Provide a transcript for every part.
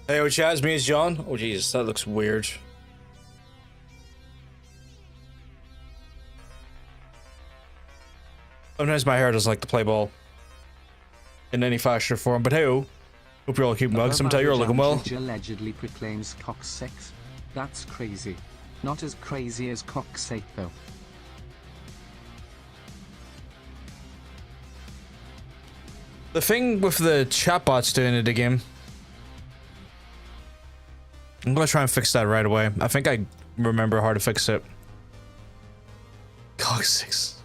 Hey, oh, Chaz, me is John. Oh, Jesus, that looks weird. Sometimes my hair doesn't like to play ball in any fashion or form, but hey, hope you're all keeping well. Sometime you're all looking well. Allegedly proclaims cock sex. That's crazy. Not as crazy as cock sake though. The thing with the chatbots doing it again. I'm gonna try and fix that right away. I think I remember how to fix it. Coccyx.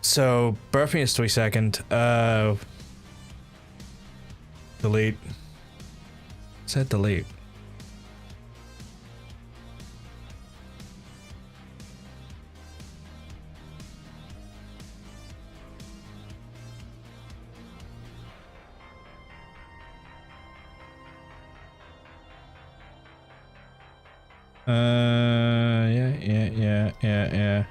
So burp me is 3 second. Delete. Said delete. Yeah.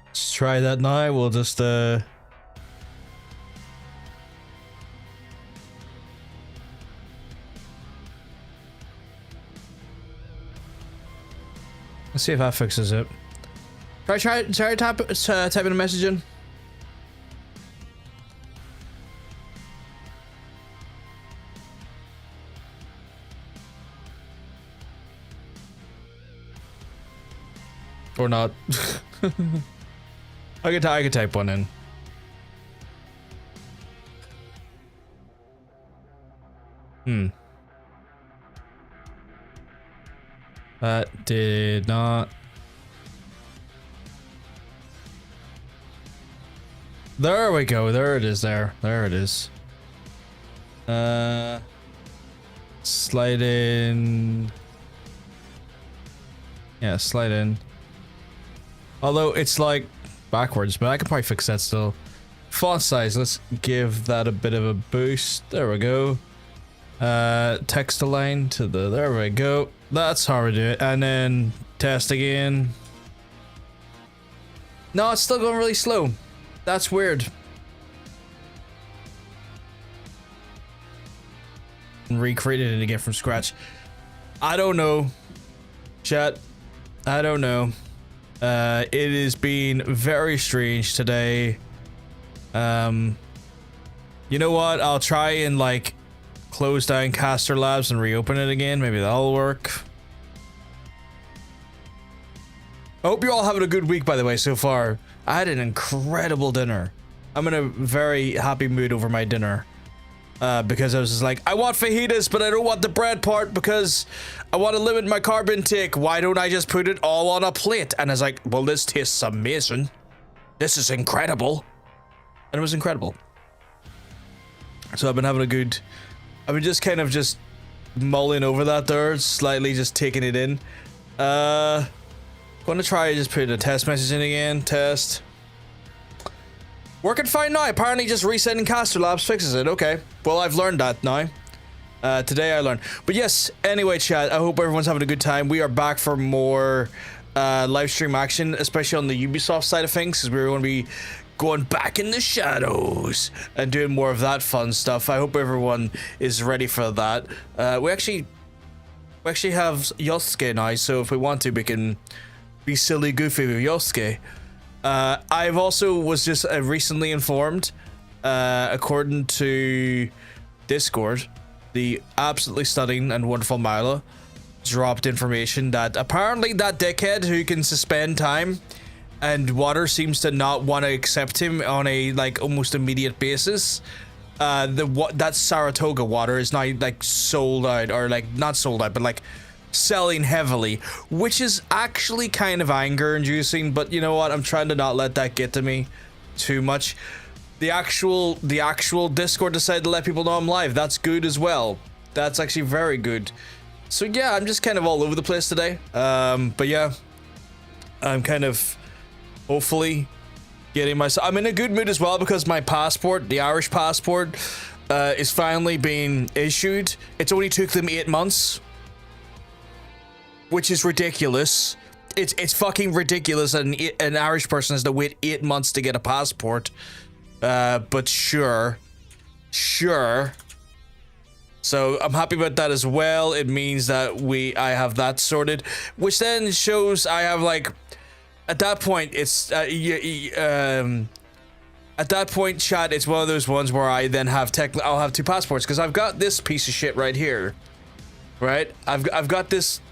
Let's try that now. We'll just let's see if that fixes it. Try typing a message in. Or not. I could type one in. That did not. There we go. There it is. There it is. Slide in. Yeah, slide in. Although it's like backwards, but I can probably fix that still. Font size, let's give that a bit of a boost. There we go. Text align to the, there we go. That's how we do it. And then test again. No, it's still going really slow. That's weird. And recreated it again from scratch. I don't know. Chat. I don't know. It has been very strange today. You know what? I'll try and like close down Caster Labs and reopen it again. Maybe that'll work. I hope you're all having a good week, by the way, so far. I had an incredible dinner. I'm in a very happy mood over my dinner. Because I was just like, I want fajitas, but I don't want the bread part because I want to limit my carb intake. Why don't I just put it all on a plate? And I was like, well, this tastes amazing. This is incredible. And it was incredible. So I've been having a good... I've been just kind of just mulling over that there, slightly just taking it in. Going to try just put a test message in again. Test. Working fine now. Apparently just resetting Caster Labs fixes it. Okay. Well, I've learned that now. Today I learned. But yes, anyway, chat, I hope everyone's having a good time. We are back for more live stream action, especially on the Ubisoft side of things, because we're going to be going back in the shadows and doing more of that fun stuff. I hope everyone is ready for that. We actually have Yosuke now, so if we want to, we can be silly goofy with Yosuke. I've also was just recently informed, according to Discord, the absolutely stunning and wonderful Mila dropped information that apparently that dickhead who can suspend time and water seems to not want to accept him on a like almost immediate basis. That Saratoga water is now like sold out, or like not sold out, but like selling heavily, which is actually kind of anger inducing, but you know what, I'm trying to not let that get to me too much. The actual Discord decided to let people know I'm live. That's good as well. That's actually very good. So yeah, I'm just kind of all over the place today. But yeah, I'm kind of hopefully getting myself, I'm in a good mood as well because my passport, the Irish passport, is finally being issued. It's only took them 8 months, which is ridiculous. it's fucking ridiculous that an Irish person has to wait 8 months to get a passport. But sure. So I'm happy about that as well. It means that I have that sorted, which then shows I have like, at that point it's at that point, chat, it's one of those ones where I then have I'll have 2 passports because I've got this piece of shit right here, right? I've got this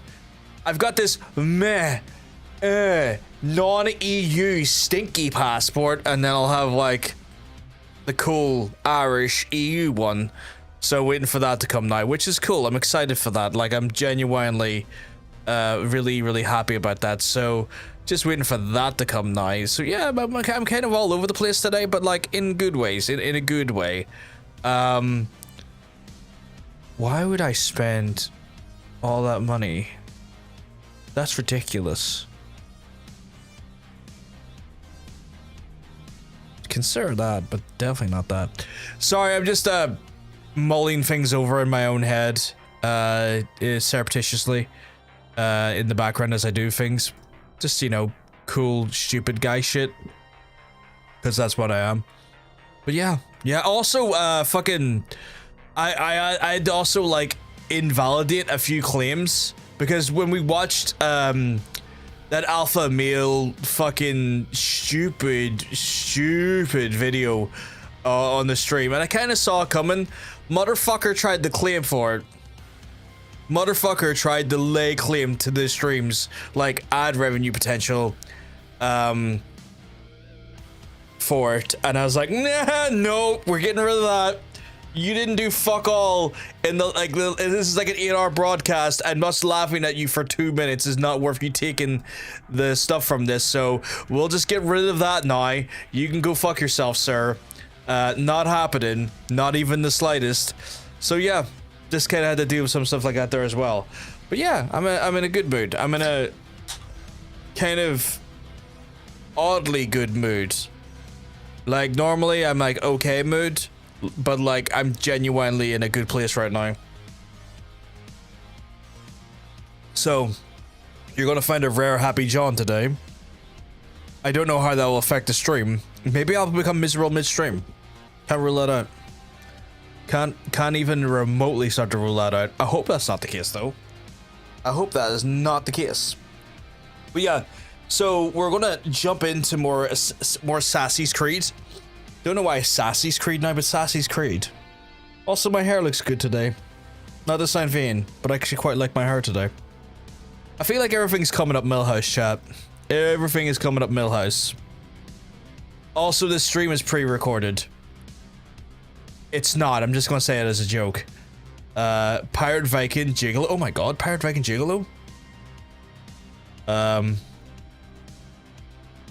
non-EU stinky passport, and then I'll have like the cool Irish EU one. So waiting for that to come now, which is cool. I'm excited for that. Like, I'm genuinely really, really happy about that. So just waiting for that to come now. So yeah, I'm kind of all over the place today, but like in good ways, in a good way. Why would I spend all that money? That's ridiculous. Consider that, but definitely not that. Sorry, I'm just mulling things over in my own head surreptitiously in the background as I do things. Just, you know, cool, stupid guy shit. Because that's what I am. But yeah. Yeah, also, fucking... I'd also, like, invalidate a few claims. Because when we watched, that alpha male fucking stupid video on the stream, and I kind of saw it coming. Motherfucker tried to claim for it. Motherfucker tried to lay claim to the streams, like ad revenue potential, for it, and I was like, nah, no, we're getting rid of that. You didn't do fuck all in the this is like an 8-hour broadcast, and us laughing at you for 2 minutes is not worth you taking the stuff from this, so we'll just get rid of that now. You can go fuck yourself, sir. Not happening, not even the slightest. So yeah, just kind of had to deal with some stuff like that there as well. But yeah, I'm in a good mood. I'm in a kind of oddly good mood. Like normally I'm like okay mood, but like I'm genuinely in a good place right now. So you're gonna find a rare Happy John today. I don't know how that will affect the stream. Maybe I'll become miserable midstream. Can't rule that out. Can't even remotely start to rule that out. I hope that's not the case though. I hope that is not the case. But yeah, so we're gonna jump into more Assassin's Creed. Don't know why Assassin's Creed now, but Assassin's Creed. Also, my hair looks good today. Not to sound vain, but I actually quite like my hair today. I feel like everything's coming up Millhouse, chat. Everything is coming up Millhouse. Also, this stream is pre-recorded. It's not. I'm just gonna say it as a joke. Pirate Viking Gigolo. Oh my god, Pirate Viking Gigolo.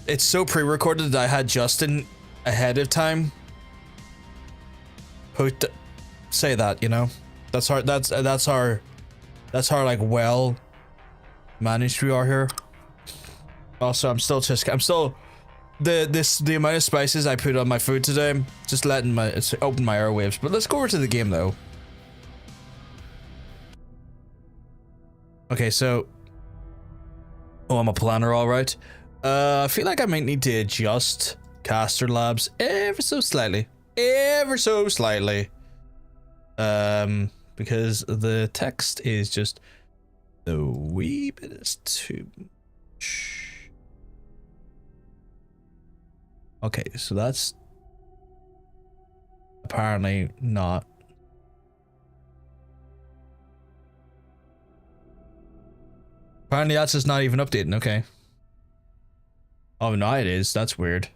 It's so pre-recorded that I had Justin ahead of time. Say that, you know. That's our like well managed we are here. Also, I'm still the amount of spices I put on my food today, just letting it's open my airwaves. But let's go over to the game though. Okay, so I'm a planner, all right. I feel like I might need to adjust caster labs ever so slightly, because the text is just a wee bit is too much. Okay, so that's apparently not. Apparently that's just not even updating, okay. Oh, no, it is. That's weird. I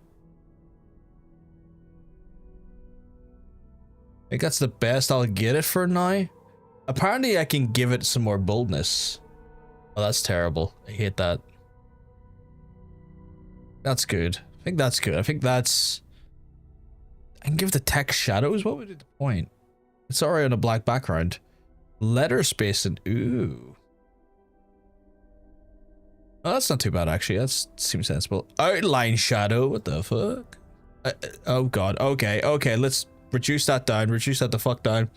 think that's the best I'll get it for now. Apparently I can give it some more boldness. Oh, that's terrible. I hate that. That's good. I think that's good. I think that's... I can give the text shadows? What would be the point? It's already on a black background. Letter spacing. Ooh. Oh, that's not too bad, actually. That seems sensible. Outline shadow. What the fuck? Oh, God. Okay, okay. Let's reduce that down. Reduce that the fuck down.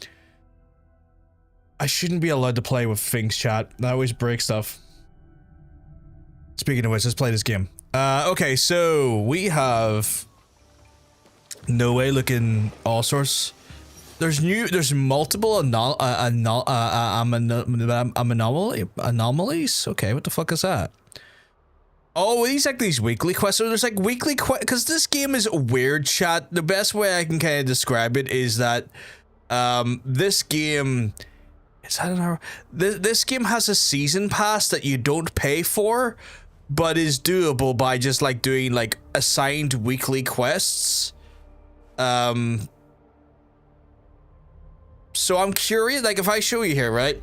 I shouldn't be allowed to play with things, chat. That always breaks stuff. Speaking of which, let's play this game. Okay, so we have No Way looking all sorts. There's multiple anomalies. Okay, what the fuck is that? Oh, these like these weekly quests. So there's like weekly quests because this game is weird, chat. The best way I can kind of describe it is that this game is that an hour? This game has a season pass that you don't pay for, but is doable by just like doing like assigned weekly quests. So I'm curious, like if I show you here, right?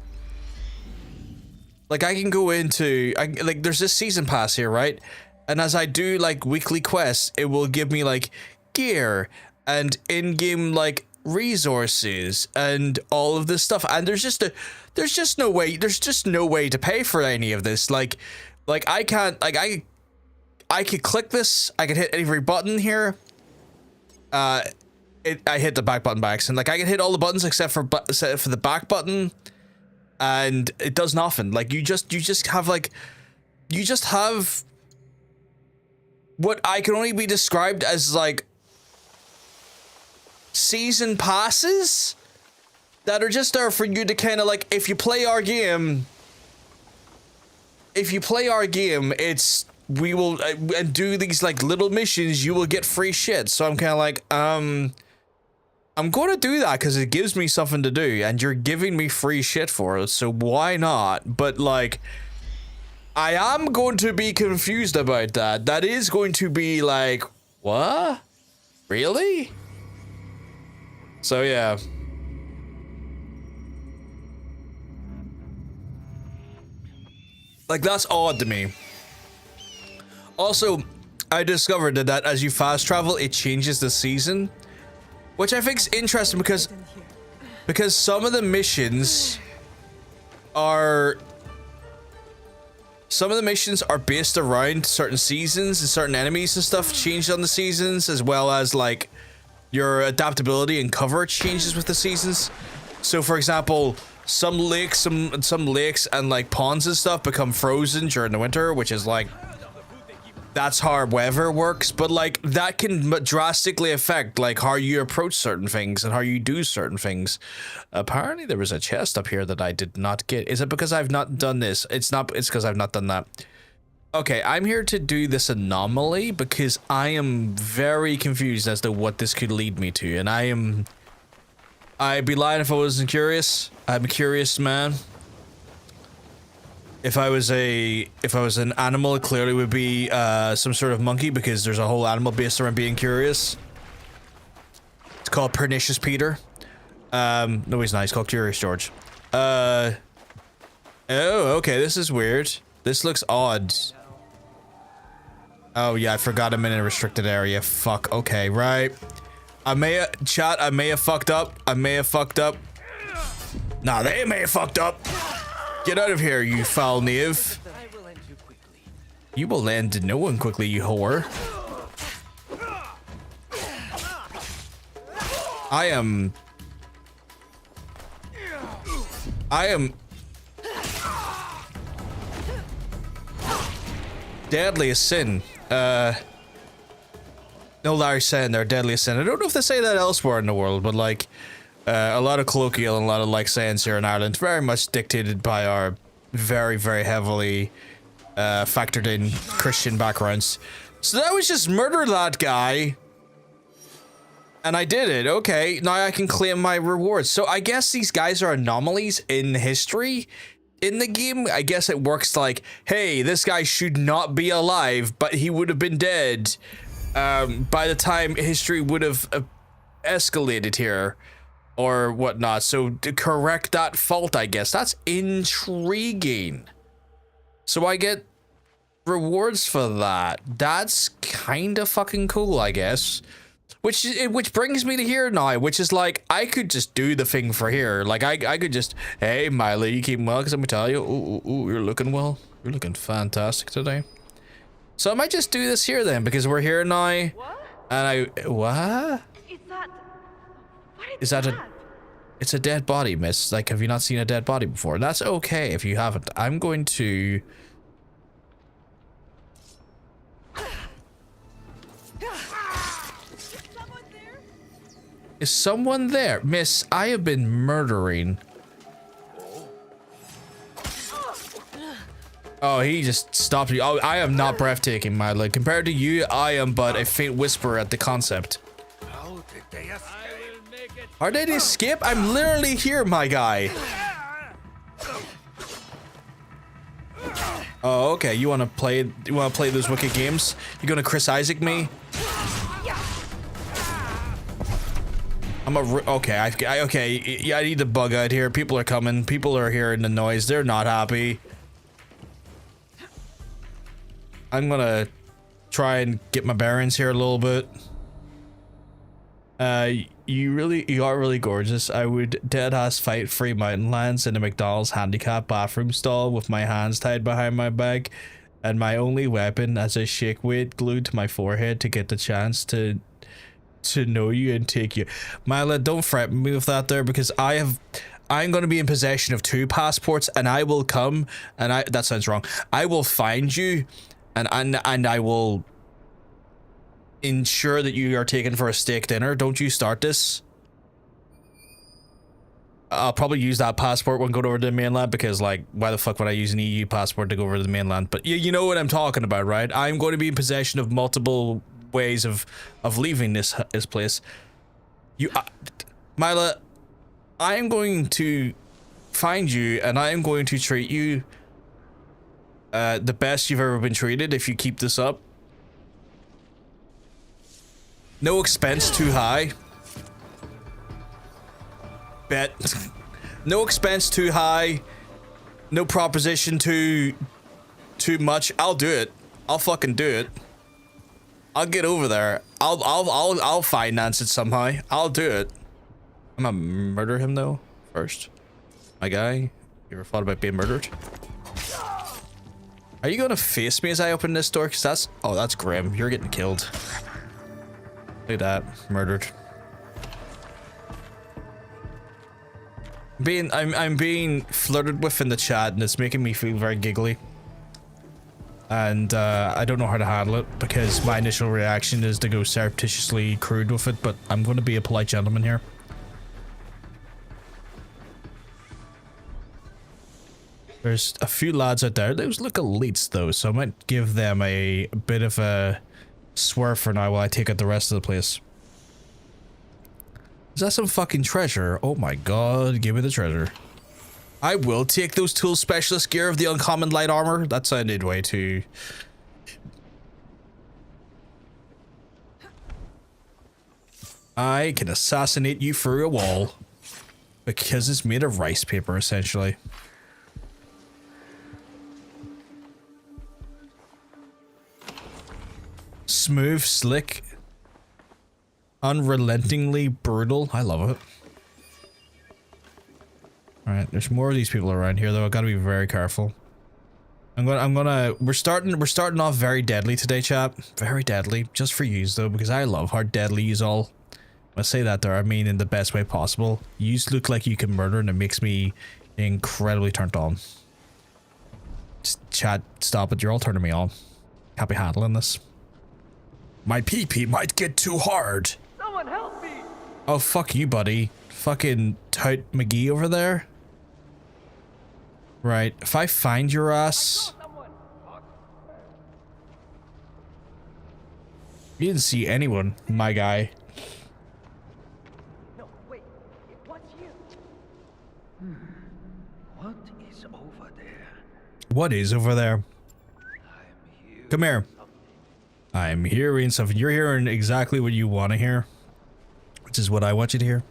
Like I can go into, like there's this season pass here, right? And as I do like weekly quests, it will give me like gear and in-game like resources and all of this stuff. And there's just no way to pay for any of this. Like I can't, like I could click this, I could hit every button here. I hit the back button by accident. Like I can hit all the buttons except for the back button, and it does nothing. Like you just have what I can only be described as like season passes that are just there for you to kind of like, if you play our game, it's we will and do these like little missions, you will get free shit. So I'm kind of like I'm going to do that because it gives me something to do, and you're giving me free shit for it, so why not? But like, I am going to be confused about that. That is going to be like, what? Really? So yeah. Like, that's odd to me. Also, I discovered that as you fast travel, it changes the season. Which I think is interesting because some of the missions are based around certain seasons and certain enemies and stuff changed on the seasons, as well as like your adaptability and cover changes with the seasons. So for example, some lakes and like ponds and stuff become frozen during the winter, which is like, that's how weather works, but like that can drastically affect like how you approach certain things and how you do certain things. Apparently there was a chest up here that I did not get. Is it because I've not done this? It's because I've not done that. Okay, I'm here to do this anomaly because I am very confused as to what this could lead me to, and I'd be lying if I wasn't curious. I'm a curious man. If I was an animal, it clearly would be some sort of monkey, because there's a whole animal based around being curious. It's called Pernicious Peter. No, he's not. He's called Curious George. Oh, okay. This is weird. This looks odd. Oh yeah, I forgot I'm in a restricted area. Fuck. Okay, right. I may have fucked up. Nah, they may have fucked up. Get out of here, you foul knave. You will land no one quickly, you whore. I am deadliest sin. No, Larry saying they're deadliest sin. I don't know if they say that elsewhere in the world, but like, a lot of colloquial and a lot of like sayings here in Ireland, very much dictated by our very, very heavily factored in Christian backgrounds. So that was just murder that guy. And I did it. Okay, now I can claim my rewards. So I guess these guys are anomalies in history. In the game, I guess it works like, hey, this guy should not be alive, but he would have been dead by the time history would have escalated here. Or whatnot, so to correct that fault, I guess. That's intriguing. So I get rewards for that. That's kind of fucking cool, I guess. Which brings me to here now, which is like, I could just do the thing for here. Like, I could just, hey, Miley, you keeping well? Because let me tell you, ooh, you're looking well. You're looking fantastic today. So I might just do this here then, because we're here now. What? And what? Is that it's a dead body, miss. Like, have you not seen a dead body before? That's okay if you haven't. I'm going to Is someone there? Miss, I have been murdering. Oh, he just stopped you. Oh, I am not breathtaking, Milo. Compared to you, I am but a faint whisper at the concept. How did they escape? I'm literally here, my guy. Oh, okay. You want to play those wicked games? You gonna Chris Isaac me? Okay. Yeah, I need to bug out here. People are coming. People are hearing the noise. They're not happy. I'm gonna try and get my bearings here a little bit. You are really gorgeous. I would deadass fight free mountain lions in a McDonald's handicap bathroom stall with my hands tied behind my back and my only weapon as a shake weight glued to my forehead to get the chance to know you and take you. Mila, don't fret me with that there, because I'm going to be in possession of 2 passports, and I will come and that sounds wrong. I will find you and I will ensure that you are taken for a steak dinner. Don't you start this. I'll probably use that passport when going over to the mainland, because like, why the fuck would I use an EU passport to go over to the mainland? But you know what I'm talking about, right? I'm going to be in possession of multiple ways of leaving this place. Mila, I am going to find you and I am going to treat you the best you've ever been treated if you keep this up. No expense too high. Bet. No expense too high. No proposition too much. I'll do it. I'll fucking do it. I'll get over there. I'll finance it somehow. I'll do it. I'm gonna murder him though first. My guy, you ever thought about being murdered? Are you gonna face me as I open this door? Cause that's grim. You're getting killed. Look at that, murdered. I'm being flirted with in the chat, and it's making me feel very giggly. And I don't know how to handle it, because my initial reaction is to go surreptitiously crude with it, but I'm going to be a polite gentleman here. There's a few lads out there. Those look elites though, so I might give them a bit of a swerve for now while I take out the rest of the place. Is that some fucking treasure? Oh my god, give me the treasure. I will take those tool specialist gear of the uncommon light armor. That sounded way too... I can assassinate you through a wall. Because it's made of rice paper, essentially. Smooth, slick, unrelentingly brutal. I love it. All right, there's more of these people around here, though. I gotta be very careful. We're starting off very deadly today, chap. Very deadly, just for yous though, because I love how deadly yous all. I say that there, I mean in the best way possible. Yous look like you can murder, and it makes me incredibly turned on. Just chat, stop it. You're all turning me on. Can't be handling this. My pee-pee might get too hard. Someone help me! Oh, fuck you, buddy. Fucking Tout McGee over there. Right, if I find your ass... You didn't see anyone, my guy. No, wait. It was you. What is over there? What is over there? Come here. I'm hearing something. You're hearing exactly what you want to hear. Which is what I want you to hear.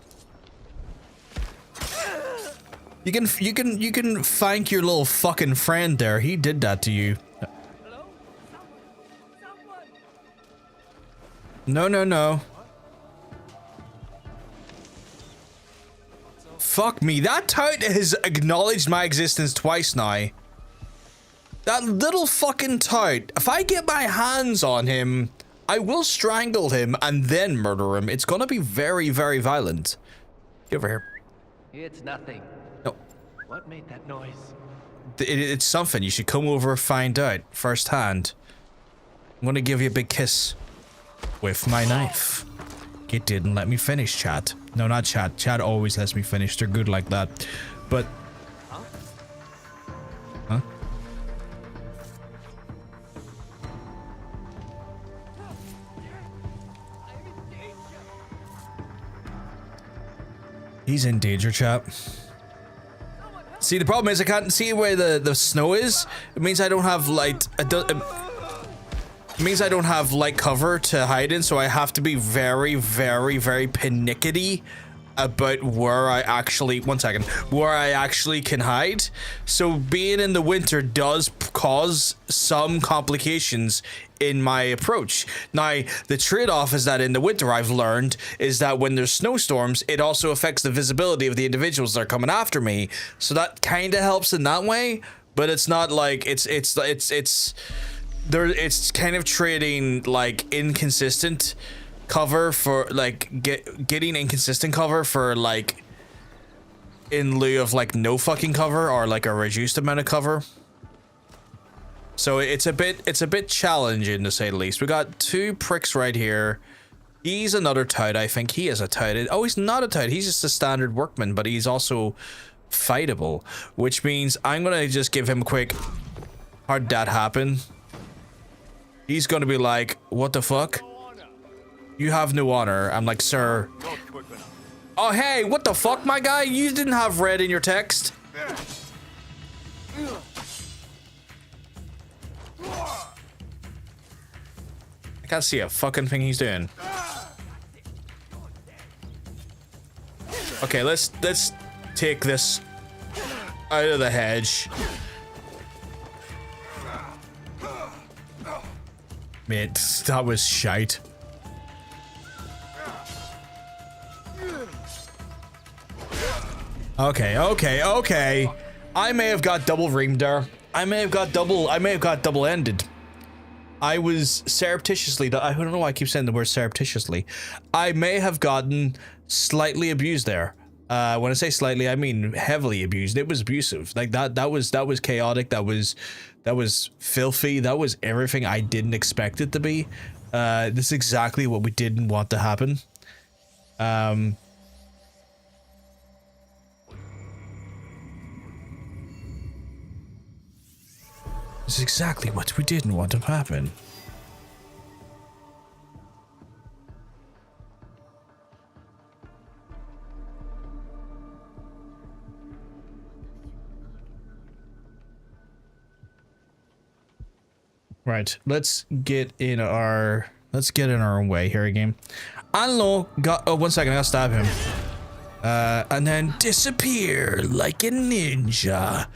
You can thank your little fucking friend there. He did that to you. Hello? Someone! No. Fuck me. That tout has acknowledged my existence twice now. That little fucking tout. If I get my hands on him, I will strangle him and then murder him. It's gonna be very, very violent. Get over here. It's nothing. No. What made that noise? It's something. You should come over and find out firsthand. I'm gonna give you a big kiss with my knife. You didn't let me finish, chat. No, not chat. Chat always lets me finish. They're good like that. But... Huh? He's in danger, chat. See, the problem is I can't see where the snow is. It means I don't have light. It means I don't have light cover to hide in, so I have to be very, very, very panicky about where I actually, where I actually can hide. So being in the winter does cause some complications in my approach. Now, the trade-off is that in the winter, I've learned, is that when there's snowstorms, it also affects the visibility of the individuals that are coming after me. So that kind of helps in that way, but it's not like, it's kind of trading like inconsistent cover for like getting inconsistent cover for like in lieu of like no fucking cover or like a reduced amount of cover. So it's a bit challenging to say the least. We got two pricks right here. He's another tout. I think he is a tout. Oh, he's not a tout. He's just a standard workman, but he's also fightable, which means I'm gonna just give him a quick how'd that happen. He's gonna be like, what the fuck? You have no honor. I'm like, sir. Oh, hey, what the fuck, my guy? You didn't have red in your text. I can't see a fucking thing he's doing. Okay, let's take this out of the hedge. Mate, that was shite. Okay. I may have got double reamed there. I may have got double ended. I was surreptitiously, I don't know why I keep saying the word surreptitiously. I may have gotten slightly abused there. When I say slightly, I mean heavily abused. It was abusive. Like that was chaotic. That was filthy. That was everything I didn't expect it to be. This is exactly what we didn't want to happen. This is exactly what we didn't want to happen. Right, let's get in our own way here again. Anlo got 1 second, I gotta stab him. And then disappear like a ninja.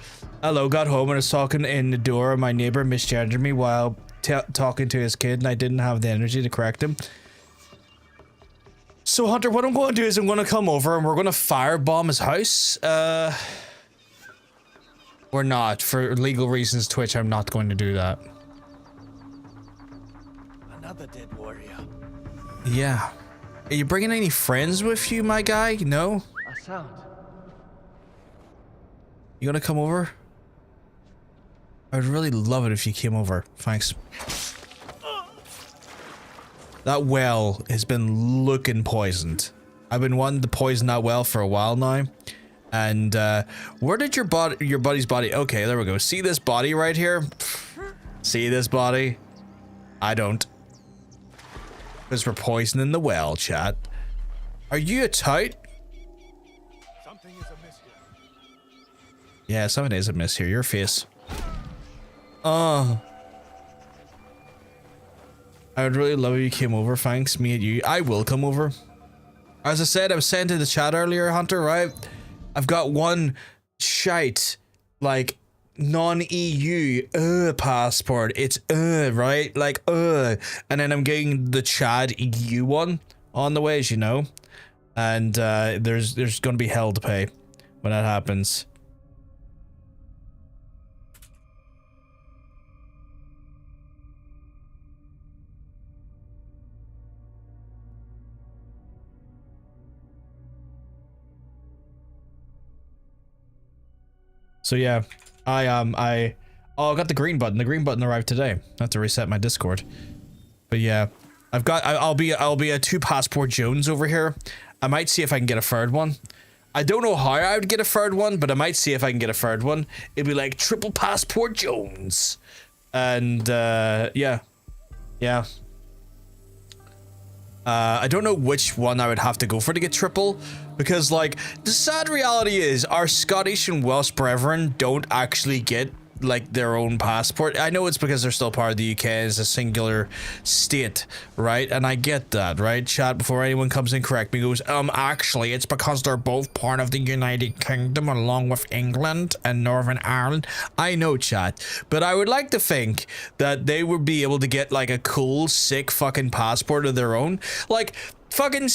Hello, got home and was talking in the door. My neighbor misgendered me while talking to his kid, and I didn't have the energy to correct him. So Hunter, what I'm going to do is I'm going to come over and we're going to firebomb his house. Or not, for legal reasons, Twitch, I'm not going to do that. Another dead warrior. Yeah. Are you bringing any friends with you, my guy? No? A sound. You gonna come over? I would really love it if you came over. Thanks. That well has been looking poisoned. I've been wanting to poison that well for a while now. And where did your buddy's body? Okay, there we go. See this body right here? See this body? I don't. Because we're poisoning the well, chat. Are you a tout? Something is amiss here. Yeah, something is amiss here. Your face. Oh. I would really love if you came over. Thanks, me and you. I will come over. As I said, I was saying to the chat earlier, Hunter, right? I've got one shite, like, non-EU passport. It's right? Like, and then I'm getting the Chad EU one on the way, as you know. And there's gonna be hell to pay when that happens. So yeah, I got the green button. The green button arrived today. I have to reset my Discord. But yeah, I'll be a 2 passport Jones over here. I might see if I can get a third one. I don't know how I would get a third one, but I might see if I can get a third one. It'd be like Triple Passport Jones. And, yeah. Yeah. I don't know which one I would have to go for to get triple, because, like, the sad reality is our Scottish and Welsh brethren don't actually get, like, their own passport. I know it's because they're still part of the UK as a singular state, right? And I get that, right? Chat, before anyone comes in, correct me, goes, actually, it's because they're both part of the United Kingdom along with England and Northern Ireland. I know, chat, but I would like to think that they would be able to get, like, a cool, sick fucking passport of their own. Like, fucking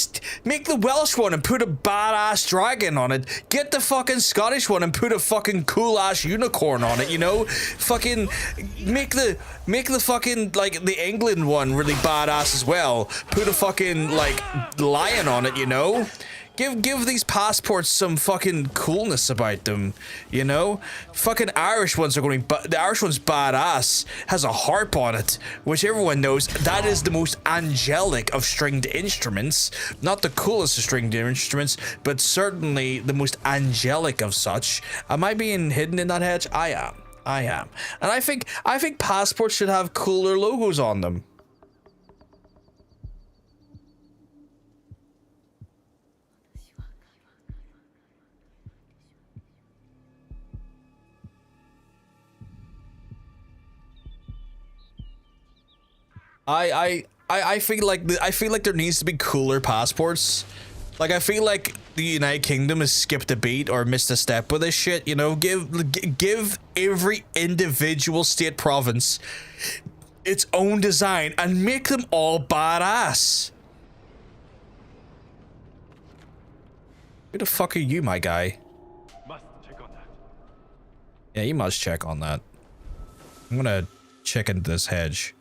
make the Welsh one and put a badass dragon on it. Get the fucking Scottish one and put a fucking cool ass unicorn on it, you know? Fucking make the fucking, like, the England one really badass as well. Put a fucking, like, lion on it, you know? Give these passports some fucking coolness about them, you know? Fucking Irish ones are going, but the Irish one's badass, has a harp on it, which everyone knows that is the most angelic of stringed instruments. Not the coolest of stringed instruments, but certainly the most angelic of such. Am I being hidden in that hedge? I am. And I think passports should have cooler logos on them. I feel like there needs to be cooler passports. Like, I feel like the United Kingdom has skipped a beat or missed a step with this shit, you know? Give every individual state province its own design and make them all badass. Who the fuck are you, my guy? Must check on that. Yeah, you must check on that. I'm gonna check into this hedge.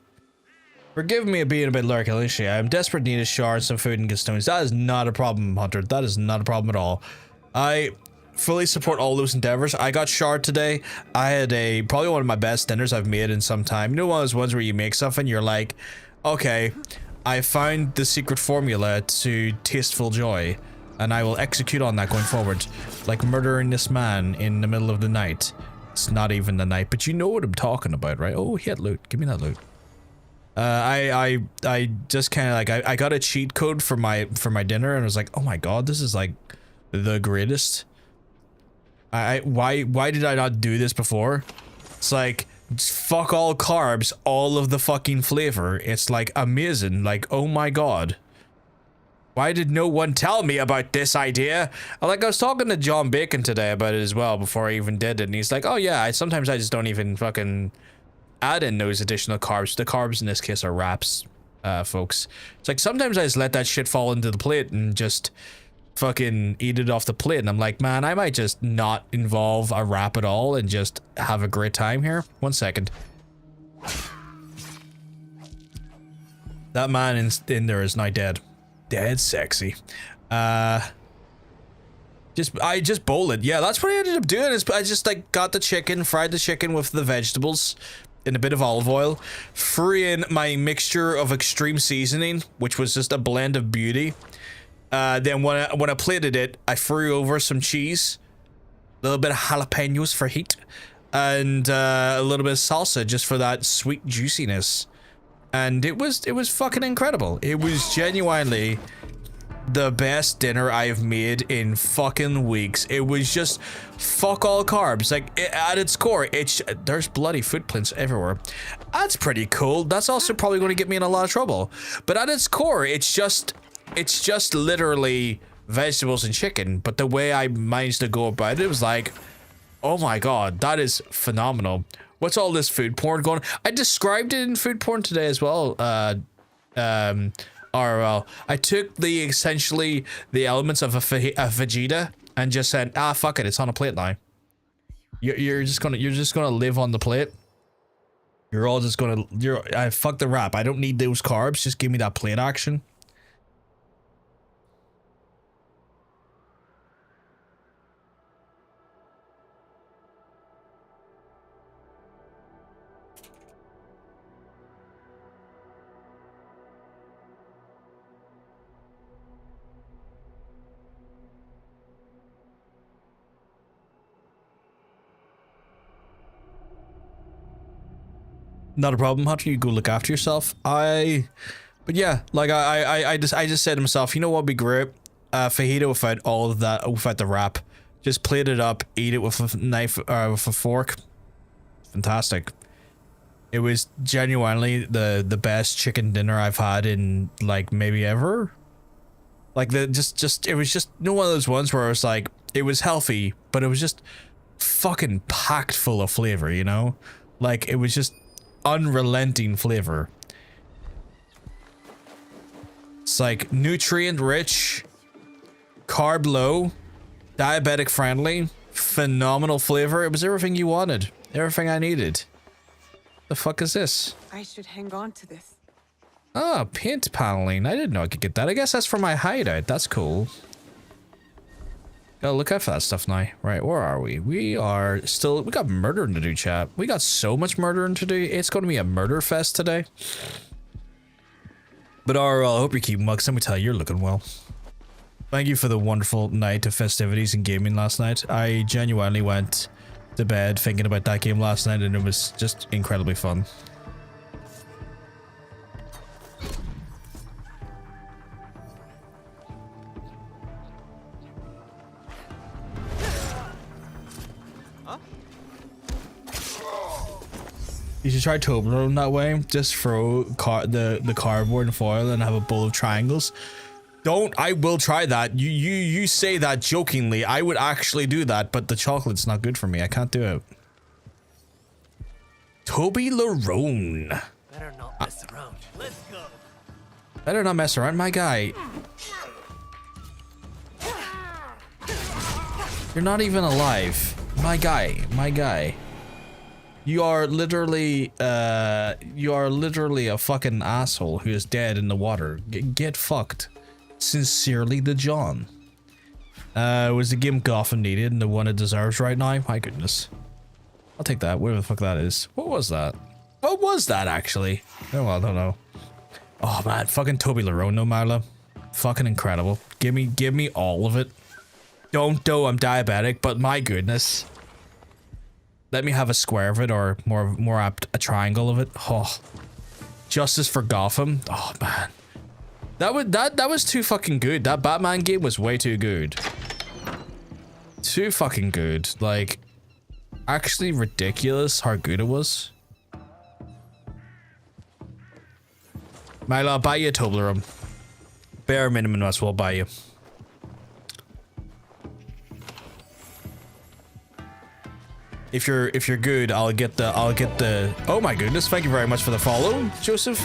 Forgive me being a bit lurkish. I am desperate need of shards, some food, and get stones. That is not a problem, Hunter. That is not a problem at all. I fully support all those endeavors. I got shard today. I had probably one of my best dinners I've made in some time. You know, one of those ones where you make something, you're like, okay, I found the secret formula to tasteful joy, and I will execute on that going forward. Like murdering this man in the middle of the night. It's not even the night, but you know what I'm talking about, right? Oh, he had loot. Give me that loot. I just kind of like, I got a cheat code for my dinner, and I was like, oh my god, this is like the greatest. Why did I not do this before? It's like, fuck all carbs, all of the fucking flavor. It's like amazing. Like, oh my god. Why did no one tell me about this idea? Like, I was talking to John Bacon today about it as well before I even did it, and he's like, oh yeah, sometimes I just don't even fucking add in those additional carbs. The carbs in this case are wraps, folks. It's like sometimes I just let that shit fall into the plate and just fucking eat it off the plate, and I'm like, man, I might just not involve a wrap at all and just have a great time here. 1 second. That man in there is now dead. Dead sexy. I just bowled it. Yeah, that's what I ended up doing. Is I just like got the chicken, fried the chicken with the vegetables in a bit of olive oil, threw in my mixture of extreme seasoning, which was just a blend of beauty. Then when I plated it, I threw over some cheese, a little bit of jalapenos for heat, and a little bit of salsa just for that sweet juiciness. And it was fucking incredible. It was genuinely the best dinner I've made in fucking weeks. It was just fuck all carbs. Like, at its core, there's bloody footprints everywhere. That's pretty cool. That's also probably going to get me in a lot of trouble. But at its core, it's just literally vegetables and chicken. But the way I managed to go about it was like, oh my god, that is phenomenal. What's all this food porn going on? I described it in food porn today as well. RL. I took essentially the elements of a Vegeta and just said, ah, fuck it, it's on a plate now. You're just gonna live on the plate. You're all just gonna, fuck the wrap. I don't need those carbs. Just give me that plate action. Not a problem, Hunter. You go look after yourself. But yeah, like I just said to myself, you know what would be great? Fajita without all of that, without the wrap. Just plate it up, eat it with a knife, with a fork. Fantastic. It was genuinely the best chicken dinner I've had in like maybe ever. Like it was just you know, one of those ones where it was like it was healthy, but it was just fucking packed full of flavor, you know? Like it was just unrelenting flavor. It's like nutrient rich, carb low, diabetic friendly, phenomenal flavor. It was everything you wanted, everything I needed. The fuck is this? I should hang on to this. Ah, paint paneling. I didn't know I could get that. I guess that's for my hideout. That's cool. Gotta look out for that stuff now. Right, where are we? We got murdering to do, chat. We got so much murdering to do. It's gonna be a murder fest today. But RL, I hope you're keeping well, because let me tell you, you're looking well. Thank you for the wonderful night of festivities and gaming last night. I genuinely went to bed thinking about that game last night, and it was just incredibly fun. You should try Toblerone that way. Just throw the cardboard and foil and have a bowl of triangles. I will try that. You say that jokingly. I would actually do that, but the chocolate's not good for me. I can't do it. Toblerone. Better not mess around. Let's go. Better not mess around, my guy. You're not even alive. My guy. You are literally a fucking asshole who is dead in the water. Get fucked. Sincerely, the John. Was the game Gotham needed and the one it deserves right now? My goodness. I'll take that, whatever the fuck that is. What was that? What was that, actually? Oh, well, I don't know. Oh, man, fucking Toblerone, no Marla. Fucking incredible. Give me all of it. I'm diabetic, but my goodness. Let me have a square of it, or more apt, a triangle of it. Oh, Justice for Gotham. Oh man, that was too fucking good. That Batman game was way too good. Too fucking good. Like, actually ridiculous how good it was. Milo, I'll buy you a Toblerone. Bare minimum, that's what I'll buy you. If you're good, I'll get the oh my goodness, thank you very much for the follow, Joseph.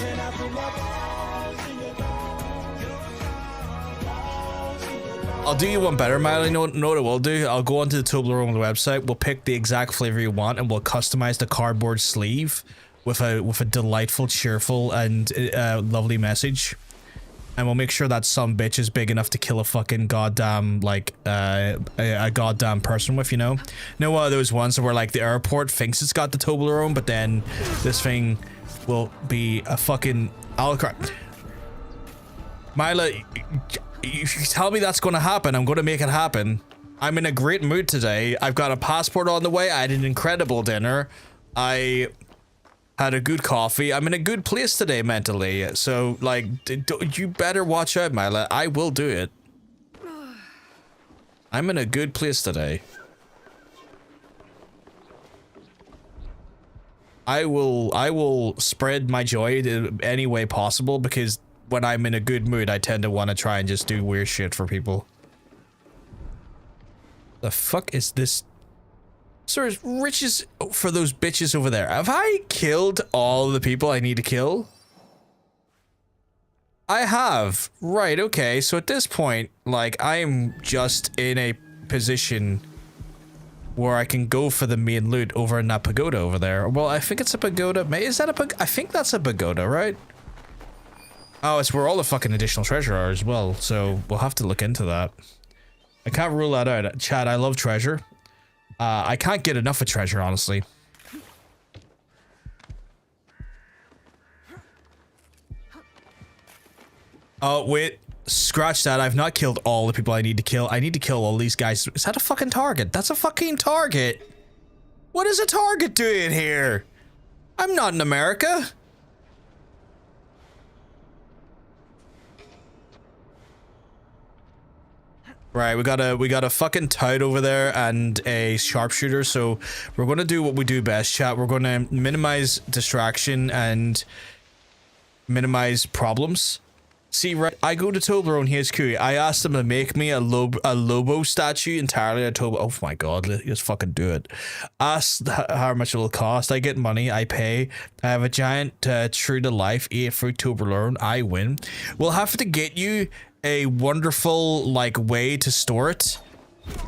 I'll do you one better, Miley. Know what I will do? I'll go onto the Toblerone website, we'll pick the exact flavor you want, and we'll customize the cardboard sleeve with a delightful, cheerful, and lovely message. And we'll make sure that some bitch is big enough to kill a fucking goddamn, like, a goddamn person with, you know? No one of those ones where, like, the airport thinks it's got the Toblerone, but then this thing will be a fucking Alucard. Mila, if you tell me that's gonna happen, I'm gonna make it happen. I'm in a great mood today. I've got a passport on the way. I had an incredible dinner. I had a good coffee. I'm in a good place today mentally. So, like, you better watch out, Mila. I will do it. I'm in a good place today. I will spread my joy in any way possible, because when I'm in a good mood, I tend to want to try and just do weird shit for people. The fuck is this? So there's riches for those bitches over there. Have I killed all the people I need to kill? I have. Right, okay. So at this point, like, I'm just in a position where I can go for the main loot over in that pagoda over there. Well, I think it's a pagoda. Is that a pagoda? I think that's a pagoda, right? Oh, it's where all the fucking additional treasure are as well. So we'll have to look into that. I can't rule that out. Chad, I love treasure. I can't get enough of treasure, honestly. Oh, wait. Scratch that. I've not killed all the people I need to kill. I need to kill all these guys. Is that a fucking target? That's a fucking target. What is a target doing here? I'm not in America. Right, we got a fucking tout over there and a sharpshooter, so we're gonna do what we do best, chat. We're gonna minimize distraction and minimize problems. See, right, I go to Toblerone HQ. I asked them to make me a Lobo statue entirely. I told, oh my god, let's fucking do it. Ask how much it will cost. I get money. I pay. I have a giant true to life 8-fruit Toblerone. I win. We'll have to get you a wonderful like way to store it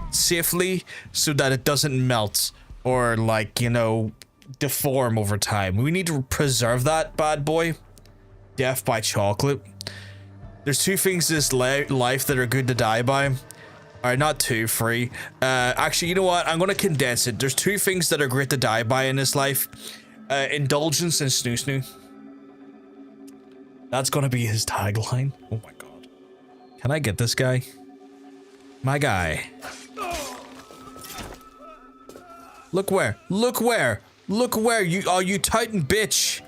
safely so that it doesn't melt or like, you know, deform over time. We need to preserve that bad boy. Death by chocolate. There's two things in this life that are good to die by. Alright, not two, three. Actually, you know what? I'm gonna condense it. There's two things that are great to die by in this life. Indulgence and snoo snoo. That's gonna be his tagline. Oh my god. Can I get this guy? My guy. Look where? Look where? Look where? You titan bitch.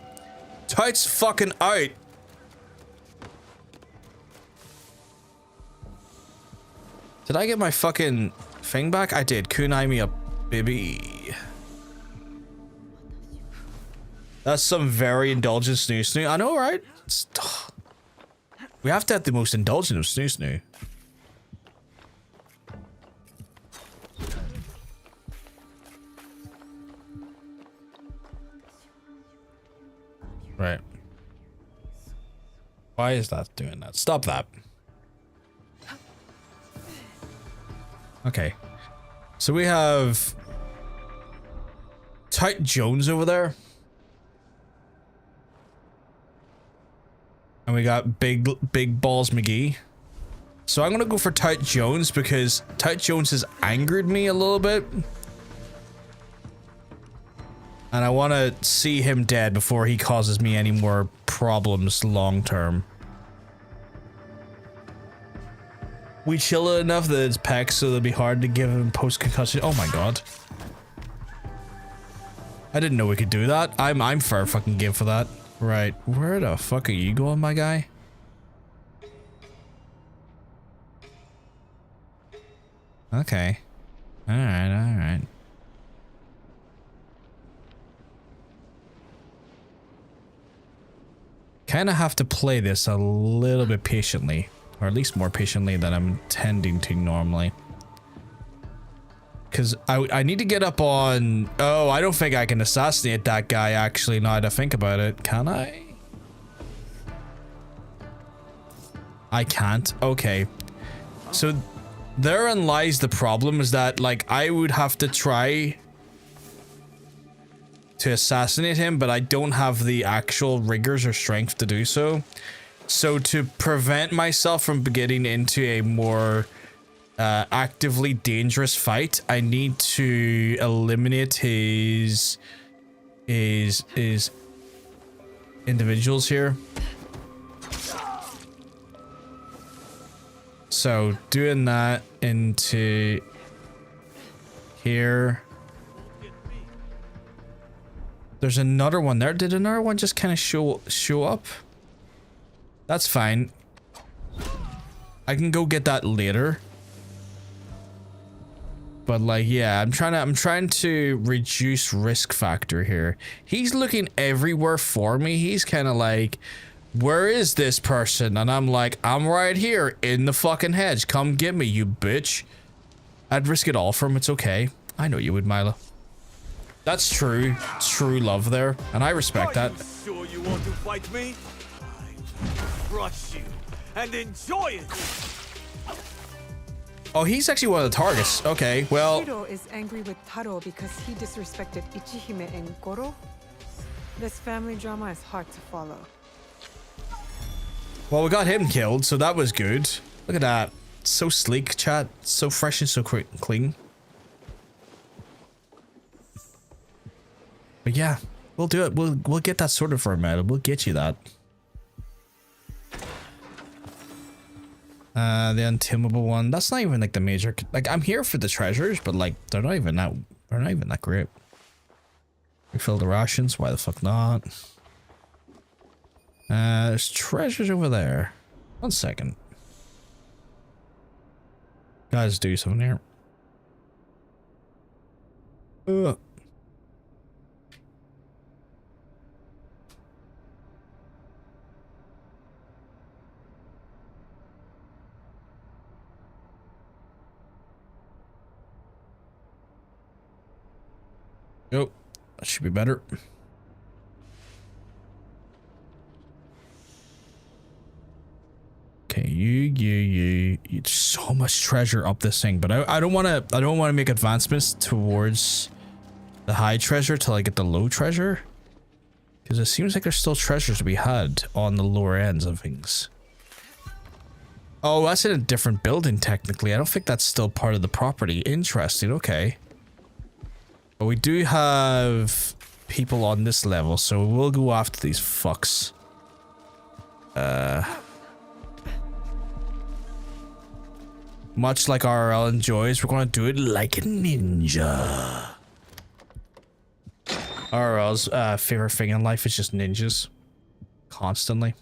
Tight's fucking out. Did I get my fucking thing back? I did. Kunai me up, baby. That's some very indulgent snoo snoo. I know, right? We have to have the most indulgent of snoo snoo. Right. Why is that doing that? Stop that. Okay. So we have Tight Jones over there. And we got Big Balls McGee. So I'm gonna go for Tight Jones because Tight Jones has angered me a little bit. And I want to see him dead before he causes me any more problems long term. We chill it enough that it's pecs, so it'll be hard to give him post-concussion. Oh my god. I didn't know we could do that. I'm fair fucking game for that. Right. Where the fuck are you going, my guy? Okay. Alright, alright. Kinda have to play this a little bit patiently. Or at least more patiently than I'm tending to normally. Because I need to get up on... Oh, I don't think I can assassinate that guy actually, now that I think about it. Can I? I can't. Okay. So therein lies the problem, is that like I would have to try to assassinate him, but I don't have the actual rigors or strength to do so. So to prevent myself from getting into a more actively dangerous fight, I need to eliminate his individuals here. So doing that into here. There's another one there. Did another one just kind of show up? That's fine. I can go get that later. But like, yeah, I'm trying to reduce risk factor here. He's looking everywhere for me. He's kind of like, where is this person? And I'm like, I'm right here in the fucking hedge. Come get me, you bitch. I'd risk it all for him. It's okay. I know you would, Mila. That's true love there, and I respect that. Sure you want to fight me? Crush you and enjoy it. Oh, he's actually one of the targets. Okay, well. Hiro is angry with Taro because he disrespected Ichihime and Goro. This family drama is hard to follow. Well, we got him killed, so that was good. Look at that. So sleek, chat. So fresh and so clean. But yeah, we'll do it. We'll get that sorted for a minute. We'll get you that. The untamable one. That's not even like the major. Like, I'm here for the treasures, but like they're not even that great. Refill the rations. Why the fuck not? There's treasures over there. 1 second. Guys, do something here. Nope. That should be better. Okay, you. It's so much treasure up this thing, but I don't want to make advancements towards the high treasure till I get the low treasure, because it seems like there's still treasures to be had on the lower ends of things. Oh, that's in a different building technically. I don't think that's still part of the property. Interesting. Okay. But we do have people on this level, so we'll go after these fucks. Much like RRL enjoys, we're gonna do it like a ninja. RRL's favorite thing in life is just ninjas. Constantly.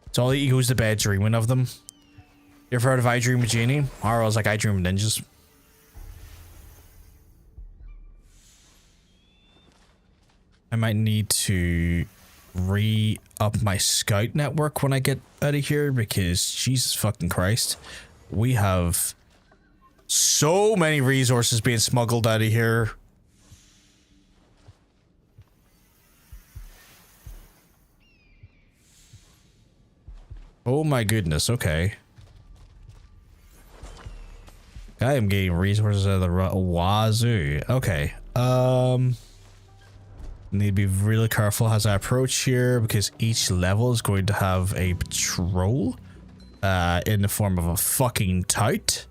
It's all he goes to bed dreaming of them. You ever heard of I Dream of Genie? RRL's like, I dream of ninjas. I might need to re-up my scout network when I get out of here, because Jesus fucking Christ, we have so many resources being smuggled out of here. Oh my goodness, okay. I am getting resources out of the wazoo. Okay, need to be really careful as I approach here, because each level is going to have a patrol in the form of a fucking tout.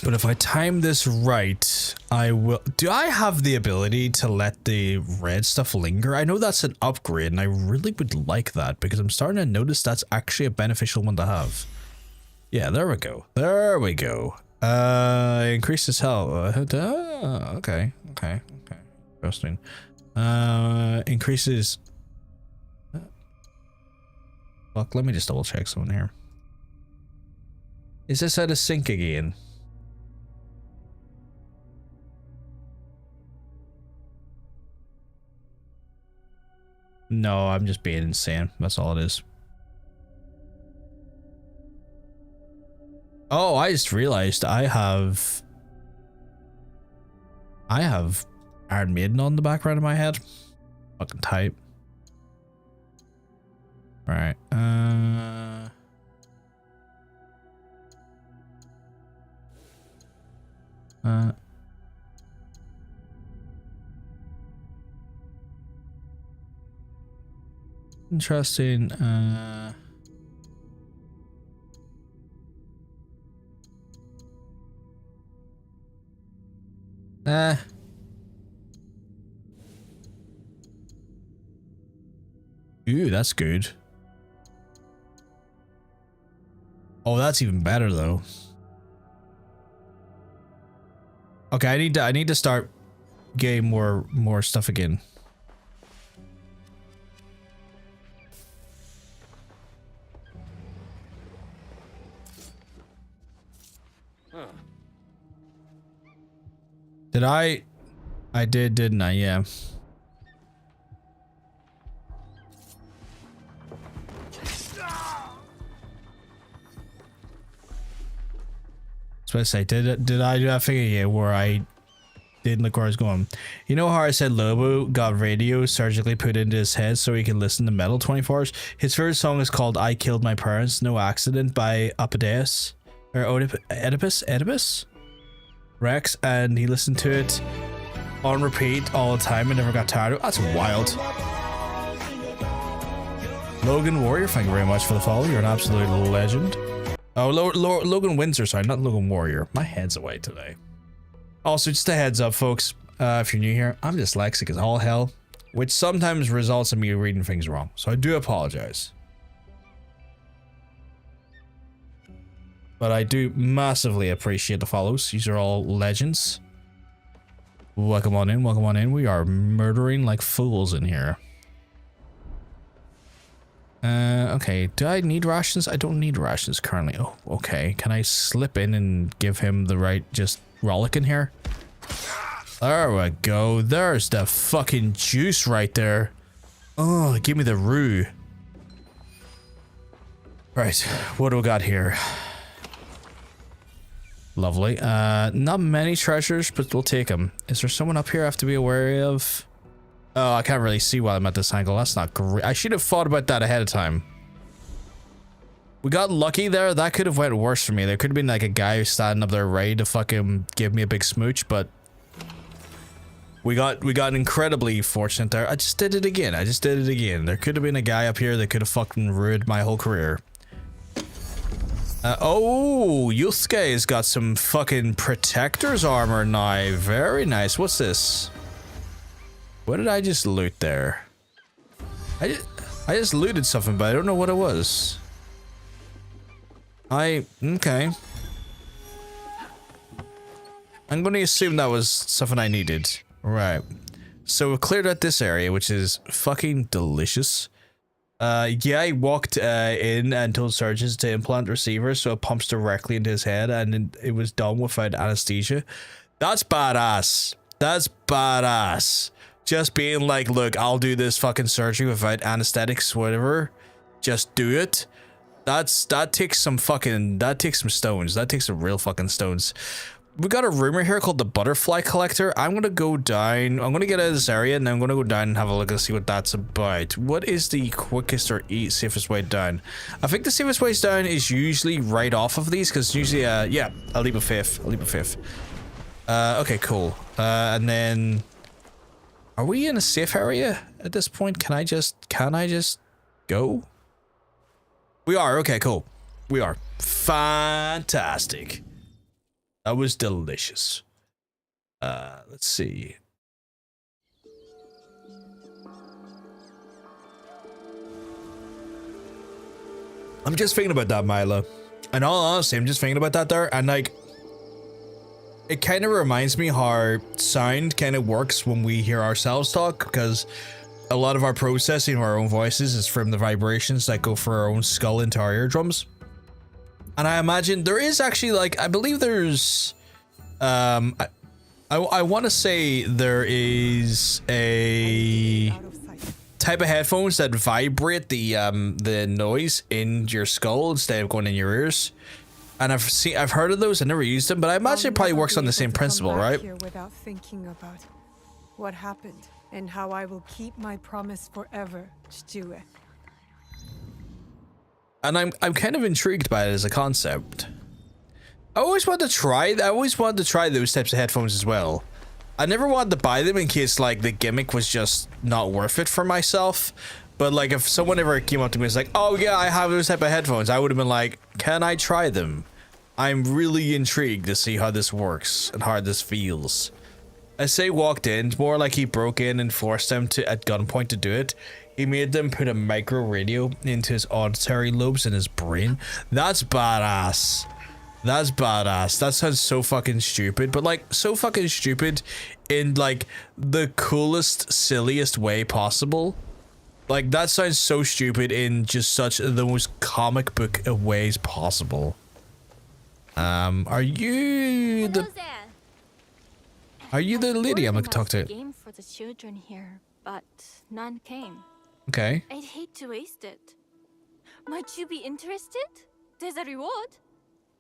But if I time this right, I will... Do I have the ability to let the red stuff linger? I know that's an upgrade, and I really would like that, because I'm starting to notice that's actually a beneficial one to have. Yeah, there we go. There we go. Increases health. Okay. Interesting. Increases... Fuck, let me just double check something here. Is this out of sync again? No, I'm just being insane. That's all it is. Oh, I just realized I have Iron Maiden on the background of my head. Fucking type. Right. Interesting. Ooh, that's good. Oh, that's even better though. Okay, I need to start getting more stuff again. Did I did, didn't I? Yeah. So I say, did I do that thing again where I didn't look where I was going? You know how I said Lobo got radio surgically put into his head so he can listen to metal 24 hours? His favorite song is called I Killed My Parents, No Accident by Oedipus Rex, and he listened to it on repeat all the time and never got tired of it. That's wild. Logan Warrior, thank you very much for the follow. You're an absolute legend. Oh, Logan Windsor, sorry, not Logan Warrior. My head's away today. Also, just a heads up, folks. if you're new here, I'm dyslexic as all hell, which sometimes results in me reading things wrong. So I do apologize. But I do massively appreciate the follows. These are all legends. Welcome on in, welcome on in. We are murdering like fools in here. Okay, do I need rations? I don't need rations currently. Oh, okay. Can I slip in and give him the right just rollick in here? There we go. There's the fucking juice right there. Oh, give me the roux. Right, what do we got here? Lovely. Not many treasures, but we'll take them. Is there someone up here I have to be aware of? Oh, I can't really see while I'm at this angle. That's not great. I should have thought about that ahead of time. We got lucky there. That could have went worse for me. There could have been like a guy who's standing up there ready to fucking give me a big smooch, but we got incredibly fortunate there. I just did it again. I just did it again. There could have been a guy up here that could have fucking ruined my whole career. Oh, Yusuke has got some fucking protector's armor now. Very nice. What's this? What did I just loot there? I just looted something, but I don't know what it was. Okay. I'm going to assume that was something I needed. Right. So we cleared out this area, which is fucking delicious. Yeah, I walked in and told surgeons to implant receivers so it pumps directly into his head, and it was done without anesthesia. That's badass. That's badass. Just being like, look, I'll do this fucking surgery without anesthetics, whatever. Just do it. That takes some stones. That takes some real fucking stones. We got a rumor here called the Butterfly Collector. I'm gonna go down. I'm gonna get out of this area, and I'm gonna go down and have a look and see what that's about. What is the quickest or safest way down? I think the safest way down is usually right off of these, because usually, yeah, I'll leave a fifth. Okay, cool. And then, are we in a safe area at this point? Can I just go? We are. Okay, cool. We are. Fantastic. That was delicious. Let's see. I'm just thinking about that, Mila. In all honesty, I'm just thinking about that there, and like, it kind of reminds me how sound kind of works when we hear ourselves talk, because a lot of our processing of our own voices is from the vibrations that go from our own skull into our eardrums. And I imagine there is actually, like, I believe there's, I want to say there is a type of headphones that vibrate the noise in your skull instead of going in your ears. And I've heard of those. I never used them, but I imagine it probably works on the same principle, right? Here without thinking about what happened and how I will keep my promise forever, Chijue. And I'm kind of intrigued by it as a concept. I always wanted to try those types of headphones as well. I never wanted to buy them in case like the gimmick was just not worth it for myself. But like if someone ever came up to me and was like, oh yeah, I have those type of headphones, I would have been like, can I try them? I'm really intrigued to see how this works and how this feels. I say walked in, it's more like he broke in and forced them to at gunpoint to do it. He made them put a micro radio into his auditory lobes in his brain. That's badass. That's badass. That sounds so fucking stupid, but like so fucking stupid in like the coolest, silliest way possible. Like that sounds so stupid in just such the most comic book of ways possible. Are you the lady I'm gonna talk to? Game for the children here, but none came. Okay. I'd hate to waste it. Might you be interested? There's a reward.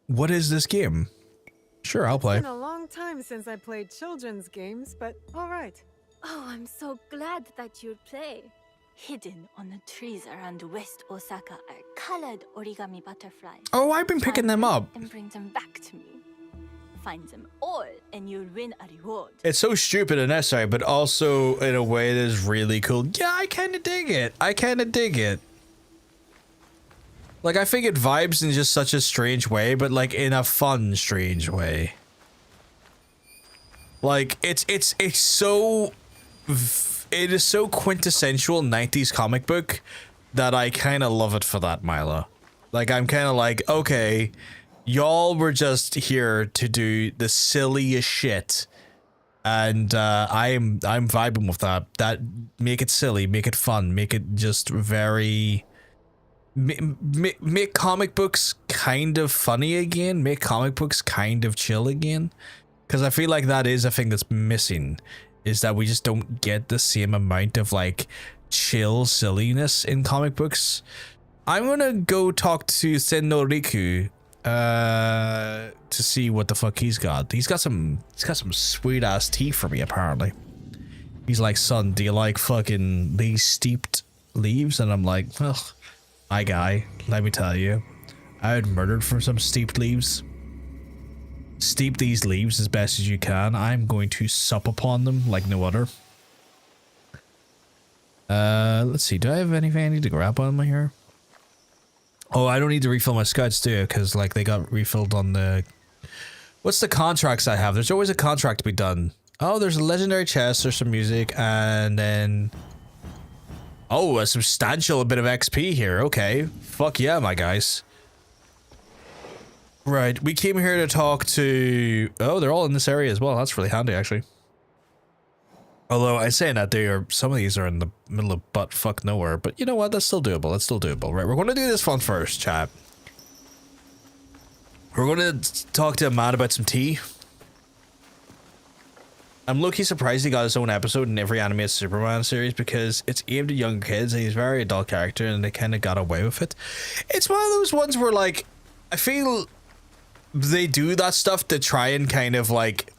What is this game? Sure, I'll play. It's been a long time since I played children's games, but all right. Oh, I'm so glad that you'd play. Hidden on the trees around West Osaka are colored origami butterflies. Oh, I've been picking them up. And bring them back to me. Find them all, and you'll win a reward. It's so stupid and necessary, but also in a way that is really cool. Yeah, I kind of dig it. Like, I think it vibes in just such a strange way, but like in a fun, strange way. Like it is so quintessential 90s comic book that I kind of love it for that, Milo. Like I'm kind of like, okay, y'all were just here to do the silliest shit, and I'm vibing with that. That make it silly, make it fun, make it just very make comic books kind of funny again, make comic books kind of chill again, because I feel like that is a thing that's missing, is that we just don't get the same amount of like chill silliness in comic books. I'm gonna go talk to Senno Riku to see what the fuck he's got. He's got some sweet ass tea for me apparently. He's like, son, do you like fucking these steeped leaves? And I'm like, ugh, my guy, let me tell you, I would murdered for some steeped leaves. Steep these leaves as best as you can. I'm going to sup upon them like no other. Let's see, do I have anything I need to grab on my here? Oh, I don't need to refill my scouts, do you? Because like they got refilled on the... What's the contracts I have? There's always a contract to be done. Oh, there's a legendary chest, there's some music, and then... Oh, a substantial bit of XP here. Okay. Fuck yeah, my guys. Right, we came here to talk to... Oh, they're all in this area as well. That's really handy, actually. Although, I say that some of these are in the middle of butt fuck nowhere, but you know what? That's still doable. That's still doable. Right, we're going to do this one first, chat. We're going to talk to a man about some tea. I'm low-key surprised he got his own episode in every animated Superman series because it's aimed at younger kids and he's a very adult character and they kind of got away with it. It's one of those ones where, like, I feel they do that stuff to try and kind of, like,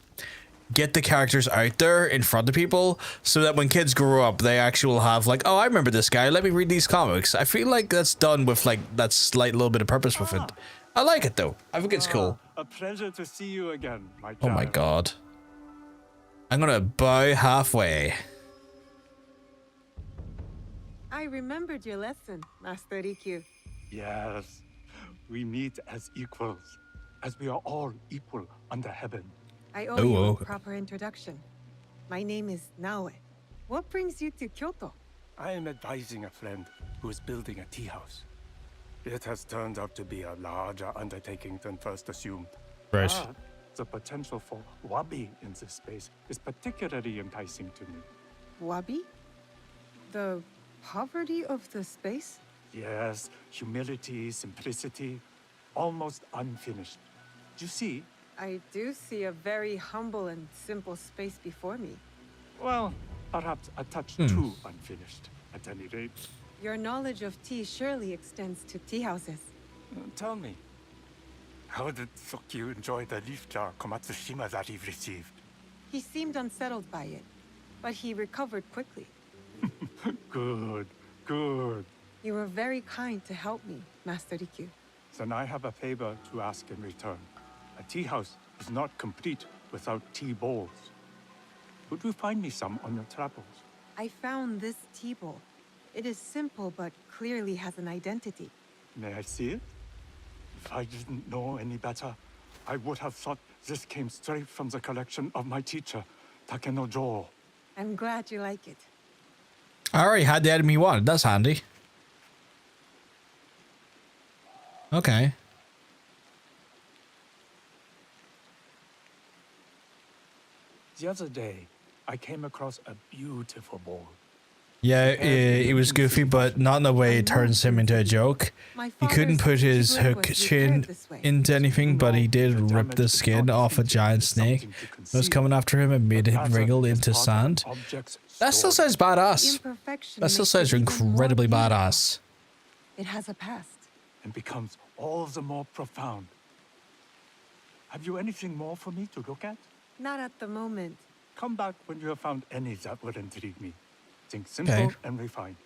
get the characters out there in front of people so that when kids grow up, they actually will have, like, oh, I remember this guy. Let me read these comics. I feel like that's done with, like, that slight little bit of purpose with it. I like it, though. I think it's cool. A pleasure to see you again, my child. Oh, my God. I'm gonna bow halfway. I remembered your lesson, Master Rikyu. Yes, we meet as equals, as we are all equal under heaven. I owe you a proper introduction. My name is Naoe. What brings you to Kyoto? I am advising a friend who is building a tea house. It has turned out to be a larger undertaking than first assumed. Right. But the potential for wabi in this space is particularly enticing to me. Wabi? The poverty of the space? Yes, humility, simplicity, almost unfinished. You see? I do see a very humble and simple space before me. Well, perhaps a touch too unfinished, at any rate. Your knowledge of tea surely extends to tea houses. Tell me, how did Sokyu enjoy the leaf jar Komatsushima that he received? He seemed unsettled by it, but he recovered quickly. Good, good. You were very kind to help me, Master Rikyu. Then I have a favor to ask in return. A tea house is not complete without tea bowls. Would you find me some on your travels? I found this tea bowl. It is simple, but clearly has an identity. May I see it? If I didn't know any better, I would have thought this came straight from the collection of my teacher, Takeno Jo. I'm glad you like it. I already had the item he wanted. That's handy. Okay. The other day, I came across a beautiful bowl. Yeah, he was goofy, but not in a way it turns him into a joke. He couldn't put his hook chin into anything, but he did rip the skin off a giant snake that was coming after him and made it wriggle into sand. That still sounds badass. That still sounds incredibly badass. It has a past. And becomes all the more profound. Have you anything more for me to look at? Not at the moment. Come back when you have found any that would intrigue me. Think simple and refined.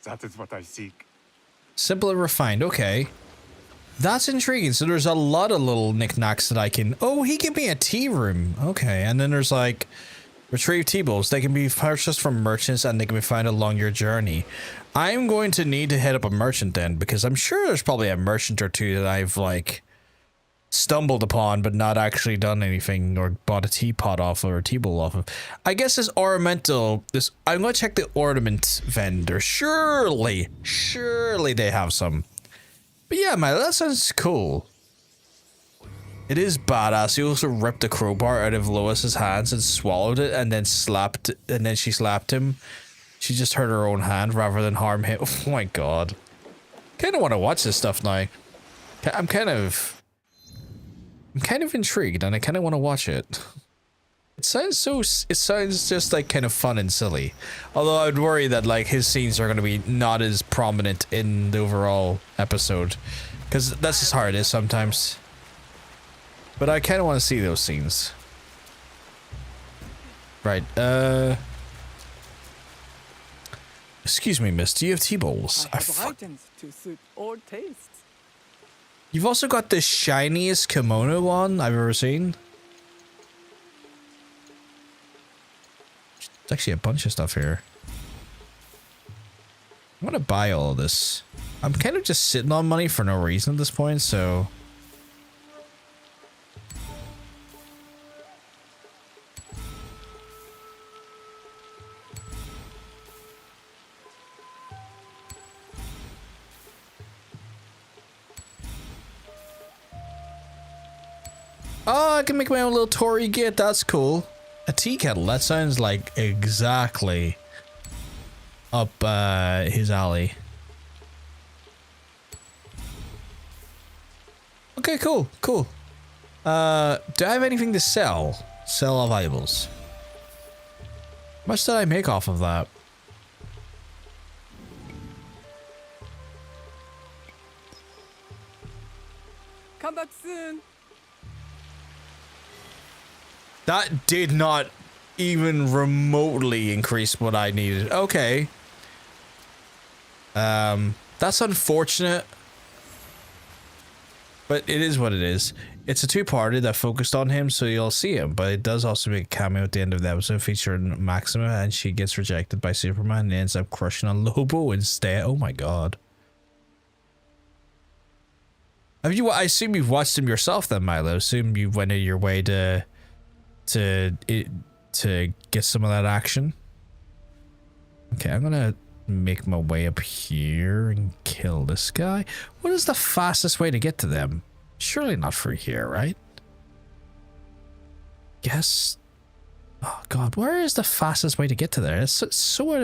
That is what I seek. Simple and refined, okay. That's intriguing. So there's a lot of little knickknacks that I can... Oh, he gave me a tea room. Okay, and then there's like... Retrieve tea bowls. They can be purchased from merchants and they can be found along your journey. I'm going to need to hit up a merchant then, because I'm sure there's probably a merchant or two that I've like stumbled upon but not actually done anything or bought a teapot off or a tea bowl off of. I guess this ornamental, I'm gonna check the ornament vendor. Surely they have some. But yeah, man, that sounds cool. It is badass. He also ripped the crowbar out of Lois's hands and swallowed it and then she slapped him. She just hurt her own hand rather than harm him. Oh my god. Kind of want to watch this stuff now. I'm kind of intrigued and I kind of want to watch it. It sounds just like kind of fun and silly. Although I'd worry that like his scenes are going to be not as prominent in the overall episode. Because that's just how it is sometimes. But I kind of want to see those scenes. Right, excuse me, miss, do you have tea bowls? I have items to suit all tastes. You've also got the shiniest kimono one I've ever seen. There's actually a bunch of stuff here. I want to buy all of this. I'm kind of just sitting on money for no reason at this point, so... Oh, I can make my own little Tory gate. That's cool. A tea kettle. That sounds like exactly up his alley. Okay, cool. Do I have anything to sell? Sell all valuables. How much did I make off of that? Come back soon. That did not even remotely increase what I needed. Okay. That's unfortunate. But it is what it is. It's a two-parter that focused on him, so you'll see him. But it does also make a cameo at the end of the episode featuring Maxima, and she gets rejected by Superman and ends up crushing on Lobo instead. Oh my god. I assume you've watched him yourself then, Milo. I assume you went out of your way to get some of that action. Okay, I'm gonna make my way up here and kill this guy. What is the fastest way to get to them? Surely not through here, right? Guess. Oh god, where is the fastest way to get to there? It's so out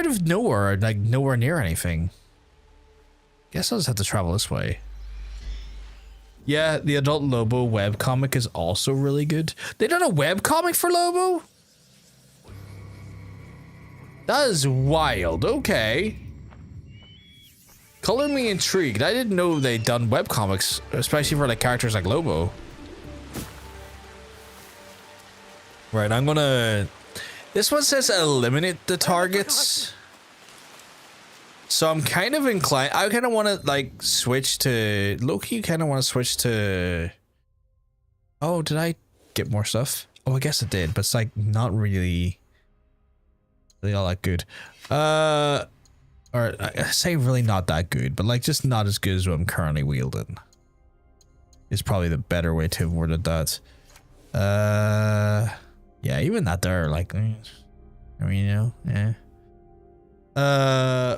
of nowhere, like nowhere near anything. Guess I'll just have to travel this way. Yeah, the Adult Lobo webcomic is also really good. They done a webcomic for Lobo? That is wild. Okay. Color me intrigued. I didn't know they'd done webcomics, especially for like characters like Lobo. Right, I'm gonna... This one says eliminate the targets. So I'm kind of inclined... I kind of want to like switch to... Low-key kind of want to switch to... Oh, did I get more stuff? Oh, I guess it did, but it's like not really all that good. Or I say really not that good, but like just not as good as what I'm currently wielding. Is probably the better way to have worded that. Yeah, even that there, like, I mean, you know, yeah.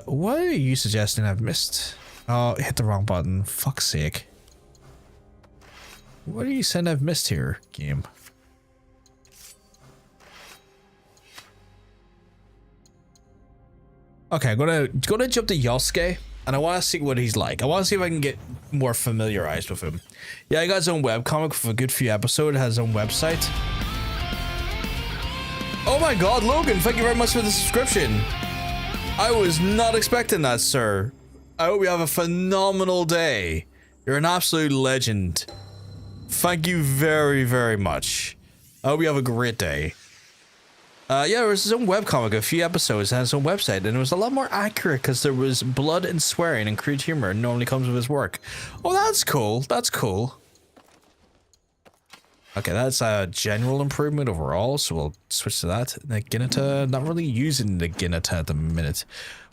What are you suggesting I've missed? Oh, hit the wrong button. Fuck's sake. What are you saying I've missed here, game? Okay, I'm gonna jump to Yosuke, and I want to see what he's like. I want to see if I can get more familiarized with him. Yeah, he got his own webcomic for a good few episodes. Has his own website. Oh my god, Logan, thank you very much for the subscription. I was not expecting that, sir. I hope you have a phenomenal day. You're an absolute legend. Thank you very, very much. I hope you have a great day. Yeah, there was his own webcomic, a few episodes, and his own website, and it was a lot more accurate because there was blood and swearing and crude humor normally comes with his work. Oh, that's cool. That's cool. Okay, that's a general improvement overall, so we'll switch to that. The Ginata, not really using the Ginata at the minute.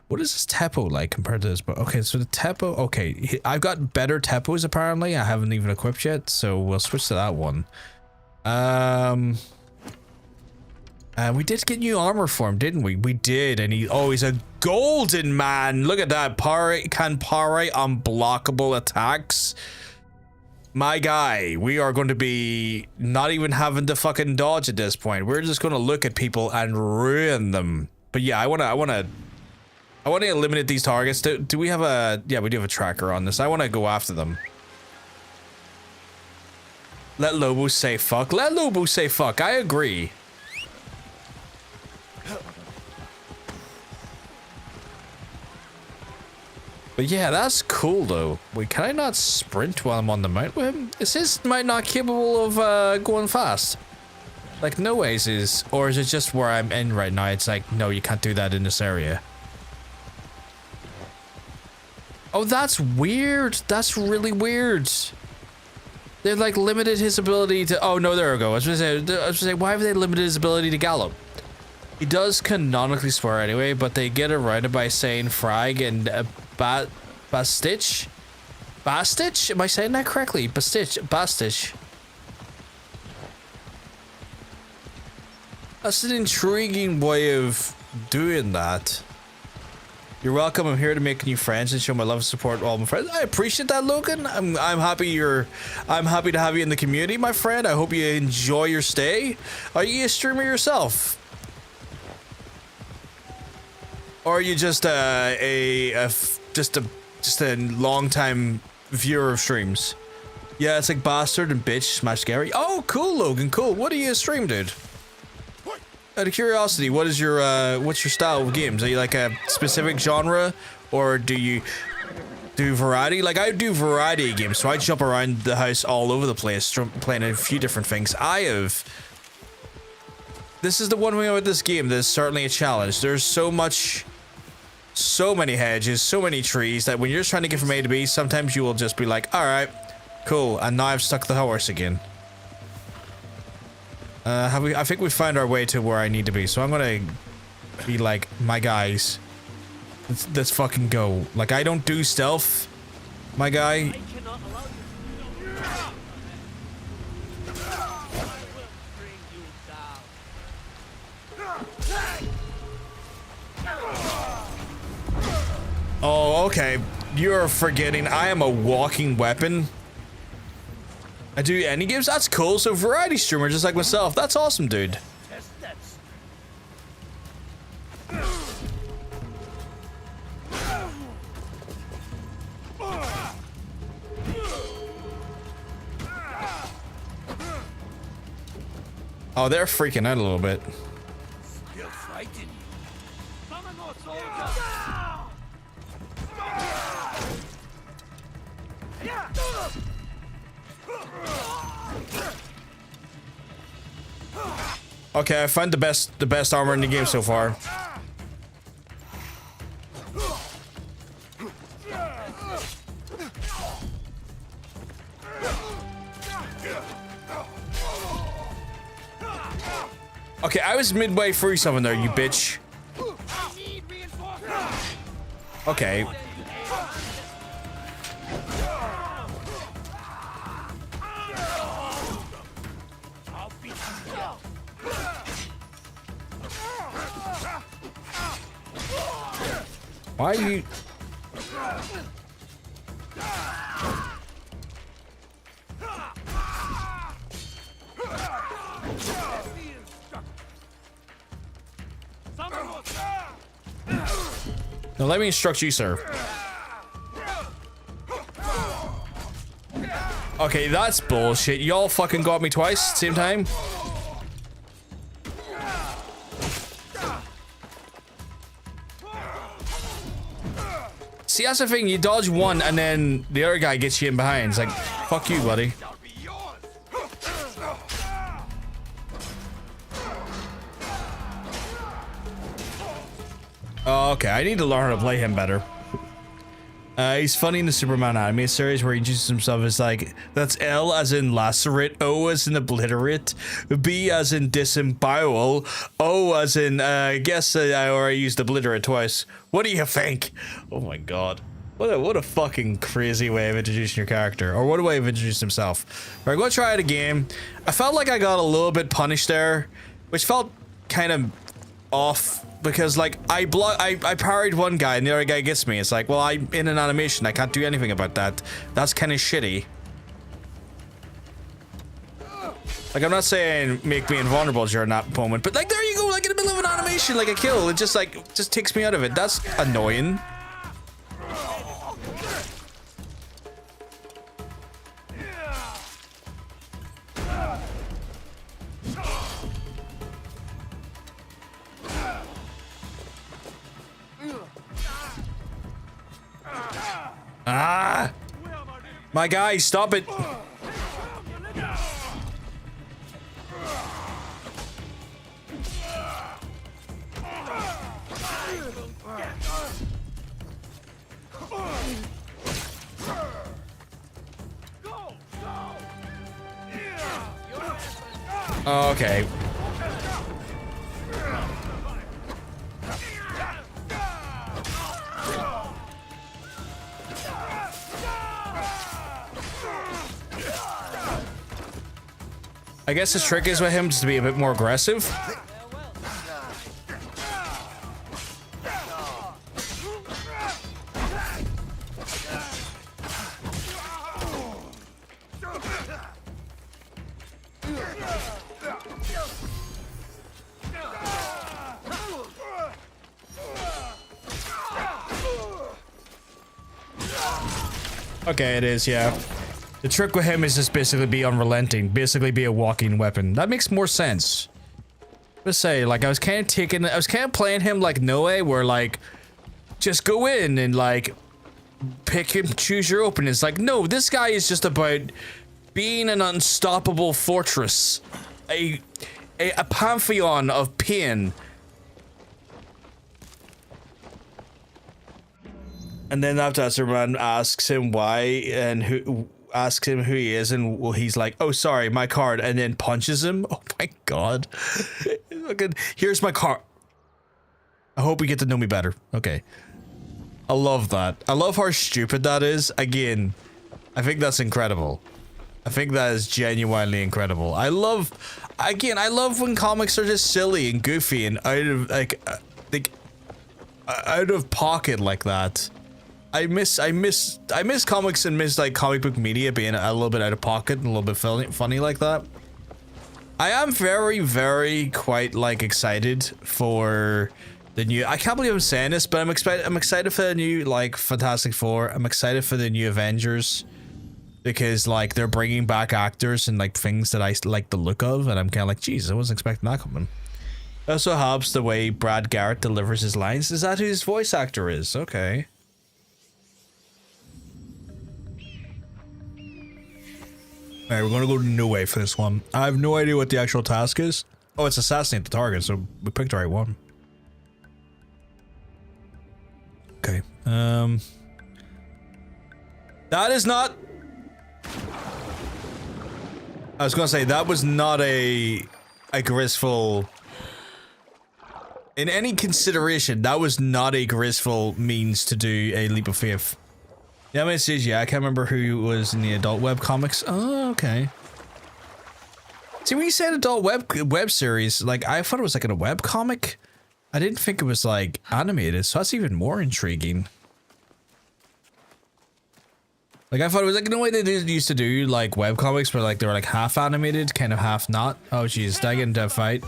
What is this tempo like compared to this? But okay, so the tempo. Okay, I've got better tempos apparently. I haven't even equipped yet, so we'll switch to that one. We did get new armor for him, didn't we? We did, and he's a golden man. Look at that. Can parry unblockable attacks. My guy, we are going to be not even having to fucking dodge at this point. We're just going to look at people and ruin them. But yeah, I want to eliminate these targets. Do we have a... Yeah, we do have a tracker on this. I want to go after them. Let Lobo say fuck. Let Lobo say fuck. I agree. But yeah, that's cool though. Wait, can I not sprint while I'm on the mount with him? Is his mount not capable of going fast? Like no ways is, or is it just where I'm in right now? It's like, no, you can't do that in this area. Oh, that's weird. That's really weird. They've like limited his ability to. Oh no, there we go. I was gonna say, why have they limited his ability to gallop? He does canonically swear anyway, but they get around it by saying frag and bastich. Bastich? Am I saying that correctly? Bastich. That's an intriguing way of doing that. You're welcome. I'm here to make new friends and show my love and support to all my friends. I appreciate that, Logan. I'm happy to have you in the community, my friend. I hope you enjoy your stay. Are you a streamer yourself? Or are you just a long time viewer of streams? Yeah, it's like bastard and bitch smash scary. Oh, cool, Logan. Cool. What do you stream, dude? Out of curiosity, what's your style of games? Are you like a specific genre, or do you do variety? Like I do variety of games, so I jump around the house all over the place, playing a few different things. This is the one thing about this game that's certainly a challenge. There's so many hedges, so many trees that when you're just trying to get from A to B, sometimes you will just be like, all right, cool, and now I've stuck the horse again. I think we found our way to where I need to be, so I'm gonna be like, my guys, let's fucking go. Like, I don't do stealth, my guy. Oh, okay. You're forgetting I am a walking weapon. I do any games? That's cool. So variety streamer just like myself. That's awesome, dude. Oh, they're freaking out a little bit. Still frightened. Okay, I found the best armor in the game so far. Okay, I was midway through something there, you bitch. Okay. Why are you... Now let me instruct you, sir. Okay, that's bullshit. Y'all fucking got me twice, same time. See, that's the thing. You dodge one, and then the other guy gets you in behind. It's like, fuck you, buddy. Oh, okay, I need to learn how to play him better. He's funny in the Superman anime series where he introduces himself as like, that's L as in lacerate, O as in obliterate, B as in disembowel, O as in, I guess I already used obliterate twice. What do you think? Oh my god. What a fucking crazy way of introducing your character. Or what a way of introducing himself. Alright, go try it again. I felt like I got a little bit punished there, which felt kind of off. Because like I parried one guy and the other guy gets me. It's like, well, I'm in an animation. I can't do anything about that. That's kind of shitty. Like, I'm not saying make me invulnerable during that moment, but like, there you go. Like in the middle of an animation, like a kill, it just takes me out of it. That's annoying. Ah! My guy, stop it! Okay. I guess his trick is with him just to be a bit more aggressive. Okay, it is, yeah. The trick with him is just basically be unrelenting, basically be a walking weapon. That makes more sense. Let's say, like, I was kind of playing him like Noe, where like, just go in and like, pick and choose your opponents. Like, no, this guy is just about being an unstoppable fortress. A pantheon of pain. And then after Superman asks him why and who asks him who he is, and well, he's like, "Oh, sorry, my card," and then punches him. Oh my god! Here's my card. I hope you get to know me better. Okay. I love that. I love how stupid that is. Again, I think that's incredible. I think that is genuinely incredible. I love when comics are just silly and goofy and out of out of pocket like that. I miss comics and miss like comic book media being a little bit out of pocket and a little bit funny like that. I am very, very quite like excited for the new. I can't believe I'm saying this, but I'm excited for the new like Fantastic Four. I'm excited for the new Avengers because like they're bringing back actors and like things that I like the look of, and I'm kind of like, geez, I wasn't expecting that coming. It also helps the way Brad Garrett delivers his lines. Is that who his voice actor is? Okay. Alright, we're gonna go to New Way for this one. I have no idea what the actual task is. Oh, it's assassinate the target, so we picked the right one. Okay, that is not... I was gonna say, that was not a graceful... In any consideration, that was not a graceful means to do a leap of faith. Yeah, I mean, it says, yeah, I can't remember who was in the adult web comics. Oh, okay. See, when you said adult web series, like, I thought it was like in a web comic. I didn't think it was like animated, so that's even more intriguing. Like, I thought it was like, you know what they used to do, like, web comics where like they were like half animated, kind of half not. Oh, jeez, did I get into a fight?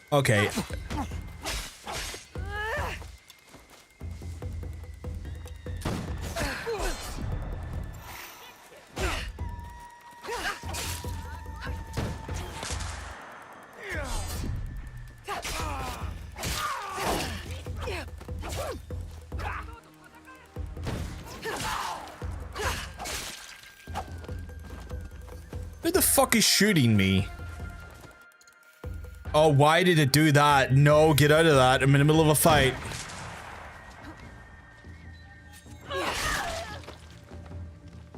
Okay. Who the fuck is shooting me? Oh, why did it do that? No, get out of that. I'm in the middle of a fight.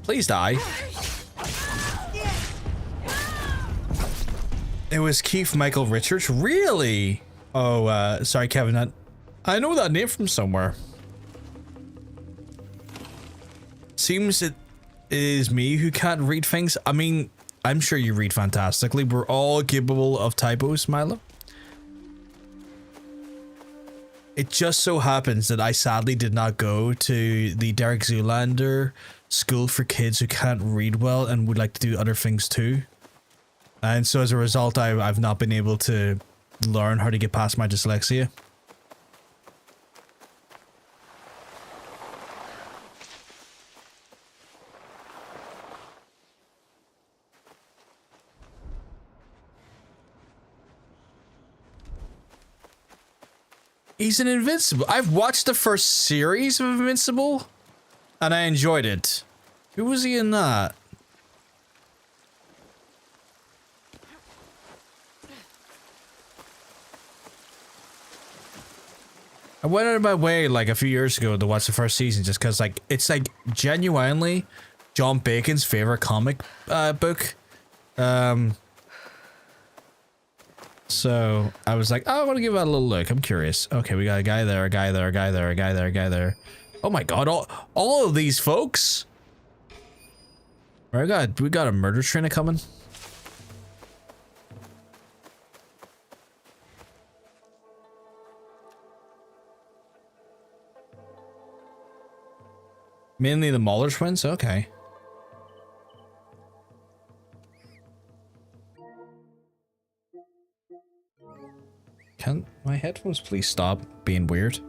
Please die. It was Keith Michael Richards? Really? Oh, sorry, Kevin. I know that name from somewhere. Seems it is me who can't read things. I mean, I'm sure you read fantastically. We're all capable of typos, Milo. It just so happens that I sadly did not go to the Derek Zoolander school for kids who can't read well and would like to do other things too. And so as a result, I've not been able to learn how to get past my dyslexia. He's an Invincible. I've watched the first series of Invincible, and I enjoyed it. Who was he in that? I went out of my way like a few years ago to watch the first season just because like it's like genuinely John Bacon's favorite comic book. So I was like, oh, I want to give it a little look. I'm curious. Okay, we got a guy there, a guy there, a guy there, a guy there, a guy there. Oh my god, all of these folks. We got a murder train coming. Mainly the Mauler twins? Okay. Can my headphones please stop being weird?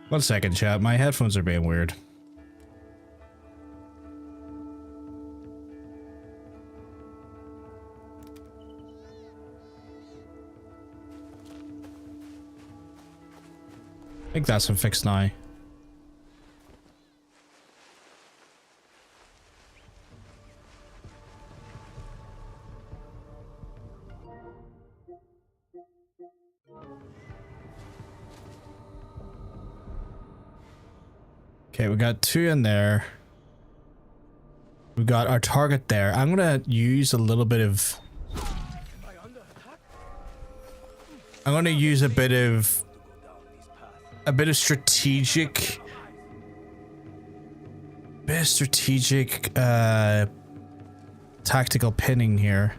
One second, chat. My headphones are being weird. I think that's been fixed now. Okay, we got two in there. We got our target there. I'm gonna use a little bit of... I'm gonna use a bit of strategic... tactical pinning here.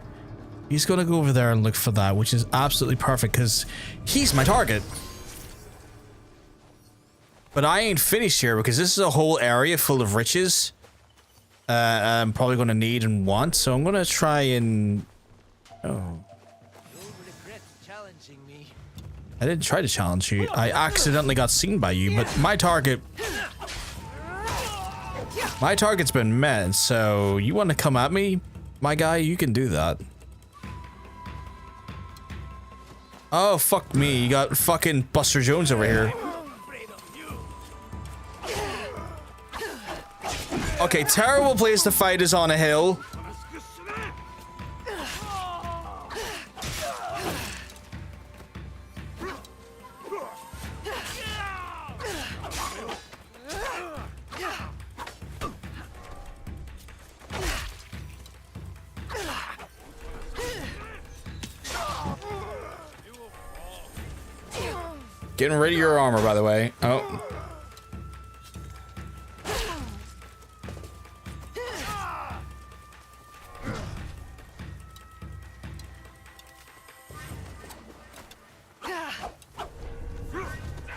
He's gonna go over there and look for that, which is absolutely perfect because he's my target. But I ain't finished here because this is a whole area full of riches. I'm probably going to need and want, so I'm going to try and... Oh. I didn't try to challenge you. I accidentally got seen by you, but my target... My target's been met, so you want to come at me, my guy? You can do that. Oh, fuck me. You got fucking Buster Jones over here. Okay, terrible place to fight is on a hill. Getting rid of your armor, by the way. Oh.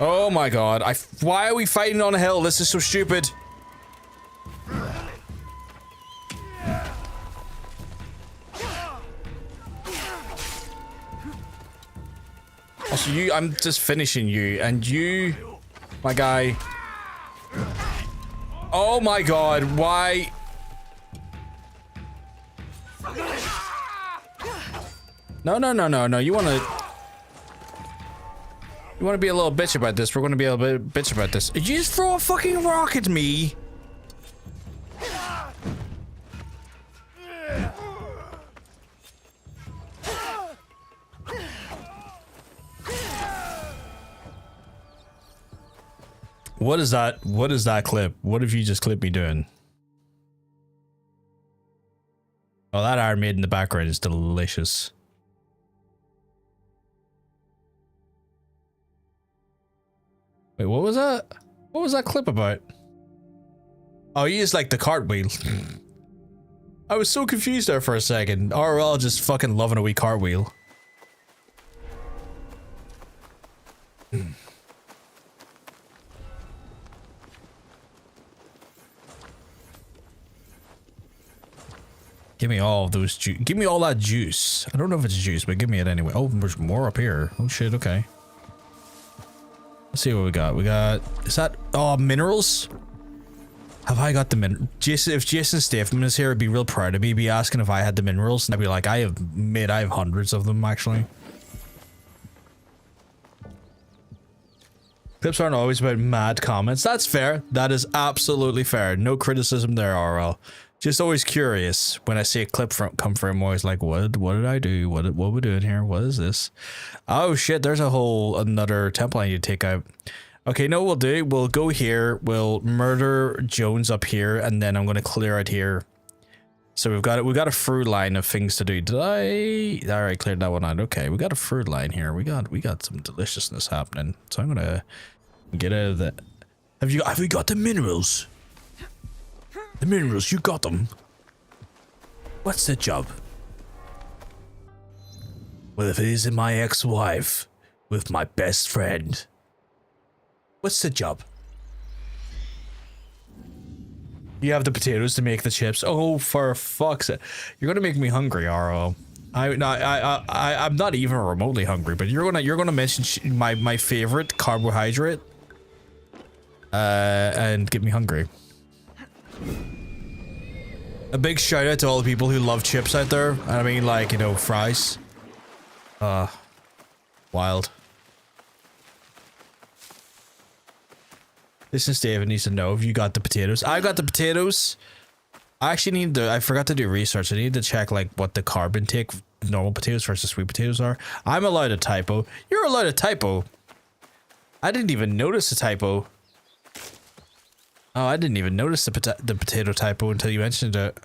Oh my god, why are we fighting on a hill? This is so stupid. Also, I'm just finishing you, and you, my guy. Oh my god, why? No, you wanna be a little bitch about this. We're gonna be a little bit bitch about this. Did you just throw a fucking rock at me? What is that? What is that clip? What have you just clipped me doing? Oh, that Iron Maiden in the background is delicious. Wait, what was that? What was that clip about? Oh, he is like the cartwheel. I was so confused there for a second. RL just fucking loving a wee cartwheel. Give me all of those juice. Give me all that juice. I don't know if it's juice, but give me it anyway. Oh, there's more up here. Oh shit, okay. Let's see what we got. We got... Is that... Oh, minerals? Have I got the min... Jason, if Jason Statham is here, I'd be real proud of me. He'd be asking if I had the minerals. And I'd be like, I have hundreds of them, actually. Clips aren't always about mad comments. That's fair. That is absolutely fair. No criticism there, RL. Just always curious when I see a clip come from him. Always like, what did I do? What we doing here? What is this? Oh shit! There's another temple I need to take out. Okay, no, we'll do. We'll go here. We'll murder Jones up here, and then I'm gonna clear out here. So we've got a through line of things to do. Did I? All right, cleared that one out. Okay, we got a through line here. We got some deliciousness happening. So I'm gonna get out of that. Have we got the minerals? The minerals, you got them. What's the job? Well, if it isn't my ex-wife with my best friend, what's the job? You have the potatoes to make the chips. Oh, for fuck's sake! You're gonna make me hungry, RO. I'm not even remotely hungry, but you're gonna mention my favorite carbohydrate, and get me hungry. A big shout out to all the people who love chips out there. I mean, like, you know, fries. Wild. Listen, David needs to know if you got the potatoes. I got the potatoes. I actually I forgot to do research. I need to check, like, what the carb intake of normal potatoes versus sweet potatoes are. I'm allowed a typo. You're allowed a typo. I didn't even notice a typo. Oh, I didn't even notice the potato typo until you mentioned it.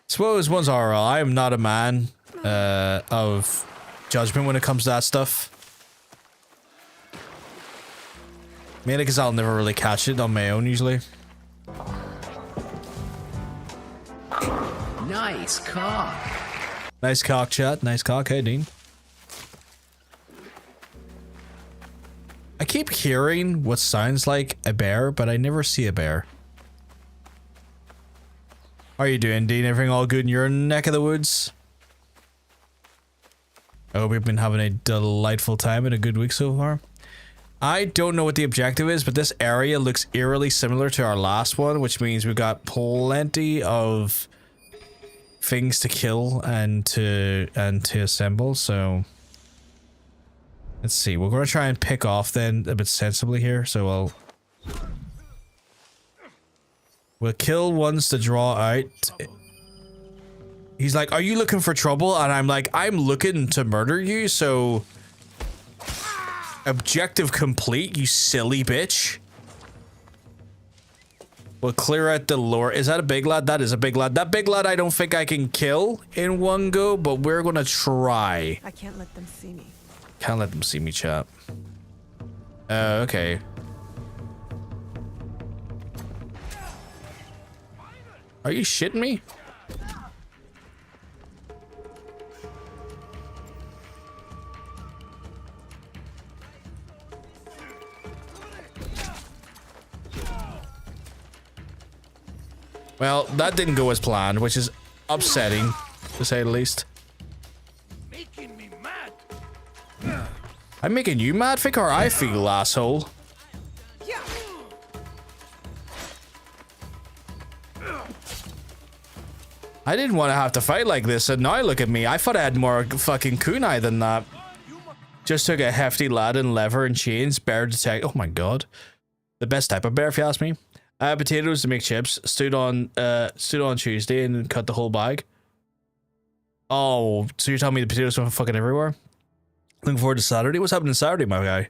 Suppose one's RL. I am not a man of judgment when it comes to that stuff. Mainly because I'll never really catch it on my own usually. Nice cock. Nice cock, chat. Nice cock. Hey, Dean. I keep hearing what sounds like a bear, but I never see a bear. How are you doing, Dean? Everything all good in your neck of the woods? I hope you've been having a delightful time and a good week so far. I don't know what the objective is, but this area looks eerily similar to our last one, which means we've got plenty of things to kill and to assemble, so... Let's see, we're going to try and pick off then a bit sensibly here, so we'll kill ones to draw out. He's like, are you looking for trouble? And I'm like, I'm looking to murder you, so... Objective complete, you silly bitch. We'll clear out the lore. Is that a big lad? That is a big lad. That big lad I don't think I can kill in one go, but we're going to try. I can't let them see me. Can't let them see me, chap. Okay. Are you shitting me? Well, that didn't go as planned, which is upsetting, to say the least. Making me mad. I'm making you mad, Vic, or I feel, asshole? I didn't want to have to fight like this, and now look at me. I thought I had more fucking kunai than that. Just took a hefty lad in leather and chains, bear detect. Oh my god. The best type of bear, if you ask me. Potatoes to make chips. Stood on Tuesday and cut the whole bag. Oh, so you're telling me the potatoes went fucking everywhere? Looking forward to Saturday. What's happening Saturday, my guy?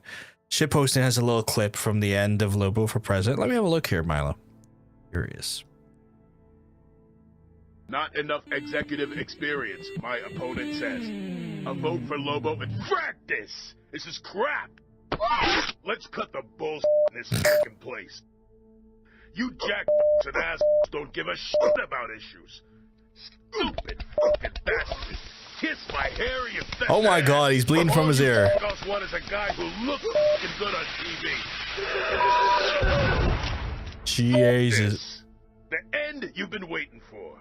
Shitposting has a little clip from the end of Lobo for president. Let me have a look here, Milo. Curious. Not enough executive experience, my opponent says. A vote for Lobo and frack this! This is crap! Let's cut the bullshit in this fucking place. You jackbots and assholes don't give a shit about issues. Stupid fucking bastard. Kiss my hair, you fat Oh my ass. god, he's bleeding from his ear. Because one is a guy who looks fucking good on TV. Jesus. This. The end you've been waiting for.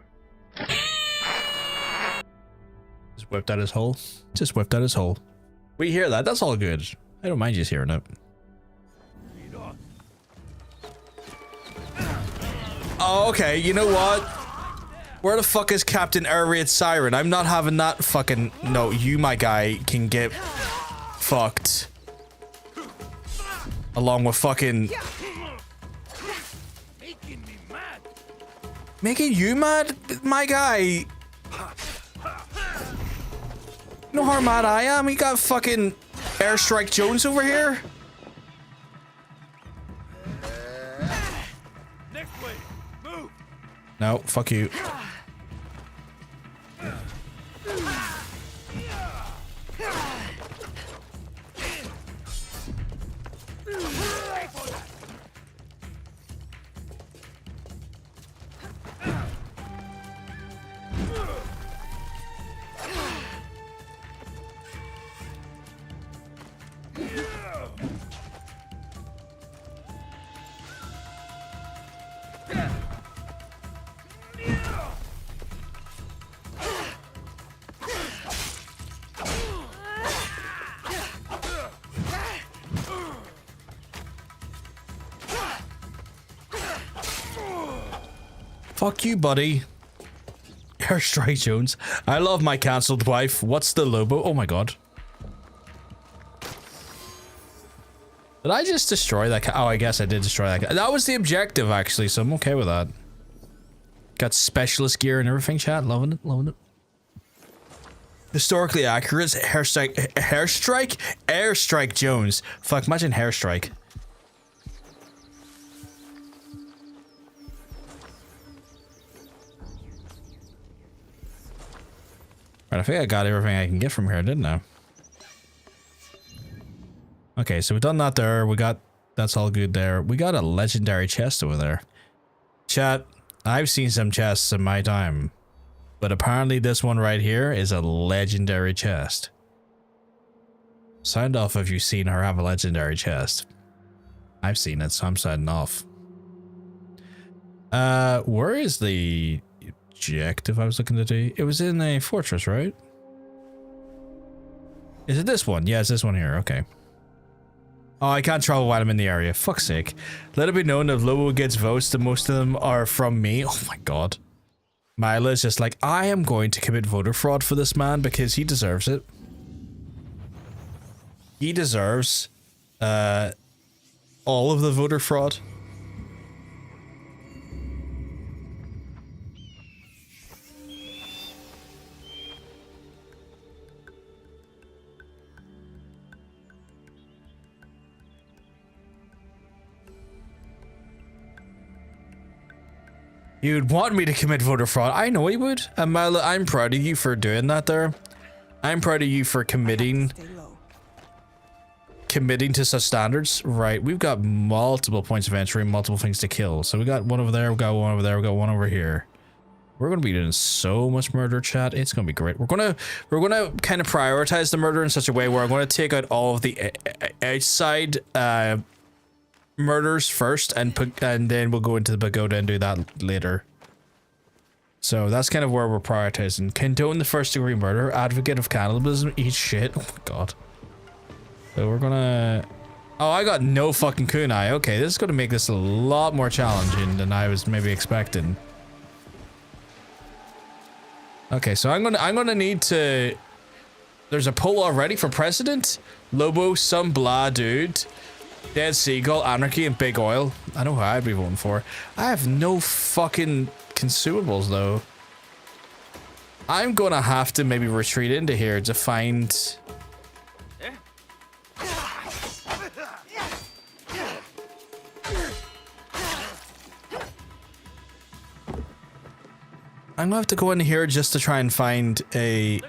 Just whipped out his hole. Just whipped out his hole. We hear that. That's all good. I don't mind just hearing it. Oh, okay. You know what? Where the fuck is Captain Air Raid Siren? I'm not having that fucking... No, you, my guy, can get fucked. Along with fucking... Making you mad, my guy? You know how mad I am? We got fucking Airstrike Jones over here. Next way. Move. No, fuck you. Fuck you, buddy. Airstrike Jones. I love my cancelled wife. What's the Lobo? Oh my god. Did I just destroy that? Oh, I guess I did destroy that. That was the objective, actually, so I'm okay with that. Got specialist gear and everything, chat. Loving it, loving it. Historically accurate. Airstrike Jones. Fuck, imagine Hairstrike. Right, I think I got everything I can get from here, didn't I? Okay, so we've done that there. We got... That's all good there. We got a legendary chest over there. Chat, I've seen some chests in my time. But apparently this one right here is a legendary chest. Sound off if you've seen her have a legendary chest. I've seen it, so I'm signing off. Where is the... objective I was looking to do? It was in a fortress, right? Is it this one? Yeah, it's this one here. Okay. Oh, I can't travel while I'm in the area. Fuck's sake. Let it be known that if Lobo gets votes, that most of them are from me. Oh my god. Mila's just like, I am going to commit voter fraud for this man because he deserves it. He deserves all of the voter fraud. You'd want me to commit voter fraud. I know he would. And Mila, I'm proud of you for doing that there. I'm proud of you for committing to such standards. Right, we've got multiple points of entry, multiple things to kill. So we got one over there, we got one over there, we got one over here. We're gonna be doing so much murder, chat. It's gonna be great. We're gonna kind of prioritize the murder in such a way where I'm gonna take out all of the outside murders first and then we'll go into the pagoda and do that later. So that's kind of where we're prioritizing. Condone the first degree murder, advocate of cannibalism, eat shit. Oh my god. So we're gonna... Oh, I got no fucking kunai. Okay, this is gonna make this a lot more challenging than I was maybe expecting. Okay, so I'm gonna need to... There's a poll already for president. Lobo, some blah dude. Dead Seagull, Anarchy, and Big Oil. I know who I'd be voting for. I have no fucking consumables, though. I'm gonna have to maybe retreat into here to find... I'm gonna have to go in here just to try and find a...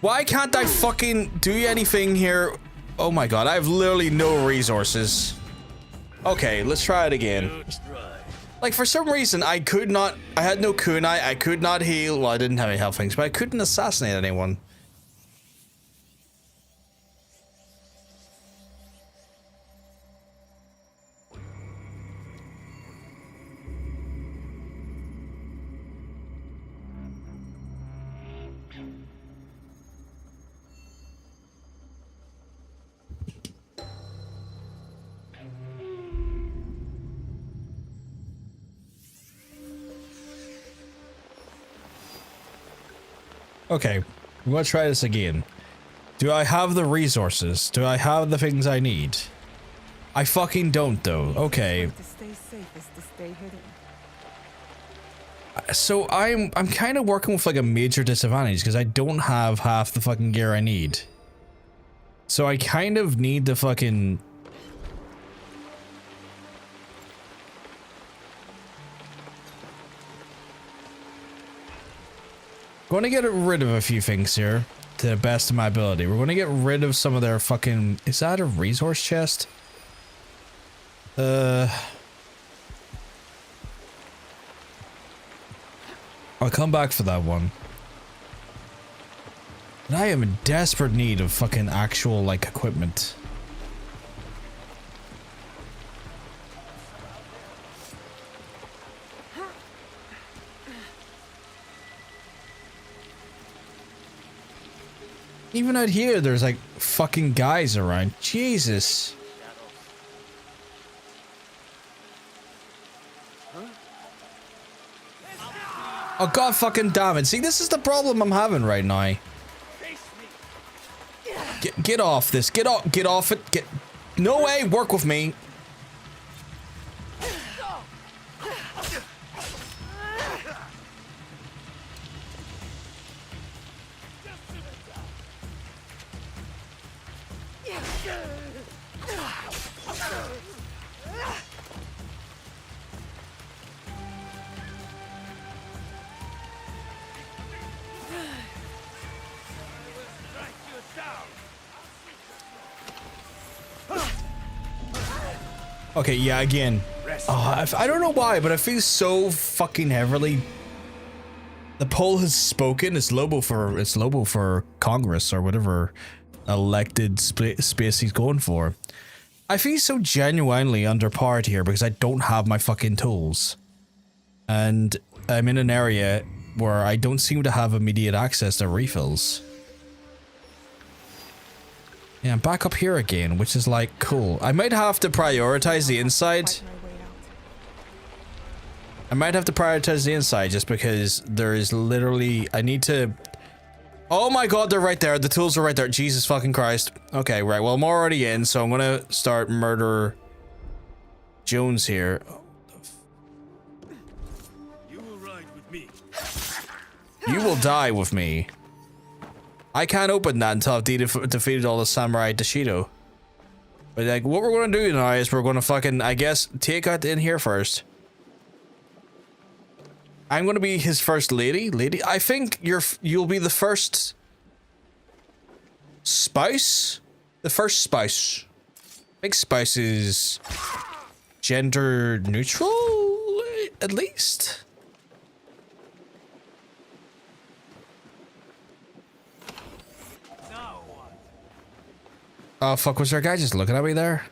Why can't I fucking do anything here? Oh my god, I have literally no resources. Okay, let's try it again. Like, for some reason, I could not... I had no kunai, I could not heal... Well, I didn't have any health things, but I couldn't assassinate anyone. Okay, I'm gonna try this again. Do I have the resources? Do I have the things I need? I fucking don't, though. Okay. To stay safe is to stay hidden. So I'm kind of working with like a major disadvantage because I don't have half the fucking gear I need. So I kind of need the fucking... Going to get rid of a few things here to the best of my ability. We're going to get rid of some of their fucking... Is that a resource chest? I'll come back for that one. But I am in desperate need of fucking actual, like, equipment. Even out here, there's like fucking guys around. Jesus. Oh god fucking damn it. See, this is the problem I'm having right now. Get off this. Get off it. No way, work with me. Okay, yeah, again. Oh, I don't know why, but I feel so fucking heavily. The poll has spoken. It's Lobo for Congress or whatever elected space he's going for. I feel so genuinely underpowered here because I don't have my fucking tools. And I'm in an area where I don't seem to have immediate access to refills. Yeah, I'm back up here again, which is like, cool. I might have to prioritize the inside. I might have to prioritize the inside just because there is literally... I need to... Oh my god, they're right there. The tools are right there. Jesus fucking Christ. Okay, right. Well, I'm already in, so I'm gonna start Murder Jones here. You will ride with me. You will die with me. I can't open that until I've defeated all the Samurai Dashido. But like, what we're gonna do now is we're gonna fucking, I guess, take out in here first. I'm gonna be his first lady. I think you'll be the first spouse. The first spouse. I think spouse is gender neutral, at least. Oh fuck, was there a guy just looking at me there?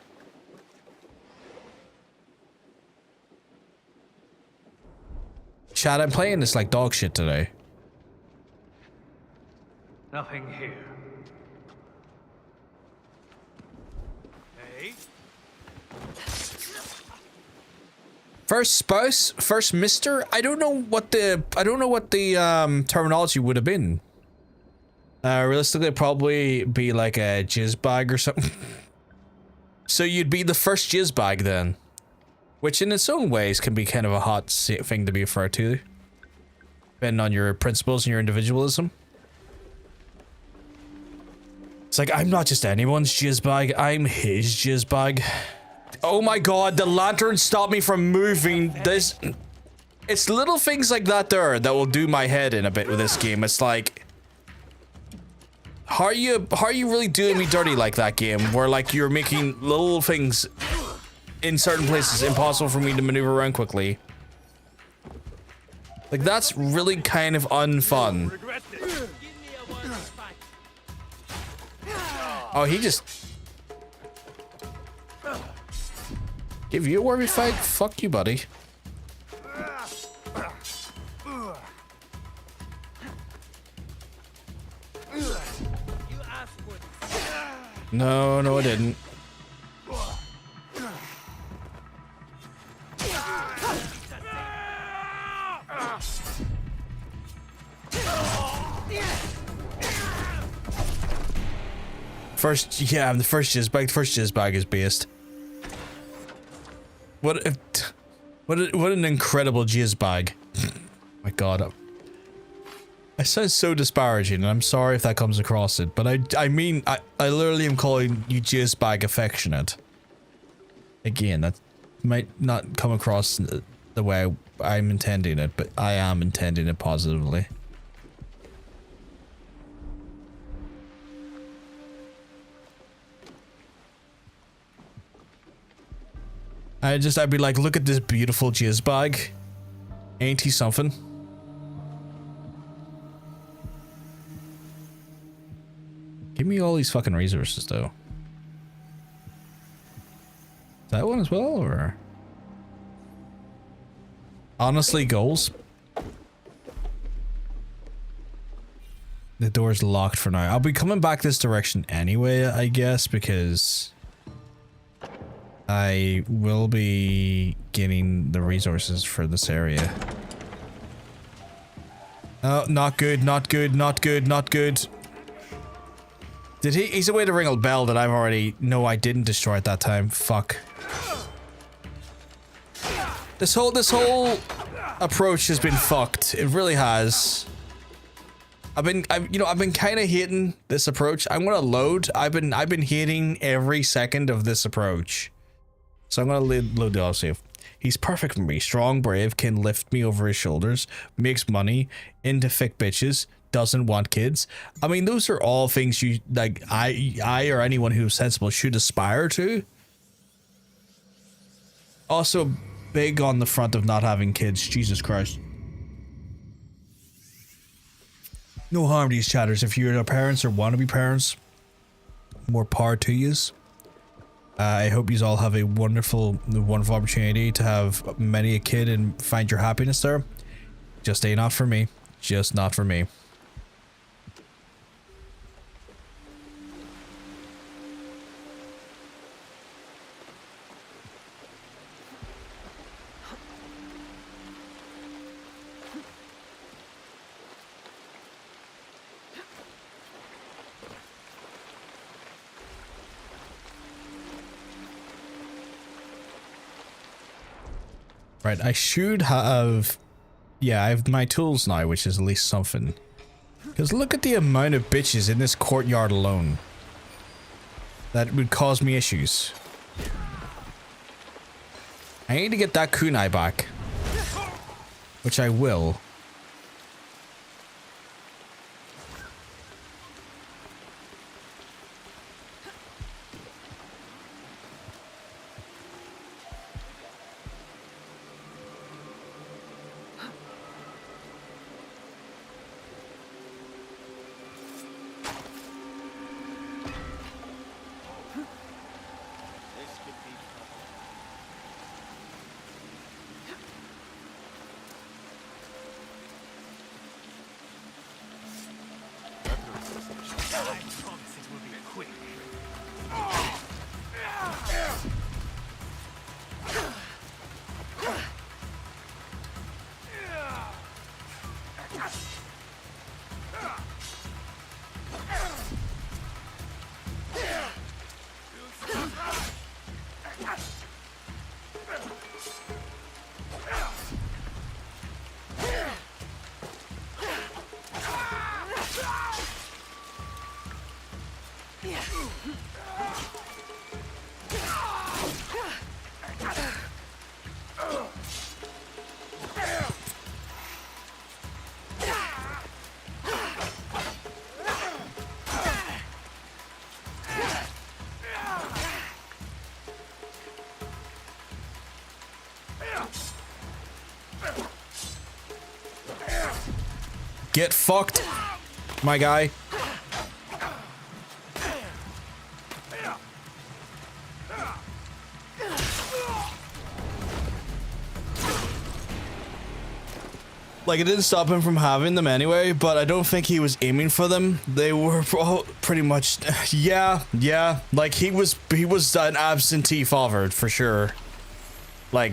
Chad, I'm playing this like dog shit today. Nothing here. Hey. First spouse, first mister. I don't know what the terminology would have been. Realistically, it'd probably be like a jizz bag or something. So you'd be the first jizz bag then, which in its own ways can be kind of a hot thing to be referred to. depending on your principles and your individualism. It's like, I'm not just anyone's jizzbag, I'm his jizzbag. Oh my god, the lantern stopped me from moving. This... It's little things like that there that will do my head in a bit with this game. It's like... How are you really doing me dirty like that, game? Where, like, you're making little things in certain places impossible for me to maneuver around quickly. Like, that's really kind of unfun. Oh, he just... Give you a worry fight? Fuck you, buddy. No, no, I didn't. First, yeah, the first jizzbag. The first jizzbag is based. What an incredible jizzbag. My god. I sound so disparaging, and I'm sorry if that comes across it, but I mean, I literally am calling you jizzbag affectionate. Again, that might not come across the way I'm intending it, but I am intending it positively. I'd be like, look at this beautiful jizzbag. Ain't he something? Give me all these fucking resources, though. Is that one as well, or? Honestly, goals? The door's locked for now. I'll be coming back this direction anyway, I guess, because I will be getting the resources for this area. Oh, not good, not good, not good, not good. Did he? He's a way to ring a bell that I've already... No, I didn't destroy it that time. Fuck. This whole approach has been fucked. It really has. I've been kind of hating this approach. I'm gonna load. I've been hating every second of this approach. So I'm gonna load the autosave. He's perfect for me. Strong, brave, can lift me over his shoulders, makes money, into thick bitches, doesn't want kids. I mean, those are all things you like. I or anyone who's sensible should aspire to. Also, big on the front of not having kids. Jesus Christ. No harm to these chatters. If you're parents or want to be parents, more power to yous. I hope you all have a wonderful opportunity to have many a kid and find your happiness there. Just ain't not for me. Just not for me. Right, I should have... Yeah, I have my tools now, which is at least something. Because look at the amount of bitches in this courtyard alone. That would cause me issues. I need to get that kunai back. Which I will. Get fucked, my guy. Like, it didn't stop him from having them anyway, but I don't think he was aiming for them. They were pretty much, yeah. Like, he was an absentee father, for sure. Like,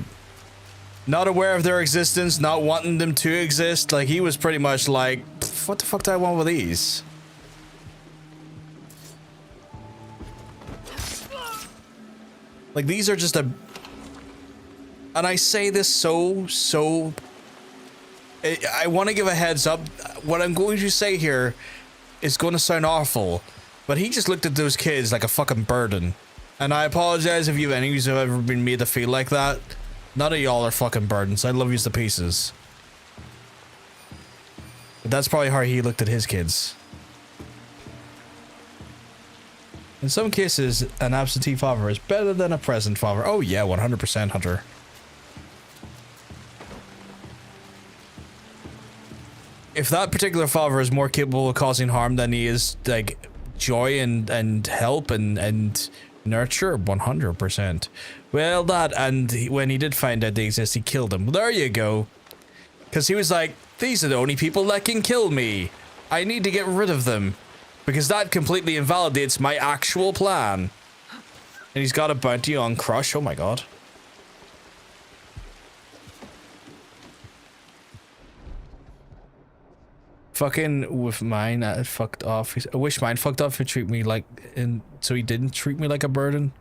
not aware of their existence, not wanting them to exist. Like, he was pretty much like, what the fuck do I want with these? Like, these are just and I say this so I want to give a heads up. What I'm going to say here is going to sound awful, but he just looked at those kids like a fucking burden. And I apologize if you any of you have ever been made to feel like that. None of y'all are fucking burdens. I love you to pieces. But that's probably how he looked at his kids. In some cases, an absentee father is better than a present father. Oh yeah, 100%, Hunter. If that particular father is more capable of causing harm than he is, like, joy and help and nurture, 100%. Well, that, and when he did find out they exist, he killed them. There you go. Because he was like, these are the only people that can kill me. I need to get rid of them. Because that completely invalidates my actual plan. And he's got a bounty on Crush. Oh my god. Fucking with mine, I fucked off. I wish mine fucked off and treat me like, so he didn't treat me like a burden.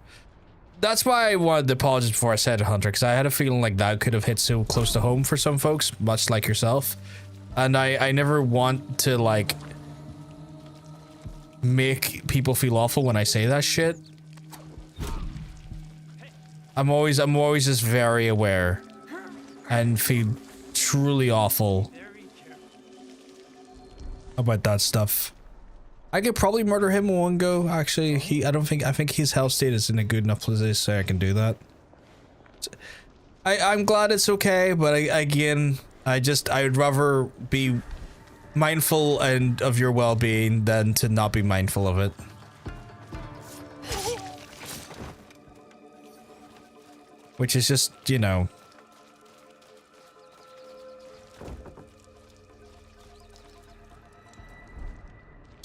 That's why I wanted to apologize before I said it, Hunter, because I had a feeling like that could have hit so close to home for some folks, much like yourself. And I never want to, like, make people feel awful when I say that shit. I'm always just very aware and feel truly awful about that stuff. I could probably murder him in one go. Actually, I think his health state is in a good enough place so I can do that. I'm glad it's okay, but again, I would rather be mindful and of your well-being than to not be mindful of it. Which is just, you know.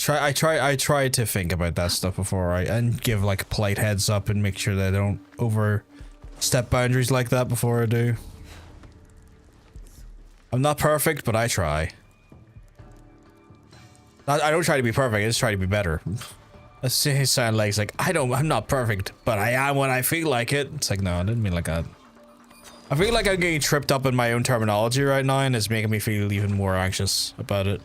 I try to think about that stuff before and give like a polite heads up and make sure that I don't overstep boundaries like that before I do. I'm not perfect, but I try. I don't try to be perfect, I just try to be better. It sounds like it's like, I'm not perfect, but I am when I feel like it. It's like, no, I didn't mean like that. I feel like I'm getting tripped up in my own terminology right now, and it's making me feel even more anxious about it.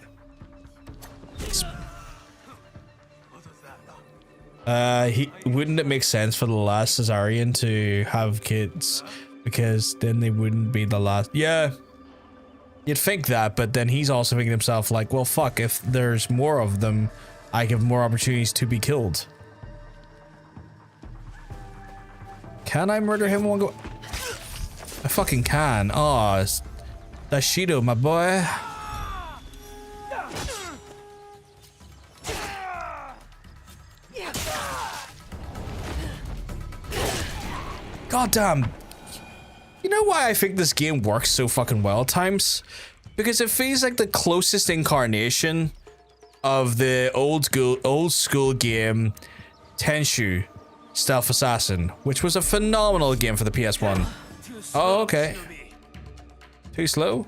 Wouldn't it make sense for the last Caesarian to have kids? Because then they wouldn't be the last. Yeah. You'd think that, but then he's also thinking to himself like, well, fuck, if there's more of them, I give more opportunities to be killed. Can I murder him in one go? I fucking can. Oh, that's Shido, my boy. God damn. You know why I think this game works so fucking well at times? Because it feels like the closest incarnation of the old school game Tenchu Stealth Assassin, which was a phenomenal game for the PS1. Oh, okay. Too slow?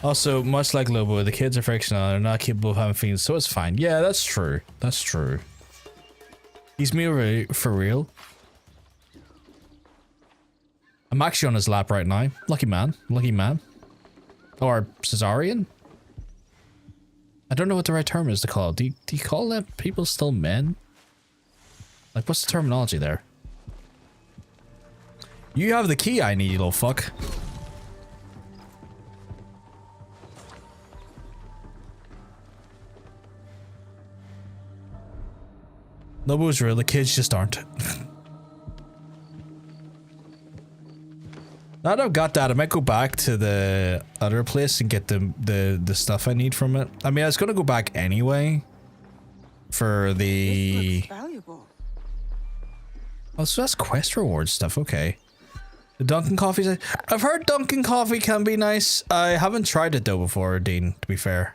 Also, much like Lobo, the kids are frictional and are not capable of having feelings, so it's fine. Yeah, that's true. That's true. He's me for real. I'm actually on his lap right now. Lucky man. Lucky man. Or Caesarian? I don't know what the right term is to call it. Do you call that people still men? Like, what's the terminology there? You have the key I need, you little fuck. Nobu's real, the kids just aren't. Now that I've got that, I might go back to the other place and get the stuff I need from it. I mean, I was gonna go back anyway for the... This looks valuable. Oh, so that's quest reward stuff, okay. The Dunkin' Coffee's... I've heard Dunkin' Coffee can be nice. I haven't tried it though before, Dean, to be fair.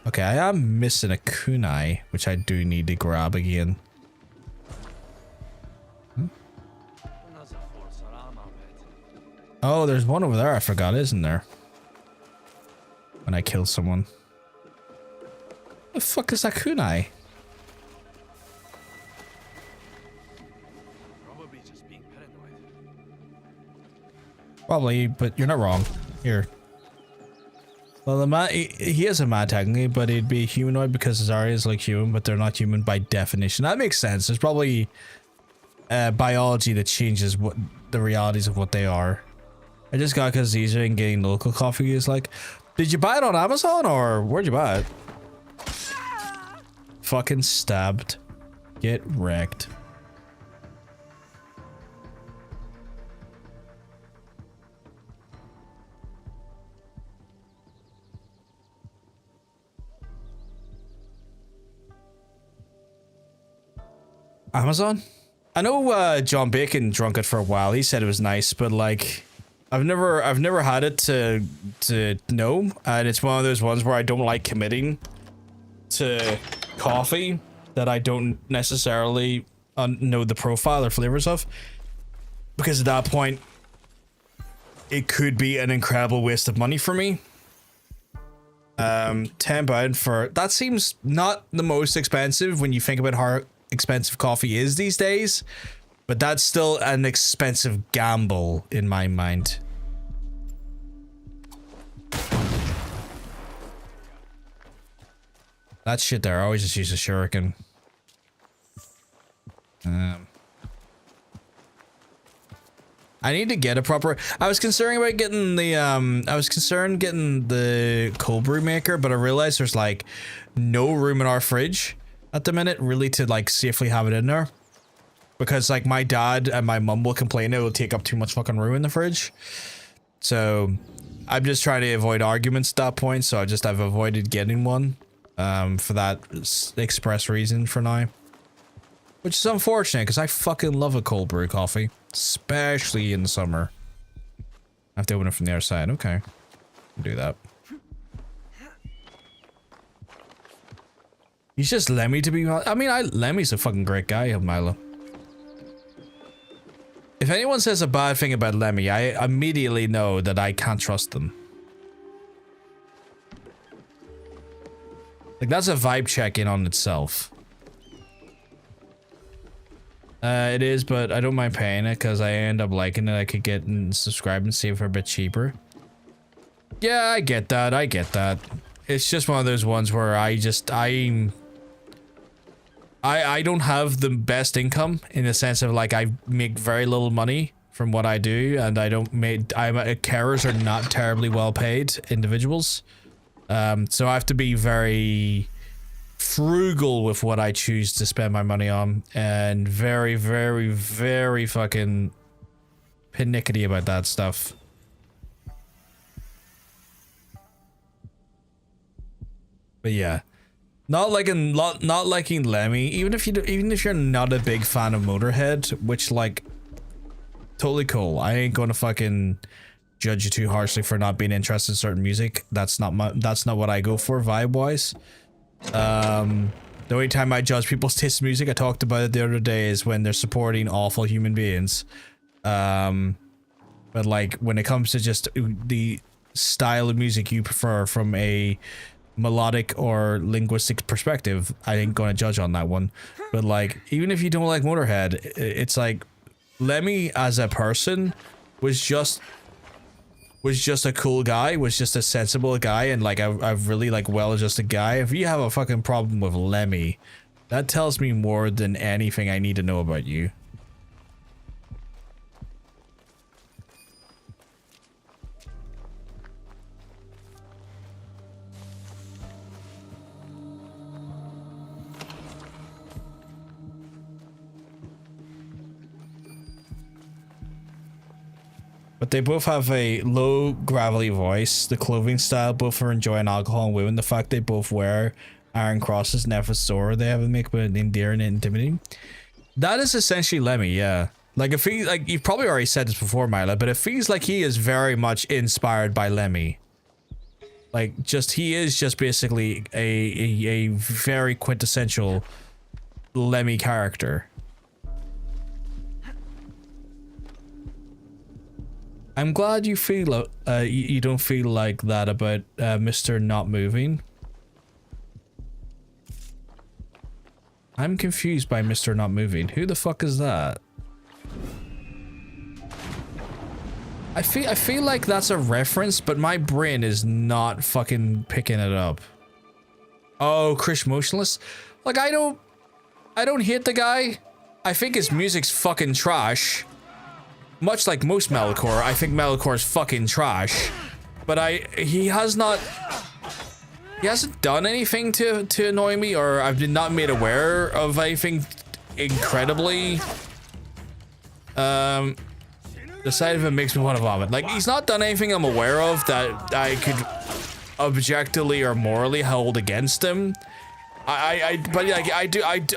Okay, I am missing a kunai, which I do need to grab again. Oh, there's one over there I forgot, isn't there? When I killed someone. The fuck is that kunai? Probably, but you're not wrong. Here. Well, the man, he is a man technically, but he'd be humanoid because Zarya is like human, but they're not human by definition. That makes sense. There's probably biology that changes what the realities of what they are. I just got because it's easier in getting local coffee. Is like, did you buy it on Amazon or where'd you buy it? Fucking stabbed. Get wrecked. Amazon? I know John Bacon drunk it for a while. He said it was nice, but like I've never had it to know, and it's one of those ones where I don't like committing to coffee that I don't necessarily know the profile or flavors of, because at that point it could be an incredible waste of money for me. £10 for that seems not the most expensive when you think about how expensive coffee is these days, but that's still an expensive gamble in my mind. That shit there, I always just use a shuriken. I need to get a proper... I was considering about getting the, getting the cold brew maker, but I realized there's like no room in our fridge at the minute really to like safely have it in there, because like my dad and my mum will complain it will take up too much fucking room in the fridge. So I'm just trying to avoid arguments at that point, so I've avoided getting one for that express reason for now, which is unfortunate because I fucking love a cold brew coffee, especially in the summer. I have to open it from the other side. Okay, do that. He's just Lemmy to be... I mean, Lemmy's a fucking great guy, Milo. If anyone says a bad thing about Lemmy, I immediately know that I can't trust them. Like, that's a vibe check in on itself. It is, but I don't mind paying it because I end up liking it. I could get and subscribe and save for a bit cheaper. Yeah, I get that. I get that. It's just one of those ones where I don't have the best income in the sense of like I make very little money from what I do, and carers are not terribly well paid individuals. So I have to be very frugal with what I choose to spend my money on, and very, very, very fucking pinickety about that stuff. But yeah. Not liking Lemmy, even if you're not a big fan of Motorhead, which like totally cool. I ain't gonna fucking judge you too harshly for not being interested in certain music. That's not what I go for vibe wise. The only time I judge people's taste in music, I talked about it the other day, is when they're supporting awful human beings. But like when it comes to just the style of music you prefer from a melodic or linguistic perspective, I ain't gonna judge on that one. But like, even if you don't like Motorhead, it's like Lemmy as a person was just a cool guy, was just a sensible guy, and like a really like well-adjusted guy. If you have a fucking problem with Lemmy, that tells me more than anything I need to know about you. But they both have a low gravelly voice. The clothing style, both are enjoying alcohol and women. The fact they both wear iron crosses never sword they have to make but endearing and intimidating. That is essentially Lemmy, yeah. Like if he, like you've probably already said this before, Mila, but it feels like he is very much inspired by Lemmy. Like just he is just basically a very quintessential Lemmy character. I'm glad you feel you don't feel like that about Mr. Not Moving. I'm confused by Mr. Not Moving. Who the fuck is that? I feel like that's a reference, but my brain is not fucking picking it up. Oh, Chris Motionless? Like I don't hate the guy. I think his music's fucking trash. Much like most metalcore, I think metalcore is fucking trash. But he hasn't done anything to annoy me, or I've been not made aware of anything incredibly. The sight of him makes me want to vomit. Like he's not done anything I'm aware of that I could objectively or morally hold against him. But like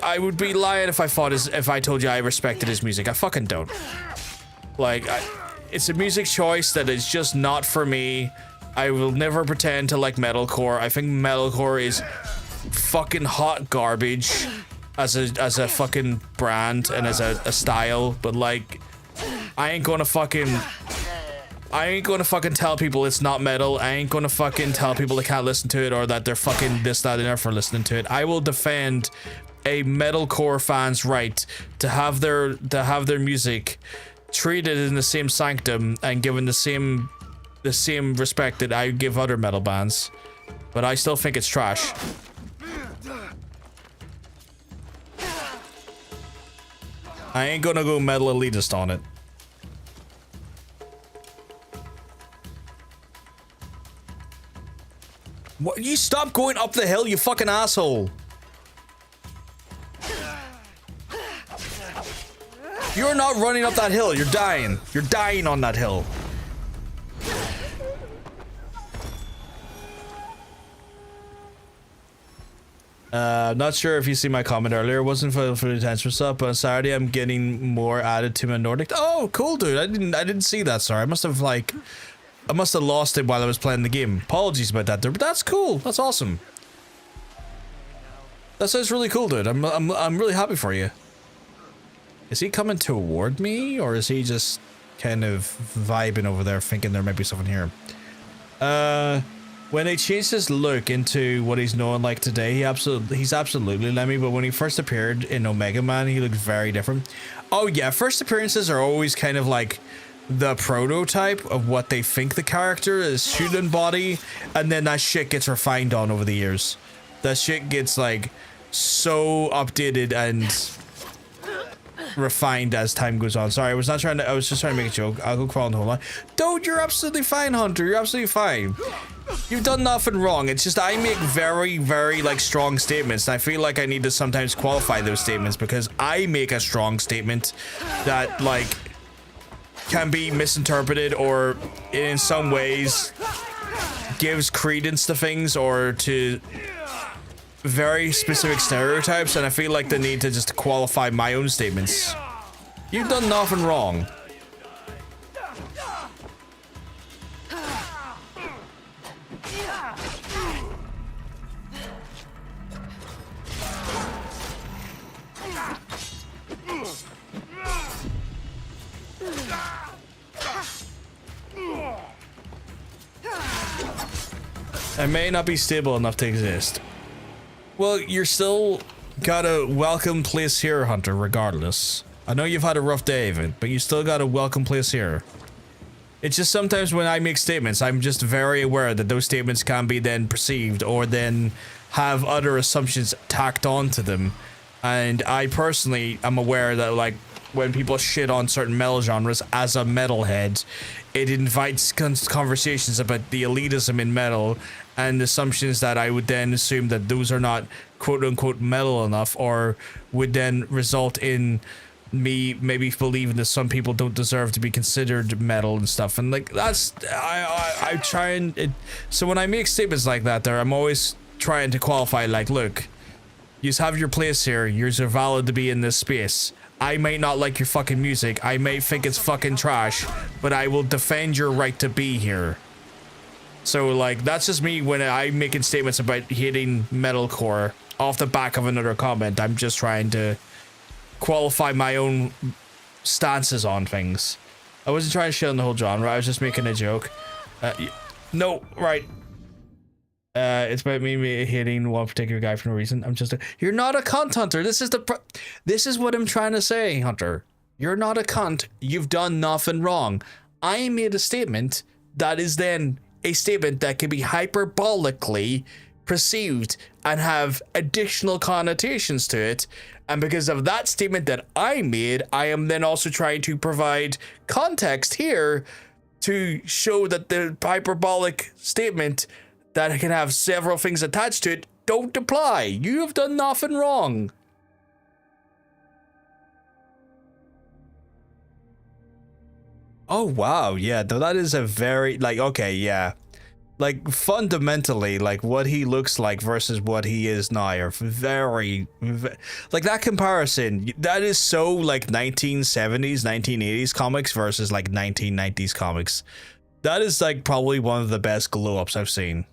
I would be lying if I told you I respected his music. I fucking don't. Like it's a music choice that is just not for me. I will never pretend to like metalcore. I think metalcore is fucking hot garbage as a fucking brand and as a style, but like I ain't gonna fucking tell people it's not metal. I ain't gonna fucking tell people they can't listen to it or that they're fucking this, that, and there for listening to it. I will defend a metalcore fan's right to have their music treated in the same sanctum and given the same respect that I give other metal bands. But I still think it's trash. I ain't gonna go metal elitist on it. What? You stop going up the hill, you fucking asshole. You're not running up that hill, you're dying. You're dying on that hill. Not sure if you see my comment earlier. It wasn't for the attention stuff, but on Saturday I'm getting more added to my Nordic. Oh, cool, dude. I didn't see that. Sorry, I must have lost it while I was playing the game. Apologies about that, dude. But that's cool. That's awesome. That sounds really cool, dude. I'm really happy for you. Is he coming toward me, or is he just kind of vibing over there, thinking there might be something here? When they changed his look into what he's known like today, he's absolutely Lemmy, but when he first appeared in Omega Man, he looked very different. Oh yeah, first appearances are always kind of like the prototype of what they think the character is should embody, and then that shit gets refined on over the years. That shit gets like so updated and refined as time goes on. Sorry, I was just trying to make a joke. I'll go crawl in the whole line. Dude, you're absolutely fine, Hunter. You're absolutely fine. You've done nothing wrong. It's just I make very, very like strong statements, and I feel like I need to sometimes qualify those statements because I make a strong statement that like can be misinterpreted or in some ways gives credence to things or to very specific stereotypes, and I feel like the need to just qualify my own statements. You've done nothing wrong. I may not be stable enough to exist. Well, you're still got a welcome place here, Hunter, regardless. I know you've had a rough day of it, but you still got a welcome place here. It's just sometimes when I make statements, I'm just very aware that those statements can be then perceived or then have other assumptions tacked on to them. And I personally am aware that, like, when people shit on certain metal genres as a metalhead, it invites conversations about the elitism in metal and assumptions that I would then assume that those are not quote-unquote metal enough, or would then result in me maybe believing that some people don't deserve to be considered metal and stuff, and like that's I try and so when I make statements like that there, I'm always trying to qualify, like, look, you have your place here, you're valid to be in this space. I might not like your fucking music, I may think it's fucking trash, but I will defend your right to be here. So like that's just me when I'm making statements about hating metalcore off the back of another comment. I'm just trying to qualify my own stances on things. I wasn't trying to shit on the whole genre, I was just making a joke. No, right. It's about me hating one particular guy for no reason. I'm just you're not a cunt, Hunter. This is what I'm trying to say, Hunter. You're not a cunt. You've done nothing wrong. I made a statement that is then a statement that can be hyperbolically perceived and have additional connotations to it, and because of that statement that I made, I am then also trying to provide context here to show that the hyperbolic statement that can have several things attached to it don't apply. You have done nothing wrong. Oh wow, yeah, though that is a very, like, okay, yeah. Like, fundamentally, like, what he looks like versus what he is now are very, like, that comparison, that is so, like, 1970s, 1980s comics versus, like, 1990s comics. That is, like, probably one of the best glow-ups I've seen.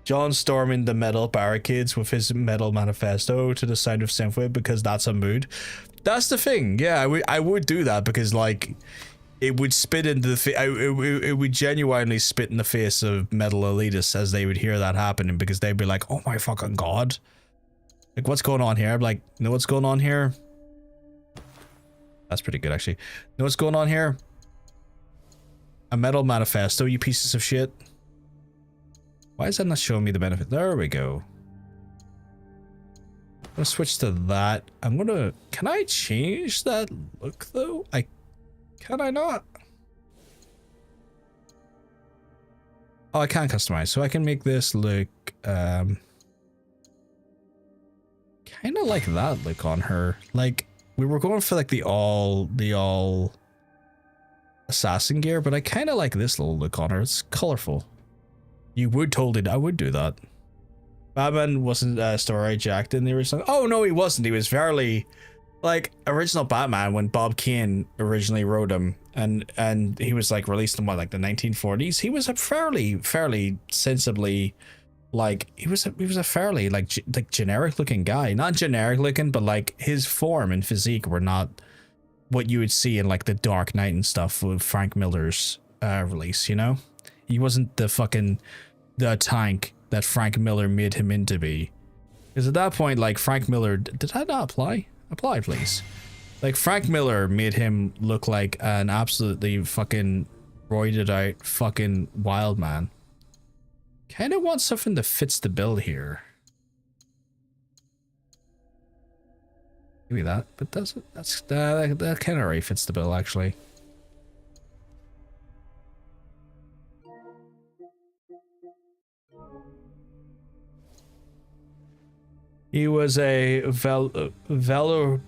John storming the metal barricades with his metal manifesto to the sound of synthwave because that's a mood. That's the thing. Yeah, I would do that because, like, it would spit into the it would genuinely spit in the face of metal elitists as they would hear that happening, because they'd be like, oh my fucking god, like, what's going on here? I'm like, know what's going on here? That's pretty good, actually. Know what's going on here? A metal manifesto, you pieces of shit. Why is that not showing me the benefit? There we go. I'm gonna switch to that. I'm gonna... Can I change that look, though? Can I not? Oh, I can customize. So I can make this look... kind of like that look on her. Like, we were going for, like, the all assassin gear, but I kind of like this little look on her. It's colorful. You would totally... I would do that. Batman wasn't story jacked in the original... Oh, no, he wasn't. He was fairly... Like, original Batman, when Bob Kane originally wrote him, and he was, like, released in, what, like, the 1940s? He was a fairly sensibly... Like, he was a fairly, like generic-looking guy. Not generic-looking, but, like, his form and physique were not what you would see in, like, the Dark Knight and stuff with Frank Miller's release, you know? He wasn't the tank that Frank Miller made him into be. Because at that point, like, Frank Miller... Did that not apply? Apply, please. Like, Frank Miller made him look like an absolutely fucking roided out fucking wild man. Kind of want something that fits the bill here. Maybe that, but doesn't... That kind of already fits the bill, actually. He was a Velopian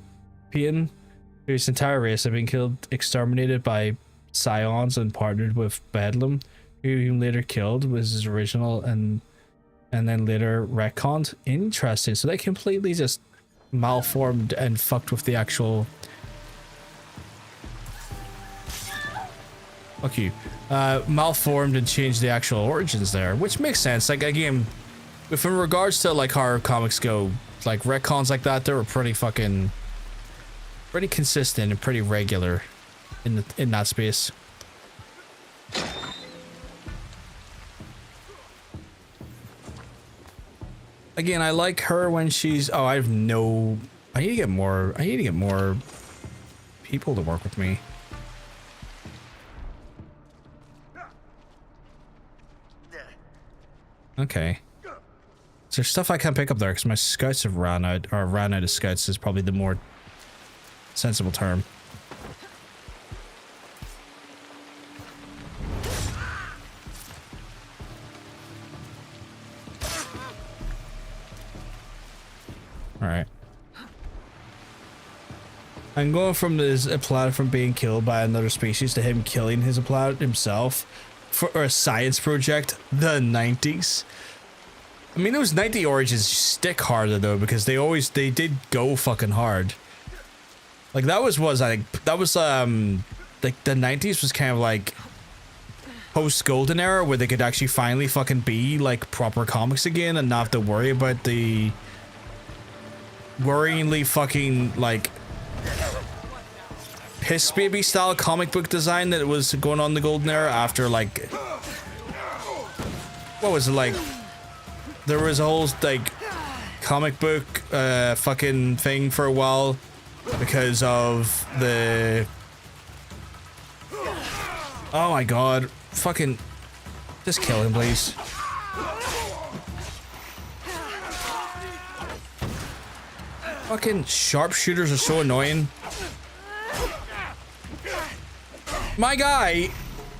whose entire race had been killed, exterminated by Scions, and partnered with Bedlam, who he later killed, was his original, and then later retconned. Interesting. So they completely just malformed and fucked with the actual... Fuck you. Malformed and changed the actual origins there, which makes sense. Like, again... If in regards to, like, horror comics go, like, retcons like that, they were pretty consistent and pretty regular in that space. Again, I like her when she's... Oh, I need to get more people to work with me. Okay. There's stuff I can't pick up there because my scouts have ran out of scouts is probably the more sensible term. Alright. I'm going from this planet from being killed by another species to him killing his planet himself for a science project. The 90s. I mean, those 90 origins stick harder though, because they did go fucking hard. Like like the 90s was kind of like post golden era where they could actually finally fucking be like proper comics again and not have to worry about the worryingly fucking like piss baby style comic book design that was going on in the golden era after like what was it like there was a whole like comic book fucking thing for a while because of the oh my god, fucking just kill him please. Fucking sharpshooters are so annoying. My guy,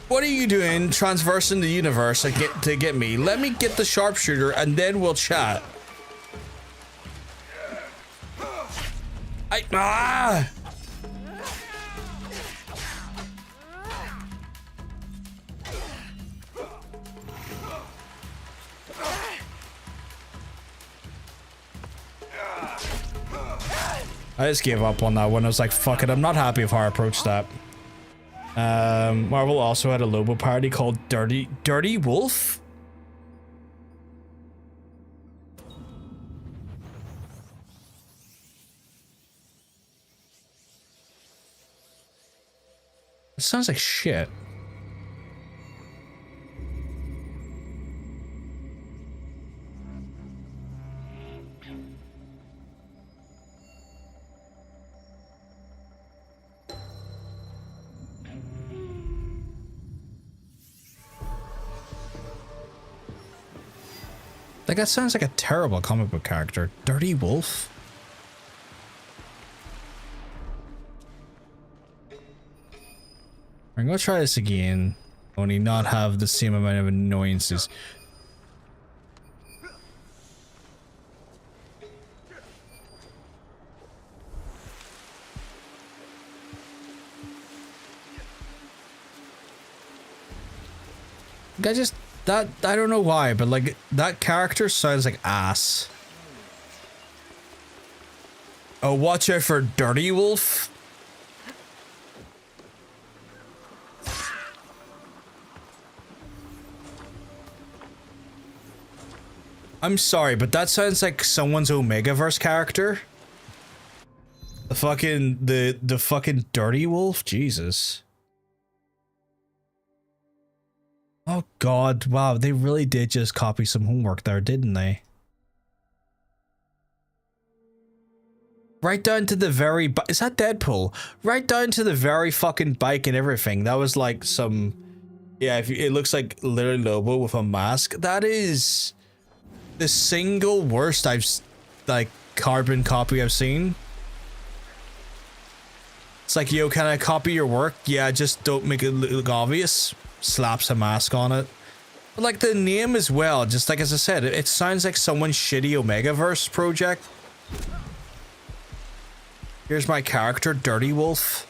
what are you doing transversing the universe to get me? Let me get the sharpshooter and then we'll chat. I just gave up on that one. I was like, fuck it, I'm not happy with how I approached that. Marvel also had a Lobo parody called Dirty Wolf? It sounds like shit. Like, that sounds like a terrible comic book character. Dirty Wolf? I'm gonna try this again. Only not have the same amount of annoyances. I don't know why, but like that character sounds like ass. Oh, watch out for Dirty Wolf. I'm sorry, but that sounds like someone's Omegaverse character. The fucking Dirty Wolf, Jesus. Oh god, wow, they really did just copy some homework there, didn't they? Right down to the very is that Deadpool? Right down to the very fucking bike and everything. That was like some, yeah, it looks like literally Lobo with a mask. That is the single worst like carbon copy I've seen. It's like, yo, can I copy your work? Yeah, just don't make it look obvious. Slaps a mask on it. But like the name as well, just like as I said, it sounds like someone's shitty Omegaverse project. Here's my character, Dirty Wolf.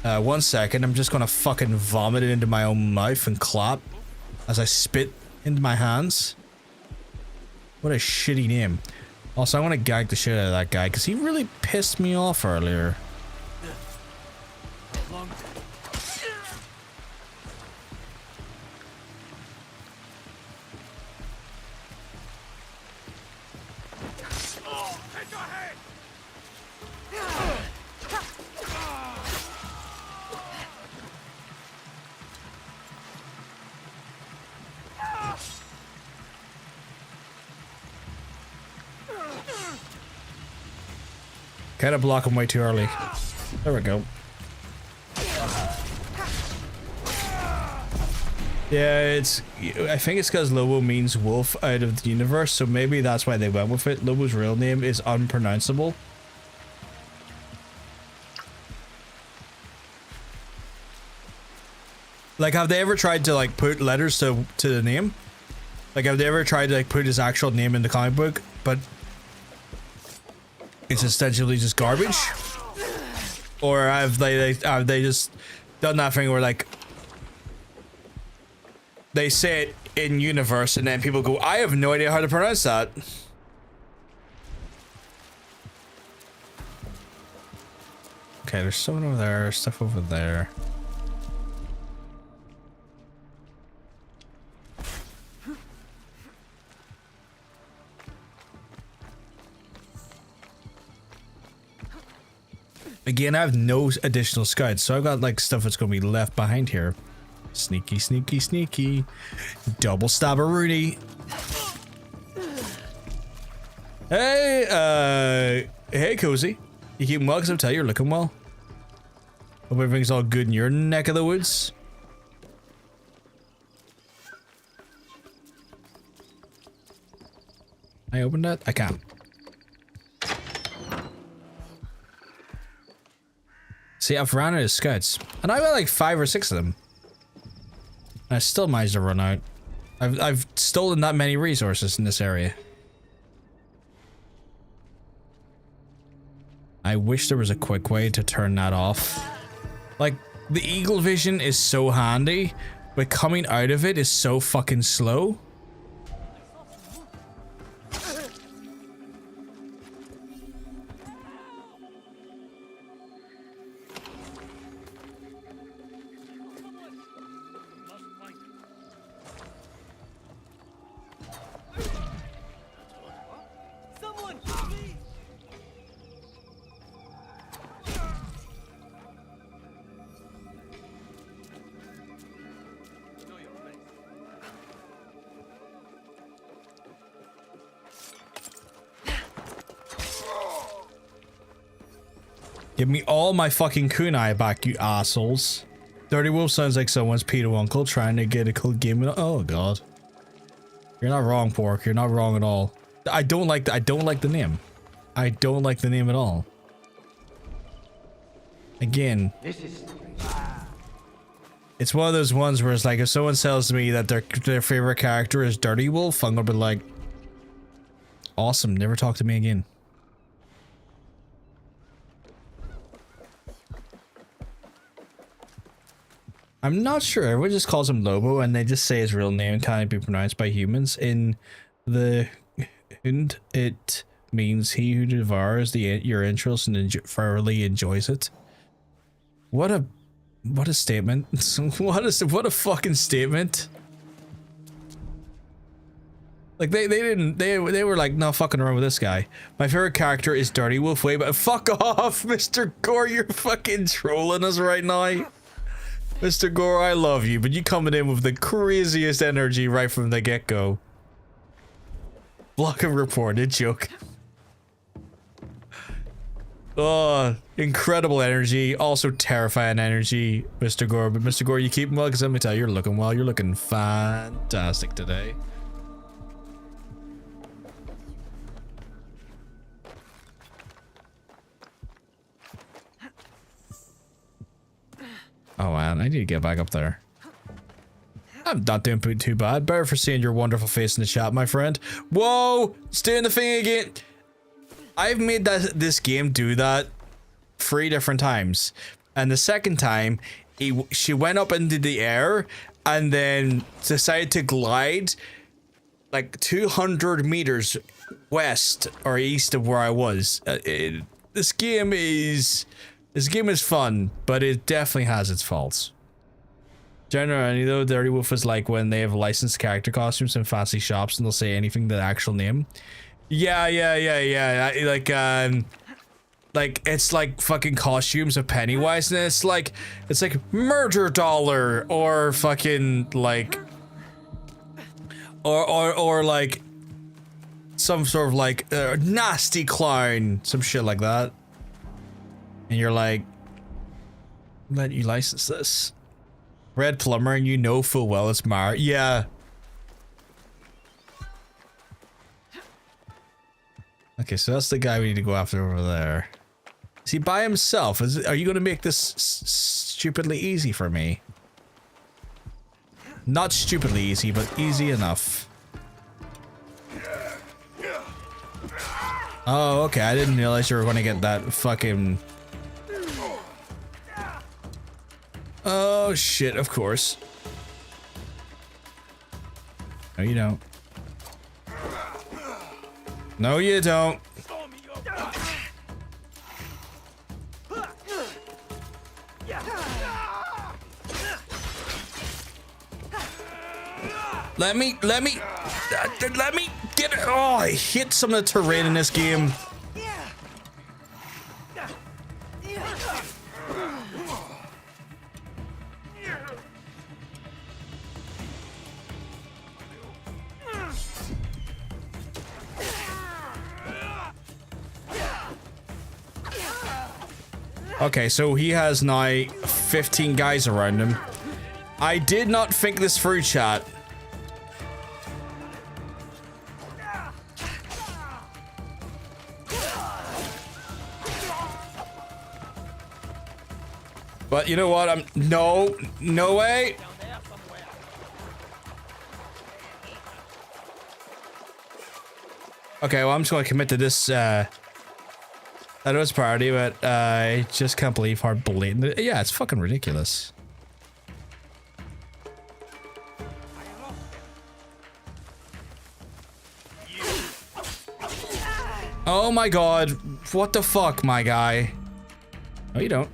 1 second, I'm just gonna fucking vomit it into my own mouth and clap as I spit into my hands. What a shitty name. Also, I want to gag the shit out of that guy because he really pissed me off earlier. Kind of block him way too early. There we go. Yeah, I think it's because Lobo means wolf out of the universe, so maybe that's why they went with it. Lobo's real name is unpronounceable. Like, have they ever tried to like put letters to the name? Like, have they ever tried to like put his actual name in the comic book? But it's essentially just garbage? Or have they just done that thing where like they say it in universe and then people go, I have no idea how to pronounce that. Okay, there's someone over there, stuff over there. Again, I have no additional scouts, so I've got like stuff that's gonna be left behind here. Sneaky, sneaky, sneaky. Double stabber Rooney. Hey, hey, Cozy. You keeping well? Because I'll tell you, you're looking well. Hope everything's all good in your neck of the woods. Can I open that? I can't. See, I've ran out of scouts. And I've got like 5 or 6 of them. And I still managed to run out. I've stolen that many resources in this area. I wish there was a quick way to turn that off. Like, the eagle vision is so handy, but coming out of it is so fucking slow. Give me all my fucking kunai back, you assholes. Dirty Wolf sounds like someone's pedo uncle trying to get a cool game. Oh god. You're not wrong, Pork. You're not wrong at all. I don't like the name. I don't like the name at all. Again. It's one of those ones where it's like if someone tells me that their favorite character is Dirty Wolf, I'm gonna be like, awesome, never talk to me again. I'm not sure. Everyone just calls him Lobo, and they just say his real name can't be pronounced by humans. In the Hund, it means he who devours your interests and thoroughly enjoys it. What a statement! what a fucking statement! Like they were like, no fucking around with this guy. My favorite character is Dirty Wolf. Way, but fuck off, Mr. Gore! You're fucking trolling us right now. Mr. Gore, I love you, but you coming in with the craziest energy right from the get-go. Block and report, a joke. Oh, incredible energy, also terrifying energy, Mr. Gore. But Mr. Gore, you keep well, because let me tell you, you're looking well. You're looking fantastic today. Oh man, I need to get back up there. I'm not doing too bad. Better for seeing your wonderful face in the chat, my friend. Whoa! It's doing the thing again. I've made this game do that 3 different times. And the second time, she went up into the air and then decided to glide like 200 meters west or east of where I was. This game is fun, but it definitely has its faults. Generally, though, Dirty Wolf is like when they have licensed character costumes in fancy shops and they'll say anything the actual name. Yeah. Like it's like fucking costumes of Pennywise, and it's like Murder Dollar or fucking like or like some sort of like nasty clown, some shit like that. And you're like, let you license this. Red Plumber, and you know full well it's Mar. Yeah. Okay, so that's the guy we need to go after over there. Is he by himself? Are you going to make this stupidly easy for me? Not stupidly easy, but easy enough. Oh, okay. I didn't realize you were going to get that fucking... Oh, shit, of course. No, you don't. No, you don't. Let me get it. Oh, I hit some of the terrain in this game. Okay, so he has now 15 guys around him. I did not think this through, chat. But you know what? No way. Okay, well, I'm just going to commit to this. I know it's priority, but I just can't believe how blatant. Yeah, it's fucking ridiculous. Oh my god. What the fuck, my guy? No, you don't.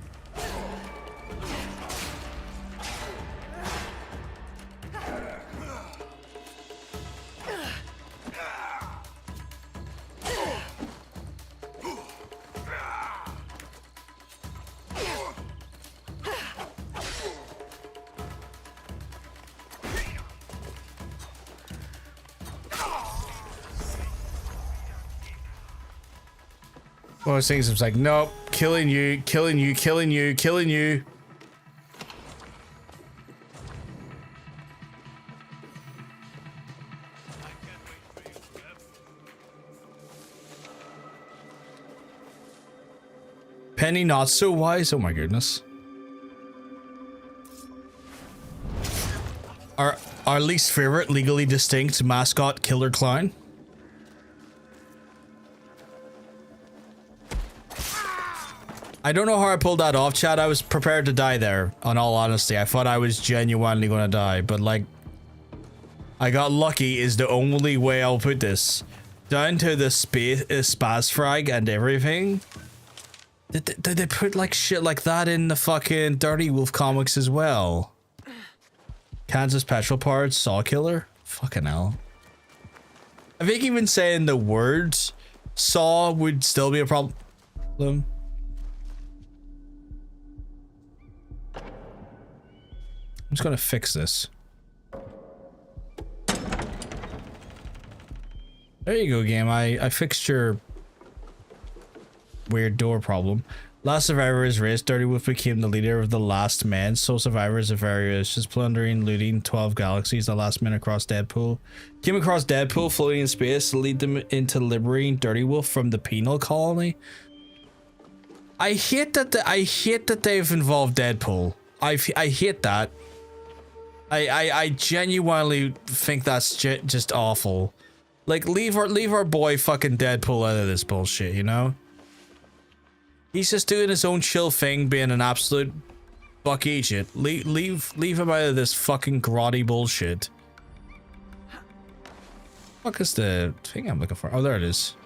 One of those things, it's like, nope, killing you, killing you, killing you, killing you. Penny not so wise, oh my goodness. Our least favorite legally distinct mascot killer clown. I don't know how I pulled that off, chat. I was prepared to die there, in all honesty. I thought I was genuinely gonna die, but like, I got lucky is the only way I'll put this. Down to the spaz frag and everything. Did they put like shit like that in the fucking Dirty Wolf comics as well? Kansas petrol parts, saw killer? Fucking hell. I think even saying the words saw would still be a problem. I'm just gonna fix this. There you go, game. I fixed your weird door problem. Last survivor is raised. Dirty Wolf became the leader of the last men. Sole survivors of various, just plundering, looting 12 galaxies. The last men across Deadpool. Came across Deadpool floating in space to lead them into liberating Dirty Wolf from the penal colony. I hate that they've involved Deadpool. I hate that. I genuinely think that's just awful. Like, leave our boy fucking Deadpool out of this bullshit, you know? He's just doing his own chill thing, being an absolute buck agent. Leave him out of this fucking grotty bullshit. Fuck is the thing I'm looking for? Oh, there it is.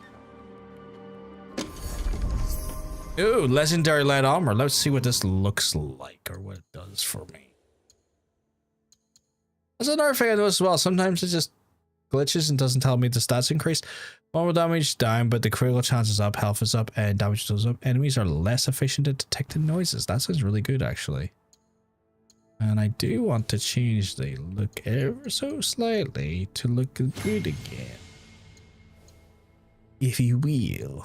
Ooh, legendary lead armor. Let's see what this looks like or what it does for me. That's another thing I noticed as well. Sometimes it just glitches and doesn't tell me the stats increase. Normal damage down, but the critical chance is up, health is up, and damage goes up. Enemies are less efficient at detecting noises. That sounds really good, actually. And I do want to change the look ever so slightly to look good again. If you will.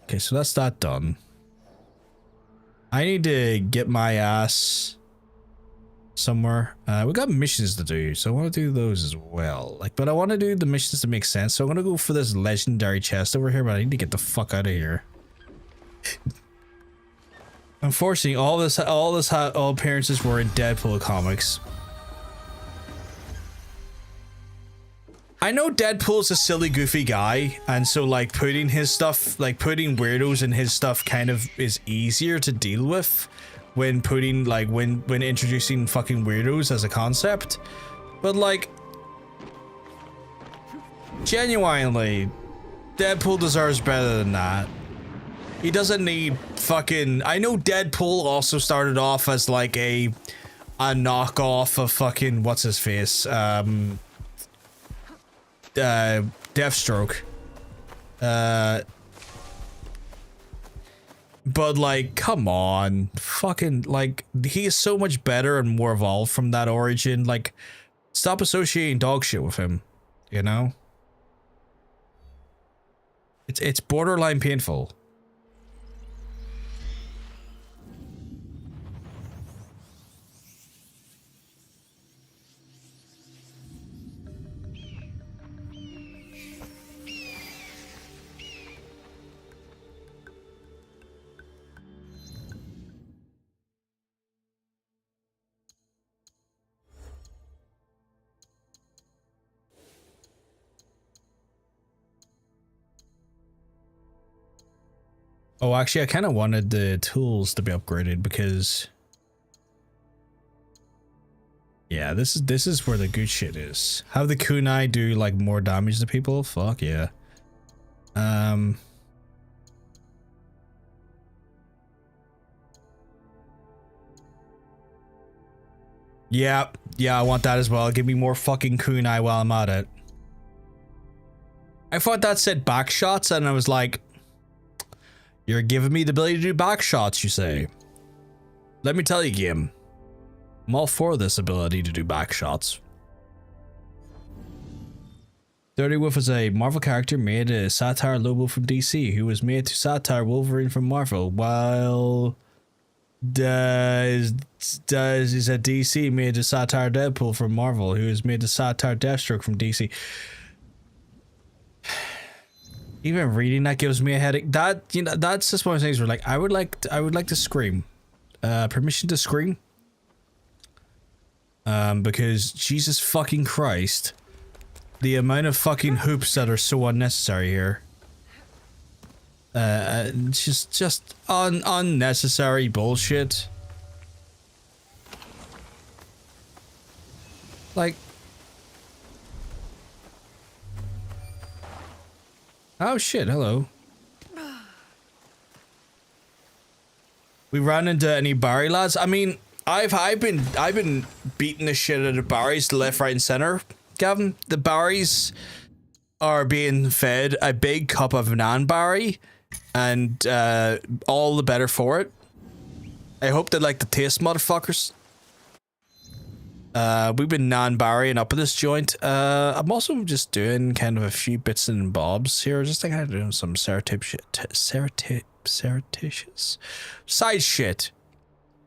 Okay, so that's that done. I need to get my ass somewhere. We got missions to do, so I want to do those as well. Like, but I want to do the missions to make sense, so I'm gonna go for this legendary chest over here, but I need to get the fuck out of here. Unfortunately, all appearances were in Deadpool comics. I know Deadpool's a silly, goofy guy, and so like putting his stuff, like putting weirdos in his stuff, kind of is easier to deal with when putting like when introducing fucking weirdos as a concept. But like, genuinely, Deadpool deserves better than that. He doesn't need fucking. I know Deadpool also started off as like a knockoff of fucking what's his face, Deathstroke. But like, come on, fucking like, he is so much better and more evolved from that origin. Like, stop associating dog shit with him, you know? It's borderline painful. Oh, actually, I kind of wanted the tools to be upgraded because, yeah, this is where the good shit is. Have the kunai do like more damage to people? Fuck yeah. Yeah, I want that as well. Give me more fucking kunai while I'm at it. I thought that said back shots, and I was like, you're giving me the ability to do back shots, you say? Let me tell you, game, I'm all for this ability to do back shots. Dirty Wolf is a Marvel character made a satire Lobo from DC, who was made to satire Wolverine from Marvel, while is a DC made to satire Deadpool from Marvel, who is made to satire Deathstroke from DC. Even reading that gives me a headache. That, you know, that's just one of the things where like I would like to scream. Permission to scream. Because Jesus fucking Christ, the amount of fucking hoops that are so unnecessary here. Just unnecessary bullshit. Like, oh shit, hello. We ran into any Barry lads? I mean, I've been beating the shit out of Barry's left, right, and center. Gavin, the Barrys are being fed a big cup of non-Barry, and all the better for it. I hope they like the taste, motherfuckers. We've been non-Barrying up at this joint. I'm also just doing kind of a few bits and bobs here, just like kind of doing some surreptitious side shit.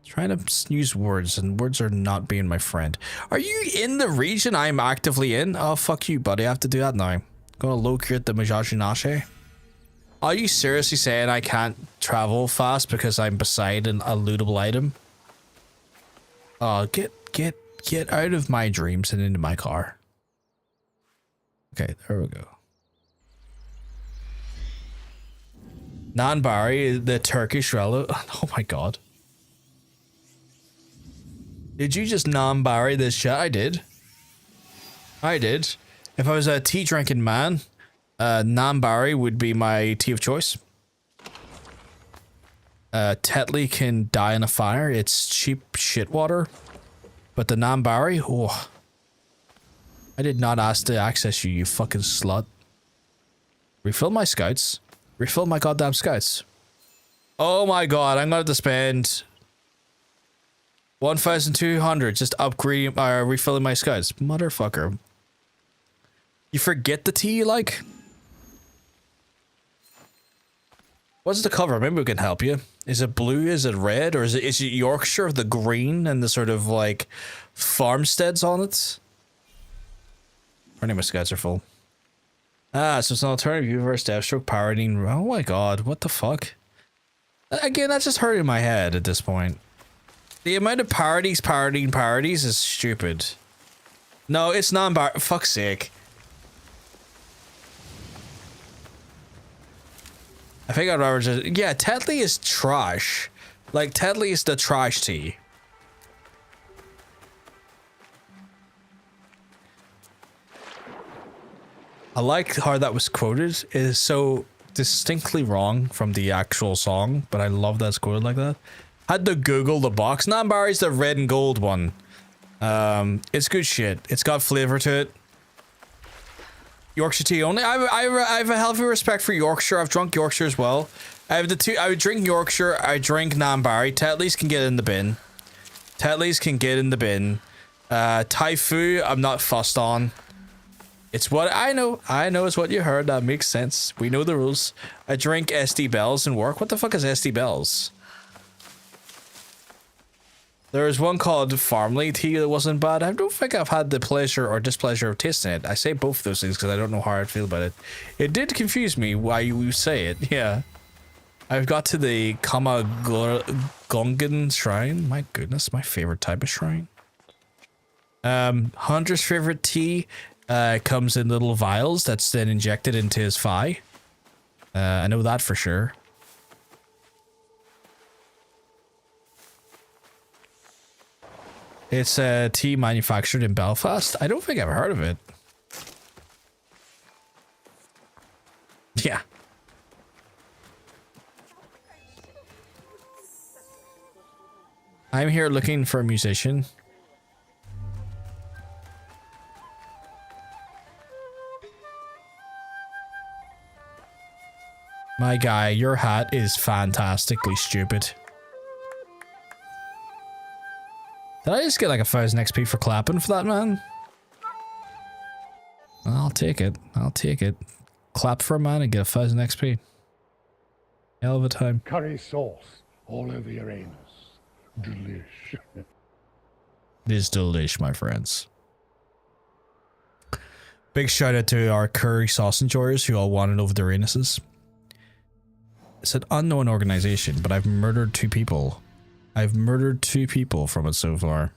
Trying to use words, and words are not being my friend. Are you in the region I'm actively in? Oh, fuck you, buddy. I have to do that now. Gonna locate the Majajinashe. Are you seriously saying I can't travel fast because I'm beside a lootable item? Oh, get out of my dreams and into my car. Okay, there we go. Non-Barry, the Turkish relative. Oh my god. Did you just non-Barry this shit? I did. If I was a tea drinking man, non-Barry would be my tea of choice. Tetley can die in a fire. It's cheap shit water. But the non-Barry, oh. I did not ask to access you, you fucking slut. Refill my scouts. Refill my goddamn scouts. Oh my god, I'm gonna have to spend 1,200 just upgrading, refilling my scouts. Motherfucker. You forget the tea you like? What's the cover? Maybe we can help you. Is it blue? Is it red? Or is it Yorkshire, the green and the sort of like farmsteads on it? Apparently my scouts are full. Ah, so it's an alternative universe Deathstroke parodying. Oh my god, what the fuck? Again, that's just hurting my head at this point. The amount of parodies parodying parodies is stupid. No, it's non-bar. Fuck's sake. I think I'd rather just, yeah, Tetley is trash. Like, Tetley is the trash tea. I like how that was quoted. It is so distinctly wrong from the actual song, but I love that it's quoted like that. Had to Google the box. Nambarry's the red and gold one. It's good shit. It's got flavor to it. Yorkshire tea only. I have a healthy respect for Yorkshire. I've drunk Yorkshire as well. I have the two. I would drink Yorkshire. I drink Nambarry. Tetley's can get in the bin. Tetley's can get in the bin. Taifu, I'm not fussed on. It's what I know. I know it's what you heard. That makes sense. We know the rules. I drink SD Bells in work. What the fuck is SD Bells? There was one called Farmley tea that wasn't bad. I don't think I've had the pleasure or displeasure of tasting it. I say both of those things because I don't know how I feel about it. It did confuse me why you say it. Yeah. I've got to the Kamagongan shrine. My goodness, my favorite type of shrine. Hunter's favorite tea comes in little vials that's then injected into his thigh. I know that for sure. It's a tea manufactured in Belfast. I don't think I've heard of it. Yeah. I'm here looking for a musician. My guy, your hat is fantastically stupid. Did I just get like 1,000 XP for clapping for that, man? I'll take it. I'll take it. Clap for a man and get 1,000 XP. Hell of a time. Curry sauce all over your anus. Delish. It is delish, my friends. Big shout out to our curry sauce enjoyers who all wanted over their anuses. It's an unknown organization, but I've murdered 2 people. I've murdered 2 people from it so far.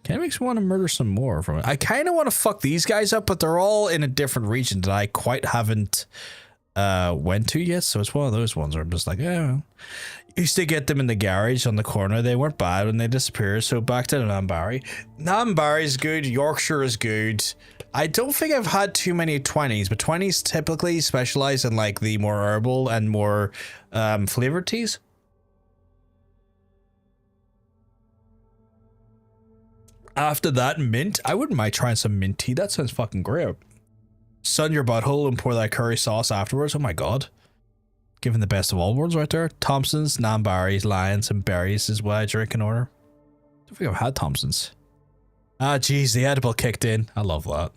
Kind of makes me want to murder some more from it. I kind of want to fuck these guys up, but they're all in a different region that I quite haven't went to yet. So it's one of those ones where I'm just like, yeah. Used to get them in the garage on the corner. They weren't bad when they disappeared. So back to Nambarry. Nambarry is good. Yorkshire is good. I don't think I've had too many 20s, but 20s typically specialize in like the more herbal and more flavored teas. After that, mint. I wouldn't mind trying some mint tea. That sounds fucking great. Sun your butthole and pour that curry sauce afterwards. Oh my god. Given the best of all worlds right there. Thompson's, Nambarry's, Lions, and Berries is what I drink in order. I don't think I've had Thompson's. Ah, jeez, the edible kicked in. I love that.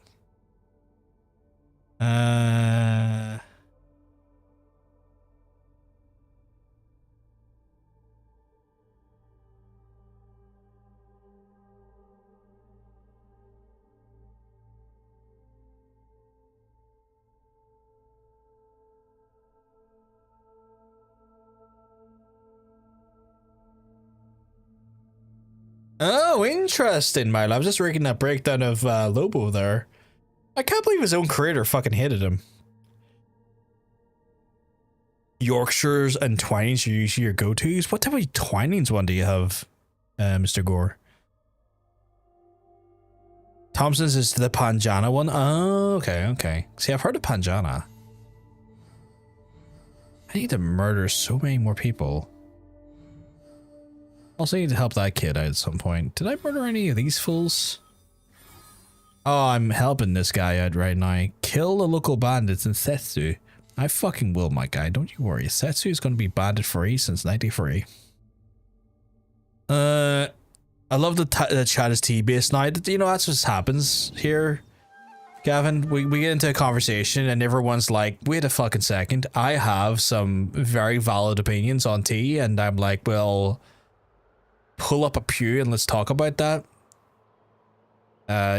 Oh, interesting, Milo. I was just reading that breakdown of Lobo there. I can't believe his own creator fucking hated him. Yorkshires and Twinings are usually your go-tos. What type of Twinings one do you have, Mr. Gore? Thompson's is the Panjana one? Oh, okay, okay. See, I've heard of Panjana. I need to murder so many more people. Also need to help that kid out at some point. Did I murder any of these fools? Oh, I'm helping this guy out right now. Kill the local bandits in Setsu. I fucking will, my guy. Don't you worry. Setsu is going to be bandit free since 93. I love the chat is tea-based now. You know, that's what happens here. Gavin, we get into a conversation and everyone's like, wait a fucking second. I have some very valid opinions on tea. And I'm like, well... pull up a pew and let's talk about that.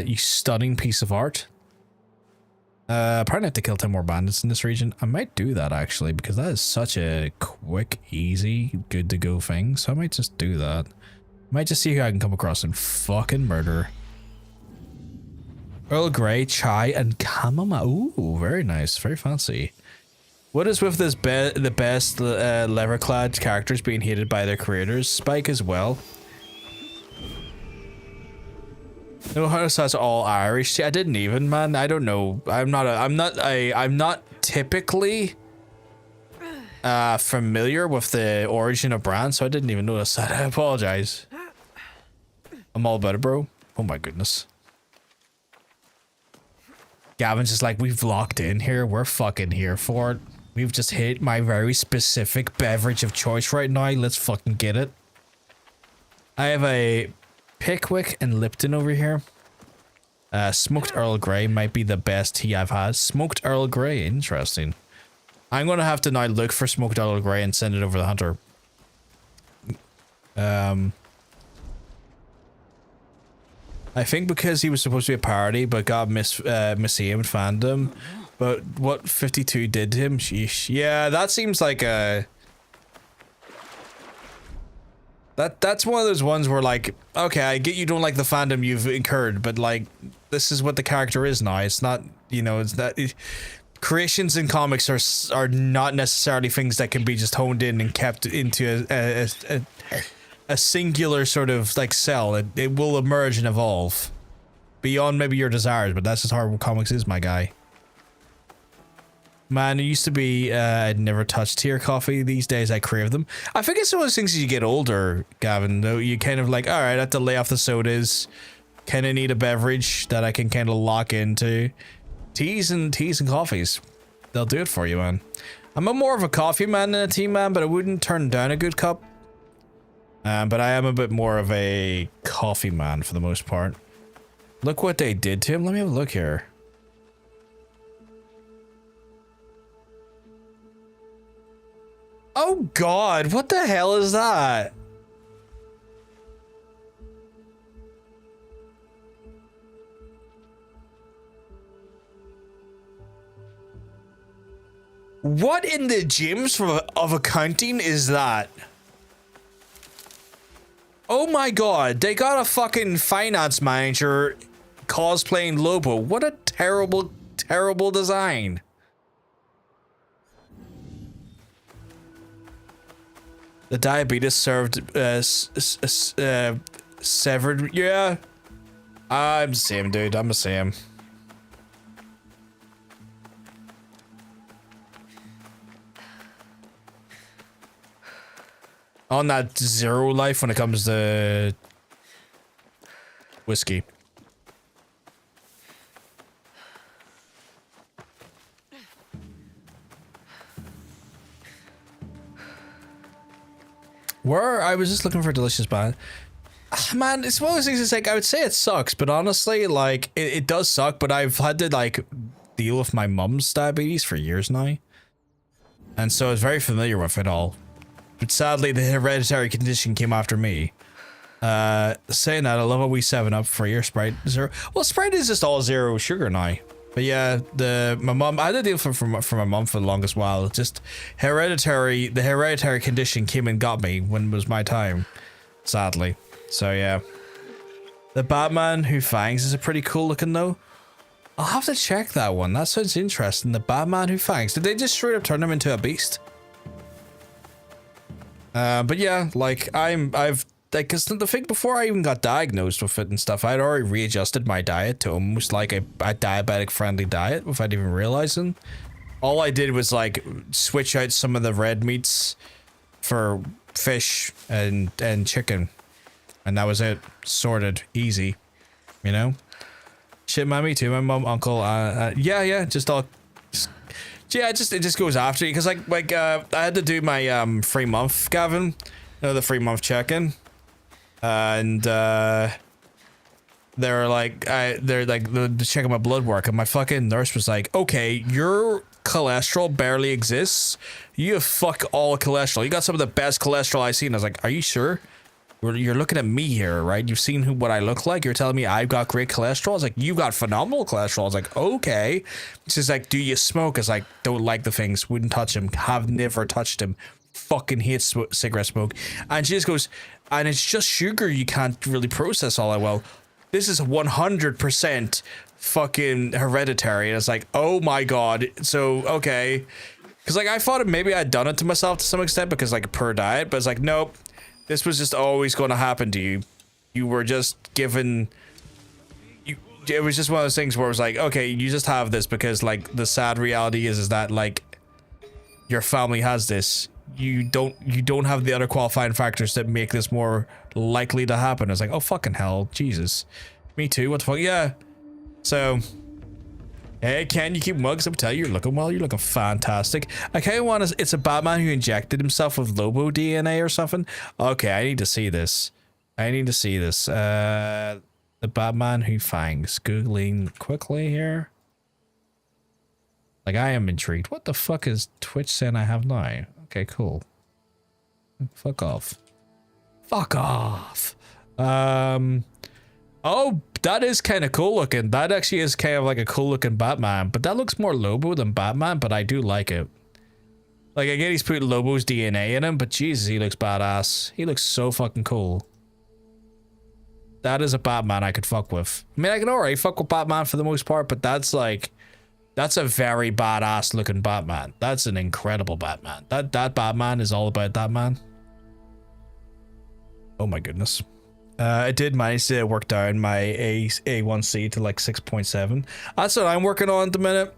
You stunning piece of art. Probably have to kill 10 more bandits in this region. I might do that actually, because that is such a quick, easy, good to go thing. So I might just do that. Might just see who I can come across and fucking murder. Earl Grey, chai, and chamomile. Ooh, very nice. Very fancy. What is with this the best leather-clad characters being hated by their creators? Spike as well. No, how that's all Irish. See, I didn't even, man. I don't know. I'm not typically familiar with the origin of brands, so I didn't even notice that. I apologize. I'm all about it, bro. Oh my goodness. Gavin's just like, we've locked in here. We're fucking here for it. We've just hit my very specific beverage of choice right now. Let's fucking get it. I have a Pickwick and Lipton over here. Smoked Earl Grey might be the best tea I've had. Smoked Earl Grey, interesting. I'm gonna have to now look for smoked Earl Grey and send it over to the hunter. I think because he was supposed to be a parody, but got misaimed fandom. But what 52 did to him, sheesh. Yeah, that seems like a... That's one of those ones where, like, okay, I get you don't like the fandom you've incurred, but, like, this is what the character is now. It's not, you know, it's not... Creations in comics are not necessarily things that can be just honed in and kept into a singular sort of, like, cell. It will emerge and evolve. Beyond maybe your desires, but that's just how comics is, my guy. Man, it used to be I'd never touched tea or coffee. These days I crave them. I think it's one of those things as you get older, Gavin, though, you kind of like, alright, I have to lay off the sodas. Kind of need a beverage that I can kind of lock into. Teas and coffees. They'll do it for you, man. I'm more of a coffee man than a tea man, but I wouldn't turn down a good cup. But I am a bit more of a coffee man for the most part. Look what they did to him. Let me have a look here. Oh god, what the hell is that? What in the gyms of accounting is that? Oh my god, they got a fucking finance manager cosplaying Lobo. What a terrible, terrible design. The diabetes served severed. Yeah, I'm the same, dude. I'm the same. On that zero life when it comes to whiskey. Where I was just looking for a delicious band. Man, it's one of those things. It's like I would say it sucks, but honestly, like it does suck. But I've had to like deal with my mum's diabetes for years now, and so I was very familiar with it all. But sadly, the hereditary condition came after me. Saying that, I love a wee 7-Up for your Sprite Zero. Well, Sprite is just all zero sugar now. But yeah, my mom, I had to deal for my mom for the longest while. Just the hereditary condition came and got me when it was my time, sadly. So yeah. The Batman Who Fangs is a pretty cool looking though. I'll have to check that one. That sounds interesting. The Batman Who Fangs. Did they just straight up turn him into a beast? But yeah, like cause the thing before I even got diagnosed with it and stuff, I'd already readjusted my diet to almost like a diabetic friendly diet without even realizing. All I did was like switch out some of the red meats for fish and chicken, and that was it. Sorted, easy, you know. Shit, man, me too. My mom, uncle, yeah, just all. Yeah, it just goes after you, because like I had to do my 3 month, Gavin, you know, the 3 month check-in, and they're like checking my blood work, and my fucking nurse was like, okay, your cholesterol barely exists, you have fuck all cholesterol, you got some of the best cholesterol I've seen. I was like, are you sure? You're looking at me here, right? You've seen what I look like. You're telling me I've got great cholesterol. I was like, you got phenomenal cholesterol. I was like, okay. She's like, do you smoke? I was like, don't like the things. Wouldn't touch him. Have never touched him. Fucking hate cigarette smoke. And she just goes, and it's just sugar. You can't really process all that well. This is 100% fucking hereditary. And it's like, oh my god. So, okay. Because, like, I thought maybe I'd done it to myself to some extent because, like, per diet, but it's like, nope. This was just always going to happen to you. You were just given... It was just one of those things where it was like, okay, you just have this because, like, the sad reality is that, like, your family has this. You don't have the other qualifying factors that make this more likely to happen. It's like, oh, fucking hell, Jesus. Me too, what the fuck? Yeah. So... Hey, Ken, you keep mugs up. Tell you, you're looking well. You're looking fantastic. I kind of want to. It's a Batman who injected himself with Lobo DNA or something. Okay, I need to see this. I need to see this. The Batman who fangs. Googling quickly here. Like, I am intrigued. What the fuck is Twitch saying I have now? Okay, cool. Fuck off. Fuck off. Oh, that is kind of cool looking. That actually is kind of like a cool looking Batman, but that looks more Lobo than Batman, but I do like it. Like, again, he's put Lobo's DNA in him, but Jesus, he looks badass. He looks so fucking cool. That is a Batman I could fuck with. I mean, I can already fuck with Batman for the most part, but that's like, that's a very badass looking Batman. That's an incredible Batman. That Batman is all about that man. Oh my goodness. I did manage to work down my A1C to like 6.7. That's what I'm working on at the minute.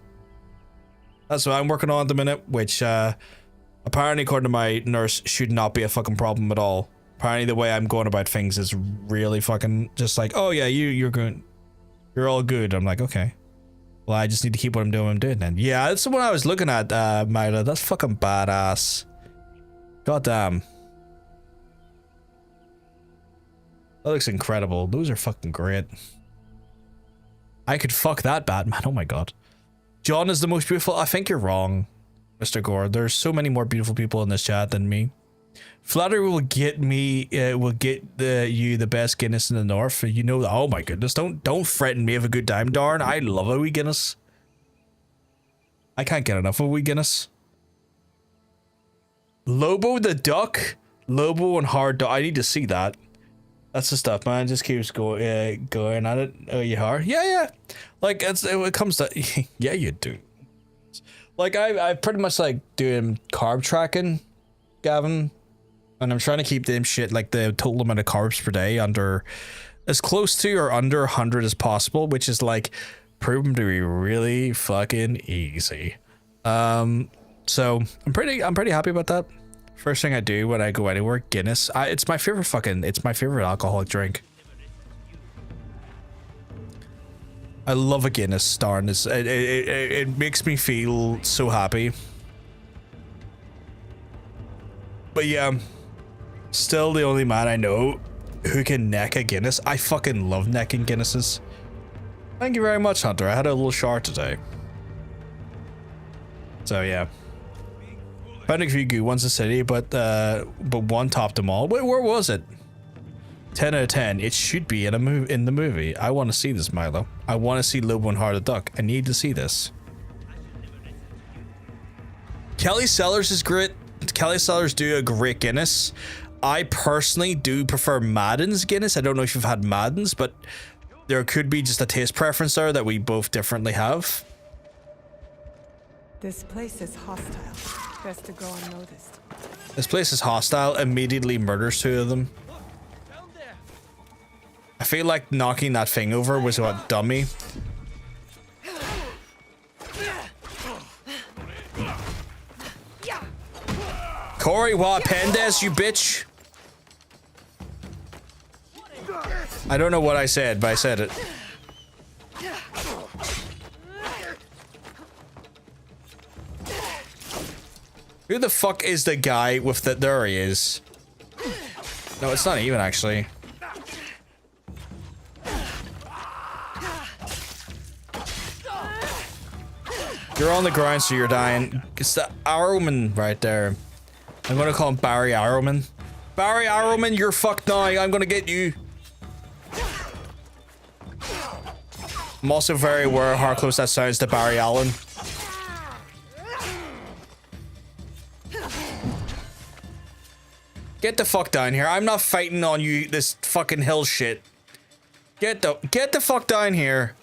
Which apparently, according to my nurse, should not be a fucking problem at all. Apparently, the way I'm going about things is really fucking just like, oh yeah, you're good. You're all good. I'm like, okay. Well, I just need to keep what I'm doing then. Yeah, that's the one I was looking at, Myla. That's fucking badass. Goddamn. That looks incredible. Those are fucking great. I could fuck that Batman. Oh my god. John is the most beautiful. I think you're wrong, Mr. Gore. There's so many more beautiful people in this chat than me. Flattery will get me. Will get you the best Guinness in the north. You know. Oh my goodness. Don't threaten me of a good time, darn. I love a wee Guinness. I can't get enough of a wee Guinness. Lobo the duck. Lobo and hard dog. I need to see that. That's the stuff, man. Just keeps going at it. Oh, you are? Yeah. Like, it comes to... yeah, you do. Like, I pretty much, like, doing carb tracking, Gavin. And I'm trying to keep them shit, like, the total amount of carbs per day under... as close to or under 100 as possible, which is, like, proven to be really fucking easy. So, I'm pretty happy about that. First thing I do when I go anywhere, Guinness. It's my favorite alcoholic drink. I love a Guinness, darn. It makes me feel so happy. But yeah, still the only man I know who can neck a Guinness. I fucking love necking Guinnesses. Thank you very much, Hunter. I had a little shower today. So yeah. Panic Fugu, one's a city, but one topped them all. Wait, where was it? 10 out of 10. It should be in the movie. I want to see this, Milo. I want to see Lobo and Hard the Duck. I need to see this. Kelly Sellers is great. Kelly Sellers do a great Guinness. I personally do prefer Madden's Guinness. I don't know if you've had Madden's, but there could be just a taste preference there that we both differently have. This place is hostile. Best to go unnoticed. This place is hostile. Immediately murders two of them. I feel like knocking that thing over was what dummy. Corey Wapendes, you bitch. I don't know what I said, but I said it. Who the fuck is the guy with the... There he is. No, it's not even, actually. You're on the ground, so you're dying. It's the Arrowman right there. I'm gonna call him Barry Arrowman. Barry Arrowman, you're fucked now. I'm gonna get you. I'm also very aware of how close that sounds to Barry Allen. Get the fuck down here. I'm not fighting on you, this fucking hill shit. Get the fuck down here.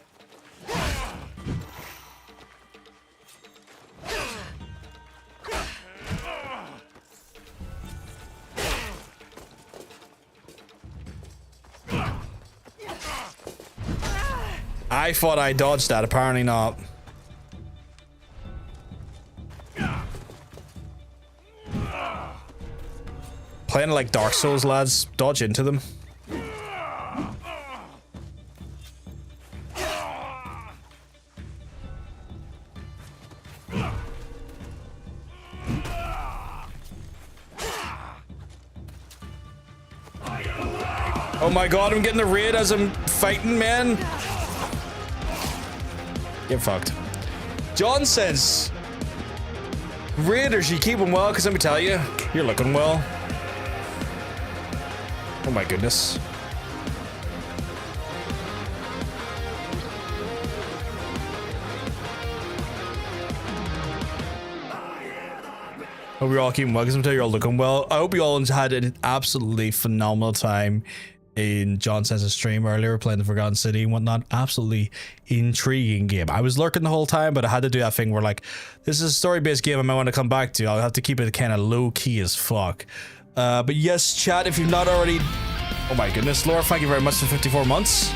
I thought I dodged that, apparently not. Playing like Dark Souls, lads. Dodge into them. Oh my god, I'm getting the raid as I'm fighting, man. Get fucked. John says, Raiders, you keep them well, because let me tell you, you're looking well. Oh my goodness. Hope you're all keeping well, because I'm telling you, you're all looking well. I hope you all had an absolutely phenomenal time in John Says' stream earlier, playing the Forgotten City and whatnot. Absolutely intriguing game. I was lurking the whole time, but I had to do that thing where, like, this is a story-based game I might want to come back to. I'll have to keep it kind of low-key as fuck. But yes, chat, if you've not already... Oh my goodness, Laura, thank you very much for 54 months.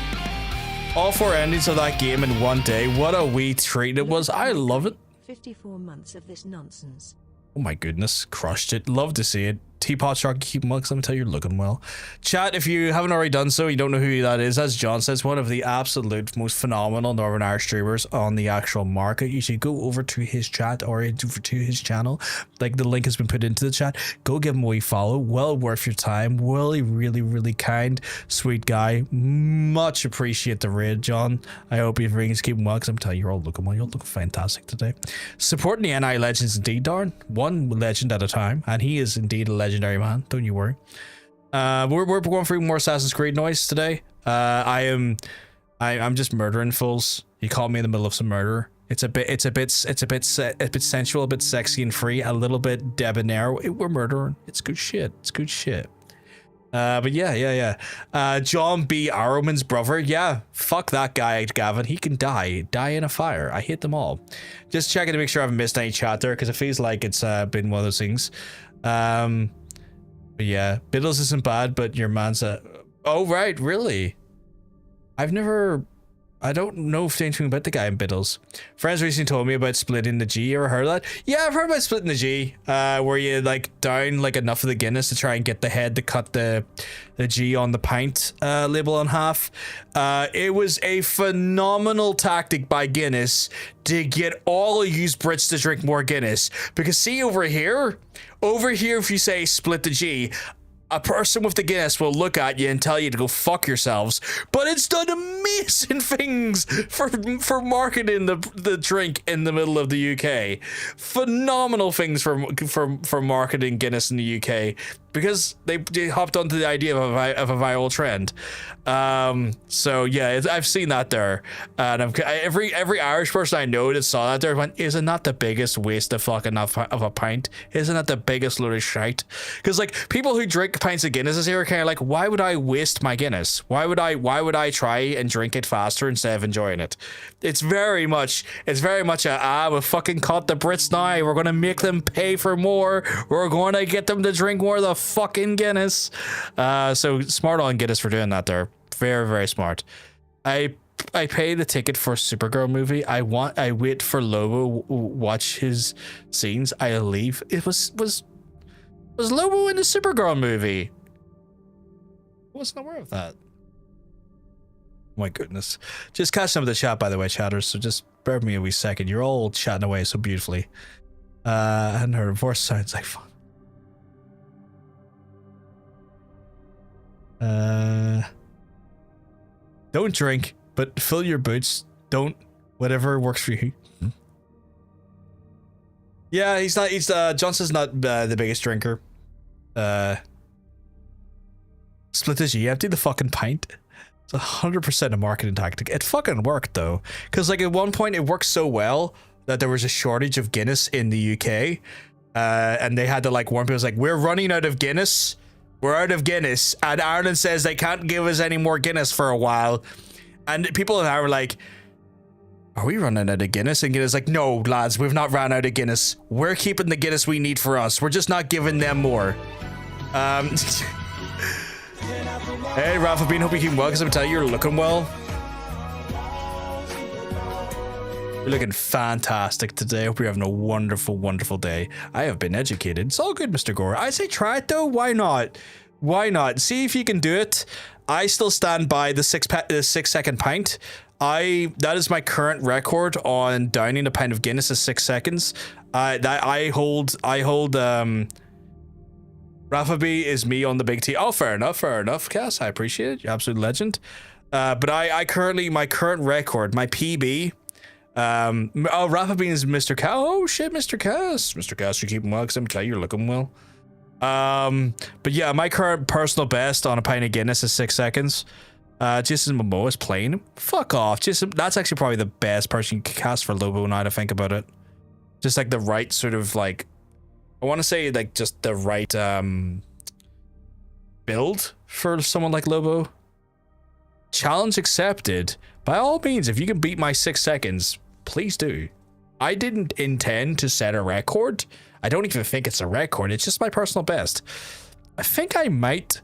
All 4 endings of that game in one day. What a wee treat it was. I love it. 54 months of this nonsense. Oh my goodness, crushed it. Love to see it. Teapot Shark, keep mugs. Let me tell you, you're looking well. Chat, if you haven't already done so, you don't know who that is. As John says, one of the absolute most phenomenal Northern Irish streamers on the actual market. You should go over to his chat or over to his channel. Like, the link has been put into the chat. Go give him a wee follow. Well worth your time. Really, really, really kind, sweet guy. Much appreciate the raid, John. I hope everything's keeping well, because I'm telling you, you're all looking well. You're looking fantastic today. Supporting the NI Legends indeed, Darn. One legend at a time, and he is indeed a legendary man, don't you worry. We're going through more Assassin's Creed noise today. I'm just murdering fools. You caught me in the middle of some murder. It's a bit sensual, a bit sexy and free, a little bit debonair. We're murdering. It's good shit. It's good shit. But yeah. John B. Arrowman's brother. Yeah, fuck that guy, Gavin. He can die in a fire. I hate them all. Just checking to make sure I haven't missed any chat there, because it feels like it's been one of those things. But yeah, Biddles isn't bad, but your man's oh right, really? I don't know anything about the guy in Biddles. Friends recently told me about splitting the G. You ever heard of that? Yeah, I've heard about splitting the G, where you like down like enough of the Guinness to try and get the head to cut the G on the pint label in half. It was a phenomenal tactic by Guinness to get all of you Brits to drink more Guinness. Because see over here, if you say split the G, a person with the Guinness will look at you and tell you to go fuck yourselves, but it's done amazing things for marketing the drink in the middle of the UK. Phenomenal things for marketing Guinness in the UK, because they hopped onto the idea of a viral trend. So yeah, I've seen that there, and every Irish person I know that saw that there went, isn't that the biggest waste of fucking of a pint? Isn't that the biggest load of shite? Because like people who drink pints of Guinness here are kind of like, why would I waste my Guinness? Why would I try and drink it faster instead of enjoying it? It's very much we fucking caught the Brits now. We're gonna make them pay for more. We're going to get them to drink more of the fucking Guinness. So smart on Guinness for doing that there. Very, very smart. I paid a ticket for a Supergirl movie. I wait for Lobo, watch his scenes. I leave. It was Lobo in the Supergirl movie. I wasn't aware of that. My goodness. Just catch some of the chat, by the way, chatters, so just bear with me a wee second. You're all chatting away so beautifully. And her voice sounds like fun. Don't drink, but fill your boots. Don't, whatever works for you. Yeah, Johnson's not the biggest drinker. Split the G, empty the fucking pint. It's 100% a marketing tactic. It fucking worked though, because like at one point it worked so well that there was a shortage of Guinness in the UK, and they had to like warn people, like, we're running out of Guinness. We're out of Guinness, and Ireland says they can't give us any more Guinness for a while. And people in Ireland were like, are we running out of Guinness? And Guinness like, no, lads, we've not ran out of Guinness. We're keeping the Guinness we need for us. We're just not giving them more. Hey, Rafa Bean, hope you keep well, because I'm telling you, you're looking well. You're looking fantastic today. Hope you're having a wonderful, wonderful day. I have been educated. It's all good, Mr. Gore. I say try it though. Why not? Why not? See if you can do it. I still stand by the 6-second pint. That is my current record on downing a pint of Guinness in 6 seconds. I hold Rafa B is me on the big T. Oh, fair enough, Cass. I appreciate it. You're absolute legend. But I currently, my current record, my PB. Rafa B is Mr. Cass. Oh shit, Mr. Cass. Mr. Cass, you're keeping well because I'm telling you, you're looking well. But yeah, my current personal best on a pint of Guinness is 6 seconds. Jason Momoa is playing him. Fuck off. Jason, that's actually probably the best person you could cast for Lobo now to think about it. Just like the right sort of like, I want to say like just the right build for someone like Lobo. Challenge accepted. By all means, if you can beat my 6 seconds, please do. I didn't intend to set a record. I don't even think it's a record. It's just my personal best. I think I might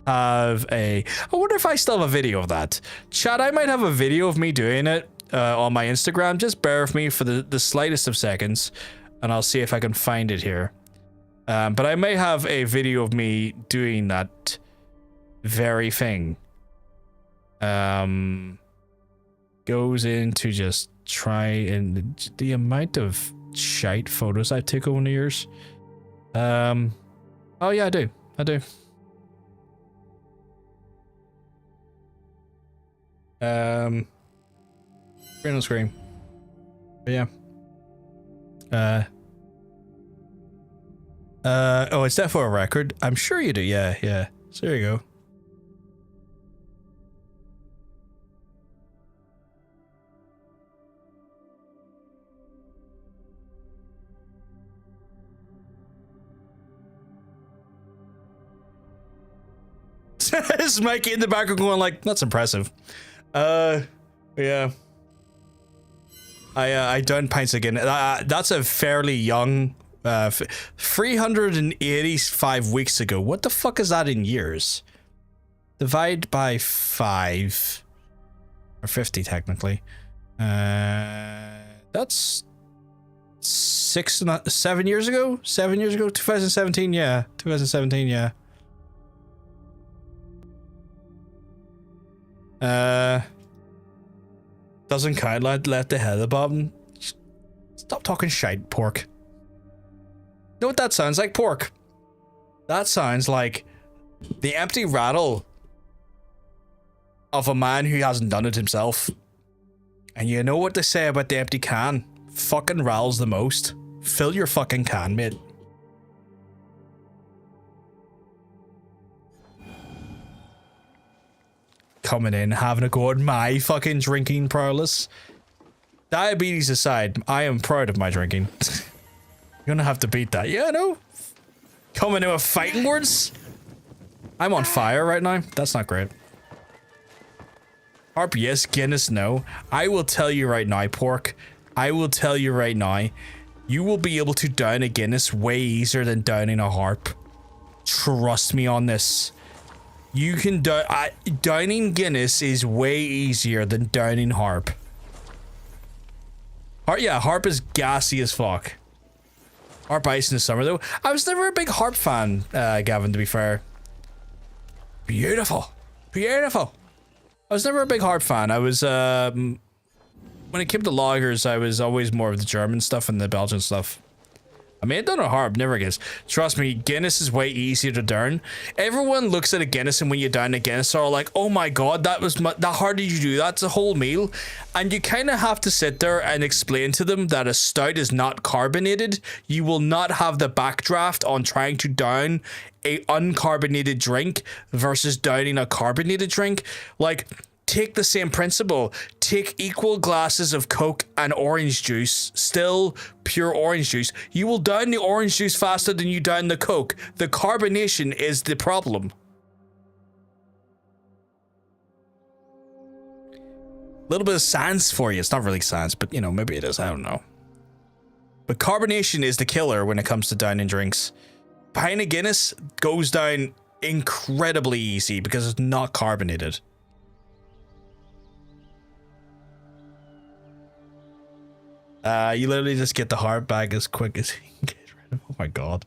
have I wonder if I still have a video of that. Chat, I might have a video of me doing it on my Instagram. Just bear with me for the slightest of seconds, and I'll see if I can find it here. But I may have a video of me doing that very thing. Goes into just try and the amount of shite photos I took over the years. Oh yeah, I do. Screen on screen. But yeah. Oh, it's definitely a record. I'm sure you do. Yeah. So there you go. Is Mikey in the background going like, that's impressive. Yeah. I done pints again. That's a fairly young 385 weeks ago. What the fuck is that in years? Divide by 5 or 50 technically. That's 7 years ago. 7 years ago. 2017. Yeah. 2017. Yeah. Doesn't count. Let the heather bottom. Stop talking shite, pork. You know what that sounds like, pork? That sounds like the empty rattle of a man who hasn't done it himself. And you know what they say about the empty can? Fucking rattles the most. Fill your fucking can, mate. Coming in, having a go at my fucking drinking prowess. Diabetes aside, I am proud of my drinking. You're gonna have to beat that. Yeah, no. Coming in with fighting words. I'm on fire right now. That's not great. Harp, yes. Guinness, no. I will tell you right now, pork. I will tell you right now. You will be able to down a Guinness way easier than downing a harp. Trust me on this. You can downing Guinness is way easier than downing harp. Harp is gassy as fuck. Harp ice in the summer though. I was never a big harp fan, Gavin, to be fair. Beautiful. I was never a big harp fan. I was when it came to lagers, I was always more of the German stuff and the Belgian stuff. I mean, I don't know harp, never Guinness. Trust me, Guinness is way easier to down. Everyone looks at a Guinness and when you down a Guinness, they're all like, oh my god, how did you do that? It's a whole meal. And you kind of have to sit there and explain to them that a stout is not carbonated. You will not have the backdraft on trying to down a uncarbonated drink versus downing a carbonated drink. Like, take the same principle. Take equal glasses of Coke and orange juice, still pure orange juice. You will down the orange juice faster than you down the Coke. The carbonation is the problem. A little bit of science for you. It's not really science, but you know, maybe it is. I don't know. But carbonation is the killer when it comes to downing drinks. Pint of Guinness goes down incredibly easy because it's not carbonated. You literally just get the heart back as quick as you can get rid of. Oh my god.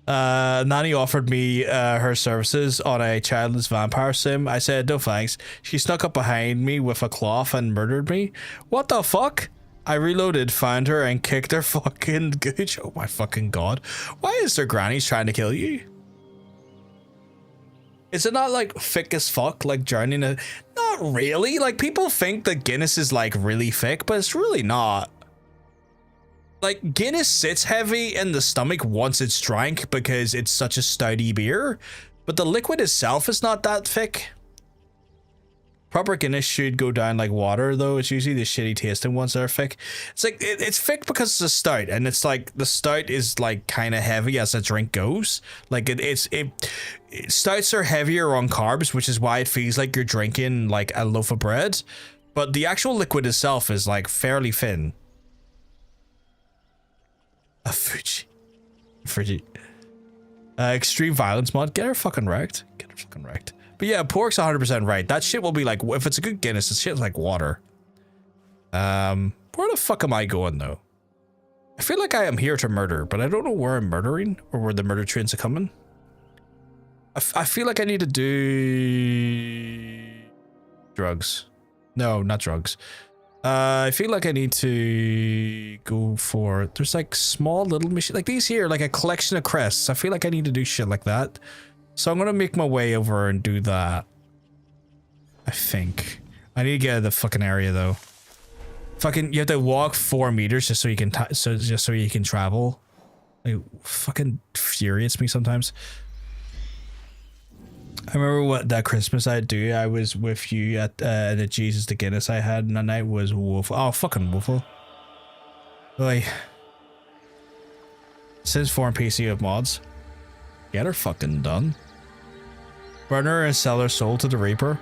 Nanny offered me her services on a childless vampire sim. I said no thanks. She snuck up behind me with a cloth and murdered me. What the fuck? I reloaded, found her, and kicked her fucking gooch. Oh my fucking god. Why is there grannies trying to kill you? Is it not like thick as fuck, like drowning a... Not really. Like, people think that Guinness is like really thick, but it's really not. Like, Guinness sits heavy in the stomach once it's drank because it's such a stouty beer, but the liquid itself is not that thick. Proper Guinness should go down like water, though. It's usually the shitty tasting ones that are thick. It's like, it's thick because it's a stout, and it's like, the stout is like kind of heavy as the drink goes. Like, stouts are heavier on carbs, which is why it feels like you're drinking like a loaf of bread, but the actual liquid itself is like fairly thin. A Fuji. Extreme violence mod. Get her fucking wrecked. Get her fucking wrecked. But yeah, Pork's 100% right. That shit will be like, if it's a good Guinness, this shit's like water. Where the fuck am I going though? I feel like I am here to murder, but I don't know where I'm murdering or where the murder trains are coming. I feel like I need to do drugs. No, not drugs. I feel like I need to go for, there's like small little machines like these here, like a collection of crests. I feel like I need to do shit like that. So I'm gonna make my way over and do that. I think I need to get out of the fucking area though. Fucking, you have to walk 4 meters just so you can just so you can travel. It fucking infuriates me sometimes. I remember what that Christmas I'd do. I was with you at the Jesus the Guinness I had, and that night was Wolf. Oh, fucking Woofle. Like, since foreign PC of mods, get her fucking done. Burner and sell her soul to the Reaper.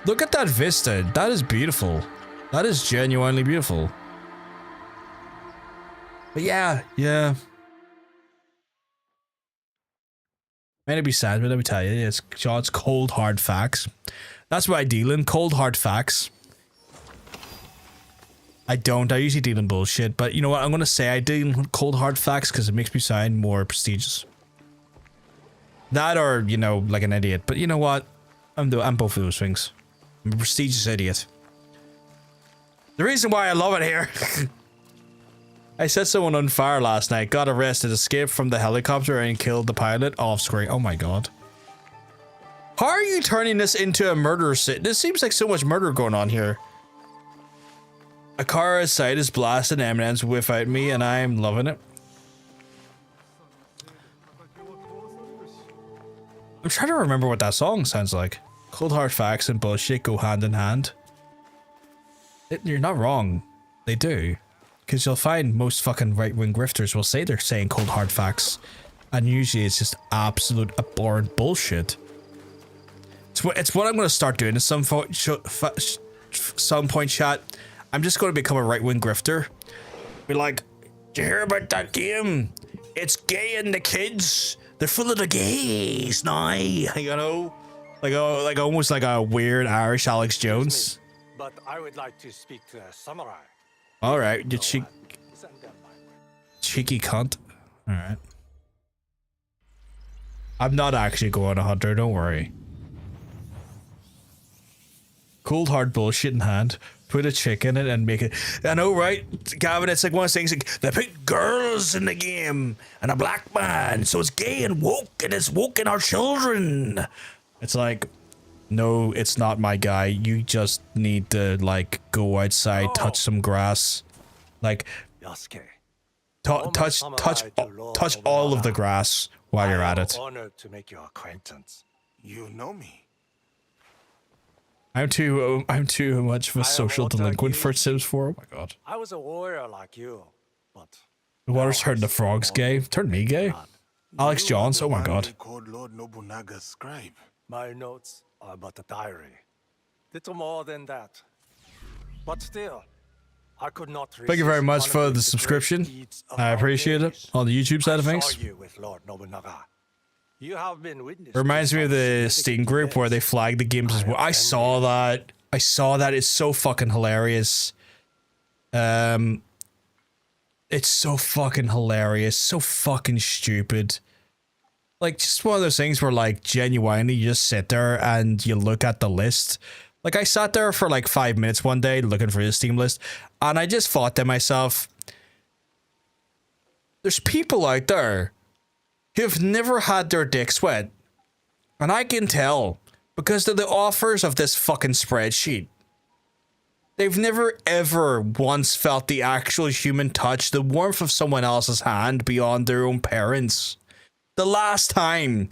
Look at that vista. That is beautiful. That is genuinely beautiful. But yeah. Might be sad, but let me tell you, it's John's cold hard facts. That's what I deal in, cold hard facts. I usually deal in bullshit, but you know what, I'm gonna say I deal in cold hard facts because it makes me sound more prestigious. That or, you know, like an idiot, but you know what, I'm both of those things. I'm a prestigious idiot. The reason why I love it here. I set someone on fire last night, got arrested, escaped from the helicopter and killed the pilot off screen. Oh my god. How are you turning this into a murder sit? This seems like so much murder going on here. A car outside is blasting M&M's without me and I'm loving it. I'm trying to remember what that song sounds like. Cold hard facts and bullshit go hand in hand. You're not wrong. They do. Because you'll find most fucking right-wing grifters will say they're saying cold hard facts. And usually it's just absolute abhorrent bullshit. It's what I'm going to start doing at some point, chat. I'm just going to become a right-wing grifter. Be like, did you hear about that game? It's gay and the kids. They're full of the gays now. You know? Like almost like a weird Irish Alex Jones. But I would like to speak to a samurai. Alright, you cheeky cunt. Alright. I'm not actually going to Hunter, don't worry. Cold hard bullshit in hand. Put a chick in it and make it. I know, right? Gavin, it's like one of those things like they put girls in the game and a black man, so it's gay and woke and it's woke in our children. It's like, no, it's not, my guy. You just need to like go outside, touch some grass, like touch all of the grass while you're at it. Honored to make your acquaintance. You know me. I'm too much of a social delinquent for Sims 4. Oh my god. I was a warrior like you, but the water's turned the frogs gay. Turned me gay. Alex Johns. Oh my god. Called Lord Nobunaga's scribe. My notes are but a diary. Little more than that. But still, I could not. Thank you very much for the subscription. I appreciate it. On the YouTube side of things. You with Lord Nobunaga. You have been witness. Reminds me of the Steam group where they flag the games as well. I saw that. It's so fucking hilarious. It's so fucking hilarious, so fucking stupid. Like, just one of those things where, like, genuinely you just sit there and you look at the list. Like, I sat there for like 5 minutes one day looking for the Steam list, and I just thought to myself, there's people out there who've never had their dicks wet, and I can tell because of the offers of this fucking spreadsheet. They've never ever once felt the actual human touch, the warmth of someone else's hand beyond their own parents. The last time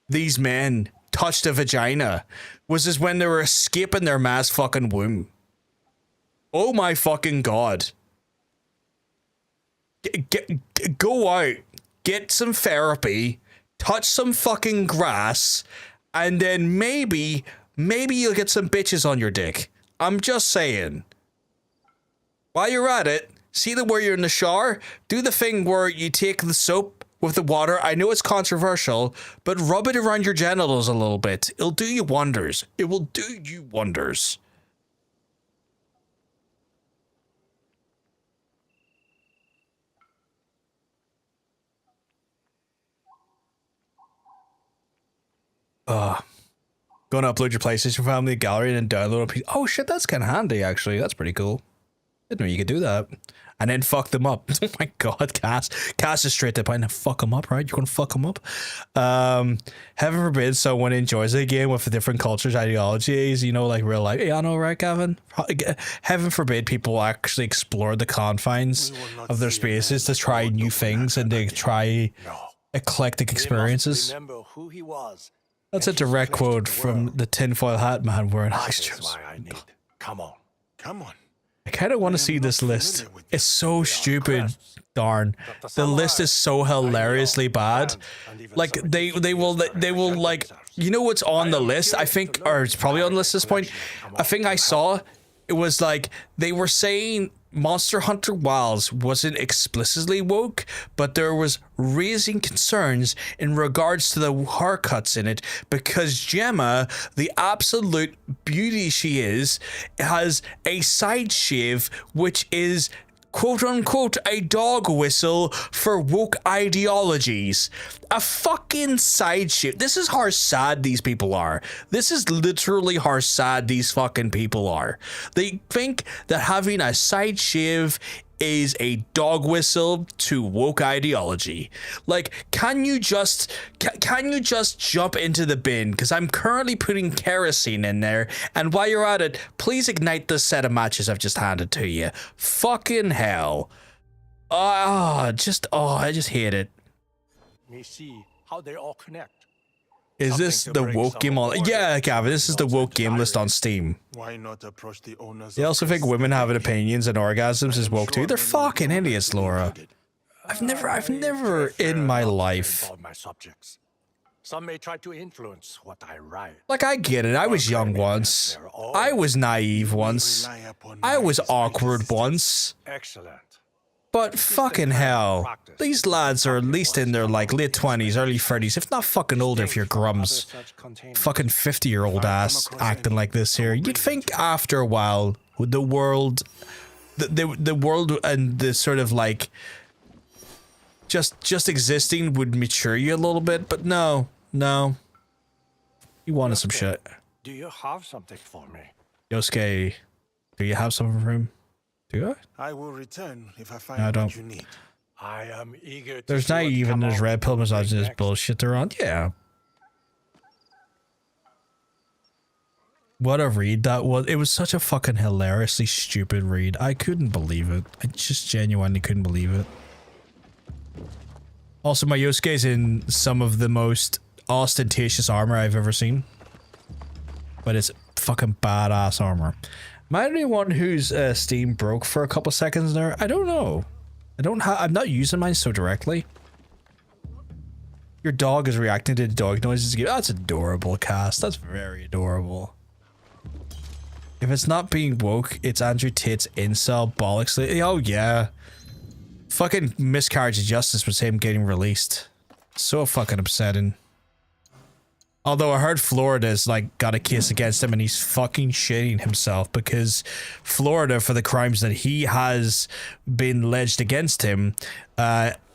these men touched a vagina was when they were escaping their ma's fucking womb. Oh my fucking god. Go out, get some therapy, touch some fucking grass, and then maybe you'll get some bitches on your dick. I'm just saying. While you're at it, see the where you're in the shower, do the thing where you take the soap with the water. I know it's controversial, but rub it around your genitals a little bit. It'll do you wonders. It will do you wonders. Gonna upload your PlayStation family gallery and then download a piece. Oh shit, that's kind of handy actually. That's pretty cool. Didn't know you could do that. And then fuck them up. Oh my god, Cass. Cass is straight to the point and fuck them up, right? You're gonna fuck them up. Heaven forbid someone enjoys a game with different cultures, ideologies, you know, like real life. Yeah, I know, right, Gavin? Heaven forbid people actually explore the confines of their spaces to try new things and to try eclectic experiences. Remember who he was. That's a direct quote from the tinfoil hat man wearing Alex Jones. Come on. Come on. I kind of want to see this list. It's so stupid, darn. The list is so hilariously bad. Like they will like, you know what's on the list? I think, or it's probably on the list at this point. I think I saw it was like they were saying Monster Hunter Wilds wasn't explicitly woke, but there was raising concerns in regards to the haircuts in it because Gemma, the absolute beauty she is, has a side shave which is quote unquote a dog whistle for woke ideologies. A fucking side shave. This is how sad these people are. This is literally how sad these fucking people are. They think that having a side shave is a dog whistle to woke ideology. Like, can you just jump into the bin? Because I'm currently putting kerosene in there, and while you're at it, please ignite the set of matches I've just handed to you. Fucking hell. I just hate it. We see how they all connect. Is this the woke game on? Yeah, Gavin, this is the woke game list on Steam. Why not approach the owners? They also think women having opinions and orgasms is woke too. They're fucking idiots, Laura. I've never in my life. Some may try to influence what I write. Like, I get it. I was young once. I was naive once. I was awkward once. Excellent. But fucking hell, these lads are at least in their like late 20s, early 30s, if not fucking older if you're grums. Fucking 50-year-old ass acting like this here. You'd think after a while, with the world, the world and the sort of like just existing would mature you a little bit, but no. You wanted some shit. Do you have something for me? Yosuke, do you have something for him? Do I will return if I find I don't. what you need. I am eager to There's see not what even come there's out red pill of massages next. bullshit they're on. Yeah. What a read that was. It was such a fucking hilariously stupid read. I couldn't believe it. I just genuinely couldn't believe it. Also, my Yosuke's in some of the most ostentatious armor I've ever seen. But it's fucking badass armor. Am I the only one whose Steam broke for a couple seconds there? I don't know. I'm not using mine so directly. Your dog is reacting to the dog noises. That's adorable, Cass. That's very adorable. If it's not being woke, it's Andrew Tate's incel bollocks. Oh yeah. Fucking miscarriage of justice was him getting released. So fucking upsetting. Although I heard Florida's like got a case against him and he's fucking shitting himself because Florida, for the crimes that he has been alleged against him,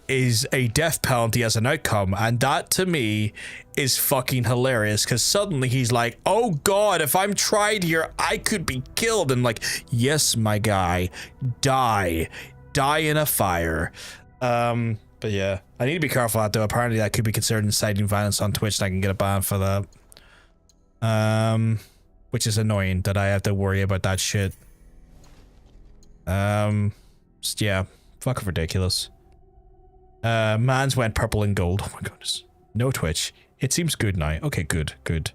is a death penalty as an outcome. And that to me is fucking hilarious because suddenly he's like, oh god, if I'm tried here, I could be killed. And like, yes, my guy, die in a fire. But yeah, I need to be careful of that though. Apparently that could be considered inciting violence on Twitch and I can get a ban for that. Which is annoying that I have to worry about that shit. Just, yeah, fucking ridiculous. Mans went purple and gold. Oh my goodness. No Twitch. It seems good now. Okay, good.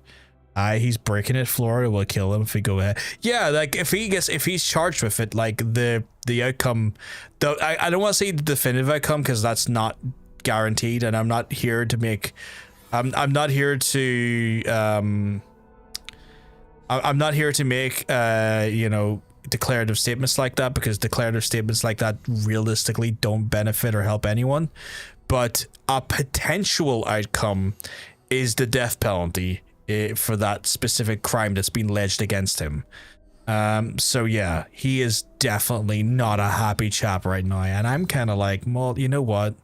He's breaking it. Florida will kill him if we go ahead. Yeah, like if he's charged with it, like the outcome, though I don't want to say the definitive outcome because that's not guaranteed, and I'm not here to make I'm not here to I'm not here to make you know, declarative statements like that, because declarative statements like that realistically don't benefit or help anyone. But a potential outcome is the death penalty for that specific crime that's been alleged against him. So yeah, he is definitely not a happy chap right now, and I'm kind of like, well, you know what?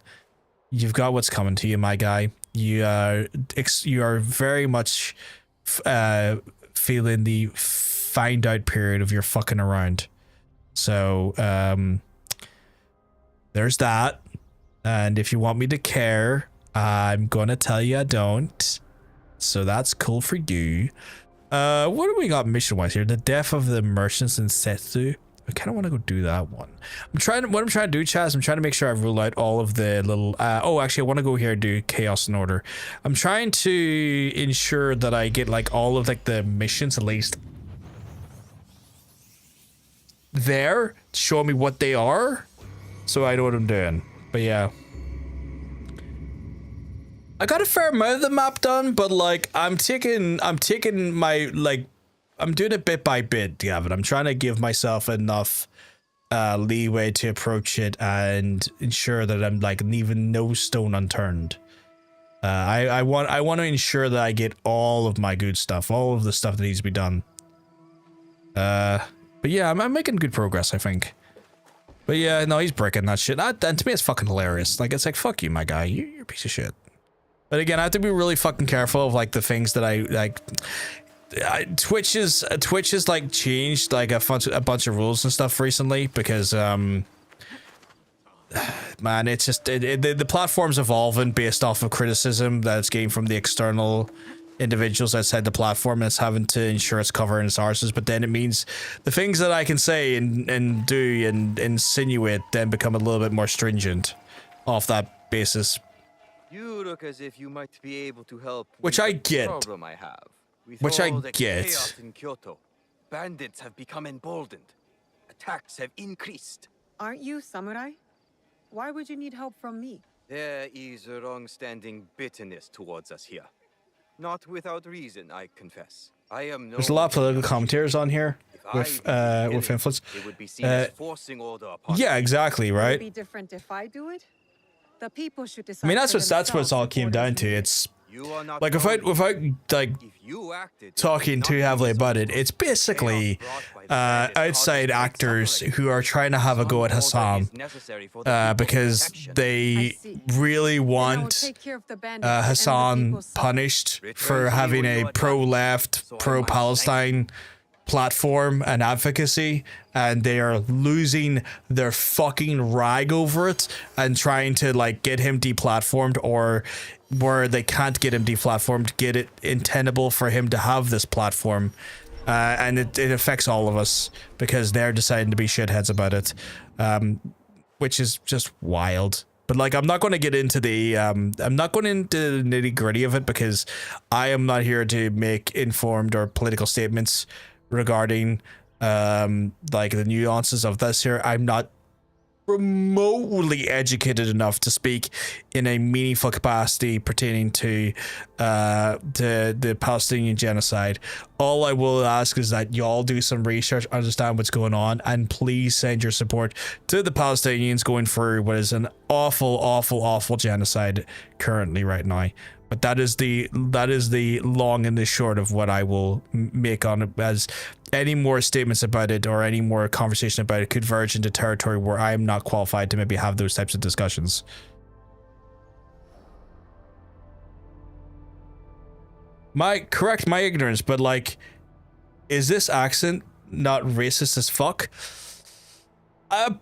You've got what's coming to you, my guy. You are very much feeling the find out period of your fucking around. So there's that. And if you want me to care, I'm gonna tell you I don't. So that's cool for you. What do we got mission wise here? The death of the merchants in Setsu. I kind of want to go do that one. What I'm trying to do, Chaz, I'm trying to make sure I rule out all of the little oh, actually I want to go here and do chaos and order. I'm trying to ensure that I get like all of like the missions at least there, show me what they are so I know what I'm doing. But yeah, I got a fair amount of the map done, but like I'm taking my, like, I'm doing it bit by bit, Gavin. I'm trying to give myself enough leeway to approach it and ensure that I'm like leaving no stone unturned. I want to ensure that I get all of my good stuff, all of the stuff that needs to be done. But yeah, I'm making good progress, I think. But yeah, no, he's breaking that shit. And to me, it's fucking hilarious. Like, it's like, fuck you, my guy. You're a piece of shit. But again, I have to be really fucking careful of like the things that I like. Twitch has like changed like a bunch of rules and stuff recently because man, it's just the platform's evolving based off of criticism that it's getting from the external individuals outside the platform, and it's having to ensure it's covering its arses. But then it means the things that I can say and do and insinuate then become a little bit more stringent off that basis. You look as if you might be able to help. Which I get. Problem I have. With Which I all the get. chaos in Kyoto, bandits have become emboldened. Attacks have increased. Aren't you samurai? Why would you need help from me? There is a long-standing bitterness towards us here. Not without reason, I confess. I am no. There's a lot of political commentators on here with influence. It would be seen as forcing order upon yeah, exactly, Would right? it be different if I do it? The people should decide. I mean, that's for what it's all came down to. It's like without like talking too heavily about it, it's basically outside actors who are trying to have a go at Hassan because they really want Hassan punished for having a pro-left, pro-Palestine platform and advocacy, and they are losing their fucking rag over it and trying to like get him deplatformed, or where they can't get him deplatformed, get it intendable for him to have this platform. And it affects all of us because they're deciding to be shitheads about it, which is just wild. But like, I'm not going to get into the nitty gritty of it because I am not here to make informed or political statements regarding like the nuances of this here. I'm not remotely educated enough to speak in a meaningful capacity pertaining to the Palestinian genocide. All I will ask is that y'all do some research, understand what's going on, and please send your support to the Palestinians going through what is an awful genocide currently right now. But that is the long and the short of what I will make on it, as any more statements about it or any more conversation about it could verge into territory where I am not qualified to maybe have those types of discussions. Correct my ignorance, but like, is this accent not racist as fuck? I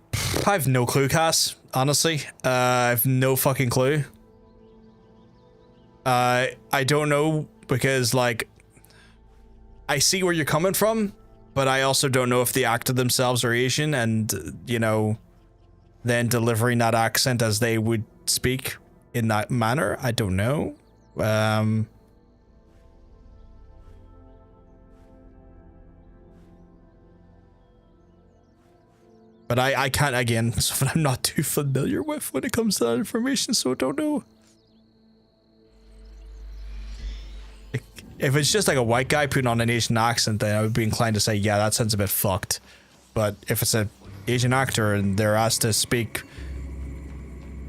have no clue, Cass. Honestly, I have no fucking clue. I don't know, because like, I see where you're coming from, but I also don't know if the actor themselves are Asian, and you know, then delivering that accent as they would speak in that manner. I don't know. But I can't, again, something I'm not too familiar with when it comes to that information, so I don't know. If it's just like a white guy putting on an Asian accent, then I would be inclined to say, yeah, that sounds a bit fucked. But if it's an Asian actor and they're asked to speak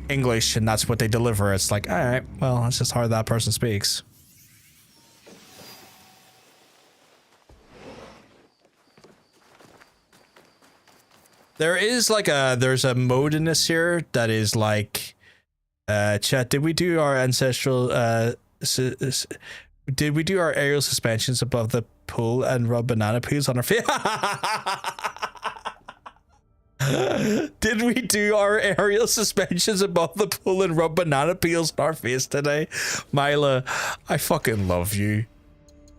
English and that's what they deliver, it's like, all right, well, that's just how that person speaks. There is like there's a mode in this here that is like, chat, did we do our ancestral, did we do our aerial suspensions above the pool and rub banana peels on our face? Did we do our aerial suspensions above the pool and rub banana peels on our face today? Mila, I fucking love you.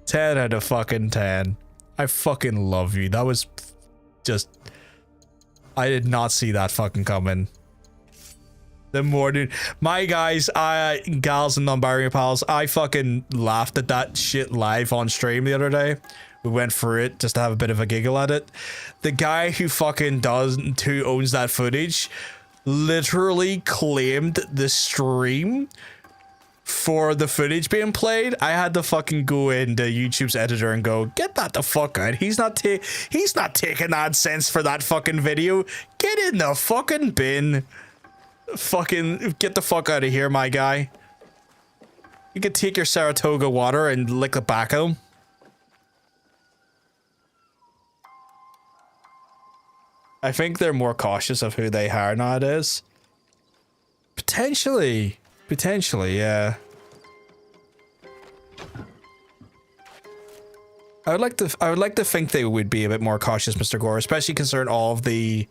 10 out of fucking 10. I fucking love you. That was just... I did not see that fucking coming. The morning, my guys, gals and non-binary pals, I fucking laughed at that shit live on stream the other day. We went through it just to have a bit of a giggle at it. The guy who owns that footage literally claimed the stream for the footage being played. I had to fucking go into YouTube's editor and go, get that the fuck out. He's not taking AdSense for that fucking video. Get in the fucking bin. Fucking get the fuck out of here, my guy. You could take your Saratoga water and lick the back of him. I think they're more cautious of who they hire nowadays. Potentially, yeah. I would like to think they would be a bit more cautious, Mr. Gore, especially considering all of the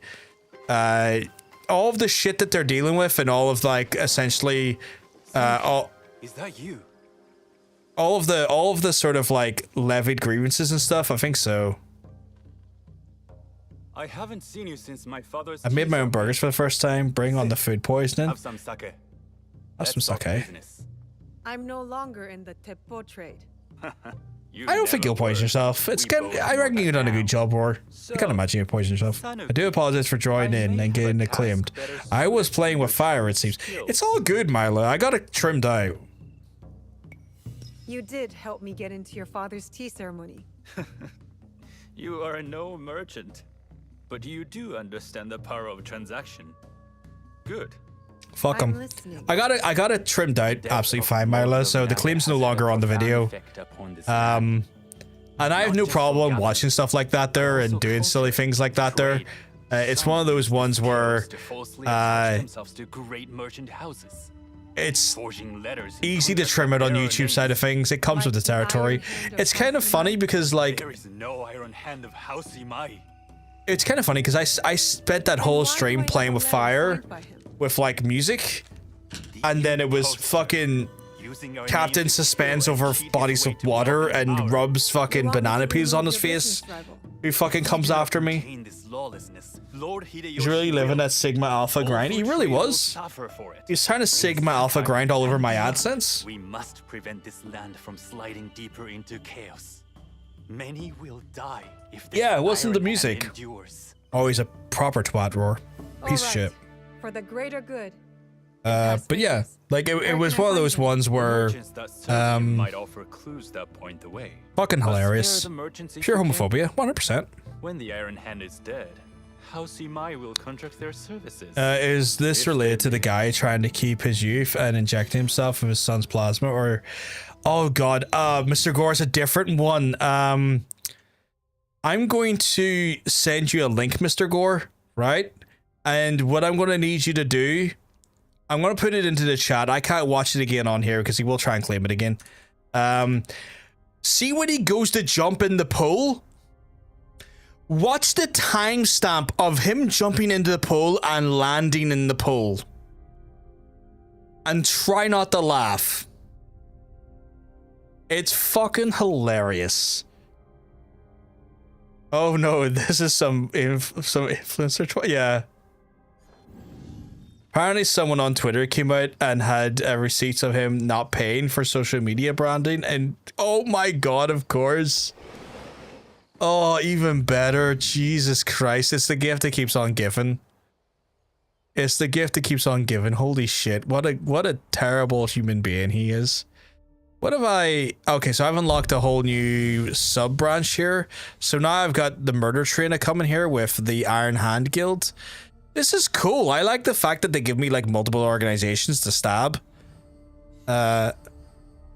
shit that they're dealing with, and all of like essentially Is that you? all of the sort of like levied grievances and stuff. I think so. I haven't seen you since my father's... I made my own burgers for the first time. Bring on the food poisoning. Have some sake. Have some sake. I'm no longer in the teppo trade. I don't think you'll poison yourself. I reckon you've done a good job, or I can't imagine you poison yourself. I do apologize for joining in and getting acclaimed. I was playing with fire, it seems. It's all good, Milo. I got it trimmed out. You did help me get into your father's tea ceremony. You are no merchant, but you do understand the power of transaction. Good. Fuck him. I got it trimmed out absolutely fine, Milo, so the claim's no longer on the video. And I have no problem watching stuff like that there and doing silly things like that there. It's one of those ones where it's easy to trim it on YouTube side of things. It comes with the territory. It's kind of funny because like it's kind of funny because I spent that whole stream playing with fire with like music, and then it was fucking Captain suspends over bodies of water and rubs fucking banana peels on his face. Who fucking comes after me? He's really living that Sigma Alpha grind. He really was. He's trying to Sigma Alpha grind all over my AdSense. We must prevent this land from sliding deeper into chaos. Many will die if yeah, it wasn't the music. Oh, he's a proper twat roar. Piece of shit. For the greater good. But yeah, like it was one of those ones where might offer clues that point the way. Fucking hilarious. Pure homophobia, 100%. When the Iron Hand is dead, How Mai will contract their services? Is this related to the guy trying to keep his youth and injecting himself with his son's plasma, or oh god, Mr. Gore's a different one. I'm going to send you a link, Mr. Gore, right? And what I'm going to need you to do, I'm going to put it into the chat. I can't watch it again on here because he will try and claim it again. See when he goes to jump in the pool? Watch the timestamp of him jumping into the pool and landing in the pool. And try not to laugh. It's fucking hilarious. Oh no, this is some influencer. Yeah. Apparently someone on Twitter came out and had receipts of him not paying for social media branding, and oh my god, of course. Oh, even better. Jesus Christ, it's the gift that keeps on giving. It's the gift that keeps on giving. Holy shit, what a terrible human being he is. What have I... Okay, so I've unlocked a whole new sub-branch here. So now I've got the murder trainer coming here with the Iron Hand Guild. This is cool. I like the fact that they give me like multiple organizations to stab.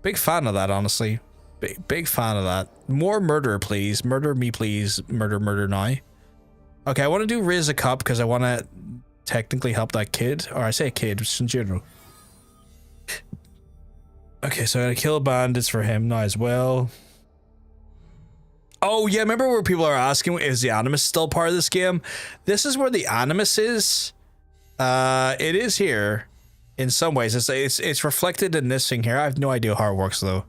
Big fan of that, honestly. Big fan of that. More murder, please. Murder me, please. Murder now. Okay, I want to do raise a cup because I want to technically help that kid. Or I say kid, just in general. Okay, so I gotta kill bandits for him now as well. Oh yeah, remember where people are asking, is the Animus still part of this game? This is where the Animus is. It is here. In some ways, it's reflected in this thing here. I have no idea how it works though.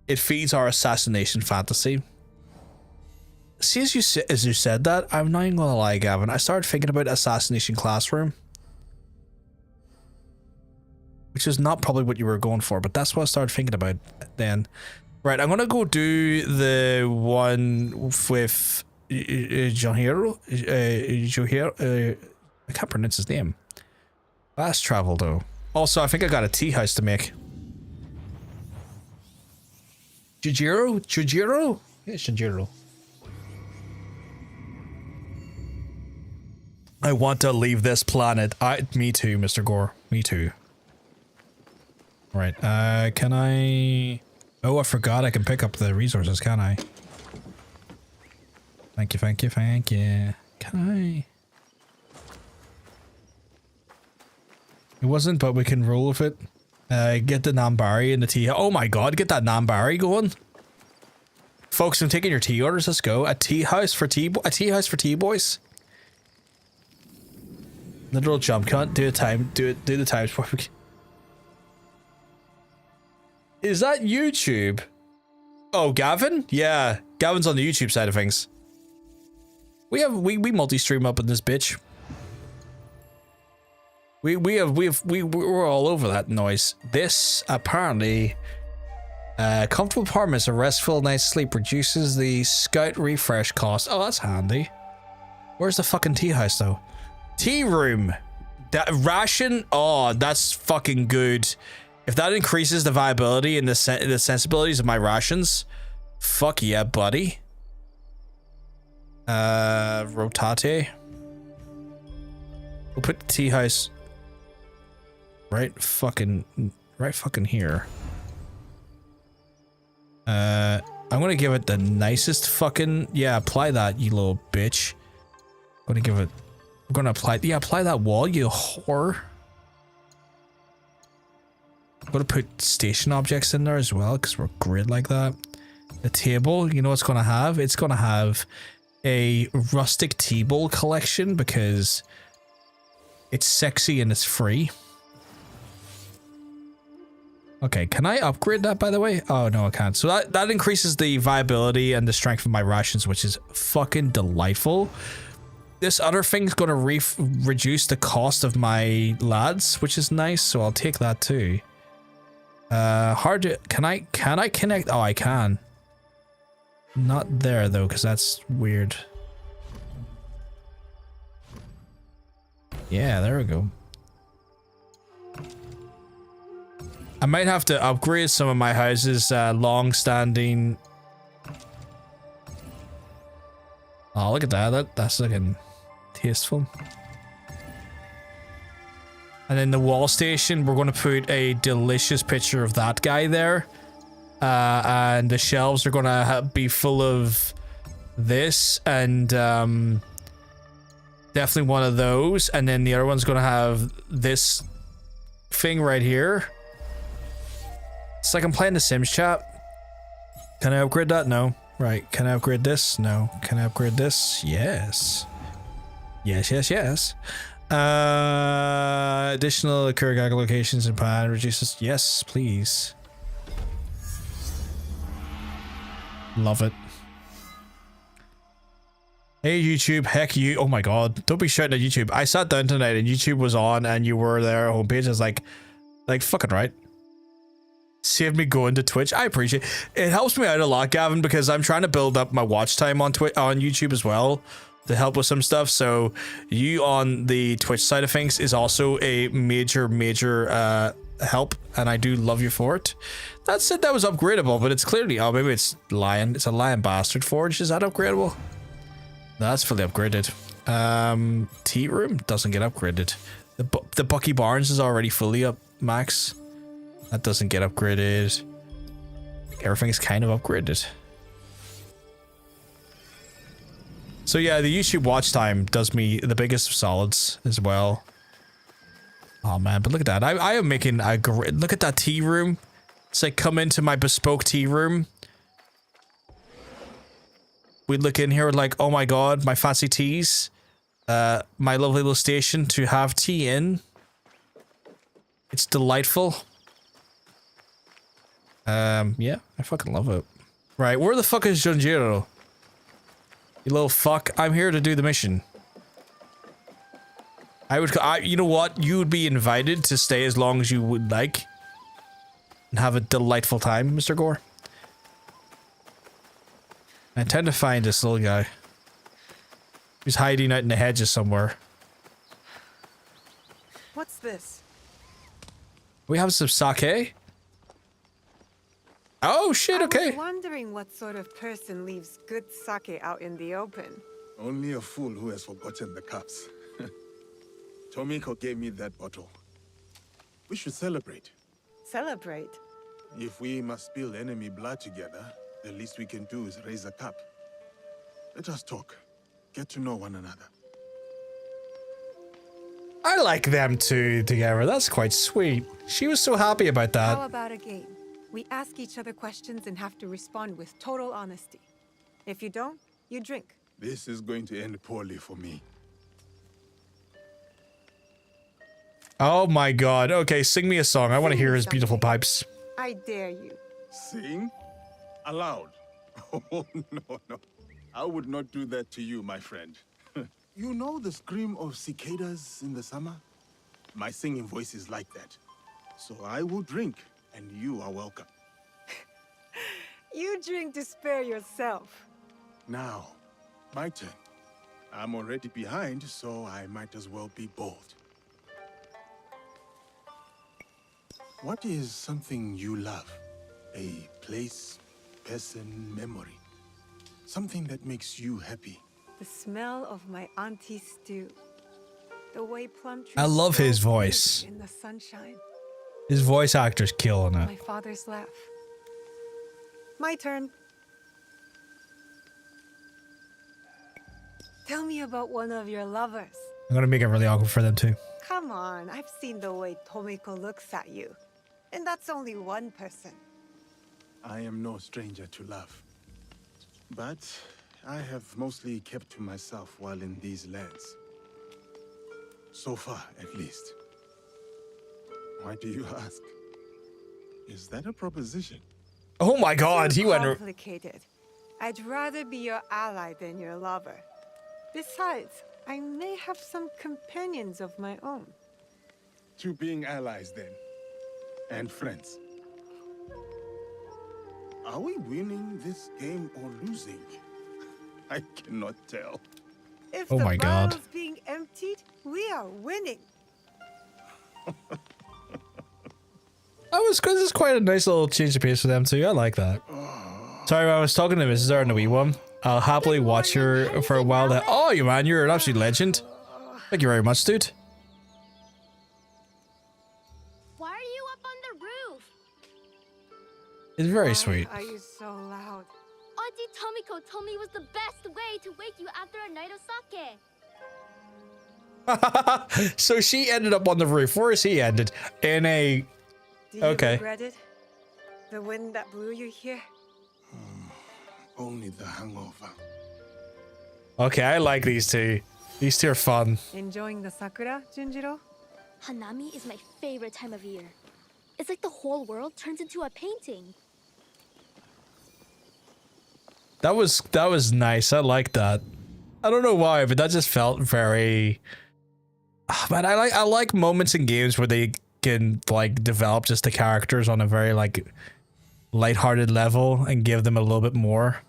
It feeds our assassination fantasy. See, as you said that, I'm not even gonna lie, Gavin. I started thinking about Assassination Classroom. Which is not probably what you were going for, but that's what I started thinking about then. Right, I'm gonna go do the one with Johiro. I can't pronounce his name. Fast travel though. Also, I think I got a tea house to make. Jujiro? Yeah, Jujiro. I want to leave this planet. Me too, Mr. Gore. Me too. Right, can I... Oh, I forgot I can pick up the resources, can I? Thank you. Can I... It wasn't, but we can roll with it. Get the Nambari and the tea. Oh my god, get that Nambari going. Folks, I'm taking your tea orders. Let's go. A tea house for tea boys. Literal jump cut. Do the times before we... Is that YouTube? Oh, Gavin? Yeah, Gavin's on the YouTube side of things. We multi-stream up in this bitch. We're all over that noise. This apparently comfortable apartments, a restful night's sleep reduces the scout refresh cost. Oh, that's handy. Where's the fucking tea house though? Tea room. That ration. Oh, that's fucking good. If that increases the viability and the sensibilities of my rations, fuck yeah, buddy. Rotate. We'll put the tea house right fucking here. I'm gonna give it the nicest fucking, yeah, apply that, you little bitch. I'm gonna apply that wall, you whore. I'm gonna put station objects in there as well because we're grid like that. The table, you know what's gonna have? It's gonna have a rustic tea bowl collection because it's sexy and it's free. Okay, can I upgrade that by the way? Oh no, I can't. So that increases the viability and the strength of my rations, which is fucking delightful. This other thing's gonna reduce the cost of my lads, which is nice, so I'll take that too. Hard to... Can I connect? Oh, I can. Not there, though, because that's weird. Yeah, there we go. I might have to upgrade some of my houses' long-standing... Oh, look at that. That's looking tasteful. And then the wall station, we're going to put a delicious picture of that guy there. And the shelves are going to be full of this and definitely one of those. And then the other one's going to have this thing right here. It's like I'm playing The Sims chat. Can I upgrade that? No. Right. Can I upgrade this? No. Can I upgrade this? Yes. Yes, yes, yes. Additional Kuragaga locations and pan reduces. Yes, please. Love it. Hey YouTube, heck you. Oh my god. Don't be shouting at YouTube. I sat down tonight and YouTube was on and you were there on homepage. I was like fucking right. Saved me going to Twitch. I appreciate it. It helps me out a lot, Gavin, because I'm trying to build up my watch time on YouTube as well to help with some stuff. So you on the Twitch side of things is also a major help, and I do love you for it. That said, that was upgradable, but it's clearly, oh, maybe it's Lion. It's a Lion Bastard Forge. Is that upgradable? That's fully upgraded. Tea room doesn't get upgraded. The Bucky Barnes is already fully up max. That doesn't get upgraded. Everything is kind of upgraded. So yeah, the YouTube watch time does me the biggest of solids as well. Oh man, but look at that. I am making a great, look at that tea room. It's like come into my bespoke tea room. We look in here like, oh my god, my fancy teas. My lovely little station to have tea in. It's delightful. Yeah, I fucking love it. Right, where the fuck is Junjiro? You little fuck, I'm here to do the mission. You know what? You would be invited to stay as long as you would like. And have a delightful time, Mr. Gore. I intend to find this little guy. He's hiding out in the hedges somewhere. What's this? We have some sake. Oh shit, okay. I was wondering what sort of person leaves good sake out in the open. Only a fool who has forgotten the cups. Tomiko gave me that bottle. We should celebrate. Celebrate? If we must spill enemy blood together, the least we can do is raise a cup. Let us talk. Get to know one another. I like them two together. That's quite sweet. She was so happy about that. How about a game? We ask each other questions and have to respond with total honesty. If you don't, you drink. This is going to end poorly for me. Oh my god. Okay, sing me a song. I want to hear his beautiful pipes. I dare you. Sing? Aloud? Oh, no. I would not do that to you, my friend. You know the scream of cicadas in the summer? My singing voice is like that. So I will drink, and you are welcome. You drink to spare yourself. Now, my turn. I'm already behind, so I might as well be bold. What is something you love? A place, person, memory. Something that makes you happy. The smell of my auntie's stew. The way plum trees I love his voice. in the sunshine. His voice actor's killing it. My father's laugh. My turn. Tell me about one of your lovers. I'm gonna make it really awkward for them too. Come on, I've seen the way Tomiko looks at you. And that's only one person. I am no stranger to love. But I have mostly kept to myself while in these lands. So far, at least. Why do you ask? Is that a proposition? Oh my god, he went... Complicated. I'd rather be your ally than your lover. Besides, I may have some companions of my own. To being allies, then. And friends. Are we winning this game or losing? I cannot tell. If oh the my god. bottle's being emptied, we are winning. This is quite a nice little change of pace for them too. I like that. Sorry, I was talking to Mrs. R in the wee one. I'll happily watch her for a while. Oh, you man, you're an absolute legend. Thank you very much, dude. Why are you up on the roof? It's very sweet. Why are you so loud? Auntie Tomiko told me it was the best way to wake you after a night of sake. So she ended up on the roof. Where is he ended? In a... Do you regret it? The wind that blew you here? Only the hangover. Okay, I like these two. These two are fun. Enjoying the sakura, Junjiro? Hanami is my favorite time of year. It's like the whole world turns into a painting. That was nice. I like that. I don't know why, but that just felt very... Man, I like moments in games where they can like develop just the characters on a very like lighthearted level and give them a little bit more.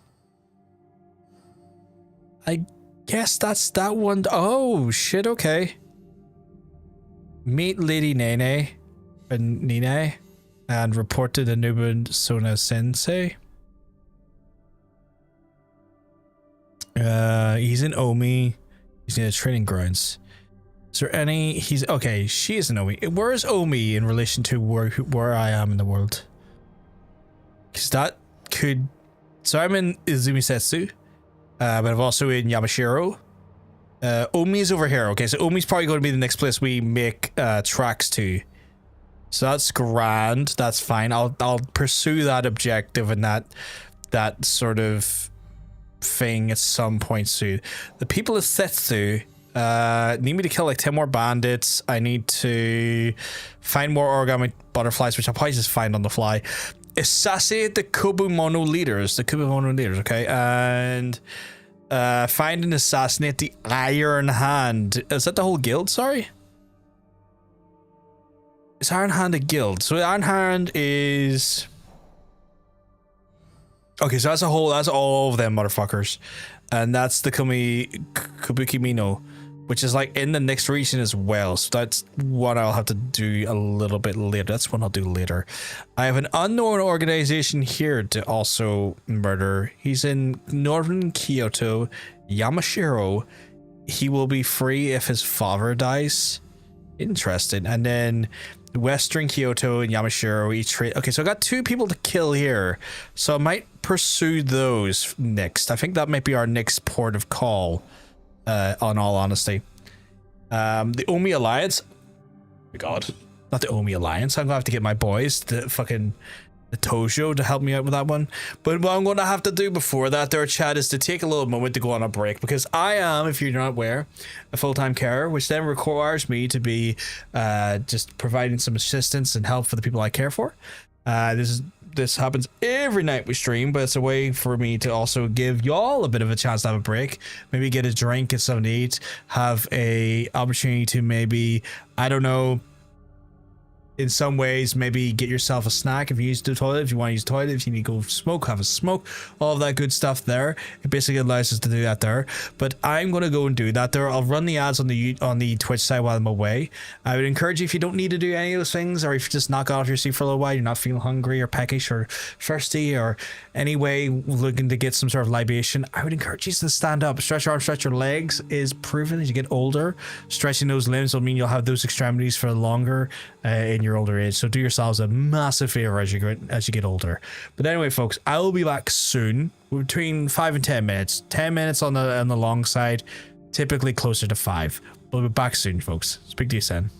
I guess that's that one. Oh shit, okay. Meet Lady Nene and Nine and report to the Nobunaga sensei. He's in Omi. He's in the training grounds. Is there any... He's... Okay, she is in Omi. Where is Omi in relation to where I am in the world? Because that could... So I'm in Izumisetsu. But I'm also in Yamashiro. Omi is over here. Okay, so Omi's probably going to be the next place we make tracks to. So that's grand. That's fine. I'll pursue that objective and that sort of thing at some point soon. The people of Setsu need me to kill like 10 more bandits. I need to find more origami butterflies, which I'll probably just find on the fly. Assassinate the Kubumono leaders. Okay, and find and assassinate the Iron Hand. Is that the whole guild? Sorry, is Iron Hand a guild? So Iron Hand is... Okay, so that's all of them motherfuckers. And that's the Kabuki Mino, which is like in the next region as well. So that's one I'll have to do a little bit later. That's one I'll do later. I have an unknown organization here to also murder. He's in northern Kyoto, Yamashiro. He will be free if his father dies. Interesting. And then Western Kyoto and Yamashiro each trade. Okay, so I got 2 people to kill here, so I might pursue those next. I think that might be our next port of call, on all honesty. The Omi Alliance. Oh my God, not the Omi Alliance. I'm gonna have to get my boys, the Tojo, to help me out with that one. But what I'm going to have to do before that there, chat, is to take a little moment to go on a break, because I am, if you're not aware, a full-time carer, which then requires me to be just providing some assistance and help for the people I care for. This happens every night we stream, but it's a way for me to also give y'all a bit of a chance to have a break, maybe get a drink, get something to eat, have a opportunity to maybe, I don't know, in some ways, maybe get yourself a snack if you use the toilet, if you want to use the toilet, if you need to go smoke, have a smoke, all of that good stuff there. It basically allows us to do that there. But I'm going to go and do that there. I'll run the ads on the Twitch side while I'm away. I would encourage you, if you don't need to do any of those things, or if you just knock off your seat for a little while, you're not feeling hungry or peckish or thirsty or any way looking to get some sort of libation, I would encourage you to stand up. Stretch your arms, stretch your legs. Is proven as you get older, stretching those limbs will mean you'll have those extremities for longer in your older age. So do yourselves a massive favor as you get older. But anyway, folks, I will be back soon, between 5 and 10 minutes. 10 minutes on the long side, typically closer to 5. We'll be back soon, folks. Speak to you soon.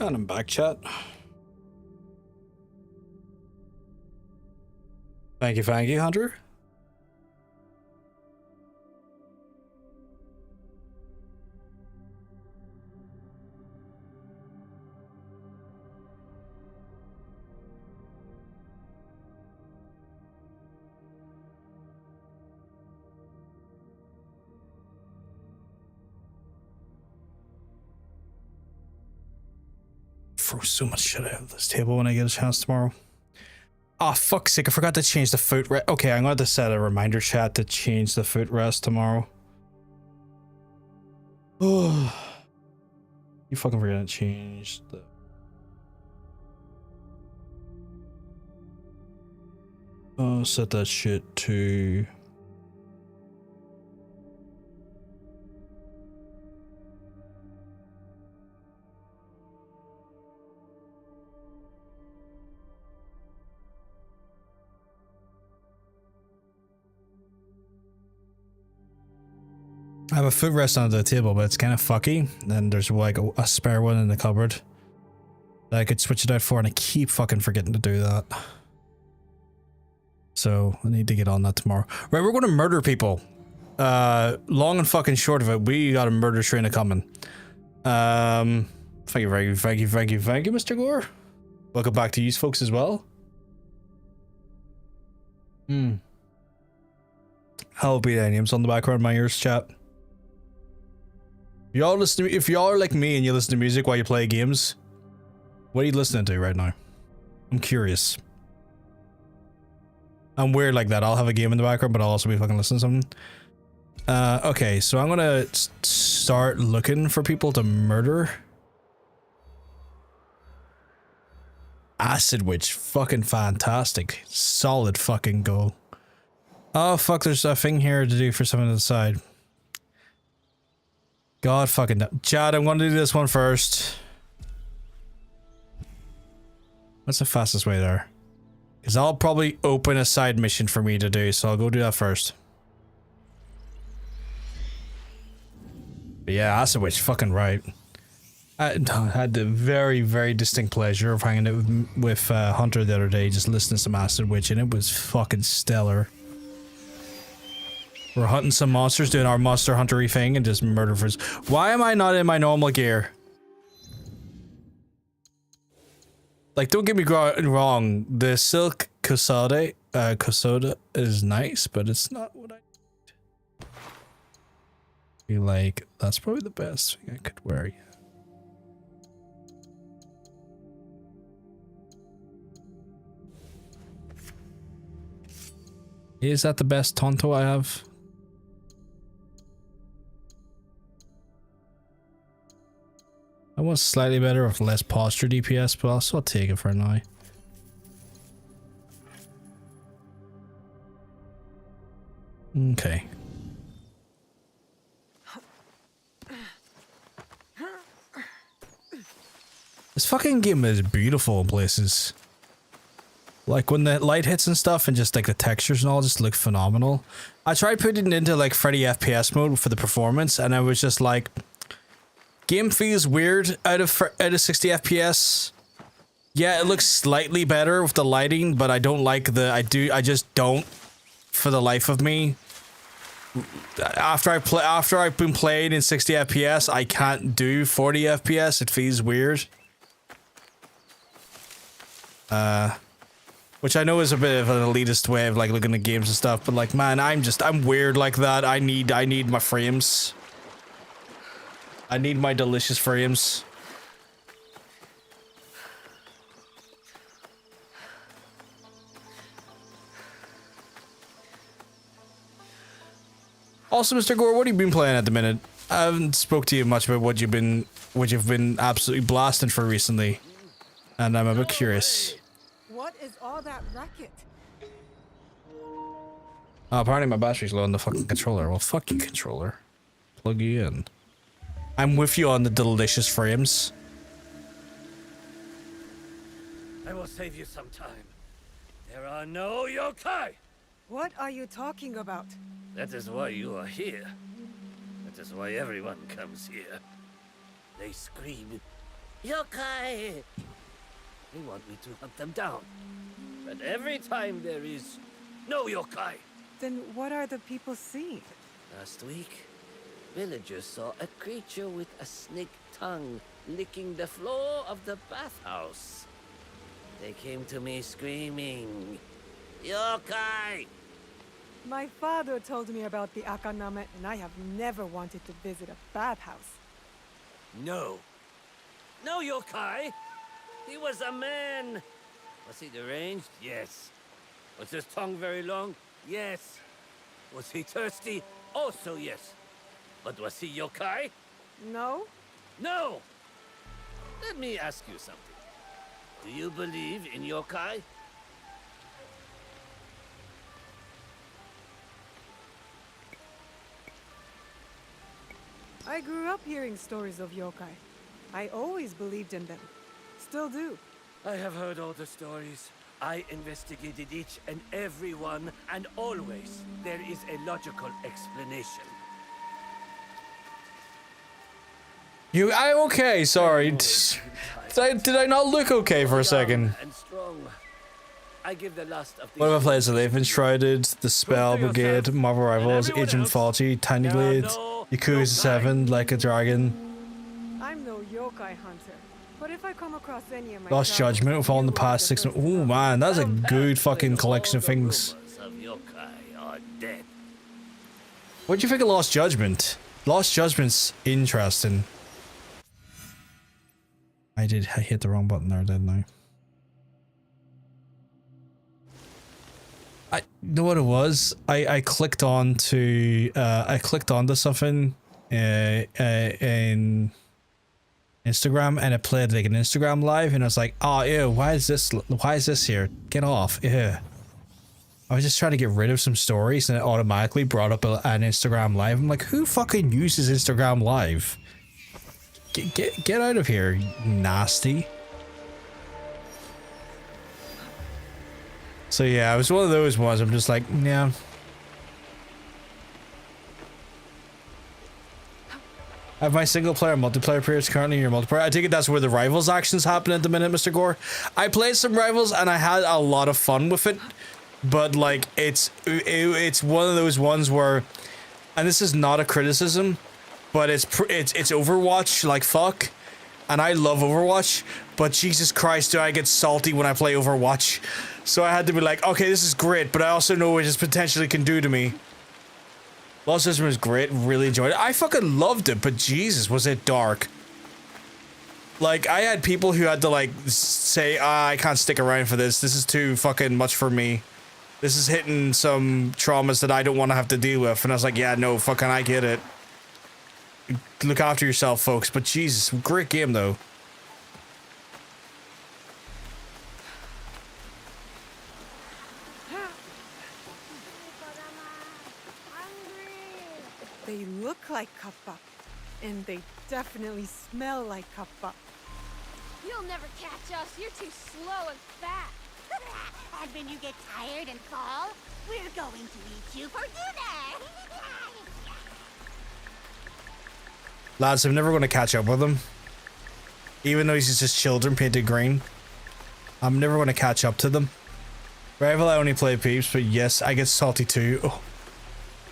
And I'm back, chat. Thank you, Hunter. Throw so much shit out of this table when I get a chance tomorrow. Oh, fuck's sake, I forgot to change the footrest. Okay, I'm going to set a reminder chat to change the footrest tomorrow. Oh, you fucking forgot to change the... Oh, set that shit to... I have a footrest under the table, but it's kind of fucky. Then there's like a spare one in the cupboard that I could switch it out for, and I keep fucking forgetting to do that. So I need to get on that tomorrow. Right, we're going to murder people. Long and fucking short of it, we got a murder train coming. Thank you, Mr. Gore. Welcome back to you folks as well. I'll be the names on the background of my ears, chat. Y'all listen to, if y'all are like me and you listen to music while you play games, what are you listening to right now? I'm curious. I'm weird like that. I'll have a game in the background, but I'll also be fucking listening to something. Okay, so I'm gonna start looking for people to murder. Acid Witch, fucking fantastic. Solid fucking goal. Oh fuck, there's a thing here to do for someone on the side. God fucking no. Chad, I'm gonna do this one first. What's the fastest way there? Because I'll probably open a side mission for me to do, so I'll go do that first. But yeah, Acid Witch, fucking right. I had the very, very distinct pleasure of hanging out with Hunter the other day, just listening to some Acid Witch, and it was fucking stellar. We're hunting some monsters, doing our monster huntery thing, and just murder for... Why am I not in my normal gear? Like, don't get me wrong, the silk Kosoda is nice, but it's not what I feel like. That's probably the best thing I could wear, yeah. Is that the best Tonto I have? I want slightly better with less posture DPS, but I'll still take it for now. Okay. This fucking game is beautiful in places. Like when the light hits and stuff and just like the textures and all just look phenomenal. I tried putting it into like 30 FPS mode for the performance and I was just like, game feels weird out of 60 FPS. Yeah, it looks slightly better with the lighting, but I don't like the, I just don't for the life of me. After I've been playing in 60 FPS, I can't do 40 FPS. It feels weird. Which I know is a bit of an elitist way of like looking at games and stuff, but like, man, I'm weird like that. I need my frames. I need my delicious frames. Also, Mr. Gore, what have you been playing at the minute? I haven't spoke to you much about what you've been absolutely blasting for recently, and I'm a bit curious. What is all that racket? Oh, apparently my battery's low on the fucking controller. Well, fuck you, controller. Plug you in. I'm with you on the delicious frames. I will save you some time. There are no yokai! What are you talking about? That is why you are here. That is why everyone comes here. They scream, Yokai! They want me to hunt them down. But every time there is no yokai. Then what are the people seeing? Last week, villagers saw a creature with a snake tongue licking the floor of the bathhouse. They came to me screaming, "Yokai!" My father told me about the Akaname, and I have never wanted to visit a bathhouse. No. No yokai! He was a man! Was he deranged? Yes. Was his tongue very long? Yes. Was he thirsty? Also yes. But was he yokai? No? No! Let me ask you something. Do you believe in yokai? I grew up hearing stories of yokai. I always believed in them. Still do. I have heard all the stories. I investigated each and every one, and always there is a logical explanation. Okay, sorry. Did I not look okay for a second? And strong. I give the last of What have I played? So they've Enshrouded, The Spell Brigade, Marvel Rivals, Agent Faulty, Tiny Blade, Yakuza 7, Like a Dragon, I'm no yokai hunter, but if I come across any of my Lost travels, Judgment with all in the past 6 months. Oh man, that's a good fucking collection of things. of yokai are dead. What do you think of Lost Judgment? Lost Judgment's interesting. I hit the wrong button there, didn't I? I know what it was. I clicked on to I clicked onto something in Instagram, and it played like an Instagram live, and I was like, oh ew, why is this here? Get off. Ew. I was just trying to get rid of some stories, and it automatically brought up an Instagram live. I'm like, who fucking uses Instagram live? Get out of here, you nasty. So yeah, it was one of those ones. I'm just like, yeah. I have my single player and multiplayer periods currently in your multiplayer. I take it that's where the Rivals actions happen at the minute, Mr. Gore. I played some Rivals and I had a lot of fun with it, but like it's one of those ones where, and this is not a criticism, but it's Overwatch like fuck, and I love Overwatch, but Jesus Christ, do I get salty when I play Overwatch. So I had to be like, okay, this is great, but I also know what this potentially can do to me. Lost Judgment was great, really enjoyed it. I fucking loved it, but Jesus, was it dark. Like, I had people who had to like say, I can't stick around for this. This is too fucking much for me. This is hitting some traumas that I don't want to have to deal with. And I was like, yeah, no, fucking I get it. Look after yourself, folks. But Jesus, great game though. They look like kappa, and they definitely smell like kappa. You'll never catch us. You're too slow and fat. And when you get tired and fall, we're going to eat you for dinner. Lads, I'm never going to catch up with him. Even though he's just children painted green. I'm never going to catch up to them. Rival, I only play peeps, but yes, I get salty too. Oh.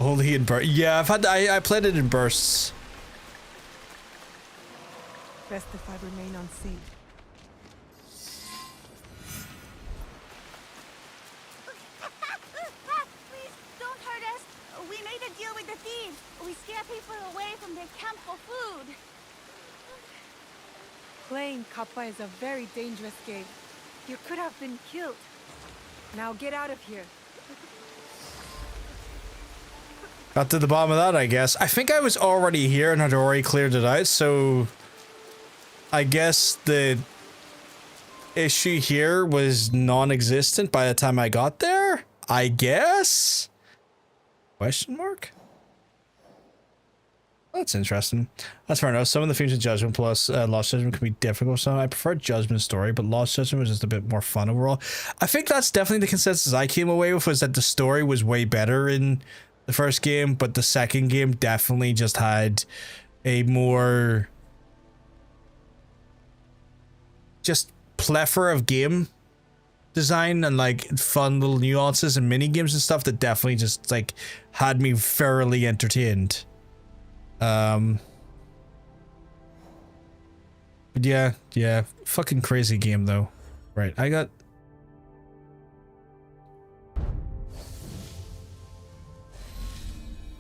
Only in bursts. Yeah, I played it in bursts. Best if I remain unseen. Please, don't hurt us. We made a deal with the thieves. We scare people away from their camp for food. Playing kappa is a very dangerous game. You could have been killed. Now get out of here. Got to the bottom of that, I guess. I think I was already here and had already cleared it out, so I guess the issue here was non-existent by the time I got there? I guess? Question mark? That's interesting. That's fair enough. Some of the themes of Judgment plus Lost Judgment can be difficult. So I prefer Judgment story, but Lost Judgment was just a bit more fun overall. I think that's definitely the consensus I came away with, was that the story was way better in the first game, but the second game definitely just had a more just plethora of game design and like fun little nuances and mini games and stuff that definitely just like had me thoroughly entertained. But yeah, fucking crazy game though. Right, I got.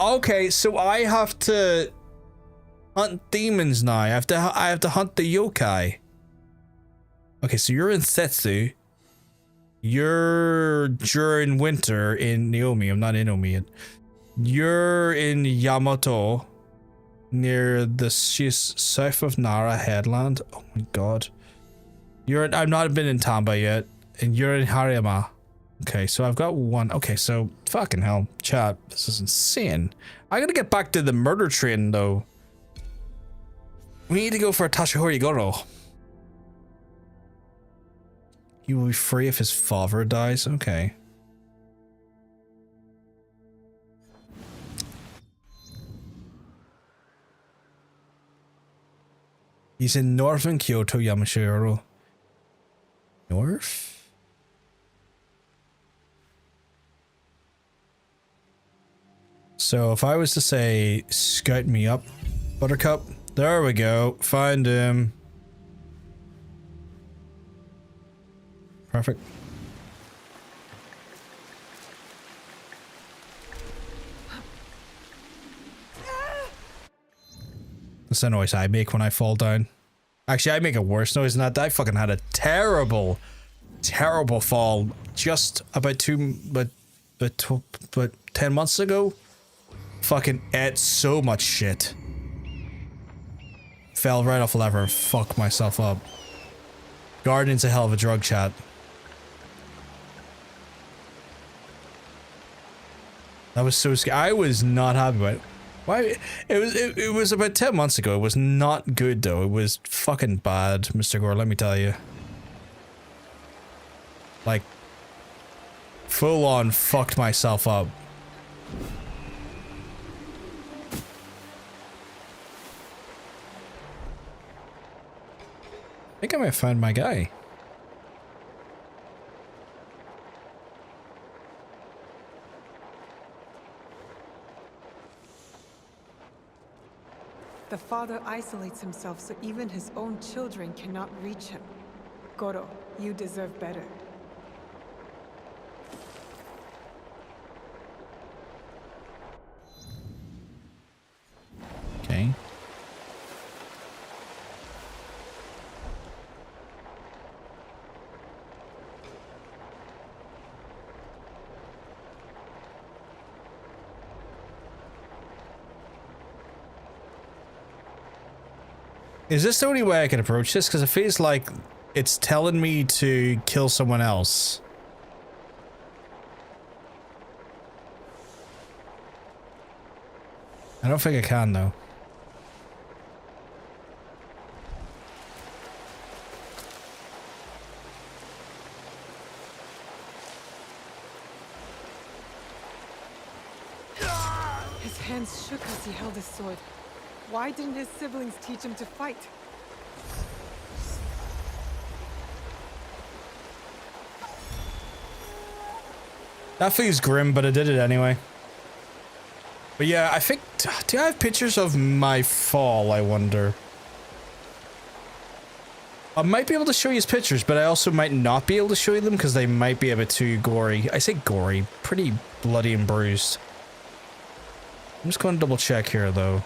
Okay, so I have to hunt demons now. I have to hunt the yokai. Okay, so you're in Setsu. You're during winter in Naomi. I'm not in Naomi yet. You're in Yamato, near the south of Nara Headland. Oh my god. I've not been in Tamba yet, and you're in Harima. Okay, so I've got one. Okay, so fucking hell, chat. This is insane. I gotta get back to the murder train though. We need to go for a Tashihori Goro. He will be free if his father dies. Okay. He's in northern Kyoto, Yamashiro. North? So if I was to say, scout me up, Buttercup. There we go. Find him. Perfect. That's the noise I make when I fall down. Actually, I make a worse noise than that. I fucking had a terrible fall just about 10 months ago. Fucking ate so much shit. Fell right off a lever and fucked myself up. Gardening's a hell of a drug, chat. That was so scary. I was not happy about it. Why? It was about 10 months ago. It was not good though. It was fucking bad, Mr. Gore, let me tell you. Like, full on fucked myself up. I think I might have found my guy. The father isolates himself so even his own children cannot reach him. Goro, you deserve better. Okay. Is this the only way I can approach this? Because it feels like it's telling me to kill someone else. I don't think I can though. His hands shook as he held his sword. Why didn't his siblings teach him to fight? That feels grim, but I did it anyway. But yeah, I think... Do I have pictures of my fall, I wonder? I might be able to show you his pictures, but I also might not be able to show you them because they might be a bit too gory. I say gory, pretty bloody and bruised. I'm just going to double check here, though.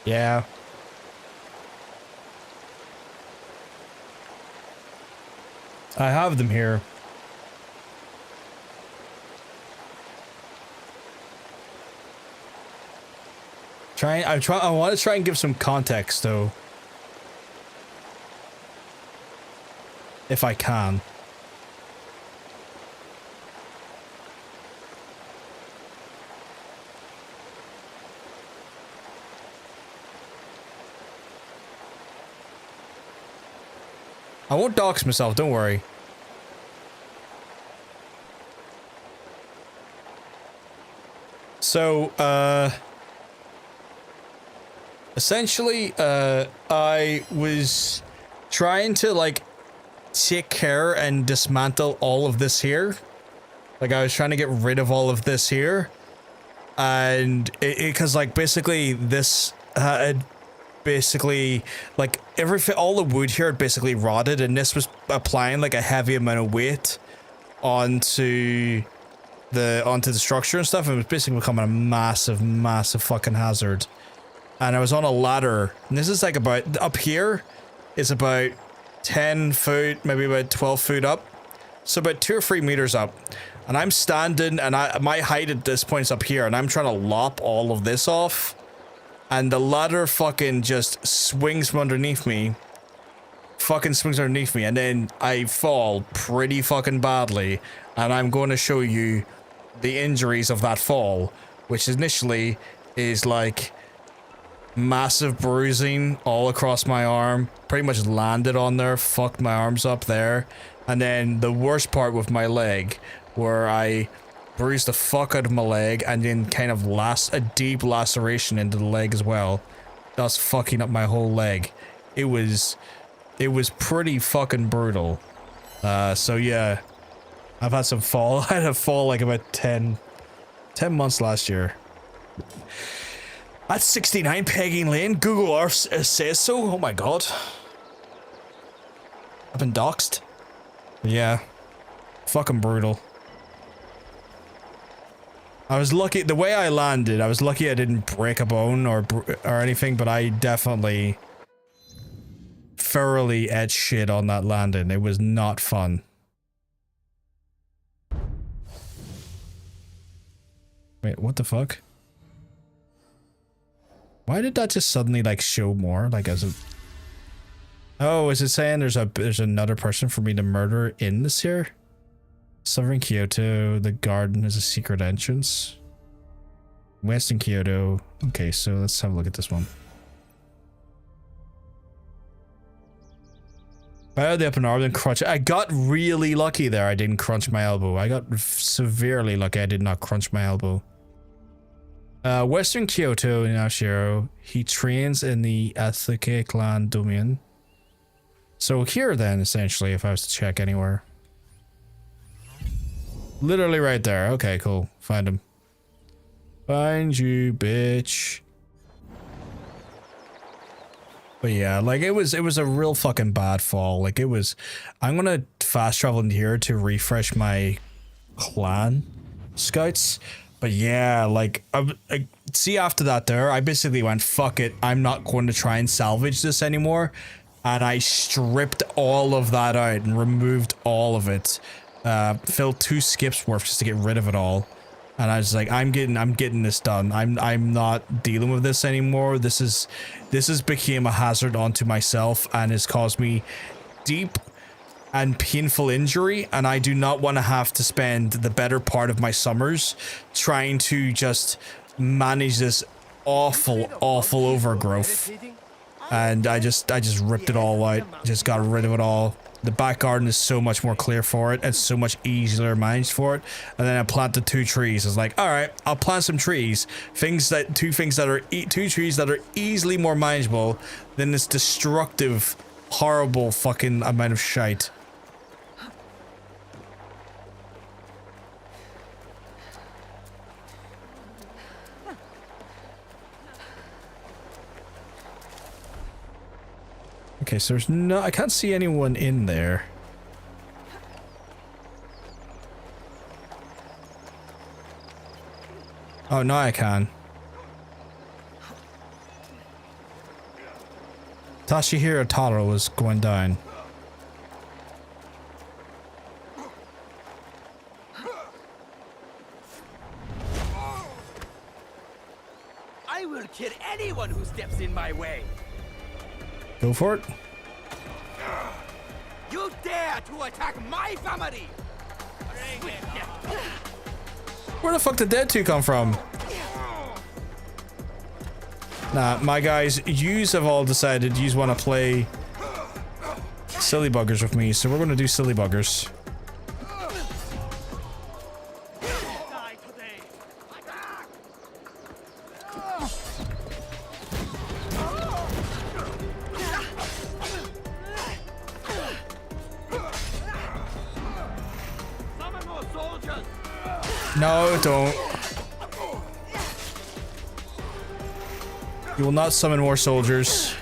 Yeah. I have them here. I want to try and give some context though. If I can. I won't dox myself, don't worry. So, essentially, I was trying to, like, take care and dismantle all of this here. Like, I was trying to get rid of all of this here. And because, like, basically, this had basically, like, everything, all the wood here had basically rotted, and this was applying, like, a heavy amount of weight onto the structure and stuff, and it was basically becoming a massive fucking hazard. And I was on a ladder, and this is like about, up here is about 10 foot, maybe about 12 foot up, so about 2 or 3 meters up, and I'm standing, and my height at this point is up here, and I'm trying to lop all of this off, and the ladder fucking just swings from underneath me, and then I fall pretty fucking badly, and I'm going to show you the injuries of that fall, which initially is like massive bruising all across my arm, pretty much landed on there, fucked my arms up there, and then the worst part with my leg, where I bruised the fuck out of my leg, and then kind of a deep laceration into the leg as well. That's fucking up my whole leg. It was pretty fucking brutal. So yeah, I've had some fall. I had a fall like about 10 months last year. That's 69 Pegging Lane. Google Earth says so. Oh my god. I've been doxxed. Yeah. Fucking brutal. I was lucky. The way I landed, I was lucky I didn't break a bone or anything, but I definitely thoroughly ate shit on that landing. It was not fun. Wait, what the fuck? Why did that just suddenly like show more? Like as a... Oh, is it saying there's another person for me to murder in this here? Southern Kyoto, the garden is a secret entrance. Western Kyoto. Okay, so let's have a look at this one. By the up and arm and crunch. I got really lucky there. I didn't crunch my elbow. I got severely lucky I did not crunch my elbow. Western Kyoto in Ashiro. He trains in the Atsuke clan domain. So here then, essentially, if I was to check anywhere. Literally right there. Okay, cool. Find him. Find you, bitch. But yeah, like it was a real fucking bad fall. Like it was, I'm gonna fast travel in here to refresh my clan scouts. But yeah, like I see after that there, I basically went, fuck it, I'm not going to try and salvage this anymore. And I stripped all of that out and removed all of it. Filled 2 skips worth just to get rid of it all. And I was like, I'm getting this done. I'm not dealing with this anymore. This has become a hazard onto myself and has caused me deep and painful injury, and I do not want to have to spend the better part of my summers trying to just manage this awful overgrowth. And I just ripped it all out, just got rid of it all. The back garden is so much more clear for it and so much easier managed for it. And then I planted 2 trees. I was like, all right, I'll plant some trees. Two trees that are easily more manageable than this destructive, horrible fucking amount of shite. Okay, so there's no, I can't see anyone in there. Oh, no, I can. Tashihiro Taro was going down. I will kill anyone who steps in my way. Go for it. You dare to attack my family! Where the fuck did that 2 come from? Nah, my guys, yous have all decided yous want to play silly buggers with me, so we're gonna do silly buggers. No, don't. You will not summon more soldiers.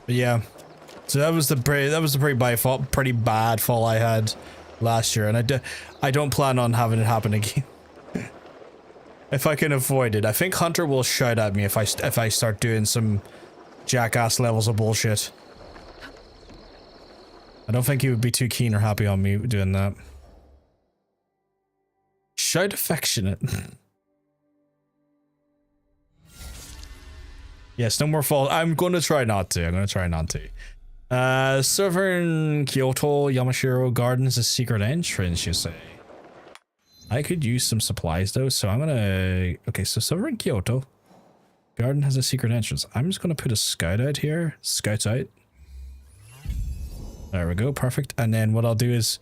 But yeah, so that was the pretty bad fall I had last year, and I don't plan on having it happen again. If I can avoid it. I think Hunter will shout at me if I start doing some jackass levels of bullshit. I don't think he would be too keen or happy on me doing that. Shout affectionate. Yes, no more fall. I'm going to try not to. Southern Kyoto Yamashiro Gardens is a secret entrance, you say? I could use some supplies though, so I'm gonna... Okay, so Southern Kyoto Garden has a secret entrance. I'm just gonna put a scout out here. Scouts out. There we go, perfect. And then what I'll do is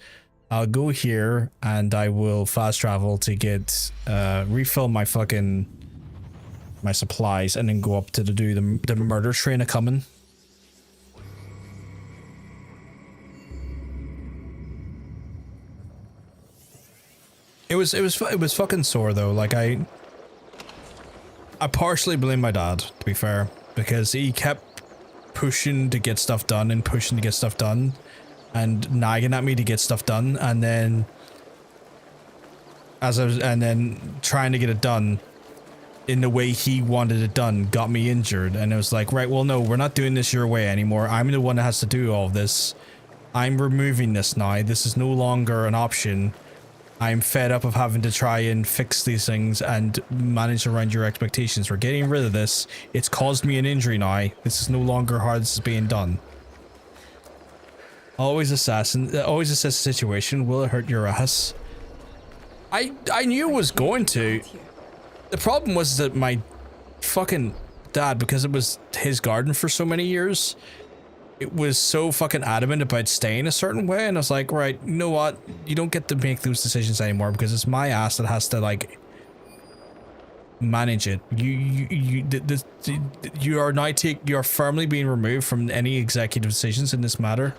I'll go here and I will fast travel to get refill my supplies, and then go up to do the murder train a coming. It was fucking sore though. Like I partially blame my dad, to be fair, because he kept pushing to get stuff done and pushing to get stuff done and nagging at me to get stuff done, and then trying to get it done in the way he wanted it done got me injured, and it was like, right, well, no, we're not doing this your way anymore. I'm the one that has to do all of this. I'm removing this now. This is no longer an option. I'm fed up of having to try and fix these things and manage around your expectations. We're getting rid of this. It's caused me an injury now. This is no longer how this is being done. Always assess the situation. Will it hurt your ass? I knew it was going to. The problem was that my fucking dad, because it was his garden for so many years, it was so fucking adamant about staying a certain way, and I was like, right, you know what? You don't get to make those decisions anymore because it's my ass that has to, like, manage it. You are firmly being removed from any executive decisions in this matter.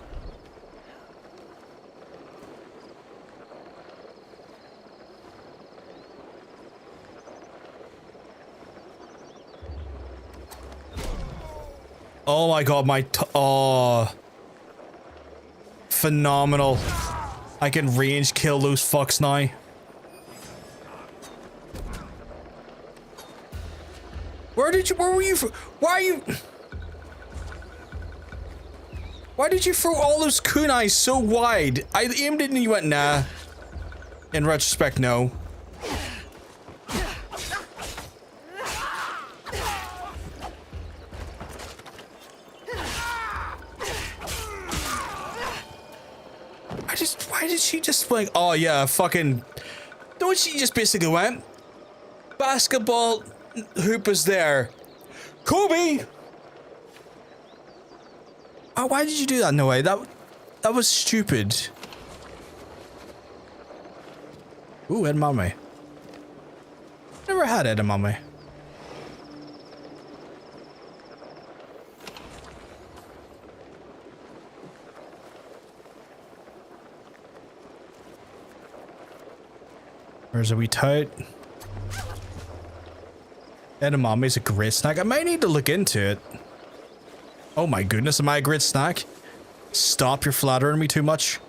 Oh my god, oh. Phenomenal. I can range kill those fucks now. Where were you, why did you throw all those kunais so wide? I aimed it and you went, nah. In retrospect, no. Why did she just like, oh yeah, fucking, don't she just basically went, basketball hoop is there. Kobe! Oh, why did you do that? No way, that was stupid. Ooh, edamame. Never had edamame. There's a wee tote. Edamame is a great snack. I might need to look into it. Oh my goodness, am I a great snack? Stop, you're flattering me too much.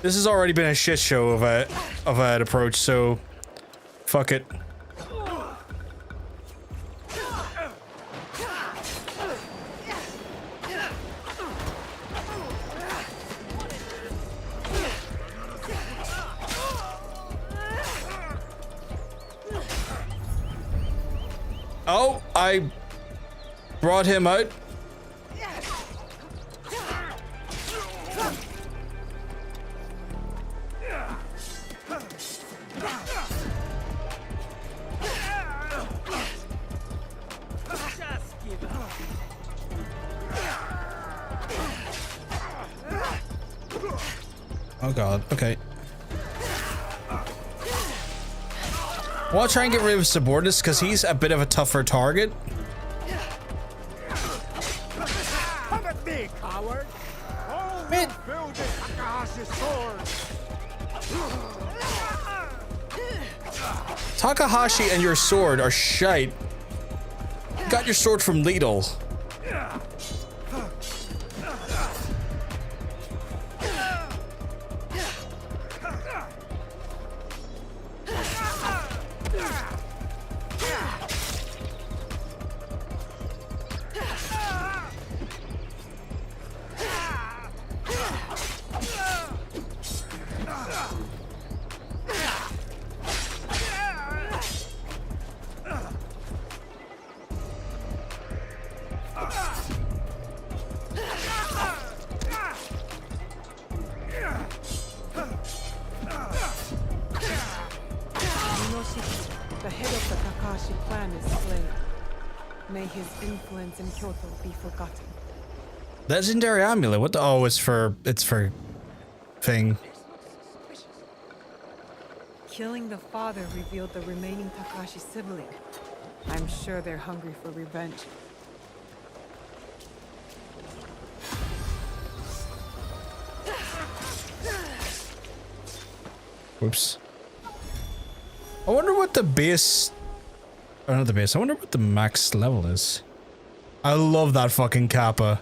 This has already been a shit show of an approach, so fuck it. Oh, I brought him out. Oh god, okay. I want to try and get rid of subordinates because he's a bit of a tougher target. Come at me, coward! Oh, man. Build Takahashi's sword! Takahashi and your sword are shite. You got your sword from Lidl. The head of the Kakashi clan is slain. May his influence in Kyoto be forgotten. Legendary amulet. What the? Oh, it's for thing. Killing the father revealed the remaining Takashi sibling. I'm sure they're hungry for revenge. Whoops. I wonder what the base... Oh, not the base. I wonder what the max level is. I love that fucking kappa.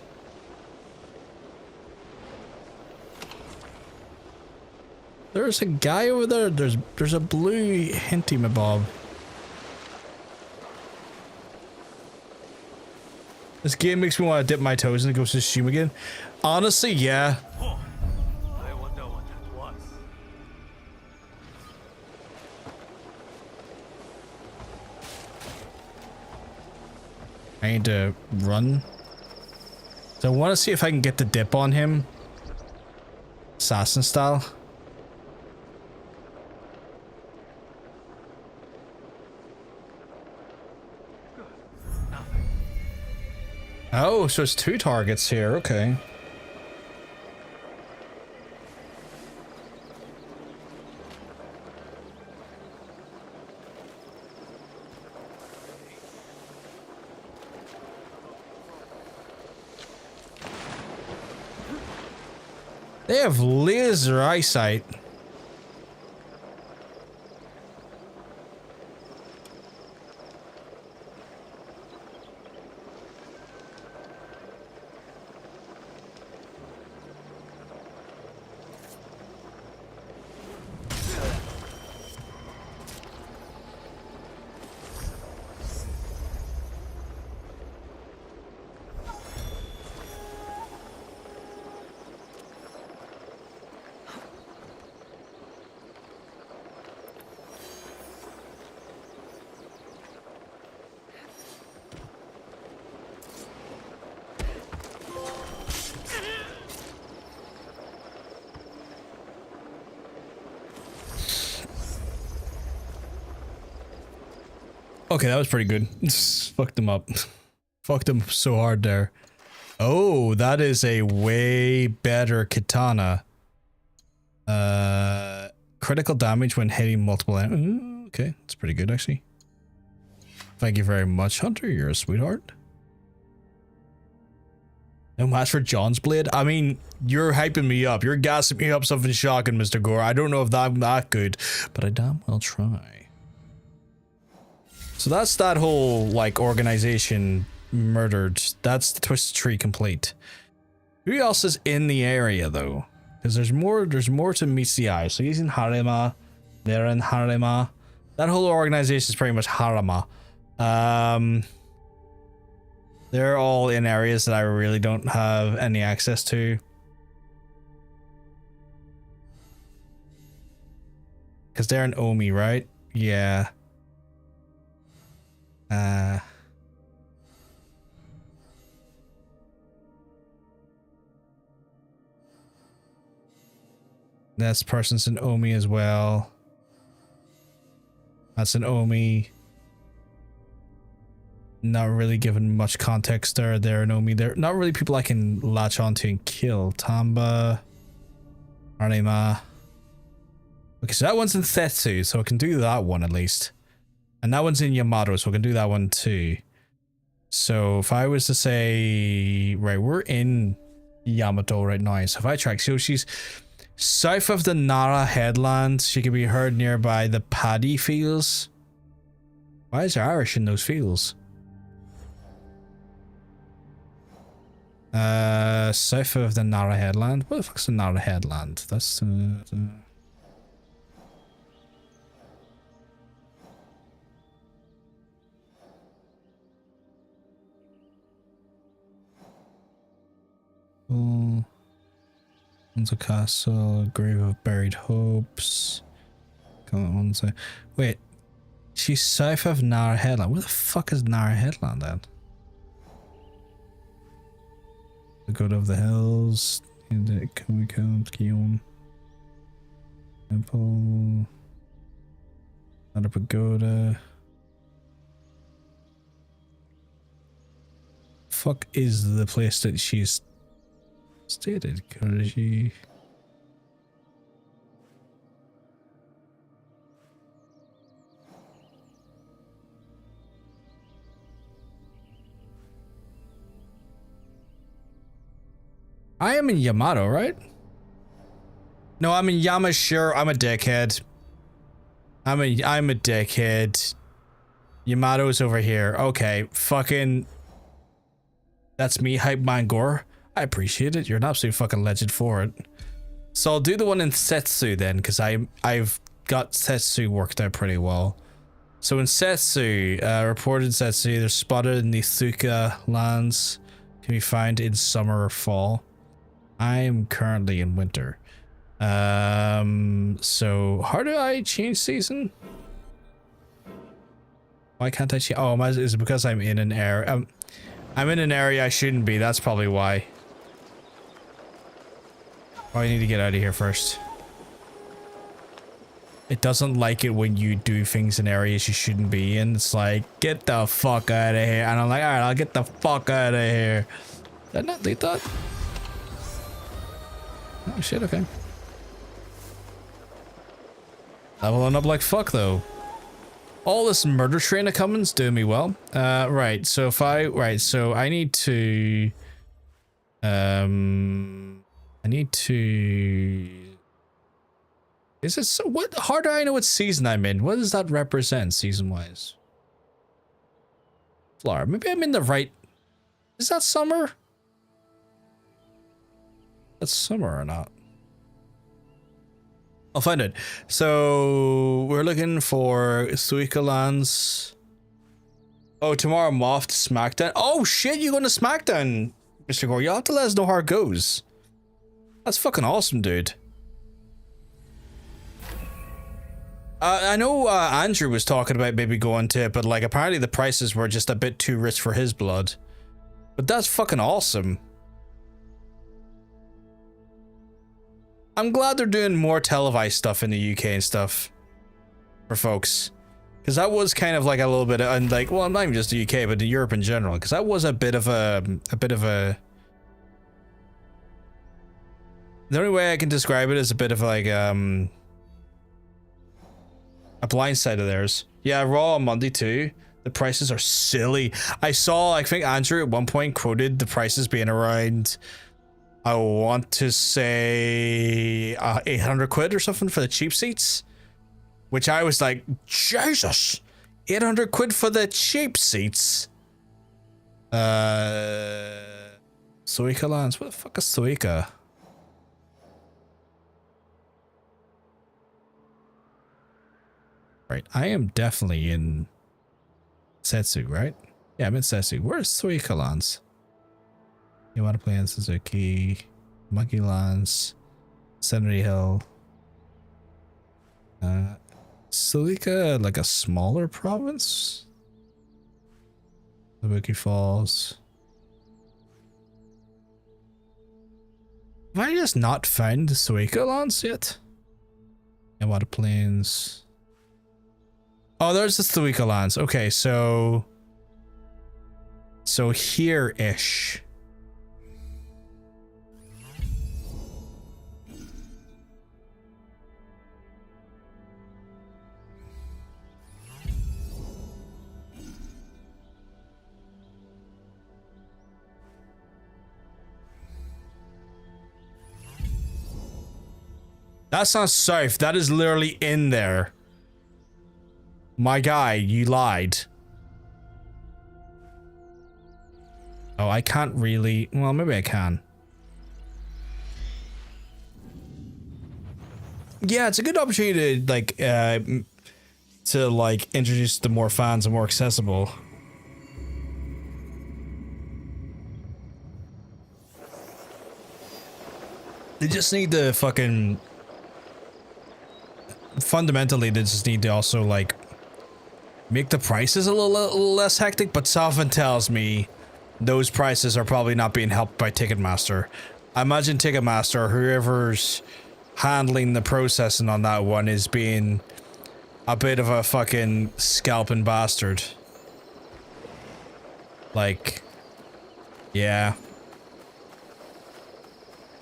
There's a guy over there. There's a blue hinty mabob. This game makes me want to dip my toes into Ghost of Tsushima again. Honestly, yeah. I wonder what that was. I need to run. So I want to see if I can get the dip on him. Assassin style. Oh, so it's 2 targets here, okay. They have laser eyesight. Okay, that was pretty good. Fucked him up. Fucked him so hard there. Oh, that is a way better katana. Critical damage when hitting multiple enemies. Okay, that's pretty good actually. Thank you very much, Hunter. You're a sweetheart. No match for John's blade. I mean, you're hyping me up. You're gassing me up something shocking, Mr. Gore. I don't know if I'm that good, but I damn well try. So that's that whole, like, organization murdered. That's the Twisted Tree complete. Who else is in the area, though? because there's more to meets the eye. So he's in Harima, they're in Harima. That whole organization is pretty much Harima. They're all in areas that I really don't have any access to. Because they're in Omi, right? Yeah. This person's in Omi as well. That's an Omi. Not really given much context there. They're an Omi. They're not really people I can latch onto and kill. Tamba. Arima. Okay, so that one's in Thetsu, so I can do that one at least. And that one's in Yamato, so I can do that one too. So if I was to say, right, we're in Yamato right now. So if I track, so she's south of the Nara headland. She can be heard nearby the paddy fields. Why is there Irish in those fields? South of the Nara headland. What the fuck's the Nara headland? That's Onza Castle, Grave of Buried Hopes. Come on, Onza. Wait, she's south of Nara Headland. Where the fuck is Nara Headland then? The God of the Hills. Kion. Temple. Another pagoda. Fuck is the place that she's stated? Karaji. I am in Yamato, right? No, I'm in Yamashiro. I'm a dickhead. I'm a dickhead. Yamato's over here. Okay, fucking. That's me, Hype Man Gore. I appreciate it. You're an absolute fucking legend for it. So I'll do the one in Setsu then, because I've got Setsu worked out pretty well. So in Setsu, reported Setsu, they're spotted in the Thuka lands. Can be found in summer or fall. I am currently in winter. So how do I change season? Why can't I change? Oh, is it because I'm in an area? I'm in an area I shouldn't be. That's probably why. Oh, I need to get out of here first. It doesn't like it when you do things in areas you shouldn't be in. It's like, get the fuck out of here. And I'm like, alright, I'll get the fuck out of here. Did I not delete that? Oh shit, okay. Leveling up like fuck though. All this murder train of coming's doing me well. Right, so if so I need to is it so what how do I know what season I'm in? What does that represent season wise? Flora, maybe I'm in the right. Is that summer? That's summer or not? I'll find it. So we're looking for Suika lands. Oh, tomorrow I'm off to SmackDown. Oh shit, you going to SmackDown, Mr. Gore? You'll have to let us know how it goes. That's fucking awesome, dude. I know Andrew was talking about maybe going to it, but like apparently the prices were just a bit too rich for his blood. But that's fucking awesome. I'm glad they're doing more televised stuff in the UK and stuff for folks, because that was kind of like a little bit of, and like, well, not even just the UK, but in Europe in general, because that was a bit of a. The only way I can describe it is a bit of like a blind side of theirs. Yeah, Raw on Monday too. The prices are silly. I think Andrew at one point quoted the prices being around, I want to say 800 quid or something for the cheap seats, which I was like, Jesus, 800 quid for the cheap seats. Suika lands. What the fuck is Suika? Right, I am definitely in Setsu, right? Yeah, I'm in Setsu. Where's Suika Lands? You want to play in Suzuki, Monkey Lands, Serenity Hill. Suika, like a smaller province? Kabuki Falls. Have I just not found the Suika Lands yet? Yawata Plains. Oh, there's the Suika Lands. Okay, so here-ish. That's not safe. That is literally in there. My guy, you lied. Oh, I can't really... Well, maybe I can. Yeah, it's a good opportunity to, like, introduce to more fans and more accessible. They just need to fucking... Fundamentally, they just need to also, like, make the prices a little less hectic, but something tells me those prices are probably not being helped by Ticketmaster. I imagine Ticketmaster, whoever's handling the processing on that one, is being a bit of a fucking scalping bastard. Like, yeah.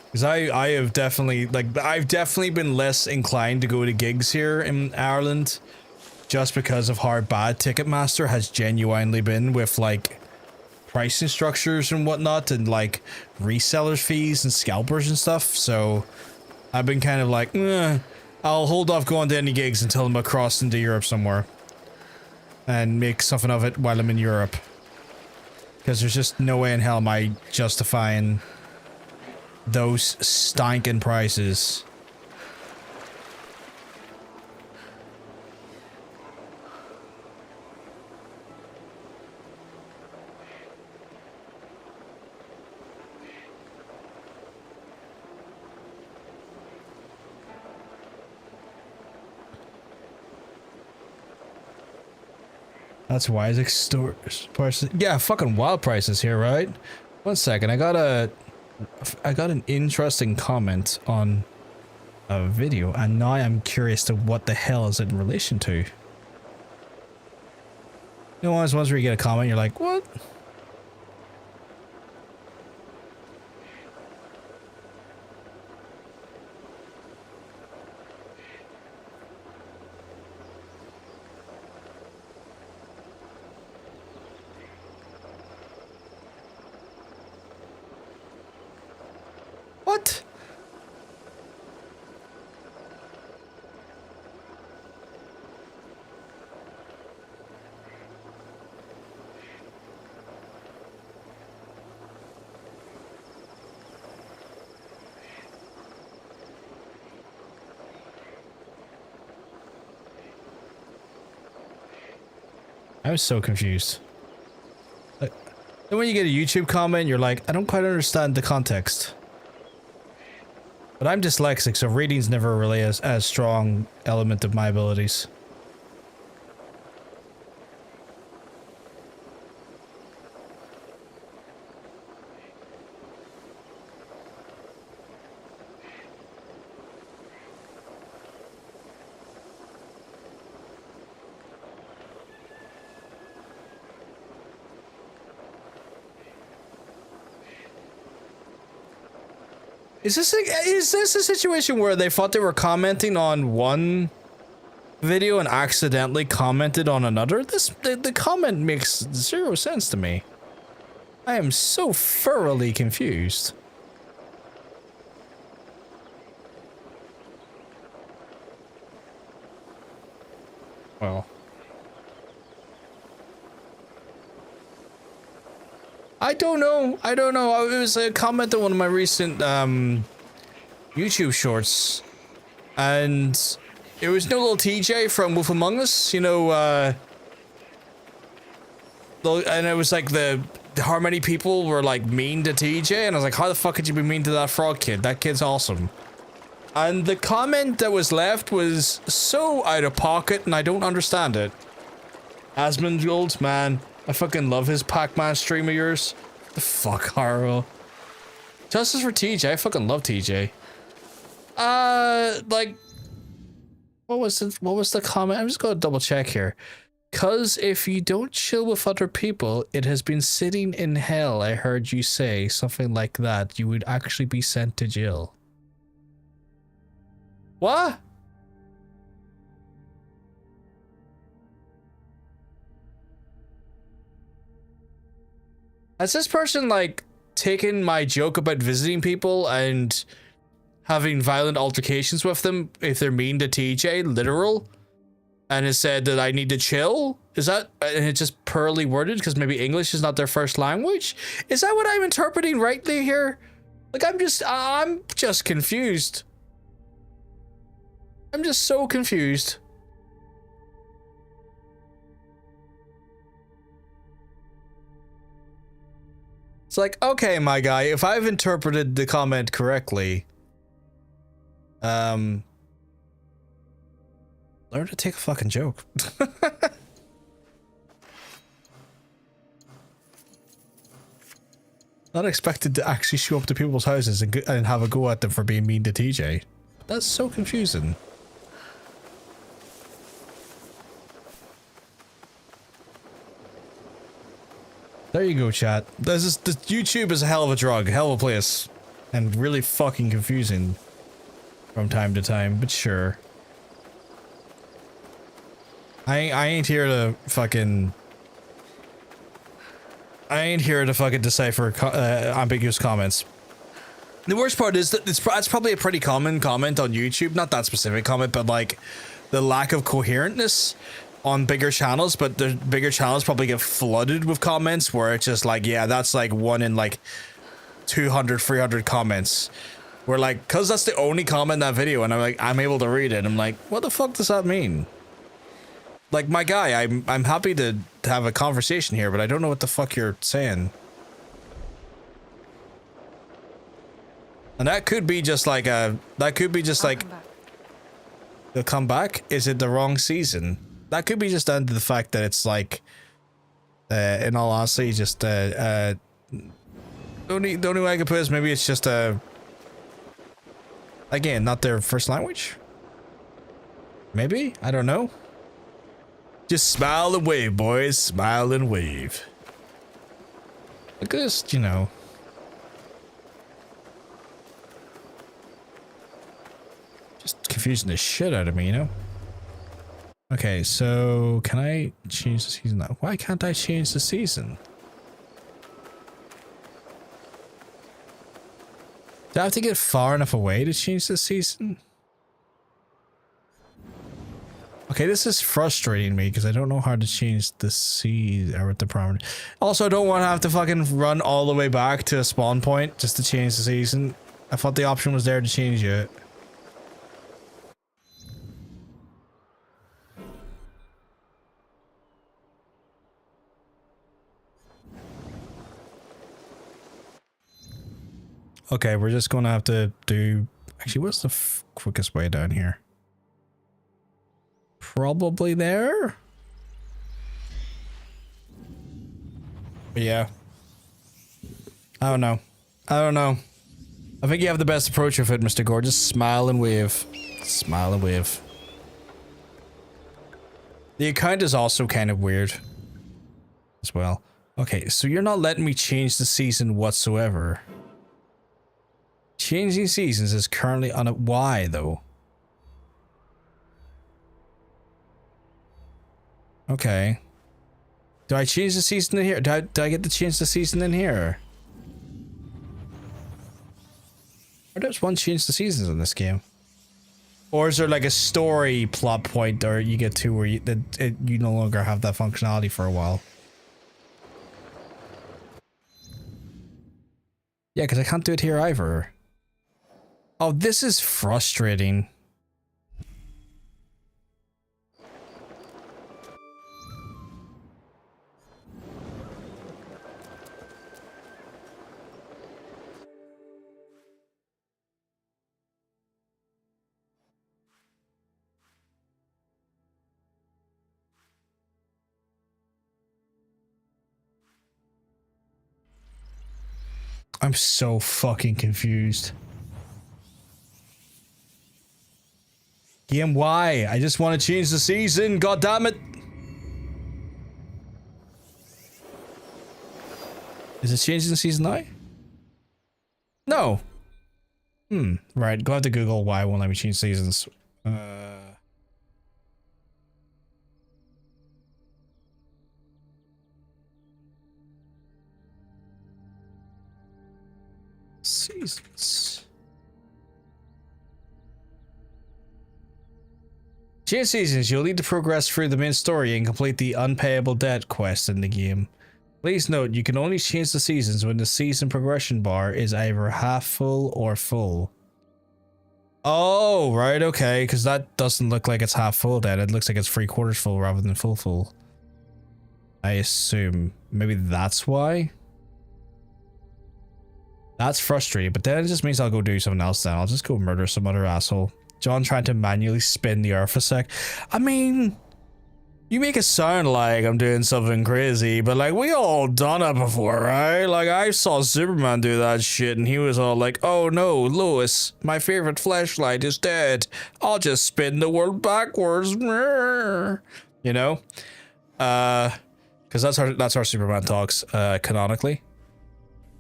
Because I have definitely, like, I've definitely been less inclined to go to gigs here in Ireland just because of how bad Ticketmaster has genuinely been with, like, pricing structures and whatnot, and, like, resellers fees and scalpers and stuff. So I've been kind of like, I'll hold off going to any gigs until I'm across into Europe somewhere and make something of it while I'm in Europe. Because there's just no way in hell am I justifying those stinking prices. That's why it's stores prices. Yeah, fucking wild prices here, right? 1 second, I got an interesting comment on a video, and now I'm curious to what the hell is it in relation to. You know, once where you get a comment, you're like, what? What? I was so confused. Like, then when you get a YouTube comment, you're like, I don't quite understand the context. But I'm dyslexic, so reading's never really as strong element of my abilities. Is this a situation where they thought they were commenting on one video and accidentally commented on another? The comment makes zero sense to me. I am so thoroughly confused. Well, I don't know. It was a comment on one of my recent YouTube shorts, and It was no little TJ from Wolf Among Us, you know, and it was like how many people were like mean to TJ, and I was like, how the fuck could you be mean to that frog kid? That kid's awesome. And the comment that was left was so out of pocket, and I don't understand it. Asmongold, man, I fucking love his Pac-Man stream of yours. The fuck, Harrow. Justice for TJ, I fucking love TJ. Like, what was the comment? I'm just gonna double check here. Cause if you don't chill with other people, it has been sitting in hell. I heard you say something like that. You would actually be sent to jail. What? Has this person like taken my joke about visiting people and having violent altercations with them if they're mean to TJ literal, and has said that I need to chill? Is that, and it's just poorly worded because maybe English is not their first language? Is that what I'm interpreting rightly here? Like, I'm just confused. I'm just so confused. It's like, okay, my guy, if I've interpreted the comment correctly, learn to take a fucking joke. Not expected to actually show up to people's houses and have a go at them for being mean to TJ. That's so confusing. There you go, chat. This YouTube is a hell of a drug, hell of a place, and really fucking confusing from time to time, but sure. I ain't here to fucking decipher ambiguous comments. The worst part is that it's probably a pretty common comment on YouTube, not that specific comment, but like the lack of coherentness on bigger channels, but the bigger channels probably get flooded with comments where it's just like, yeah, that's like one in like 200, 300 comments. We're like, cause that's the only comment in that video, and I'm able to read it. I'm like, what the fuck does that mean? Like, my guy, I'm happy to have a conversation here, but I don't know what the fuck you're saying. And that could be just like a, they'll come back. Is it the wrong season? That could be just down to the fact that it's like, in all honesty, just, the only way I can put it is maybe it's just again, not their first language? Maybe? I don't know. Just smile and wave, boys. Smile and wave. Look at this, you know. Just confusing the shit out of me, you know? Okay, so can I change the season now? Why can't I change the season? Do I have to get far enough away to change the season? Okay, this is frustrating me because I don't know how to change the season or the parameter. Also, I don't want to have to fucking run all the way back to a spawn point just to change the season. I thought the option was there to change it. Okay, we're just gonna have to do... Actually, what's the quickest way down here? Probably there? Yeah. I don't know. I think you have the best approach with it, Mr. Gore. Just smile and wave. Smile and wave. The account is also kind of weird as well. Okay, so you're not letting me change the season whatsoever. Changing seasons is currently on a... Why, though? Okay. Do I change the season in here? Do I get to change the season in here? Or does one change the seasons in this game? Or is there like a story plot point or you get to where you no longer have that functionality for a while? Yeah, because I can't do it here either. Oh, this is frustrating. I'm so fucking confused. Game Y. I just want to change the season. God damn it. Is it changing the season now? No. Right. Go have to Google why it won't let me change seasons. Seasons. Change seasons. You'll need to progress through the main story and complete the unpayable debt quest in the game. Please note, you can only change the seasons when the season progression bar is either half full or full. Oh, right, okay, because that doesn't look like it's half full then. It looks like it's 3/4 full rather than full. I assume. Maybe that's why? That's frustrating, but then it just means I'll go do something else then. I'll just go murder some other asshole. John trying to manually spin the earth a sec. I mean, you make it sound like I'm doing something crazy, but like we all done it before, right? Like I saw Superman do that shit and he was all like, oh no, Lois, my favorite flashlight is dead. I'll just spin the world backwards. You know? Because that's our Superman talks, canonically.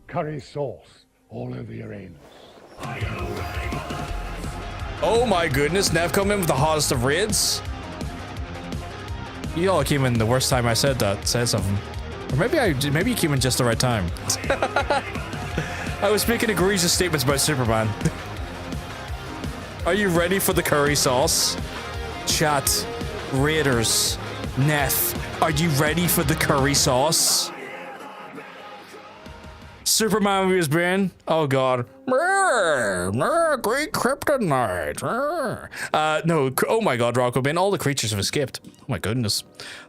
Curry sauce all over your anus. Oh my goodness, Nev come in with the hottest of raids. You all came in the worst time I said something. Or maybe you came in just the right time. I was making egregious statements about Superman. Are you ready for the curry sauce? Chat, raiders, Neff, are you ready for the curry sauce? Superman was being, oh god, great kryptonite. No, oh my god, Rocco, man, all the creatures have escaped. Oh my goodness,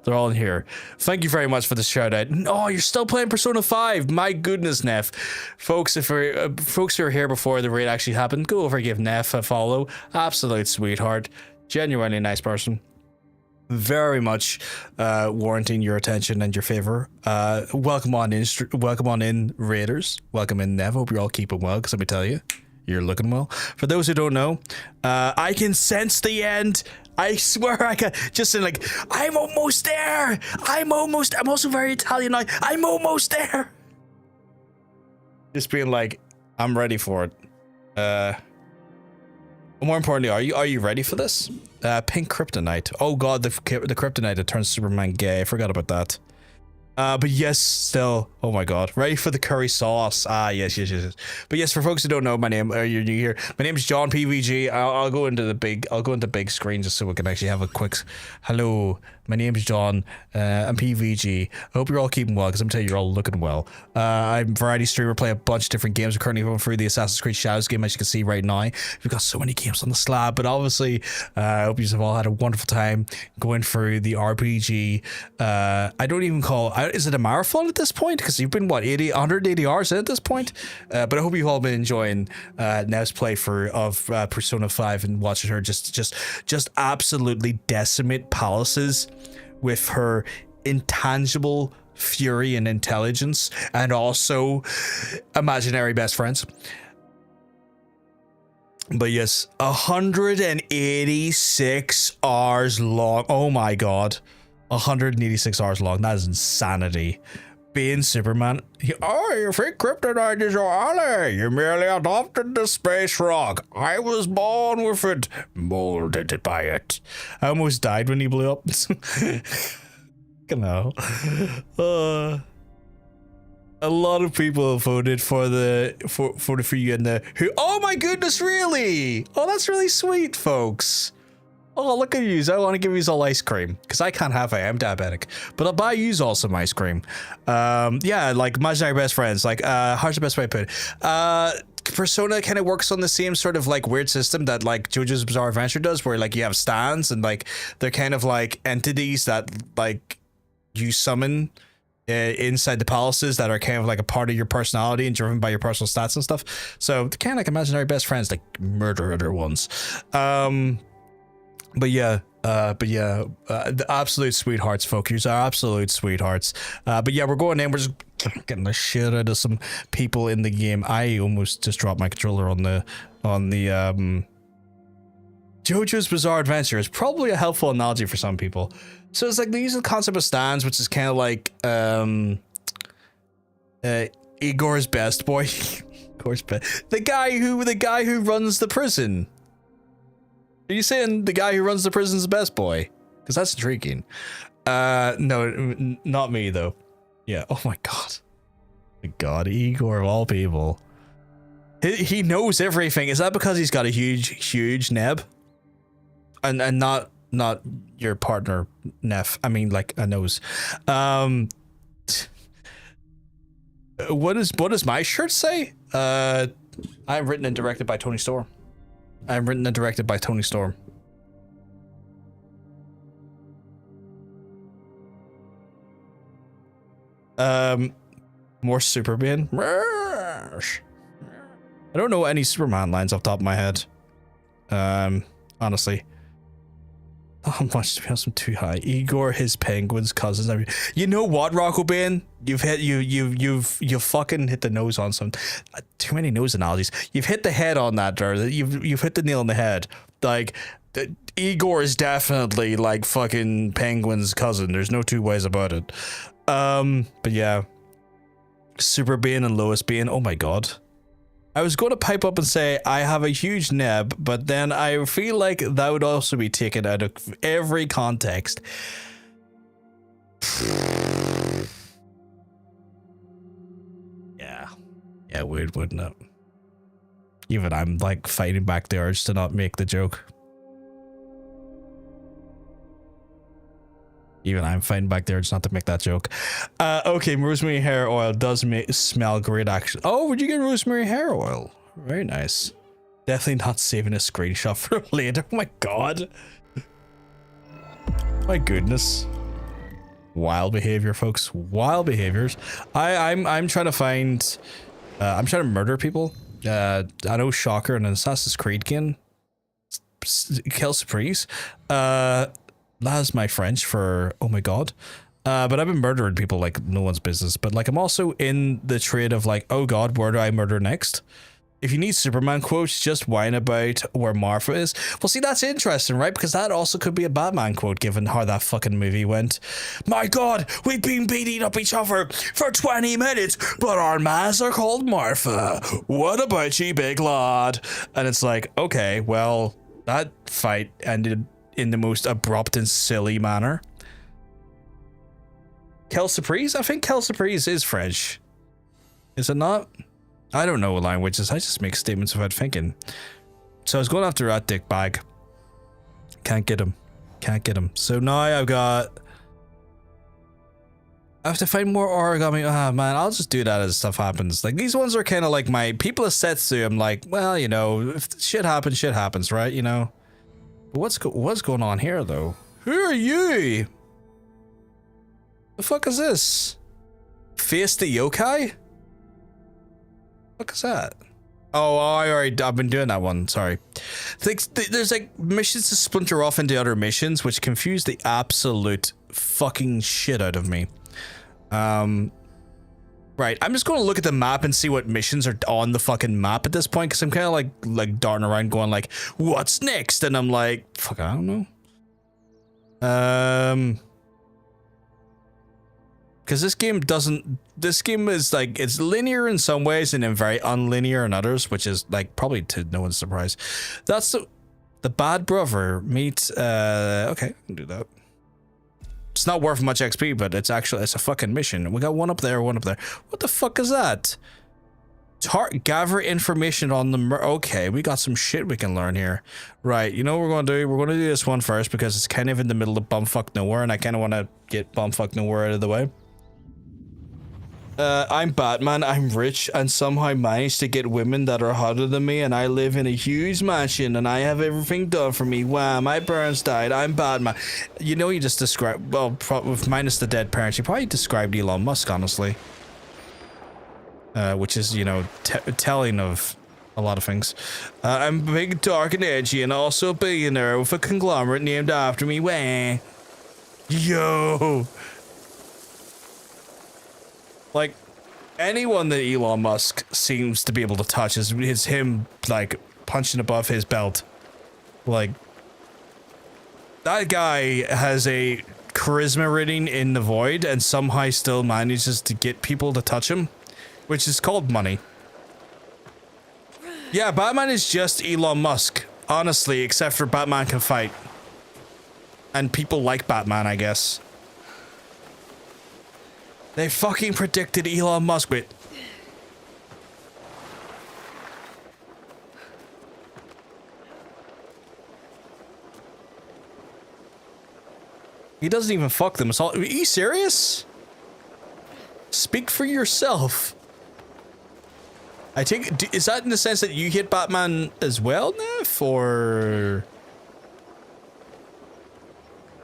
they're all in here. Thank you very much for the shout out. Oh, you're still playing Persona 5. My goodness, Neff. Folks, if folks who were here before the raid actually happened, go over and give Neff a follow. Absolute sweetheart, genuinely nice person. Very much warranting your attention and your favor. Welcome on in Raiders. Welcome in Nev. Hope you're all keeping well, because let me tell you, you're looking well. For those who don't know, I can sense the end. I swear I can. Just in like, I'm almost there. I'm also very Italian now. I'm almost there. Just being like, I'm ready for it. More importantly, are you ready for this? Pink kryptonite. Oh god, the kryptonite that turns Superman gay. I forgot about that. But yes, still. Oh my god, ready for the curry sauce? Ah, yes. But yes, for folks who don't know, my name. You're new here. My name is John PVG. I'll go into big screen just so we can actually have a quick. Hello, my name is John. I'm PVG. I hope you're all keeping well, because I'm telling you, you're all looking well. I'm a variety streamer, play a bunch of different games. We're currently going through the Assassin's Creed Shadows game, as you can see right now. We've got so many games on the slab, but obviously, I hope you have all had a wonderful time going through the RPG. I don't even call. Is it a marathon at this point? Because you've been, what, 180 hours in at this point? But I hope you've all been enjoying Nev's playthrough of Persona 5 and watching her just absolutely decimate palaces with her intangible fury and intelligence, and also imaginary best friends. But yes, 186 hours long. Oh my god. 186 hours long. That is insanity. Being Superman. Oh, you think kryptonite is your ally? You merely adopted the space rock. I was born with it, molded by it. I almost died when he blew up. Genau. A lot of people voted for the you and the who. Oh my goodness, really? Oh, that's really sweet, folks. Oh, look at you. I want to give you all ice cream, because I can't have it. I'm diabetic. But I'll buy you all some ice cream. Yeah, like imaginary best friends. Like, how's the best way to put it? Persona kind of works on the same sort of like weird system that like JoJo's Bizarre Adventure does, where like you have stands and like they're kind of like entities that like you summon inside the palaces that are kind of like a part of your personality and driven by your personal stats and stuff. So they're kind of like imaginary best friends, like murder other ones. But yeah, the absolute sweethearts, folks. You're absolute sweethearts. But yeah, we're going in. We're just getting the shit out of some people in the game. I almost just dropped my controller on the JoJo's Bizarre Adventure is probably a helpful analogy for some people. So it's like they use the concept of stands, which is kind of like Igor's best boy. Igor's best. The guy who runs the prison. Are you saying the guy who runs the prison's the best boy? Because that's intriguing. No, not me though. Yeah. Oh my god. My god, Igor of all people. He knows everything. Is that because he's got a huge neb? And not your partner, Neff. I mean, like a nose. What does my shirt say? I'm written and directed by Tony Storm. More Superman. I don't know any Superman lines off the top of my head. Honestly. How much to be honest, I'm too high. Igor, his penguins, cousins. I mean, you know what, Rocco Bane? You've fucking hit the nose on some. Too many nose analogies. You've hit the head on that, or you've hit the nail on the head. Like, Igor is definitely like fucking penguin's cousin. There's no two ways about it. But yeah, Super Bane and Lois Bane. Oh my god. I was going to pipe up and say I have a huge neb, but then I feel like that would also be taken out of every context. Yeah, weird, wouldn't it? Even I'm like fighting back the urge to not make the joke. Even I'm fighting back there, just not to make that joke. Okay, rosemary hair oil does smell great, actually. Oh, would you get rosemary hair oil? Very nice. Definitely not saving a screenshot for later. Oh my god. My goodness. Wild behavior, folks. Wild behaviors. I'm trying to find. I'm trying to murder people. I know Shocker and Assassin's Creed can kill Surprise. That's my French for oh my god. But I've been murdering people like no one's business. But like I'm also in the trade of like, oh god, where do I murder next? If you need Superman quotes, just whine about where Martha is. Well, see, that's interesting, right? Because that also could be a Batman quote, given how that fucking movie went. My god, we've been beating up each other for 20 minutes, but our masks are called Martha. What about you, big lad? And it's like, okay, well, that fight ended in the most abrupt and silly manner. Kel Surprise? I think Kel Surprise is French. Is it not? I don't know languages. I just make statements without thinking. So I was going after that dick bag. Can't get him. So now I have to find more origami. Ah, man, I'll just do that as stuff happens. Like, these ones are kind of like my people of Setsu. I'm like, well, you know, if shit happens, right? You know? But what's going on here, though? Who are you? The fuck is this? Face the yokai? What is that? Oh, I've been doing that one. Sorry. There's like missions to splinter off into other missions, which confuse the absolute fucking shit out of me. Right. I'm just going to look at the map and see what missions are on the fucking map at this point, because I'm kind of like darting around going like, what's next? And I'm like, fuck, I don't know. Because this game is like, it's linear in some ways and then very unlinear in others, which is like probably to no one's surprise. That's the bad brother meets, okay, I can do that. It's not worth much XP, but it's a fucking mission. We got one up there. What the fuck is that? Gather information on the okay, we got some shit we can learn here. Right, you know what we're going to do? We're going to do this one first because it's kind of in the middle of bumfuck nowhere and I kind of want to get bumfuck nowhere out of the way. I'm Batman, I'm rich, and somehow managed to get women that are hotter than me, and I live in a huge mansion, and I have everything done for me. Wow, my parents died, I'm Batman. You know, you just described, well, with minus the dead parents, you probably described Elon Musk, honestly. Which is, you know, telling of a lot of things. I'm big, dark, and edgy, and also a billionaire with a conglomerate named after me. Wah. Yo! Like, Anyone that Elon Musk seems to be able to touch is him, like, punching above his belt. Like, that guy has a charisma rating in the void and somehow still manages to get people to touch him, which is called money. Yeah, Batman is just Elon Musk, honestly, except for Batman can fight. And people like Batman, I guess. They fucking predicted Elon Musk. Wait. He doesn't even fuck them. It's all. Are you serious? Speak for yourself. I take. Is that in the sense that you hit Batman as well, Neff, or?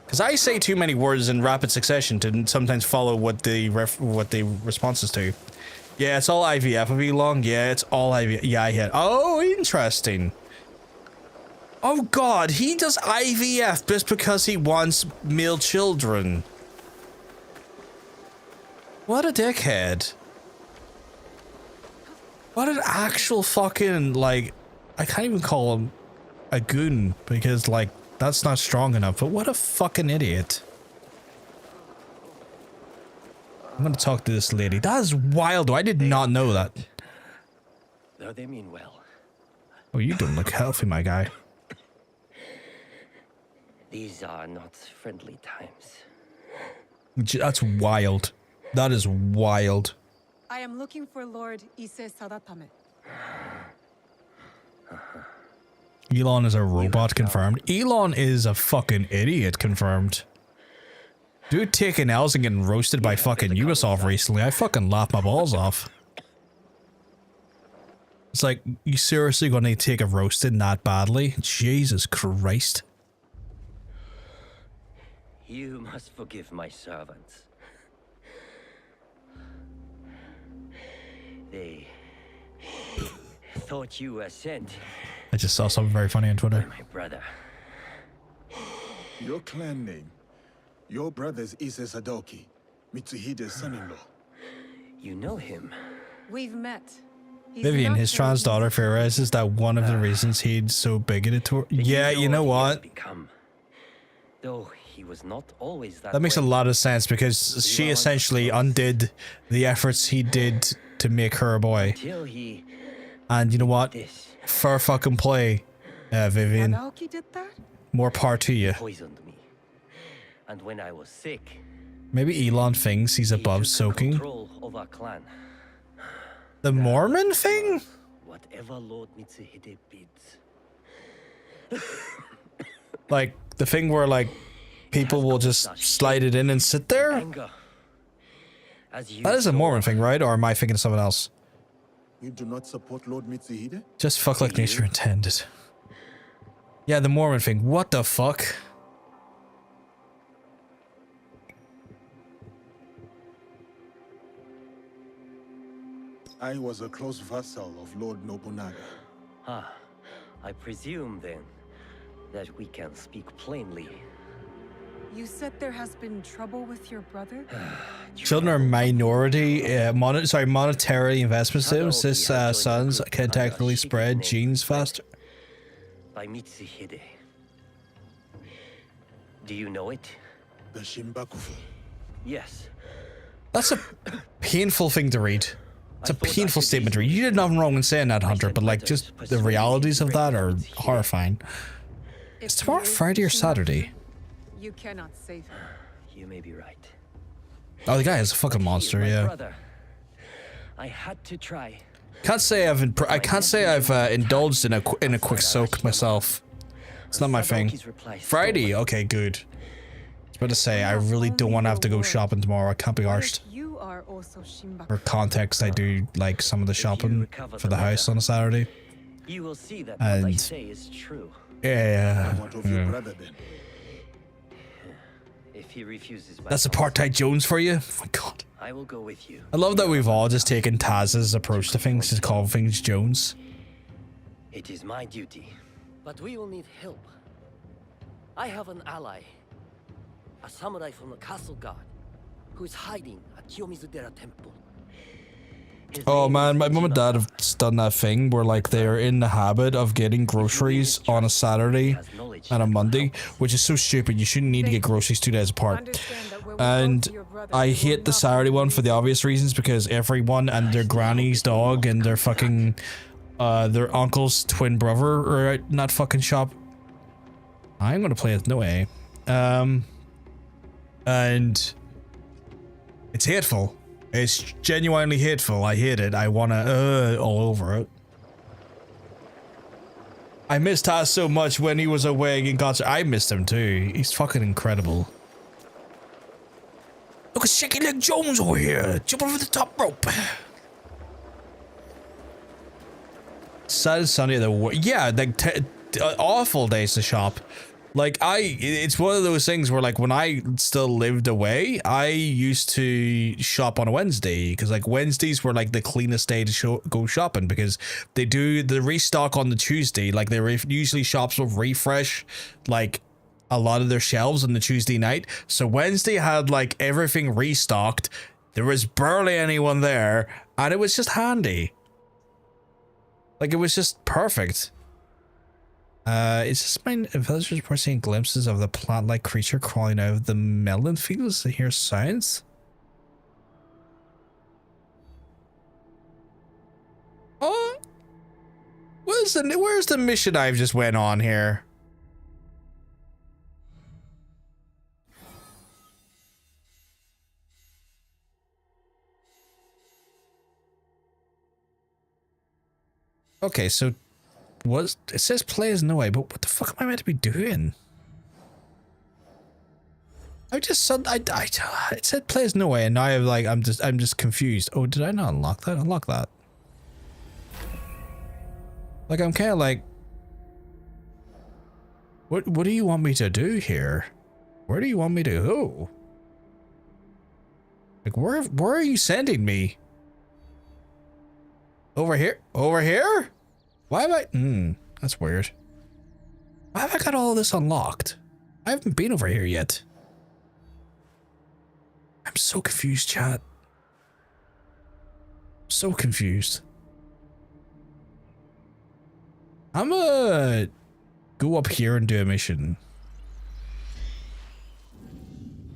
Because I say too many words in rapid succession to sometimes follow what the response is to. Yeah, it's all IVF. Of Elon. Yeah, it's all IVF. Yeah, I hit. Oh, interesting. Oh God, he does IVF just because he wants male children. What a dickhead. What an actual fucking, like, I can't even call him a goon because, like, that's not strong enough, but what a fucking idiot. I'm gonna talk to this lady. That is wild, though. I did not know that. Though they mean well. Oh, you don't look healthy, my guy. These are not friendly times. That's wild. That is wild. I am looking for Lord Ise Sadatame. Elon is a robot confirmed. Elon is a fucking idiot confirmed. Dude taking L's and getting roasted by fucking Ubisoft recently. I fucking laughed my balls off. It's like, you seriously gonna take a roasting that badly? Jesus Christ. You must forgive my servants. They thought you were sent. I just saw something very funny on Twitter. My brother. Your clan name. Your brother's Ise Sadoki, Mitsuhide's son-in-law. You know him. We've met. Vivian, his trans daughter theorizes that one of the reasons he's so bigoted to her. Yeah, you know what? Though he was not always that. That makes a lot of sense because she essentially undid the efforts he did to make her a boy. And you know what? Fair fucking play, Vivian. More power to you. Poisoned me. And when I was sick, maybe Elon thinks he's above soaking. control of our clan. The Mormon thing? Whatever Lord Mitsuhide bids. Like the thing where like people will just slide it in and sit there? That is a Mormon thing, right? Or am I thinking of something else? You do not support Lord Mitsuhide? Just fuck like nature intended. Yeah, the Mormon thing. What the fuck? I was a close vassal of Lord Nobunaga. Ah, I presume then that we can speak plainly. You said there has been trouble with your brother? Children are minority, monetary investment systems. His sons can technically spread genes faster. By Mitsuhide. Do you know it? The Shimbakufu. Yes. That's a painful thing to read. It's a painful statement to read. You did nothing wrong in saying that, Hunter, but like just the realities of that are horrifying. Is tomorrow Friday or Saturday? You cannot save him. You may be right. Oh, the guy is a fucking monster, yeah. Brother, I had to try. Can't say I've indulged in a quick soak myself. It's not my thing. Friday, okay, good. I was about to say I really don't want to have to go shopping tomorrow. I can't be arsed. You are also Shimbaku. For context, I do like some of the shopping for the house on a Saturday. You will see that what I say is true. Yeah. If he refuses, That's Apartheid Jones for you. Oh my God. I will go with you. I love that we've all just taken Taz's approach to things to call things Jones. It is my duty. But we will need help. I have an ally. A samurai from the castle guard who is hiding at Kiyomizudera temple. Oh man, my mom and dad have done that thing where like they're in the habit of getting groceries on a Saturday and a Monday, which is so stupid. You shouldn't need to get groceries 2 days apart. And I hate the Saturday one for the obvious reasons, because everyone and their granny's dog and their fucking their uncle's twin brother are out in that fucking shop. I'm gonna play it, no way. And it's hateful. It's genuinely hateful. I hate it. I wanna all over it. I missed Taz so much when he was away in concert. I missed him too. He's fucking incredible. Look at Shaky Leg Jones over here, jumping over the top rope. Saturday, Sunday, yeah, like awful days to shop. Like it's one of those things where like when I still lived away, I used to shop on a Wednesday, because like Wednesdays were like the cleanest day to go shopping, because they do the restock on the Tuesday. Like usually shops will refresh like a lot of their shelves on the Tuesday night. So Wednesday had like everything restocked. There was barely anyone there, and it was just handy. Like it was just perfect. It's just my villagers were seeing glimpses of the plant-like creature crawling out of the melon fields to hear sounds. Oh, where's the mission I've just went on here? Okay, so it says play as no way, but what the fuck am I meant to be doing? I just said it said play as no way, and now I'm just confused. Oh, did I not unlock that? Unlock that. Like I'm kind of like, what do you want me to do here? Where do you want me to go? Like where are you sending me? Over here? Over here? Why have I... that's weird. Why have I got all this unlocked? I haven't been over here yet. I'm so confused, chat. So confused. I'm gonna go up here and do a mission.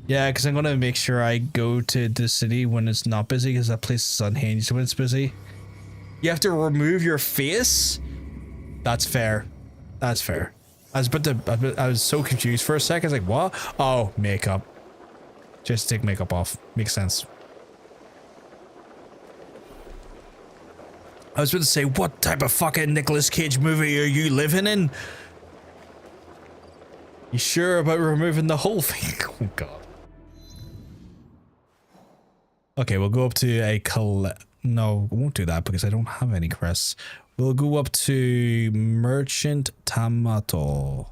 Yeah, because I'm gonna make sure I go to the city when it's not busy, because that place is unhinged when it's busy. You have to remove your face? That's fair. That's fair. I was so confused for a second. I was like, what? Oh, makeup. Just take makeup off. Makes sense. I was about to say, what type of fucking Nicolas Cage movie are you living in? You sure about removing the whole thing? Oh god. Okay, we'll go up to a no, we won't do that because I don't have any crests. We'll go up to Merchant Tamo.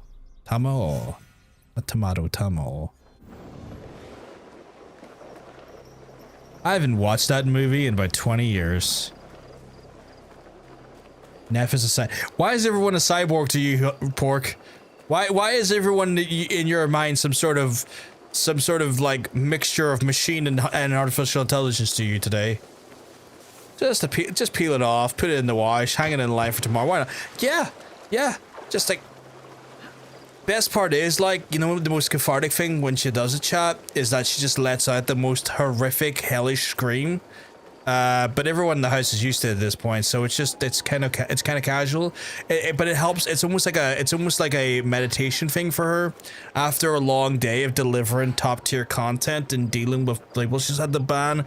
Not tomato, Tamo. I haven't watched that movie in about 20 years. Neff is a why is everyone a cyborg to you, Pork? Why is everyone in your mind some sort of like mixture of machine and artificial intelligence to you today? Just peel it off, put it in the wash, hang it in the line for tomorrow. Why not? Yeah. Just like, best part is like, you know, the most cathartic thing when she does a chat is that she just lets out the most horrific, hellish scream. But everyone in the house is used to it at this point, so it's kind of casual. But it helps. It's almost like a meditation thing for her after a long day of delivering top tier content and dealing with, like, well, she's had the ban,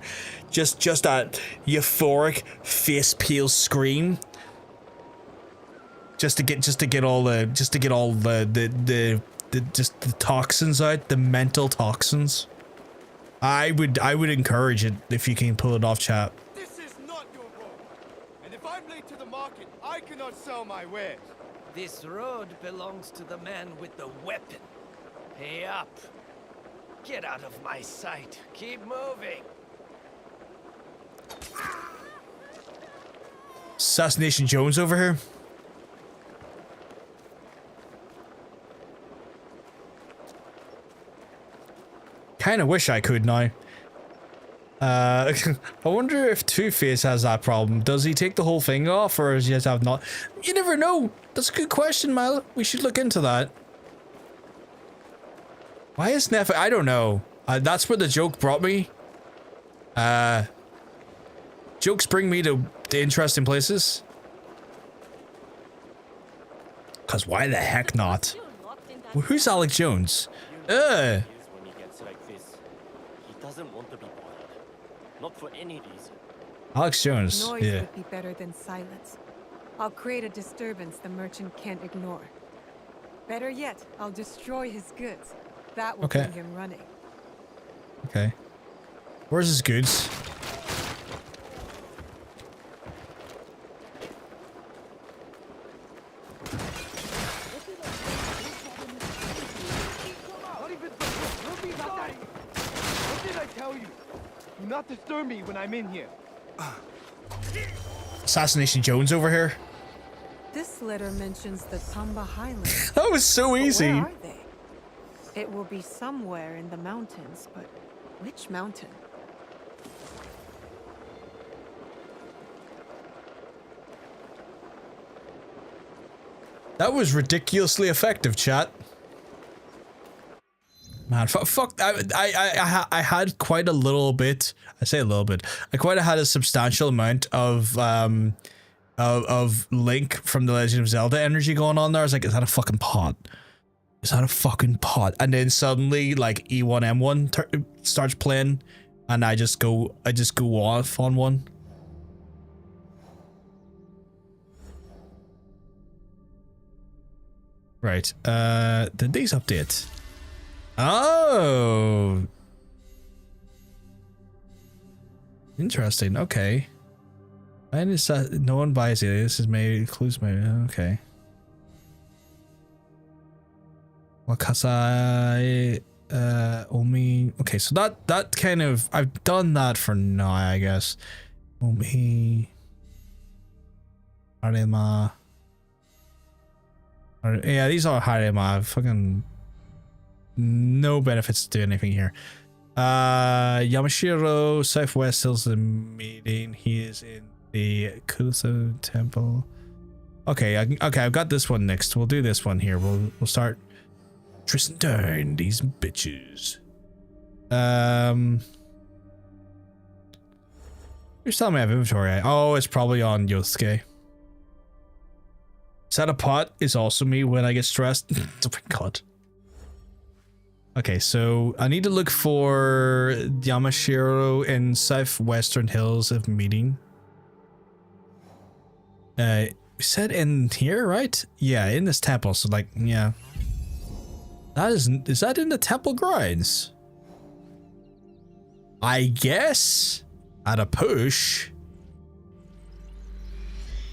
just that euphoric face peel scream, just to get all the toxins out, the mental toxins. I would encourage it if you can pull it off, chat. This is not your road. And if I'm late to the market, I cannot sell my wares. This road belongs to the man with the weapon. Pay up. Get out of my sight. Keep moving. Assassination Jones over here. Kind of wish I could now. I wonder if Two-Face has that problem. Does he take the whole thing off, or does he just have not? You never know. That's a good question, Mile. We should look into that. Why is Neff? I don't know. That's where the joke brought me. Jokes bring me to interesting places. Cause why the heck not? Well, who's Alex Jones? When he gets like this, he doesn't want to be bothered. Not for any reason. Alex Jones. Noise Yeah. would be better than silence. I'll create a disturbance the merchant can't ignore. Better yet, I'll destroy his goods. That will Okay. bring him running. Okay. Where's his goods? What did I tell you? Do not disturb me when I'm in here. Assassination Jones over here. This letter mentions the Tamba Highlands. That was so But easy. where are they? It will be somewhere in the mountains, but which mountain? That was ridiculously effective, chat. Man, fuck! I had quite a little bit. I say a little bit. I quite had a substantial amount of Link from the Legend of Zelda energy going on there. I was like, is that a fucking pot? Is that a fucking pot? And then suddenly, like E1M1 starts playing, and I just go off on one. Right. Did these update? Oh. Interesting. Okay. And is that no one buys it? This is maybe includes maybe. Okay. Wakasai Omi. Okay, so that kind of I've done that for now, I guess. Omi Arema. Yeah, these are Harema. Fucking no benefits to do anything here. Yamashiro, Southwest Hills the meeting. He is in the Kuso Temple. Okay, okay, I've got this one next. We'll do this one here. We'll start Tristan down these bitches. Who's telling me I have inventory? Oh, it's probably on Yosuke. Is that a pot? Is also me when I get stressed. Oh my god. Okay, so I need to look for Yamashiro in Southwestern Hills of meeting. Said in here, right? Yeah, in this temple. So like, yeah. That is that in the temple grounds? I guess at a push.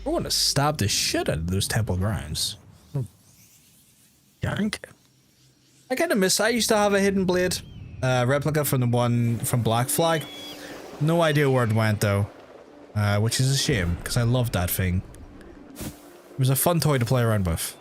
I want to stab the shit out of those temple grounds. Yank. I kind of miss. I used to have a hidden blade replica from the one from Black Flag. No idea where it went though, which is a shame because I loved that thing. It was a fun toy to play around with.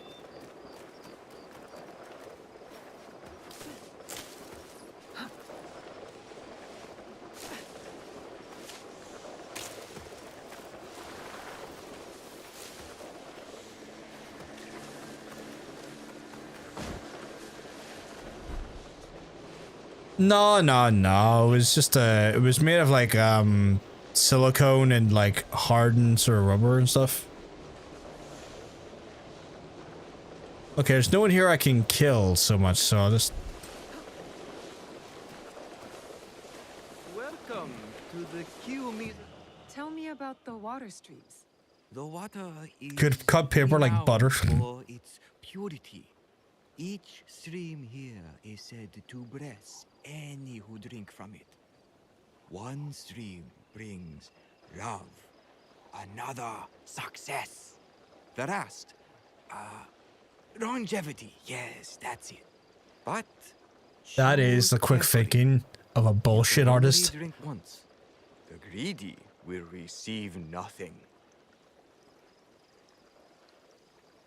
No. It was just it was made of like silicone and like hardened sort of rubber and stuff. Okay, there's no one here I can kill so much, so I'll just. Welcome to the Kiyomi. Tell me about the water streams. The water is Could cut paper like renowned butter. for its purity. Each stream here is said to bless any who drink from it. One stream brings love, another success, the last, longevity. Yes, that's it. But That is the quick thinking of a bullshit artist. only drink once. The greedy will receive nothing.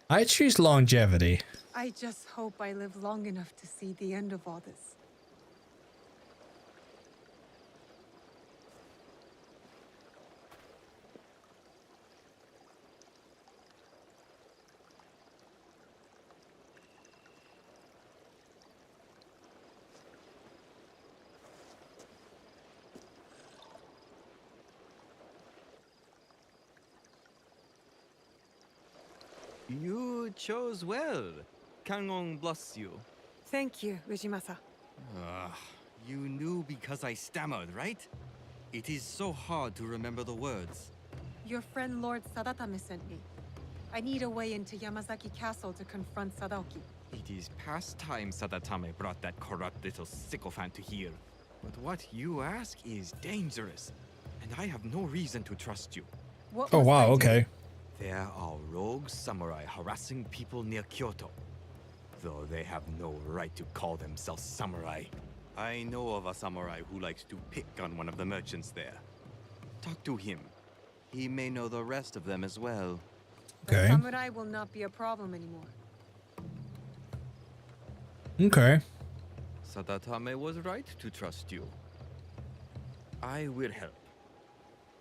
I choose longevity. I just hope I live long enough to see the end of all this. You chose well. Kangon bless you. Thank you, Ujimasa. You knew because I stammered, right? It is so hard to remember the words. Your friend Lord Sadatame sent me. I need a way into Yamazaki Castle to confront Sadaoki. It is past time Sadatame brought that corrupt little sycophant to here. But what you ask is dangerous, and I have no reason to trust you. What Oh must wow, I do? okay. There are rogue samurai harassing people near Kyoto, though they have no right to call themselves samurai. I know of a samurai who likes to pick on one of the merchants there. Talk to him. He may know the rest of them as well. The samurai will not be a problem anymore. Okay. Sadatame was right to trust you. I will help.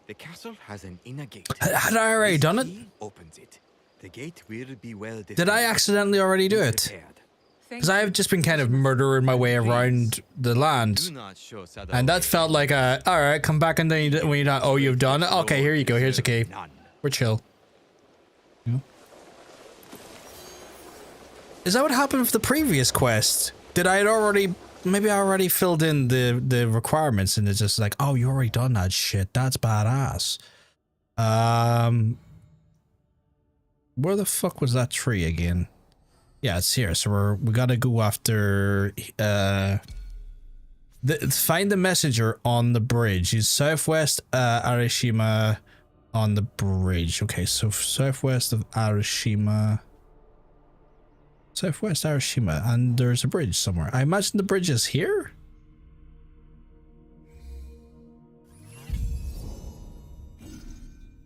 The castle has an inner gate. Had I already done it? Opens it. The gate will be well defended. Did I accidentally already do it? Because I have just been kind of murdering my way around the land. And that felt like a, alright, come back and then when you're done. Oh, you've done it? Okay, here you go. Here's a key. We're chill. Yeah. Is that what happened with the previous quest? Did I already... Maybe I already filled in the requirements and it's just like, oh, you already done that shit. That's badass. Where the fuck was that tree again? Yeah, it's here. So we gotta go after find the messenger on the bridge. He's southwest Arashima on the bridge. Okay, so southwest of Arashima. Southwest Arashima, and there's a bridge somewhere. I imagine the bridge is here?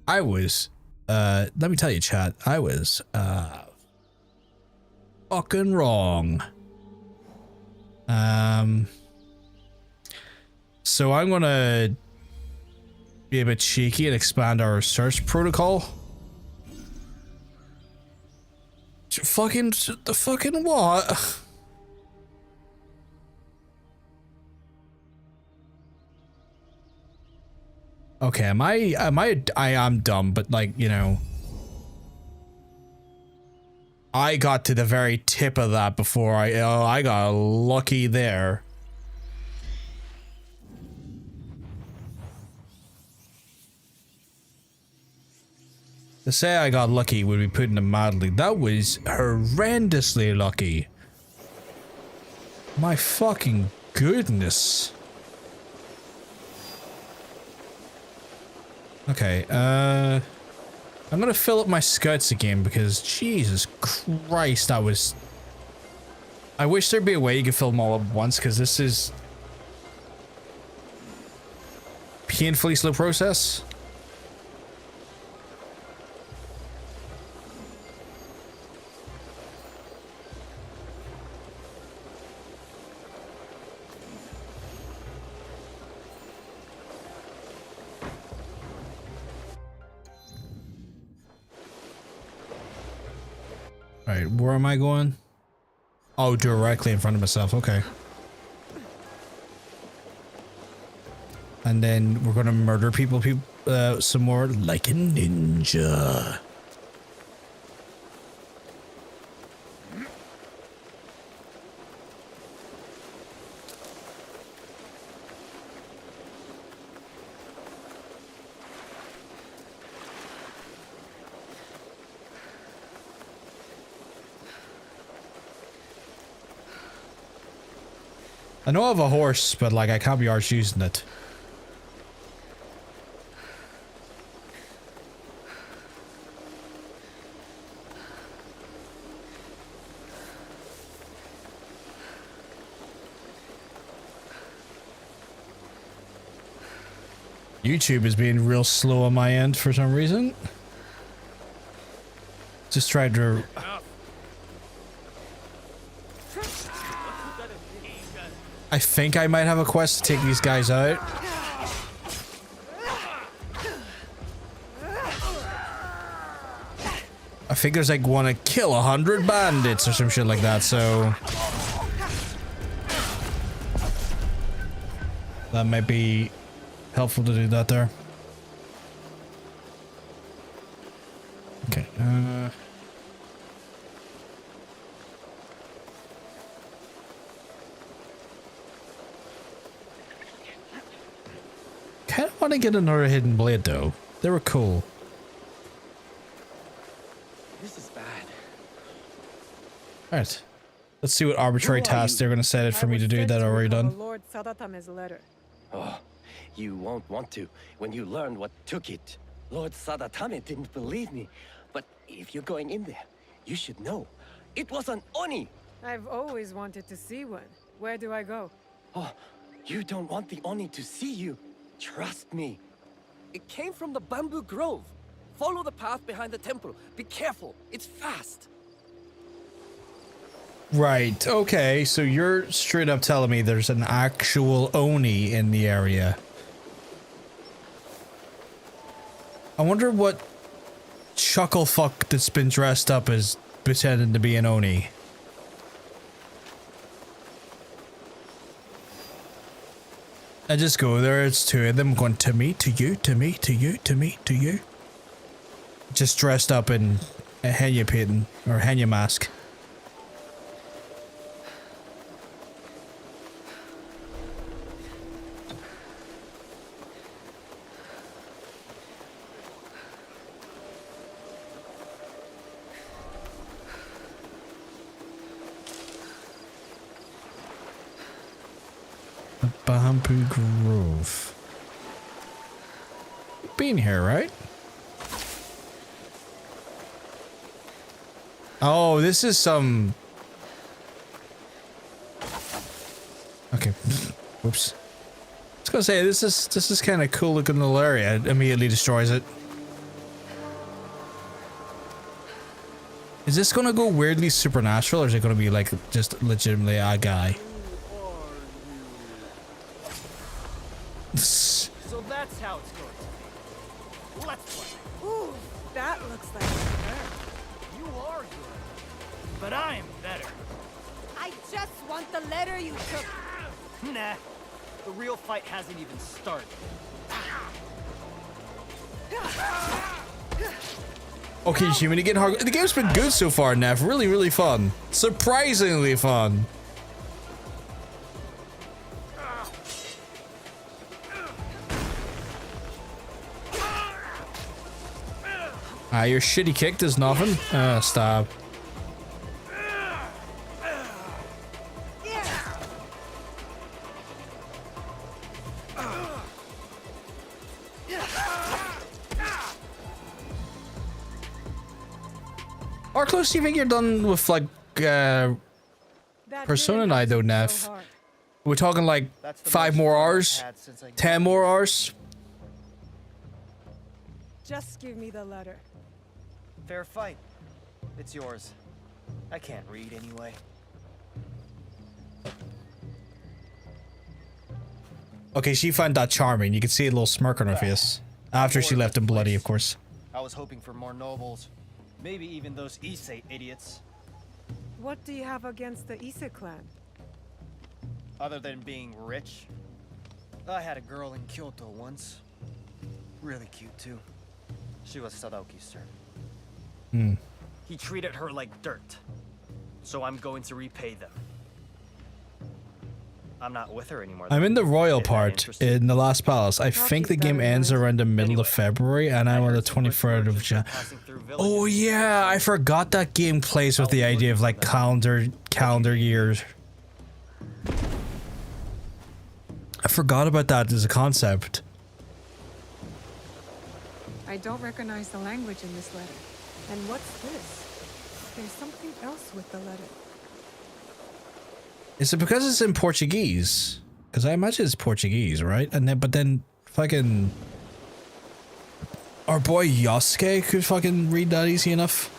I was, let me tell you, chat, I was, fucking wrong. So I'm gonna be a bit cheeky and expand our search protocol. The fucking what? Okay, I am dumb, but like, you know, I got to the very tip of that before I got lucky there. To say I got lucky would be putting it mildly. That was horrendously lucky. My fucking goodness. Okay, I'm gonna fill up my scouts again because Jesus Christ, that was... I wish there'd be a way you could fill them all up once because this is... painfully slow process. Alright, where am I going? Oh, directly in front of myself, okay. And then we're gonna murder people some more like a ninja. I know I have a horse, but like I can't be arsed using it. YouTube is being real slow on my end for some reason. Just tried to... I think I might have a quest to take these guys out. I think there's like want to kill 100 bandits or some shit like that, so... that might be helpful to do that there. want to get another hidden blade though. They were cool. This is bad. Alright. Let's see what arbitrary tasks they're going to set it for me to do that I already done. Lord Sadatame's letter. Oh, you won't want to when you learn what took it. Lord Sadatame didn't believe me, but if you're going in there, you should know. It was an Oni! I've always wanted to see one. Where do I go? Oh, you don't want the Oni to see you. Trust me. It came from the bamboo grove. Follow the path behind the temple. Be careful, it's fast. Right, okay, so you're straight up telling me there's an actual Oni in the area. I wonder what chucklefuck that's been dressed up as pretending to be an Oni. I just go there, it's two of them going to me, to you, to me, to you, to me, to you. Just dressed up in a henna painting, or henna mask. Bamboo Grove. Been here, right? Oh, this is some... Okay. Whoops. I was gonna say, this is kind of cool looking little area. It immediately destroys it. Is this gonna go weirdly supernatural, or is it gonna be like just legitimately a guy? So that's how it's going to be. Let's play. Ooh, that looks like her. You are good, but I'm better. I just want the letter you took. Nah, the real fight hasn't even started. Okay, Human, you getting hard. The game's been good so far, Nev. Really, really fun. Surprisingly fun. Your shitty kick does nothing. Stop. How close do you think you're done with, like, Persona 9 though, Nev? We're talking like 5 more hours? 10 more hours? Just give me the letter. Fair fight. It's yours. I can't read anyway. Okay, she found that charming. You can see a little smirk on her face. After she left him bloody, of course. I was hoping for more nobles. Maybe even those Issei idiots. What do you have against the Issei clan? Other than being rich, I had a girl in Kyoto once. Really cute, too. She was Sadaoki's turn. Hmm. He treated her like dirt. So I'm going to repay them. I'm not with her anymore. I'm in the royal part in the last palace. I think the game ends around the middle of February, and I'm on the 23rd of Jan. Oh yeah, I forgot that game plays with the idea of like calendar years. I forgot about that as a concept. I don't recognize the language in this letter. And what's this? There's something else with the letter. Is it because it's in Portuguese? Because I imagine it's Portuguese, right? And then, but then, fucking, our boy Yosuke could fucking read that easy enough.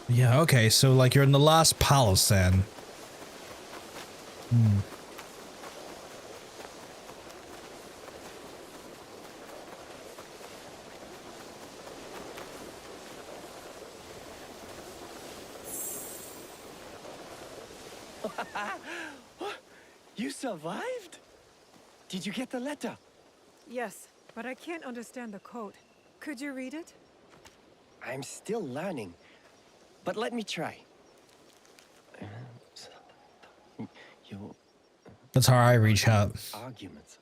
Yeah, okay, so like you're in the last palace then. Hmm. You survived? Did you get the letter? Yes, but I can't understand the code. Could you read it? I'm still learning. but let me try. You That's how I reach out. arguments.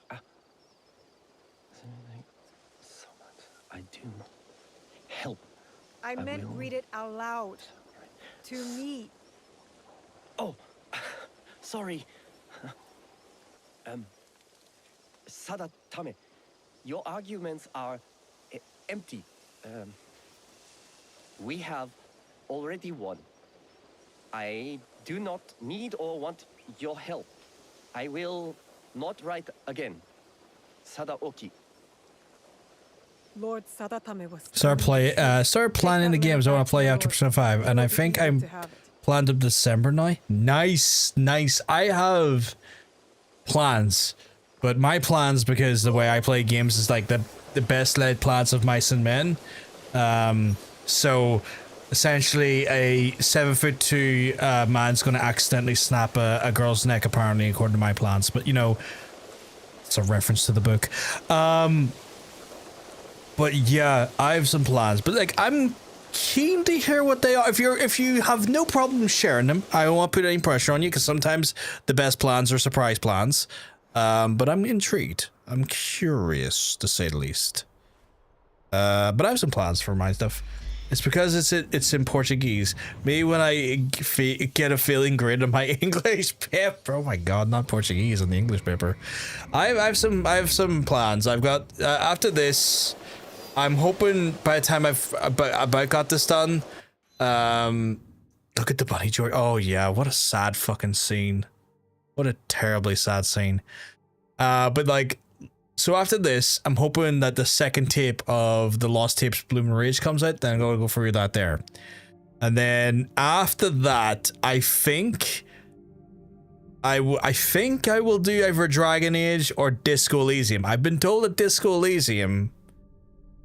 So much I do. Help. I meant read it out loud. To me. Oh, sorry. Sadatame, your arguments are empty. We have already won. I do not need or want your help. I will not write again. Sadaoki. Lord Sadatame was Start planning the games I want to play after Persona 5, and I think I'm planned up December now. Nice, nice. I have plans, but my plans, because the way I play games is like the best laid plans of mice and men. So essentially a 7'2" man's gonna accidentally snap a girl's neck, apparently, according to my plans, but you know, it's a reference to the book. But yeah, I have some plans, but like I'm keen to hear what they are. If you have no problem sharing them, I don't want to put any pressure on you, because sometimes the best plans are surprise plans. But I'm intrigued. I'm curious, to say the least. But I have some plans for my stuff. It's because it's in Portuguese. Maybe when I get a failing grade on my English paper. Oh my god, not Portuguese on the English paper. I have some plans. I've got after this. I'm hoping by the time I've got this done. Look at the bunny joy. Oh yeah, what a sad fucking scene. What a terribly sad scene. But like, so after this, I'm hoping that the second tape of the Lost Tapes Bloom and Rage comes out. Then I'm gonna go through that there. And then after that, I think I will do either Dragon Age or Disco Elysium. I've been told that Disco Elysium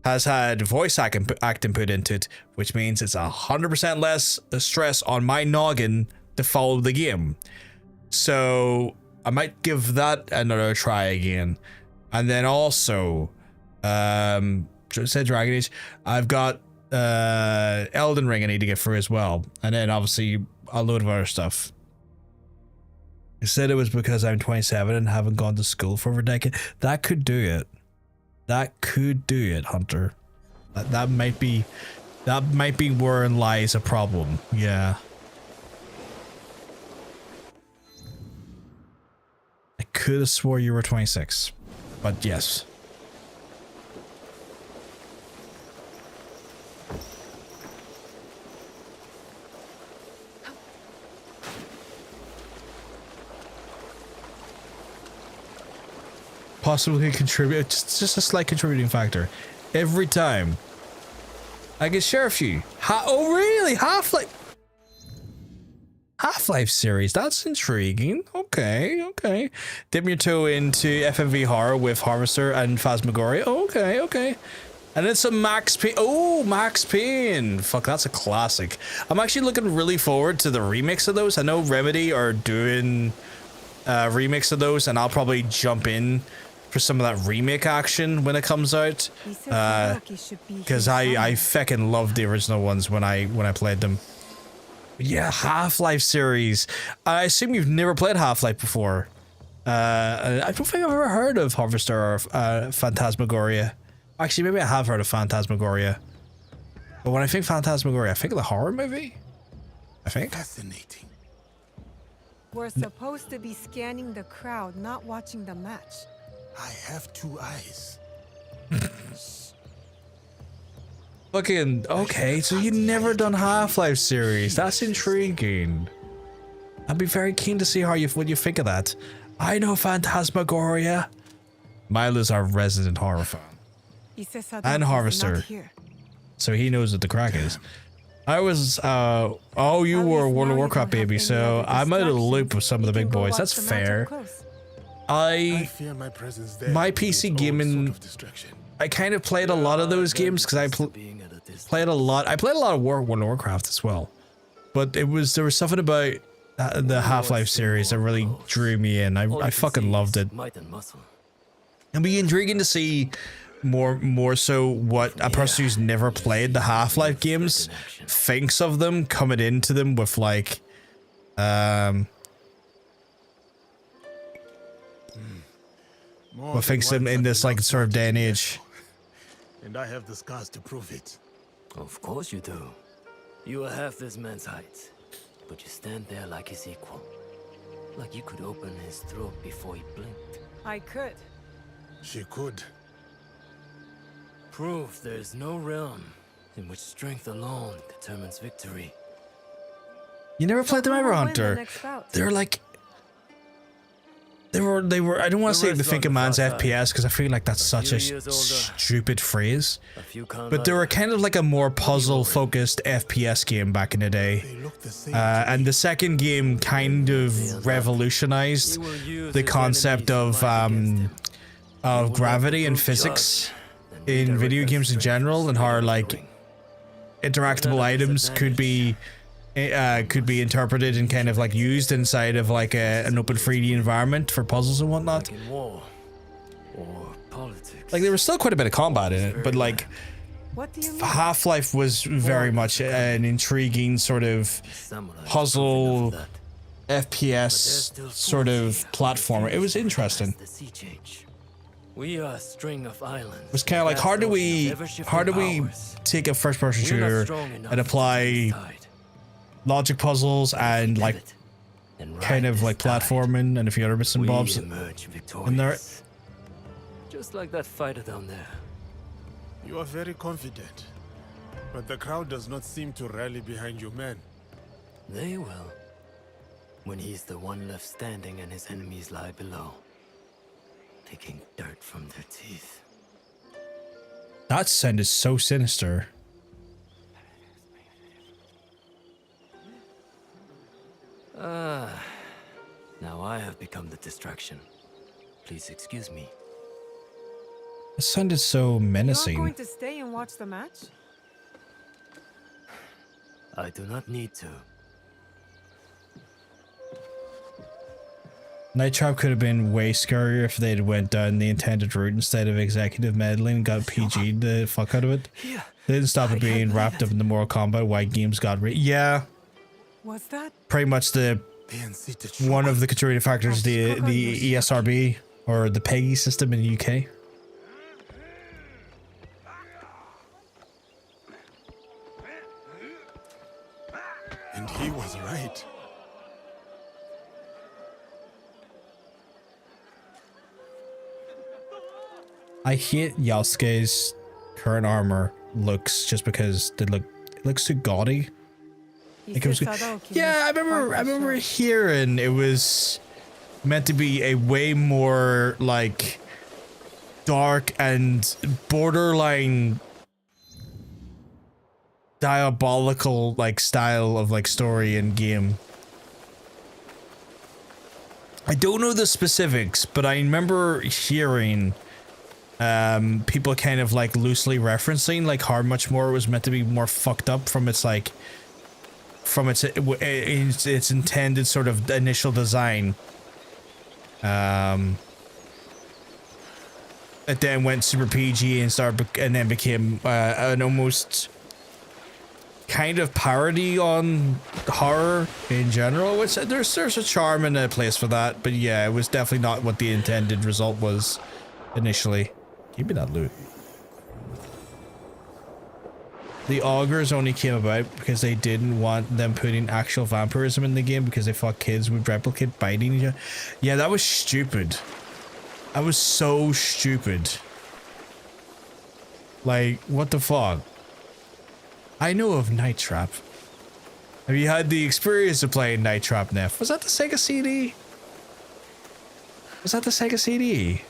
has had voice acting put into it, which means it's 100% less stress on my noggin to follow the game. So I might give that another try again. And then also, should I say Dragon Age? I've got Elden Ring I need to get through as well. And then obviously a load of other stuff. You said it was because I'm 27 and haven't gone to school for over a decade. That could do it. That could do it, Hunter. That might be wherein lies a problem. Yeah. I could have swore you were 26, but yes. Possibly contribute, just a slight contributing factor. Every time I can share a few. Oh really? Half-Life series, that's intriguing. Okay. Dip your toe into FMV horror with Harvester and Phasmagoria. Okay. And then some Max Payne. Oh, Max Payne. Fuck, that's a classic. I'm actually looking really forward to the remix of those. I know Remedy are doing a remix of those, and I'll probably jump in for some of that remake action when it comes out, because I feckin' loved the original ones when I played them. But yeah, Half-Life series. I assume you've never played Half-Life before. I don't think I've ever heard of Harvester or Phantasmagoria. Actually, maybe I have heard of Phantasmagoria. But when I think Phantasmagoria, I think of the horror movie. I think. Fascinating. We're supposed to be scanning the crowd, not watching the match. I have two eyes. Fucking okay, so you never done Half-Life series. That's intriguing. I'd be very keen to see what you think of that. I know Phantasmagoria. Milo's our resident horror fan. And Harvester. So he knows what the crack is. I was oh, you were a World of Warcraft baby, so I'm out of the loop with some of the big boys. That's fair. My PC gaming, I kind of played a lot of those games because I played a lot. I played a lot of World of Warcraft as well, but there was something about the Half-Life series that really drew me in. I fucking loved it. It'll be intriguing to see more so what a person who's never played the Half-Life games thinks of them coming into them with like what thinks them in this like sort of day and age. And I have the scars to prove it. Of course you do. You are half this man's height, but you stand there like his equal. Like you could open his throat before he blinked. I could. She could. Proof there is no realm in which strength alone determines victory. You never played the River Hunter. They're like they were I don't want to say the thinking man's FPS because I feel like that's such a stupid phrase. But they were kind of like a more puzzle focused FPS game back in the day. And the second game kind of revolutionized the concept of gravity and physics in video games in general, and how like interactable items could be interpreted and kind of like used inside of like an open 3D environment for puzzles and whatnot. Like there was still quite a bit of combat in it, but like Half-Life was very much an intriguing sort of puzzle FPS sort of platformer. It was interesting. We are a string of islands. It was kind of like how do we take a first-person shooter and apply logic puzzles and like kind of like platforming and a few other bits and bobs in there. Just like that fighter down there. You are very confident, but the crowd does not seem to rally behind your men. They will, when he's the one left standing and his enemies lie below, taking dirt from their teeth. That sound is so sinister. Now I have become the distraction. Please excuse me. It sounded so menacing. You're going to stay and watch the match? I do not need to. Night Trap could have been way scarier if they'd went down the intended route instead of executive meddling and got PG'd the fuck out of it. They didn't stop it being wrapped up in the Mortal Kombat why games got yeah. What's that? Pretty much one of the contributing factors, the ESRB or the PEGI system in the UK. And he was right. I hate Yasuke's current armor looks just because it looks too gaudy. Like it was, yeah, I remember hearing it was meant to be a way more like dark and borderline diabolical like style of like story and game. I don't know the specifics, but I remember hearing people kind of like loosely referencing like how much more it was meant to be more fucked up from its like its intended sort of initial design. It then went super PG and then became an almost kind of parody on horror in general, which there's a charm and a place for that, but yeah, it was definitely not what the intended result was initially. Give me that loot. The augurs only came about because they didn't want them putting actual vampirism in the game because they thought kids would replicate biting each other. Yeah, that was stupid. That was so stupid. Like, what the fuck? I know of Night Trap. Have you had the experience of playing Night Trap, Neff? Was that the Sega CD? Was that the Sega CD?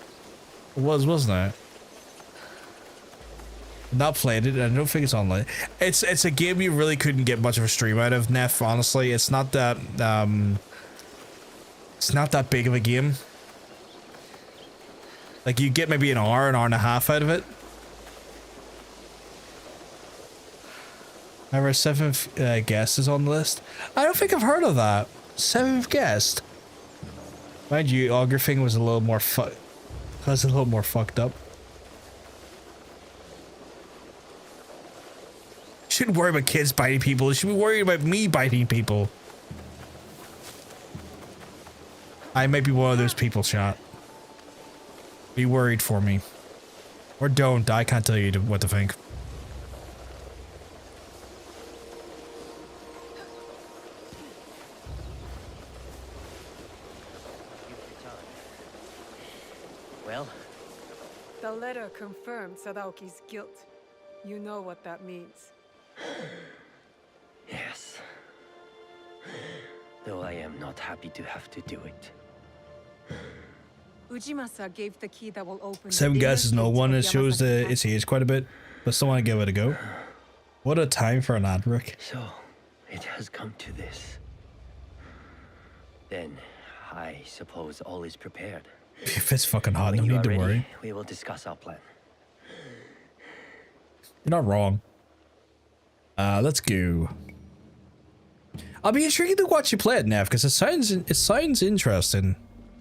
It was, wasn't it? Not played it, and I don't think it's online. It's a game you really couldn't get much of a stream out of, Neff, honestly. It's not that big of a game. Like, you get maybe an hour and a half out of it. Our seventh guest is on the list. I don't think I've heard of that. Seventh guest. Mind you, Augur thing was a little more fucked up. shouldn't worry about kids biting people. They should be worried about me biting people. I might be one of those people, chat. Be worried for me. Or don't. I can't tell you what to think. Well? The letter confirmed Sadaoki's guilt. You know what that means. Yes. Though I am not happy to have to do it. Ujimasa gave the key that will open 7 guesses, no one. It shows its age quite a bit, but still want to give it a go. What a time for an ad break. So, it has come to this. Then, I suppose all is prepared. If it's fucking hot, no When you need are to ready, worry. we will discuss our plan. You're not wrong. Let's go. I'll be intrigued to watch you play it, Nev, because it sounds interesting.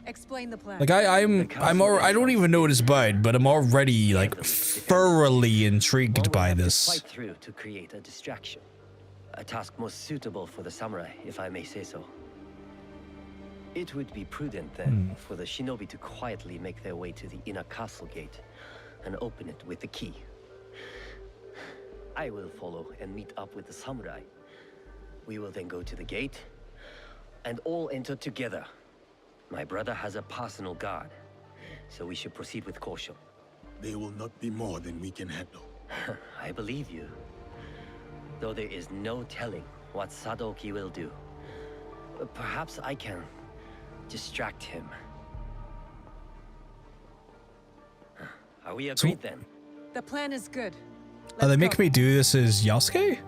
Explain the plan. Like I don't even know what it's about, but I'm already like thoroughly intrigued by this. Fight through to create a distraction. A task most suitable for the samurai, if I may say so. It would be prudent then for the shinobi to quietly make their way to the inner castle gate and open it with the key. I will follow and meet up with the samurai. We will then go to the gate and all enter together. My brother has a personal guard, so we should proceed with caution. They will not be more than we can handle. I believe you. Though there is no telling what Sadoki will do. Perhaps I can distract him. Are we agreed then? The plan is good. Are they making me do this as Yasuke?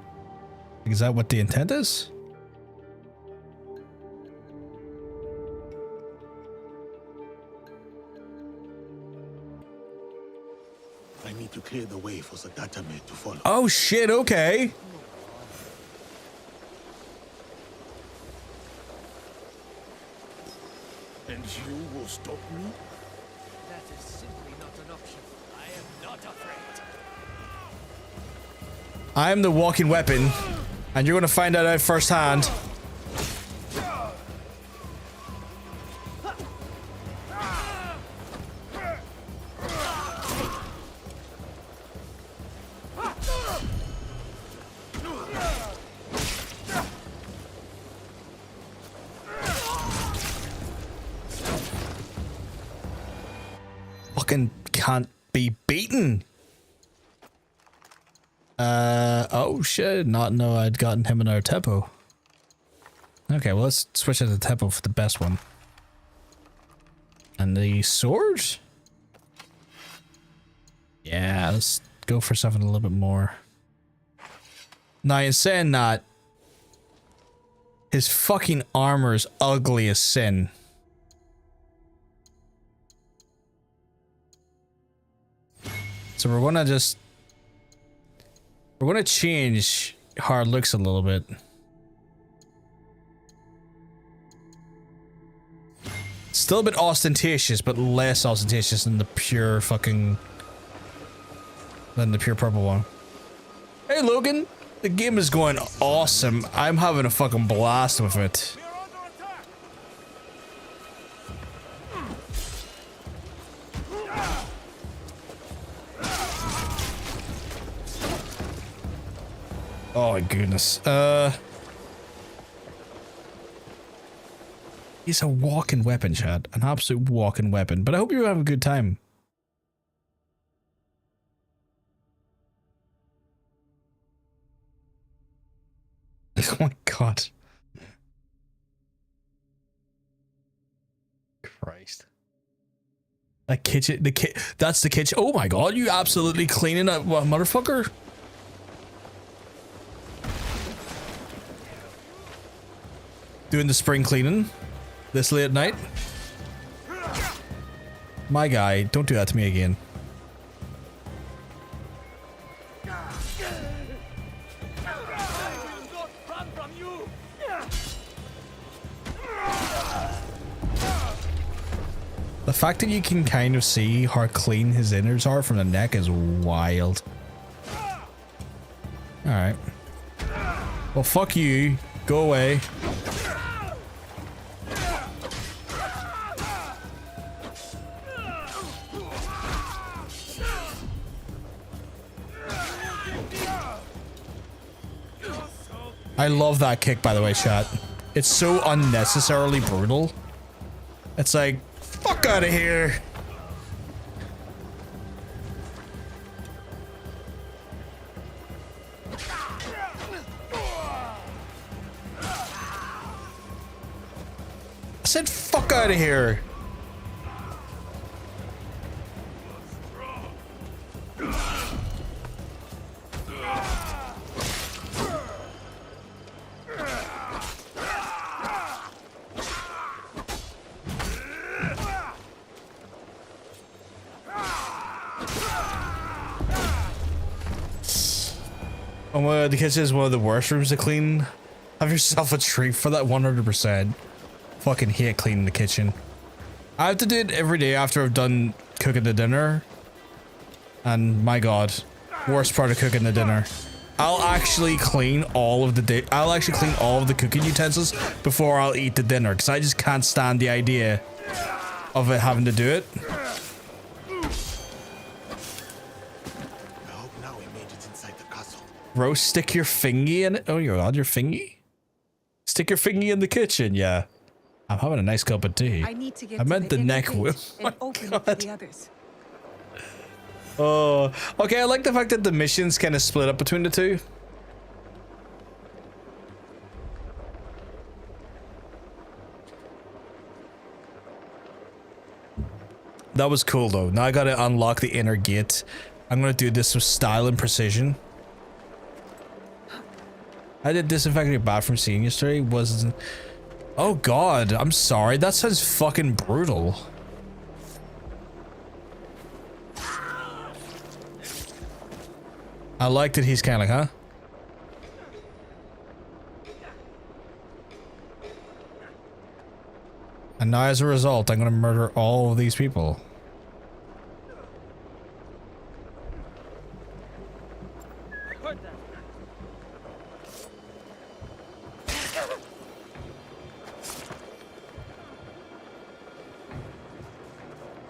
Is that what the intent is? I need to clear the way for Sadatame to follow. Oh shit, okay. And you will stop me? That is simply not an option. I am not afraid. I am the walking weapon, and you're gonna find out firsthand. Fucking can't be beaten. Oh shit, not know I'd gotten him in our tempo. Okay, well let's switch to the tempo for the best one. And the sword? Yeah, let's go for something a little bit more. Now, in saying that, his fucking armor is ugly as sin. So we're gonna change how it looks a little bit. Still a bit ostentatious, but less ostentatious than the pure purple one. Hey Logan, the game is going awesome. I'm having a fucking blast with it. Oh my goodness. He's a walking weapon, Chad. An absolute walking weapon. But I hope you have a good time. Oh my god. Christ. That kitchen, that's the kitchen. Oh my god, you absolutely cleaning that motherfucker? Doing the spring cleaning this late at night. My guy, don't do that to me again. The fact that you can kind of see how clean his innards are from the neck is wild. Alright. Well, fuck you. Go away. I love that kick, by the way, chat. It's so unnecessarily brutal. It's like, fuck out of here. I said, fuck out of here. Oh, the kitchen is one of the worst rooms to clean. Have yourself a treat for that 100%. Fucking hate cleaning the kitchen. I have to do it every day after I've done cooking the dinner. And my god, worst part of cooking the dinner. I'll actually clean all of the cooking utensils before I'll eat the dinner, because I just can't stand the idea of it having to do it. Bro, stick your fingy in it. Oh, you're on your fingy? Stick your fingy in the kitchen, yeah. I'm having a nice cup of tea. I need to get I meant the neck whip. and open it for the others. Oh, okay. I like the fact that the missions kind of split up between the two. That was cool though. Now I gotta unlock the inner gate. I'm gonna do this with style and precision. I did disinfect your bathroom scene yesterday. Wasn't. Oh god, I'm sorry. That sounds fucking brutal. I like that he's kind of like, huh? And now as a result, I'm gonna murder all of these people.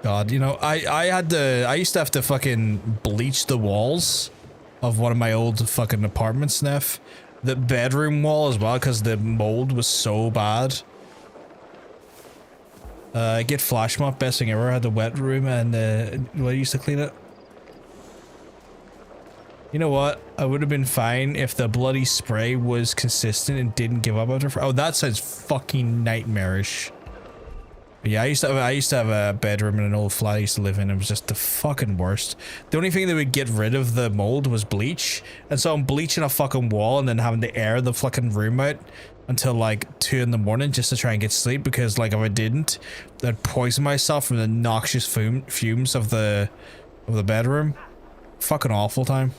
God, you know, I used to have to fucking bleach the walls of one of my old fucking apartments, Neff. The bedroom wall as well, because the mold was so bad. Get flash mop, best thing ever. I had the wet room and I used to clean it. You know what? I would have been fine if the bloody spray was consistent and didn't give up after. Oh, that sounds fucking nightmarish. But yeah, I used to have a bedroom in an old flat I used to live in. It was just the fucking worst. The only thing that would get rid of the mold was bleach, and so I'm bleaching a fucking wall and then having to air the fucking room out until like 2 in the morning just to try and get sleep, because like if I didn't, I'd poison myself from the noxious fumes of the bedroom. Fucking awful time.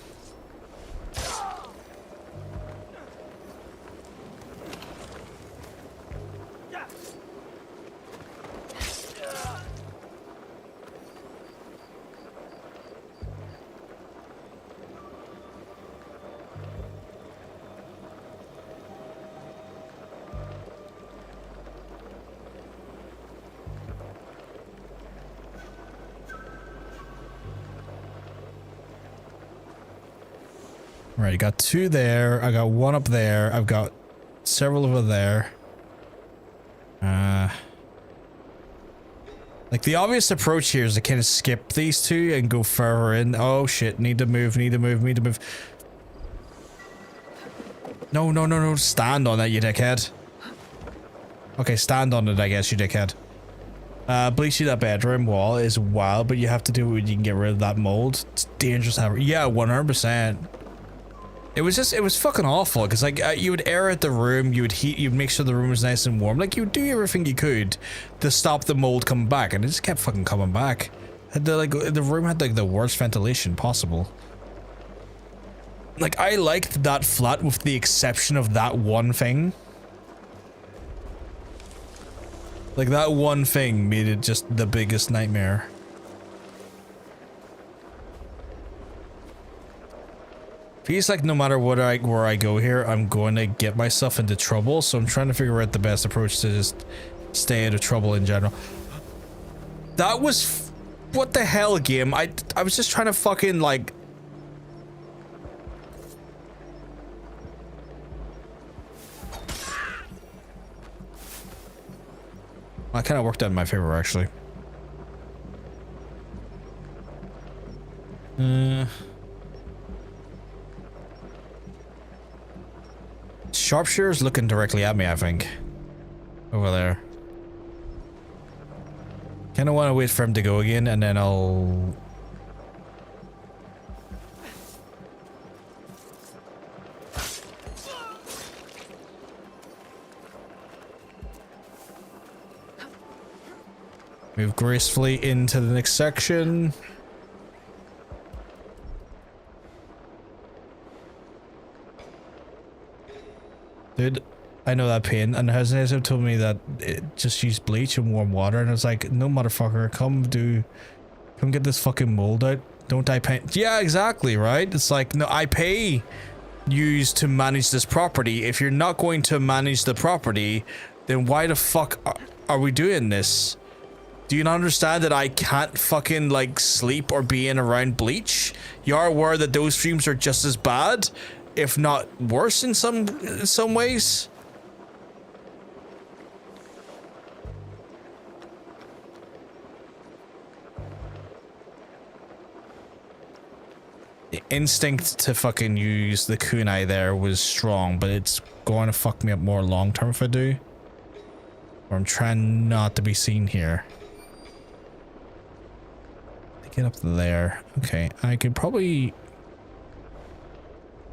Right, I got 2 there. I got 1 up there. I've got several over there. Like the obvious approach here is to kind of skip these 2 and go further in. Oh shit, need to move, need to move, need to move. No, no, no, no, stand on that, you dickhead. Okay, stand on it, I guess, you dickhead. Bleaching that bedroom wall is wild, but you have to do it when you can get rid of that mold. It's dangerous. Yeah, 100%. It was fucking awful, because like you would air out the room, you would heat, you'd make sure the room was nice and warm, like you would do everything you could to stop the mold coming back, and it just kept fucking coming back. The room had like the worst ventilation possible. Like I liked that flat with the exception of that one thing. Like that one thing made it just the biggest nightmare. Feels like no matter where I go here, I'm going to get myself into trouble. So I'm trying to figure out the best approach to just stay out of trouble in general. That was what the hell, game? I was just trying to fucking like. That kind of worked out in my favor, actually. Sharpshooter's looking directly at me, I think. Over there. Kinda wanna wait for him to go again, and then I'll... move gracefully into the next section. Dude, I know that pain, and Hesinator told me that just use bleach and warm water, and I was like, no motherfucker, come get this fucking mold out. Don't I pay? Yeah, exactly, right? It's like, no, I pay you to manage this property. If you're not going to manage the property, then why the fuck are we doing this? Do you not understand that I can't fucking like sleep or be in around bleach? You are aware that those streams are just as bad, if not worse in some ways? The instinct to fucking use the kunai there was strong, but it's going to fuck me up more long term if I do. Or I'm trying not to be seen here. Get up there. Okay, I could probably...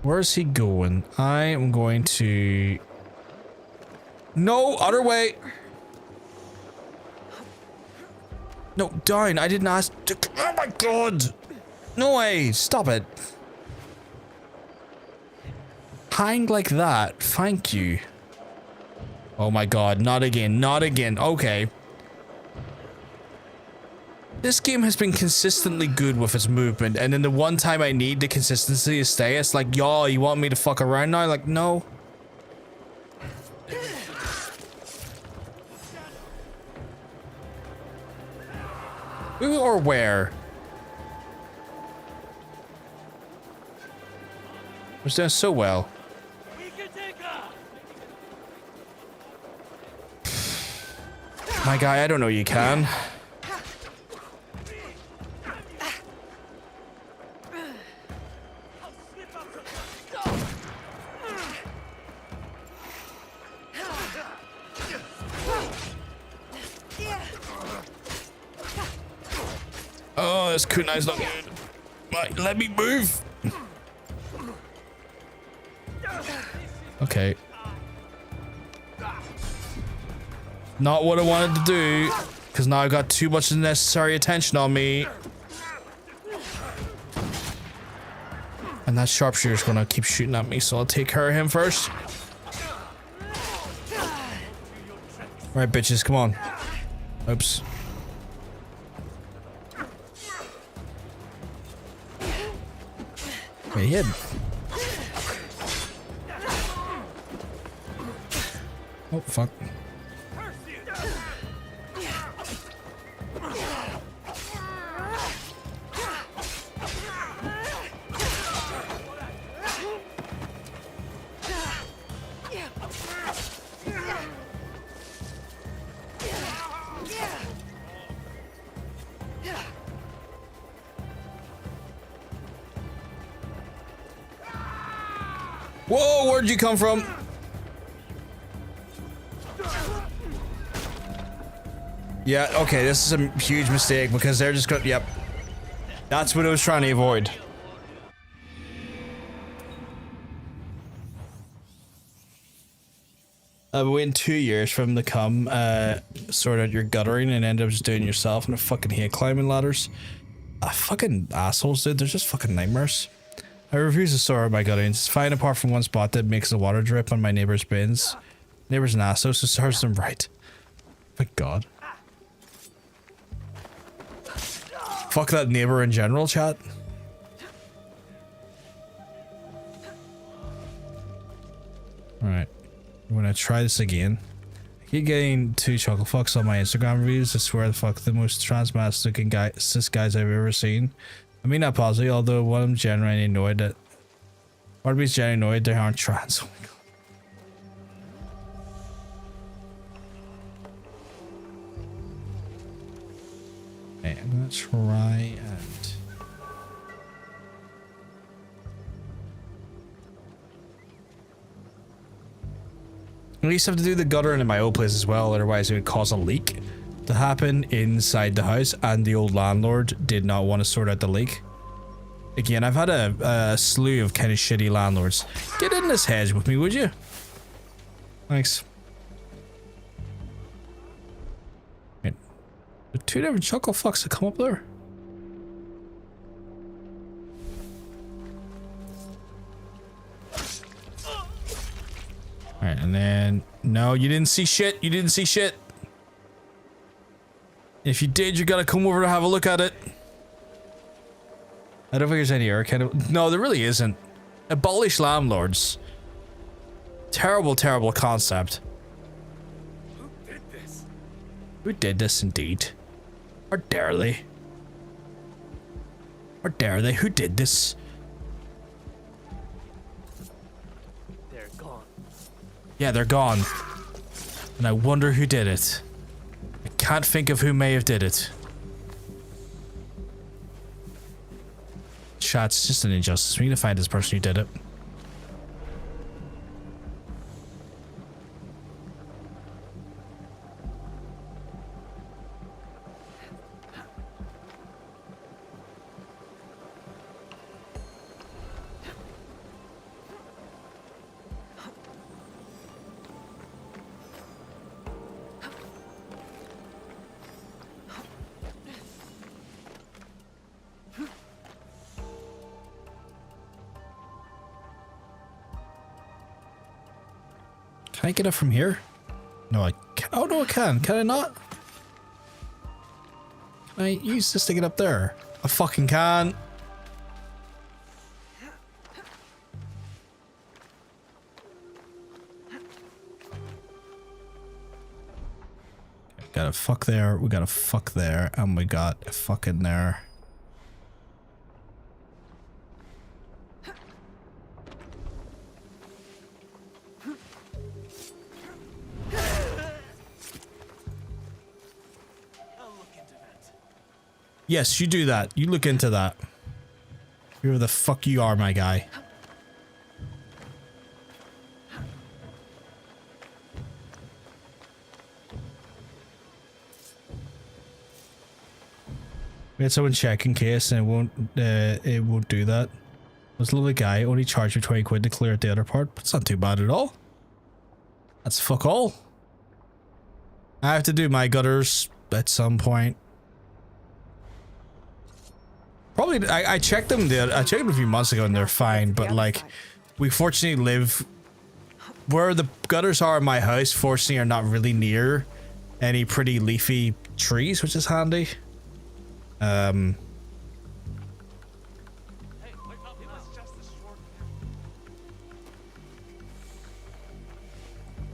Where's he going? I am going to... No, other way! No, down. I didn't ask to... Oh my god! No way! Stop it. Hang like that. Thank you. Oh my god, not again. Not again. Okay. This game has been consistently good with its movement, and then the one time I need the consistency to stay, it's like, y'all, you want me to fuck around now? Like, no. Who or where? We're doing so well. My guy, I don't know you can. Oh, this kunai's not good. Right, let me move. Okay. Not what I wanted to do, because now I've got too much unnecessary attention on me. And that sharpshooter's gonna keep shooting at me, so I'll take care of him first. Alright, bitches, come on. Oops. Wait, he had... Oh, fuck. Whoa, where'd you come from? Yeah, okay, this is a huge mistake because they're just gonna, yep. That's what I was trying to avoid. I've been waiting 2 years for them to come, sort out your guttering and end up just doing it yourself, and I fucking hate climbing ladders. Fucking assholes, dude, they're just fucking nightmares. I refuse to sort out my guttering. It's fine apart from one spot that makes the water drip on my neighbor's bins. Neighbor's an asshole, so serves them right. Thank God. Fuck that neighbor in general, chat. try this again. I keep getting 2 chuckle fucks on my Instagram reviews. I swear the fuck, the most transmask looking cis guys I've ever seen. I mean, not positive, although one of them genuinely annoyed that. Part of me is genuinely annoyed they aren't trans. Oh my god. Okay, I'm gonna try and. I used to have to do the gutter in my old place as well, otherwise it would cause a leak to happen inside the house, and the old landlord did not want to sort out the leak. Again, I've had a slew of kind of shitty landlords. Get in this hedge with me, would you? Thanks. Wait, there are 2 different chuckle fucks that come up there. Alright, and then... No, you didn't see shit. You didn't see shit. If you did, you gotta come over to have a look at it. I don't think there's any air kind of... No, there really isn't. Abolish landlords. Terrible, terrible concept. Who did this? Who did this indeed? Or dare they? Or dare they? Who did this? They're gone. Yeah, they're gone. And I wonder who did it. I can't think of who may have did it. Shots, just an injustice. We need to find this person who did it. Can I get it from here? No, I can't. Oh, no, I can. Can I not? Can I use this to get up there? I fucking can. Got a fuck there. We got a fuck there. And we got a fuck in there. Yes, you do that. You look into that. Whoever the fuck you are, my guy. We had someone check in case, and it won't do that. This lovely guy only charged me 20 quid to clear out the other part, but it's not too bad at all. That's fuck all. I have to do my gutters at some point. Probably, I checked them. I checked them a few months ago, and they're fine. But like, we fortunately live where the gutters are in my house. Fortunately, are not really near any pretty leafy trees, which is handy.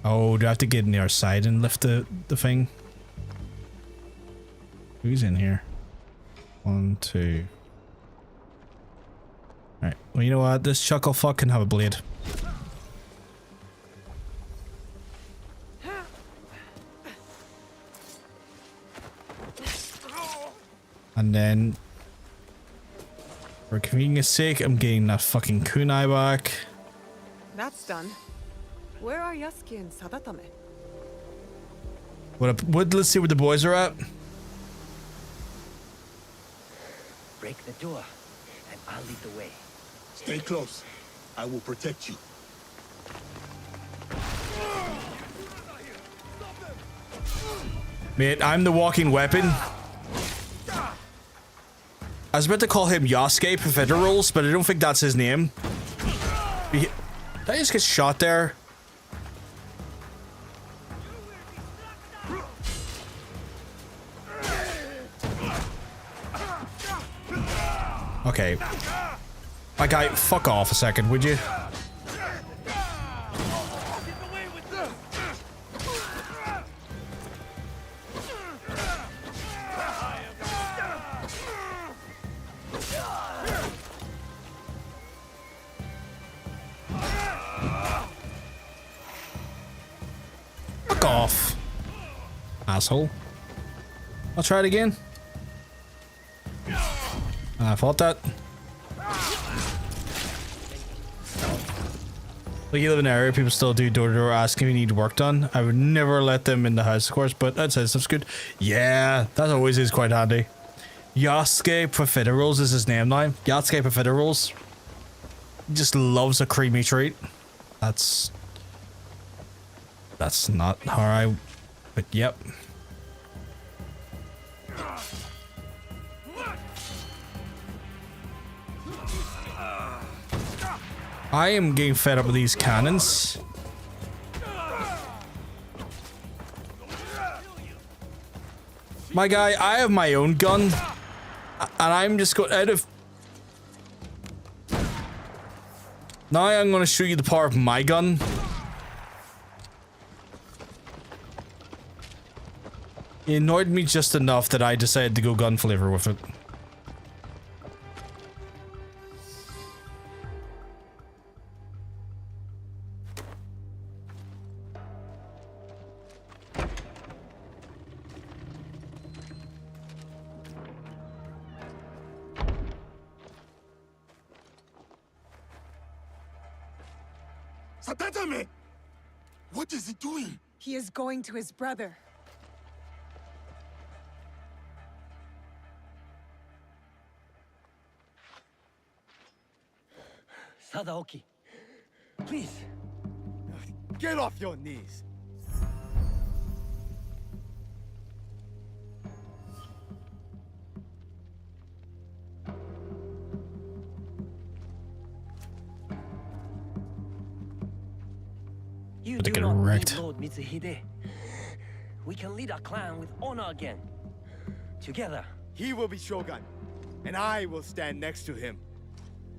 Oh, do I have to get in the other side and lift the thing? Who's in here? 1, 2. Alright, well, you know what? This chuckle fuck can have a blade. And then, for convenience sake, I'm getting that fucking kunai back. That's done. Where are Yasuki and Sadatame? Let's see where the boys are at. Break the door, and I'll lead the way. Stay close. I will protect you. Mate, I'm the walking weapon. I was about to call him Yasuke Professor Rolls, but I don't think that's his name. Did I just get shot there? Okay. My guy, fuck off a second, would you? asshole. I'll try it again. I fought that. Like, you live in an area, people still do door-to-door asking if you need work done. I would never let them in the house, of course, but that says stuff's good. Yeah, that always is quite handy. Yasuke Profiteroles is his name now. Yasuke Profiteroles. He just loves a creamy treat. That's not how I... But yep. I am getting fed up with these cannons. My guy, I have my own gun. And I'm just going out of... Now I'm going to show you the power of my gun. It annoyed me just enough that I decided to go gun flavor with it. Satatame! What is he doing? He is going to his brother. Sadaoki, please. Get off your knees. You But do get not wrecked. need Lord Mitsuhide. We can lead our clan with honor again. Together. He will be Shogun, and I will stand next to him.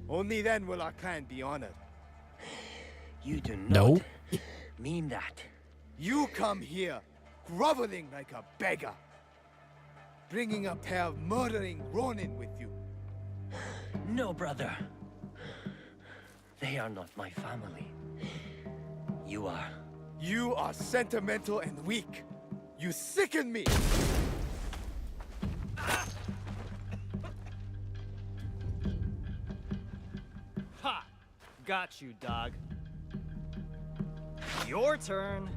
Only then will our clan be honored. You do not No. mean that. You come here, groveling like a beggar, bringing a pair of murdering Ronin with you. No, brother. They are not my family. You are. You are sentimental and weak. You sicken me. Ha! Got you, dog. Your turn.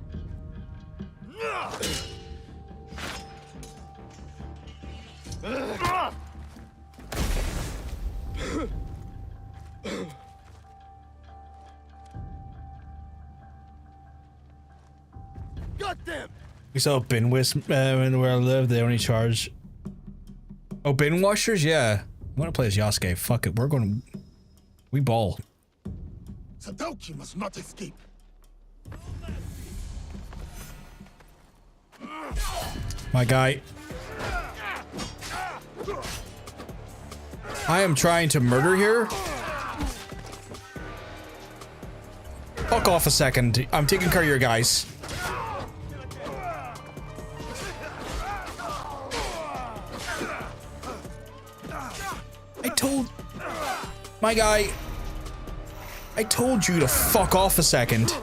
Goddamn! We saw bin where I live, they only charge... Oh, bin washers? Yeah. I'm gonna play as Yasuke. Fuck it, we're gonna... We ball. Sadaoki must not escape. My guy. I am trying to murder here. Fuck off a second. I'm taking care of your guys. I told... My guy... I told you to fuck off a second.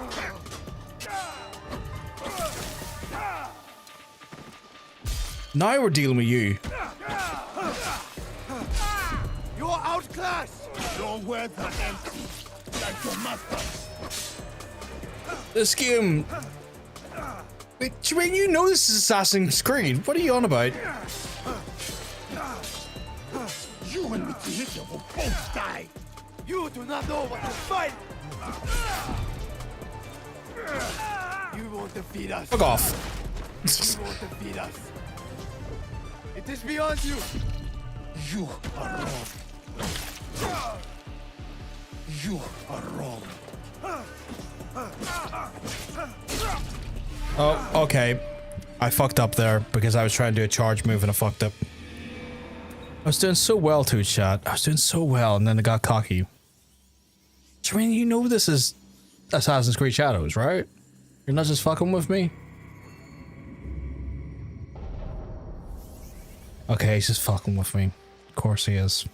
Now we're dealing with you. You're outclassed! Your words are empty, like your masters. This game... Wait, Jermaine, you know this is Assassin's Creed. What are you on about? You and Mitsuhide will both die. You do not know what to fight! You won't defeat us. Fuck off. You won't defeat us. It is beyond you. You are wrong. You are wrong. Oh, okay. I fucked up there because I was trying to do a charge move and I fucked up. I was doing so well to a shot. I was doing so well and then it got cocky. Jermaine, you know this is Assassin's Creed Shadows, right? You're not just fucking with me? Okay, he's just fucking with me. Of course he is.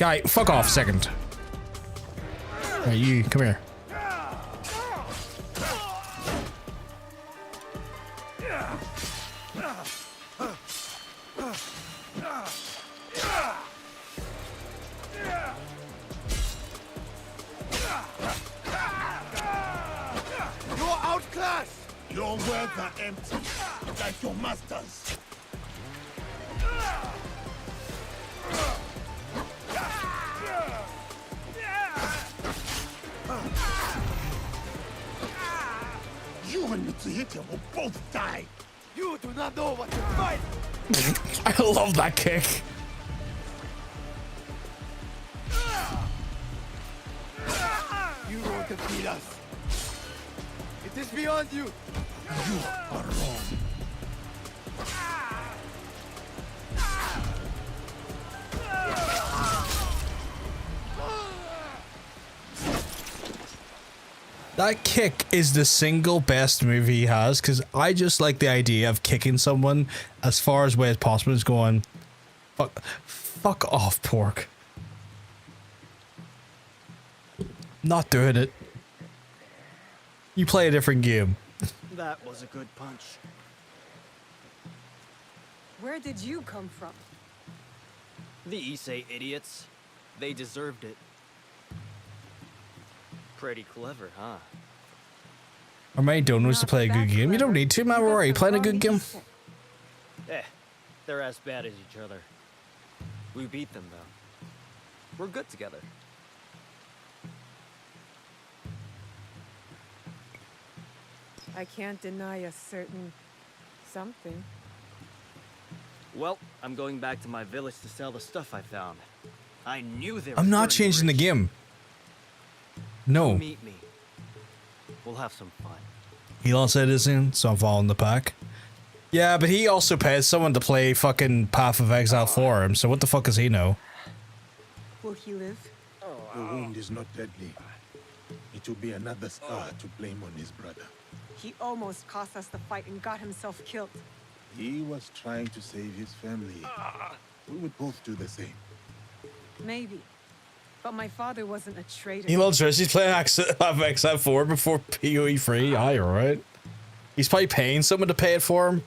Guy, fuck off, second. Alright, you, come here. You're outclassed! Your words are empty, like your masters. You and Mitsuhite will both die. You do not know what you're fighting! I love that kick. You won't defeat us. It is beyond you. You are wrong. That kick is the single best move he has, because I just like the idea of kicking someone as far away as possible. Is going, fuck off, pork. Not doing it. You play a different game. That was a good punch. Where did you come from? The Issei idiots. They deserved it. Pretty clever, huh? Or my donors to play a good game. You don't need to, man. We're already playing a good game. They're as bad as each other. We beat them, though. We're good together. I can't deny a certain something. Well, I'm going back to my village to sell the stuff I found. I knew they were I'm not turning changing the rich. game. No. Meet me. We'll have some fun. Elon citizen, so I'm following the pack. Yeah, but he also paid someone to play fucking Path of Exile for him, so what the fuck does he know? Will he live? The wound is not deadly. It will be another scar to blame on his brother. He almost cost us the fight and got himself killed. He was trying to save his family. We would both do the same. Maybe. But my father wasn't a traitor. Elon says he's playing Path of Exile 4 before PoE 3. Aye, alright. He's probably paying someone to pay it for him.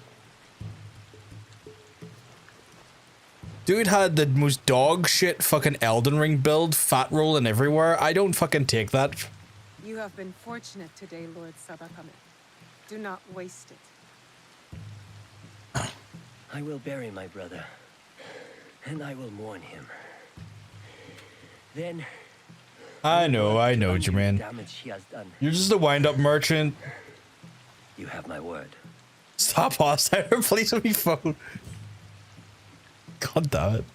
Dude had the most dog shit fucking Elden Ring build, fat rolling everywhere. I don't fucking take that. You have been fortunate today, Lord Sabakame. Do not waste it. I will bury my brother, and I will mourn him. Then I know, Jermaine. damage he has done. You're just a wind-up merchant. You have my word. Stop hostile, please, on your phone. God damn it.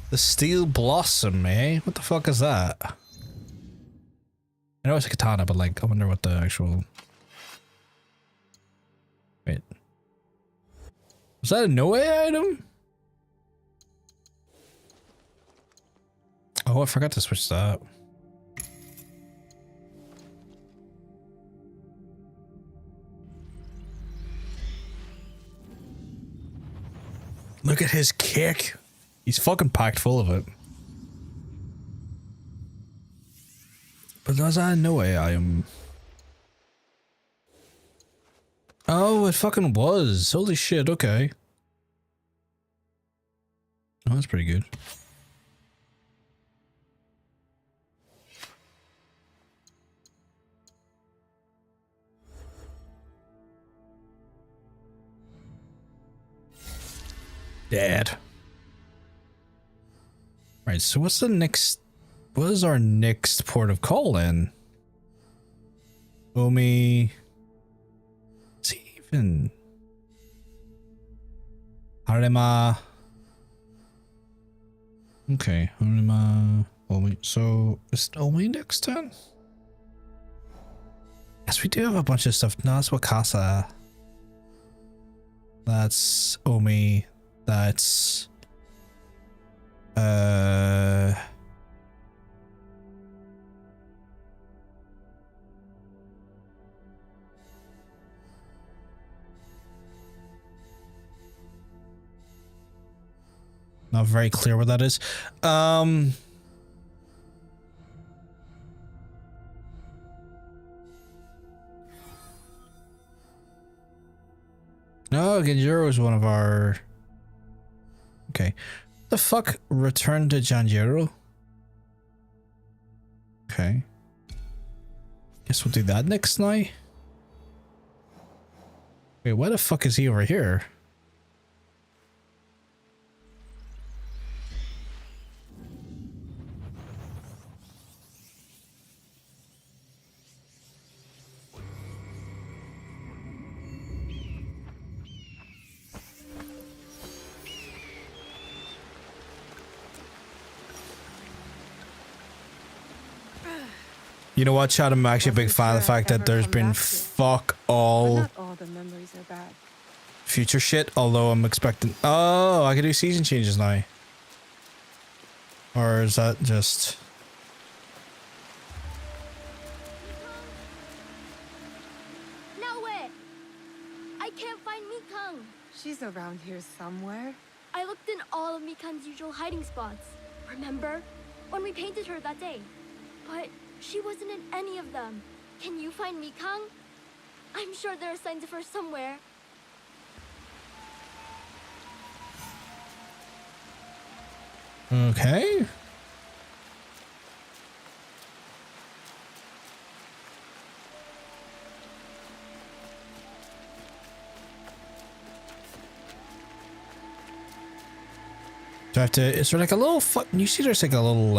The Steel Blossom, eh? What the fuck is that? I know it's a katana, but like, I wonder what the actual... Wait. Was that a no-way item? Oh, I forgot to switch that. Look at his kick. He's fucking packed full of it. But was that no way I am... Oh, it fucking was. Holy shit, okay. Oh, that's pretty good. Dad. Right, so what's the next... What is our next port of call then? Omi... Is he even... Harema... Okay, Omi. So is it Omi next turn? Yes, we do have a bunch of stuff. No, that's Wakasa. That's Omi. That's not very clear what that is. No, Genjiro is one of our... Okay. The fuck? Return to Janjiro? Okay. Guess we'll do that next night. Wait, why the fuck is he over here? You know what, Chad? I'm actually a big fan of the fact that there's been fuck all the memories are bad. future shit, although I'm expecting... Oh, I can do season changes now. Or is that just... No way! I can't find Mikang. She's around here somewhere. I looked in all of Mikang's usual hiding spots. Remember? When we painted her that day. But she wasn't in any of them. Can you find Mikang? I'm sure there are signs of her somewhere. Okay. Do I have to... Is there like a little... You see there's like a little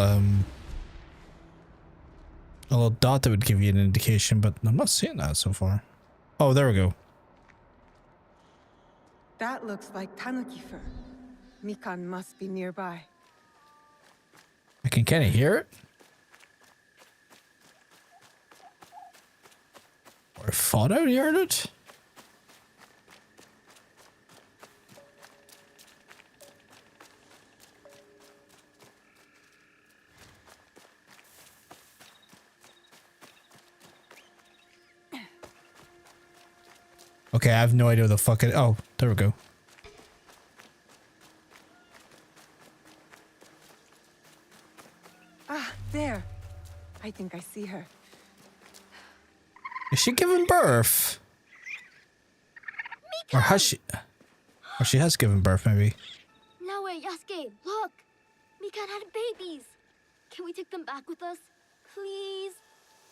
dot that would give you an indication, but I'm not seeing that so far. Oh, there we go. That looks like tanuki fur. Mikan must be nearby. I can kind of hear it. Or I thought I heard it. Okay, I have no idea what the fuck it... Oh, there we go. Ah, there. I think I see her. Is she giving birth? Or has she... Or she has given birth, maybe. No way, Yasuke, look! Mikan had babies! Can we take them back with us? Please?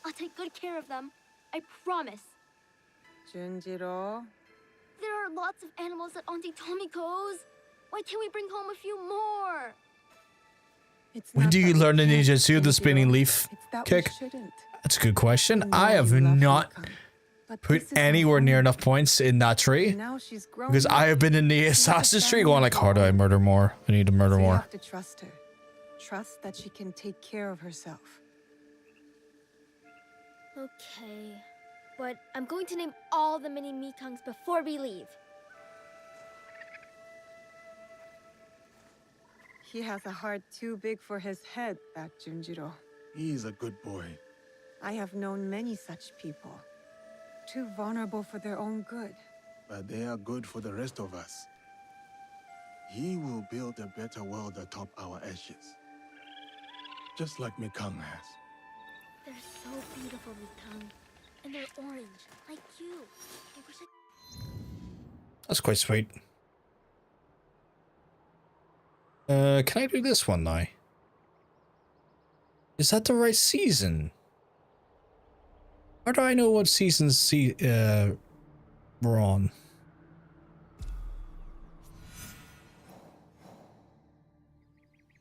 I'll take good care of them. I promise. Junjiro. There are lots of animals at Auntie Tomiko's. Why can't we bring home a few more? When do you learn the ninjutsu, the spinning leaf kick? That's a good question. I have not put anywhere near enough points in that tree. Because I have been in the Assassin's Tree going like, how do I murder more? I need to murder You more. have to trust her. Trust that she can take care of herself. Okay. But I'm going to name all the mini Mikangs before we leave. He has a heart too big for his head, that Junjiro. He's a good boy. I have known many such people. Too vulnerable for their own good. But they are good for the rest of us. He will build a better world atop our ashes. Just like Mikang has. They're so beautiful, Mikang. And they're orange, like you. I wish I... That's quite sweet. Can I do this one now? Is that the right season? How do I know what season we're on?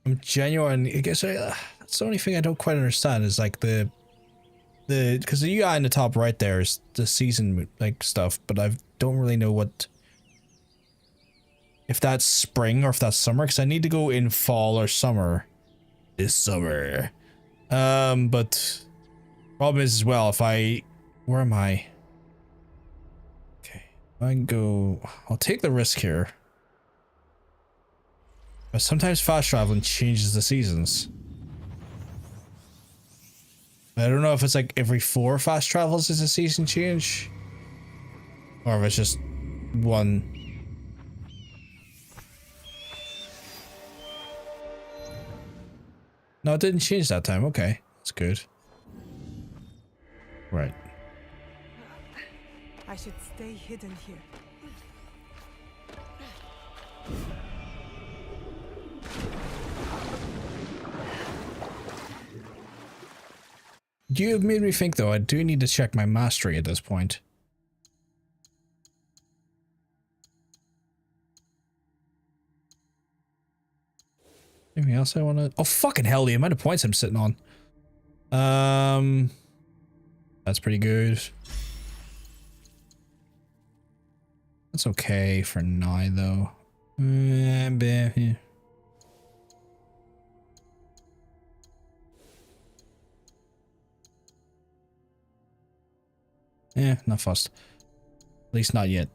I'm genuine. I guess that's the only thing I don't quite understand is like because the UI in the top right there is the season like stuff, but I don't really know what if that's spring or if that's summer, because I need to go in fall or summer this summer. But problem is as well, if I, where am I? Okay, I can go, I'll take the risk here. But sometimes fast traveling changes the seasons. I don't know if it's like every 4 fast travels is a season change. Or if it's just one. No, it didn't change that time. Okay, that's good. Right. I should stay hidden here. You have made me think, though, I do need to check my mastery at this point. Anything else I want to... Oh, fucking hell, the amount of points I'm sitting on. That's pretty good. That's okay for now, though. Yeah, not fussed. At least not yet.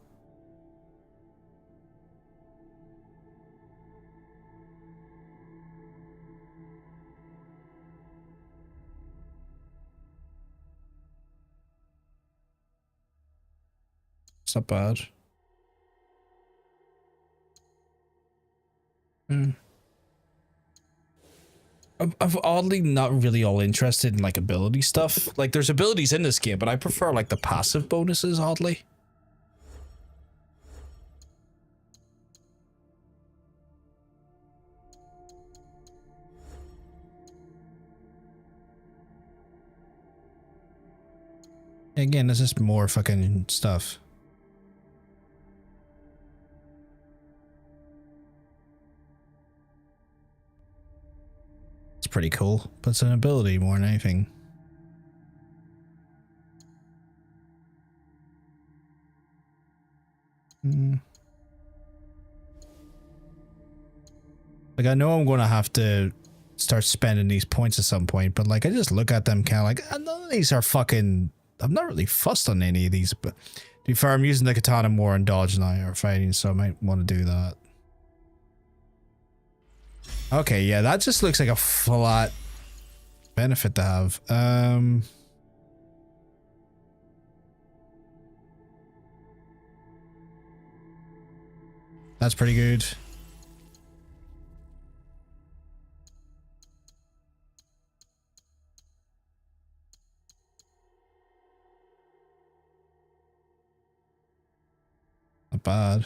It's not bad. I'm oddly not really all interested in like ability stuff. Like there's abilities in this game, but I prefer like the passive bonuses, oddly. Again, this is more fucking stuff. It's pretty cool, but it's an ability more than anything. Like, I know I'm going to have to start spending these points at some point, but like, I just look at them kind of like, none of these are fucking... I'm not really fussed on any of these, but to be fair, I'm using the katana more on dodge now or fighting, so I might want to do that. Okay, yeah, that just looks like a flat benefit to have. That's pretty good. Not bad.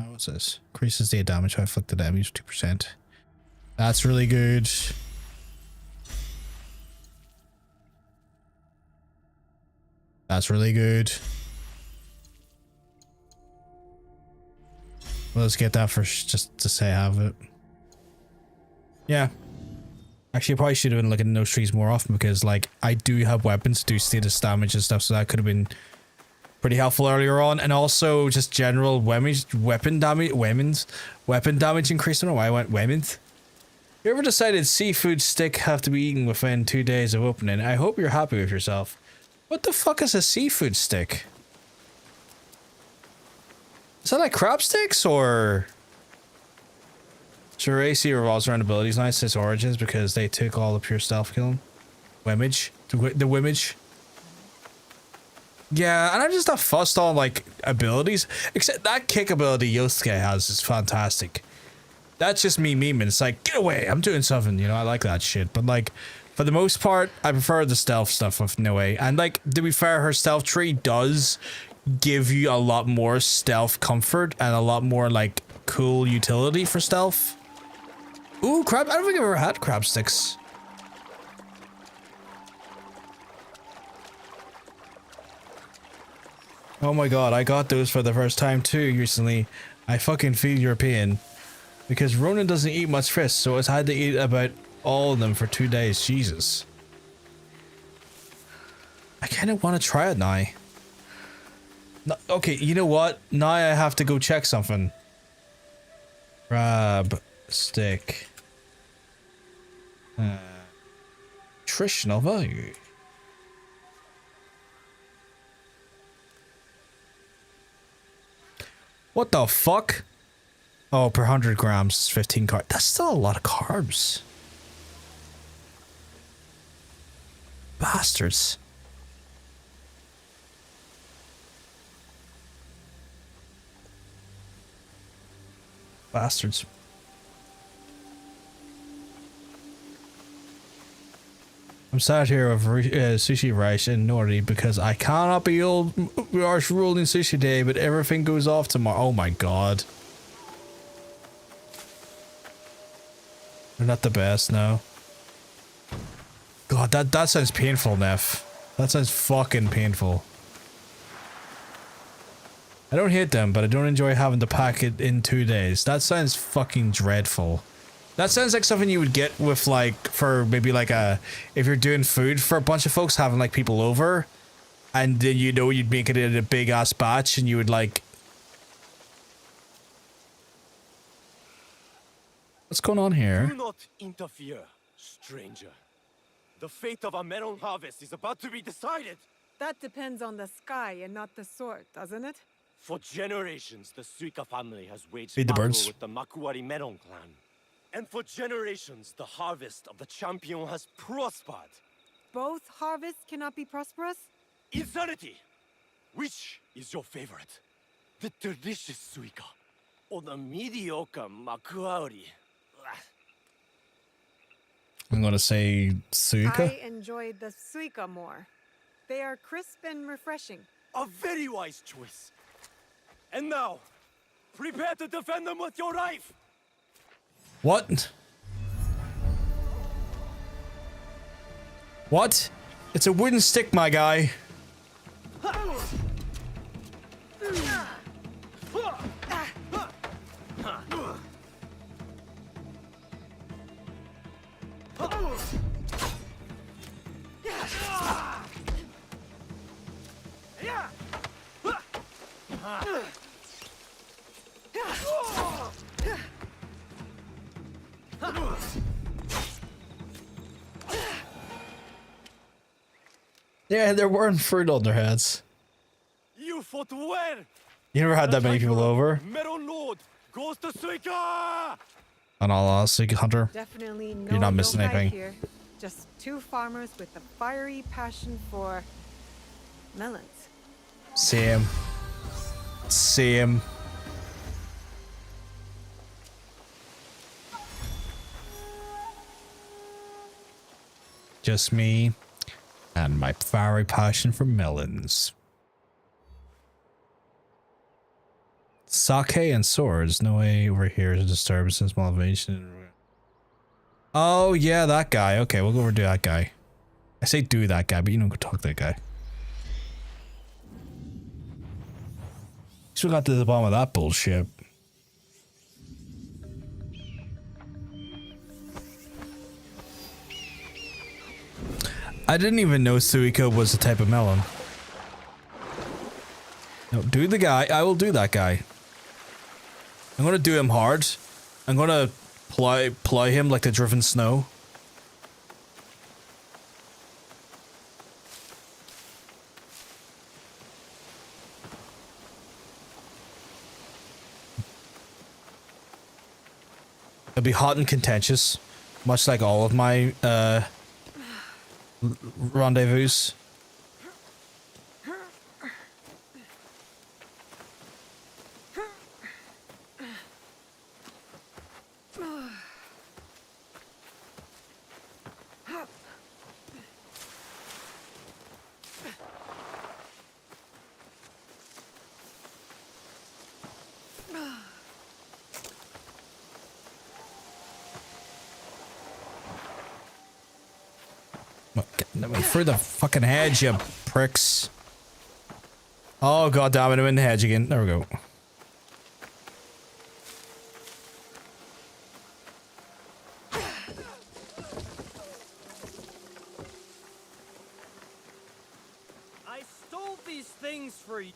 What's this? Increases the damage by inflicted damage 2%. That's really good. That's really good. Let's get that for just to say I have it. Yeah. Actually, I probably should have been looking at those trees more often because, like, I do have weapons to do status damage and stuff, so that could have been pretty helpful earlier on. And also just general weapon damage increase. I don't know why I went weapons. You ever decided seafood stick have to be eaten within 2 days of opening? I hope you're happy with yourself. What the fuck is a seafood stick? Is that like crab sticks or... Sure, AC revolves around abilities, not its origins, because they took all the pure stealth killing. Wimage. The Wimage. Yeah, and I'm just not fussed on like abilities. Except that kick ability Yosuke has is fantastic. That's just me memeing. It's like, get away, I'm doing something, you know, I like that shit. But like, for the most part, I prefer the stealth stuff with Noe. And like, to be fair, her stealth tree does give you a lot more stealth comfort and a lot more like cool utility for stealth. Ooh, crab, I don't think I've ever had crab sticks. Oh my god, I got those for the first time too recently. I fucking feel European. Because Ronan doesn't eat much fish, so it's had to eat about all of them for 2 days. Jesus. I kind of want to try it now. No, okay, you know what? Now I have to go check something. Crab stick. Nutritional value. What the fuck? Oh, per 100 grams, it's 15 carbs. That's still a lot of carbs. Bastards. Bastards. I'm sat here with sushi rice and nori because I cannot be old harsh ruling sushi day, but everything goes off tomorrow. Oh my god. They're not the best now. God, that sounds painful, Neff. That sounds fucking painful. I don't hate them, but I don't enjoy having to pack it in 2 days. That sounds fucking dreadful. That sounds like something you would get with like, for maybe like if you're doing food for a bunch of folks, having like people over, and then you know you'd make it in a big ass batch and you would like... What's going on here? Do not interfere, stranger. The fate of our melon harvest is about to be decided. That depends on the sky and not the sword, doesn't it? For generations, the Suika family has waged Feed the battle birds. with the Makuari melon clan. And for generations, the harvest of the champion has prospered. Both harvests cannot be prosperous? Insanity! Which is your favorite? The delicious Suika or the mediocre Makuari? I'm gonna say Suika. I enjoy the suika more. They are crisp and refreshing. A very wise choice. And now, prepare to defend them with your life! What? What? It's a wooden stick, my guy. Yeah, they're wearing fruit on their heads. You fought well! You never had that many people over? Melon Lord goes to Suika! And all Suika Hunter. Definitely no You're not missing yokai anything. here. Just two farmers with a fiery passion for melons. Same. Same. Just me and my fiery passion for melons. Sake and swords. No way over here to disturb since motivation. Oh yeah, that guy. Okay, we'll go over to that guy. I say do that guy, but you don't go talk to that guy. Still got to the bottom of that bullshit. I didn't even know Suika was a type of melon. No, do the guy. I will do that guy. I'm gonna do him hard. I'm gonna plow him like the driven snow. It'll be hot and contentious, much like all of my rendezvous. Let me through the fucking hedge, you pricks. Oh god damn it, I'm in the hedge again. There we go. I stole these things for you.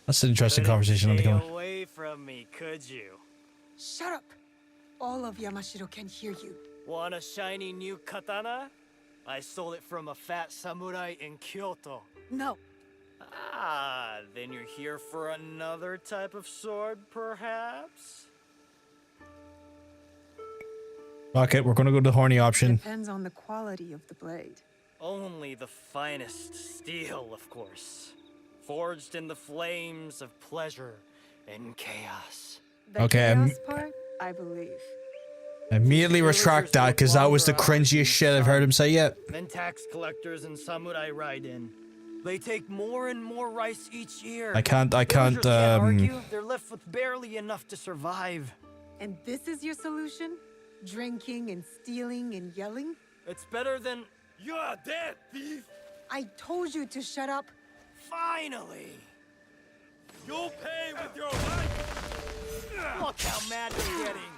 That's an interesting conversation on the Stay coming. away from me, could you? Shut up, all of Yamashiro can hear you. Want a shiny new katana? I stole it from a fat samurai in Kyoto. No. Ah, then you're here for another type of sword, perhaps? Fuck it, we're gonna go to the horny option. Depends on the quality of the blade. Only the finest steel, of course. Forged in the flames of pleasure and chaos. The chaos part, I believe. Immediately retract that because that was the cringiest shit I've heard him say yet. Then tax collectors and samurai ride in. They take more and more rice each year. I can't argue. They're left with barely enough to survive. And this is your solution? Drinking and stealing and yelling? It's better than you're dead, thief. I told you to shut up. Finally. You'll pay with your life. Look how mad you're getting.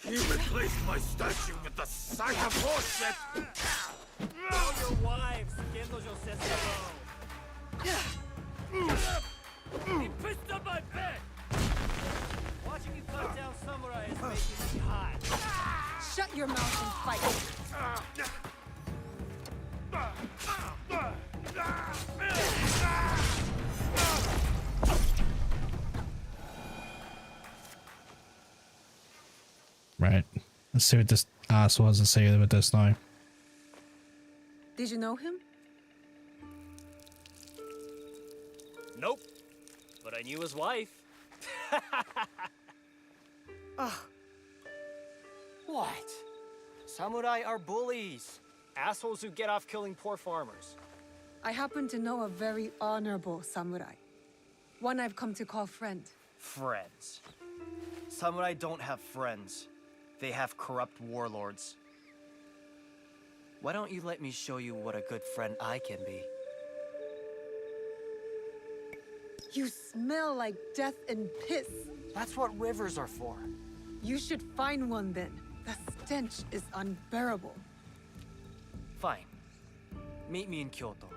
He replaced my statue with the sack of horseshit! Tell your wives, Kendo He pissed up my bed! Watching you cut down samurai is making me hot. Shut your mouth and fight. Right. Let's see what this asshole has to say about this now. Did you know him? Nope. But I knew his wife. Ugh. What? Samurai are bullies. Assholes who get off killing poor farmers. I happen to know a very honorable samurai. One I've come to call friend. Friends. Samurai don't have friends. They have corrupt warlords. Why don't you let me show you what a good friend I can be? You smell like death and piss. That's what rivers are for. You should find one then. The stench is unbearable. Fine. Meet me in Kyoto.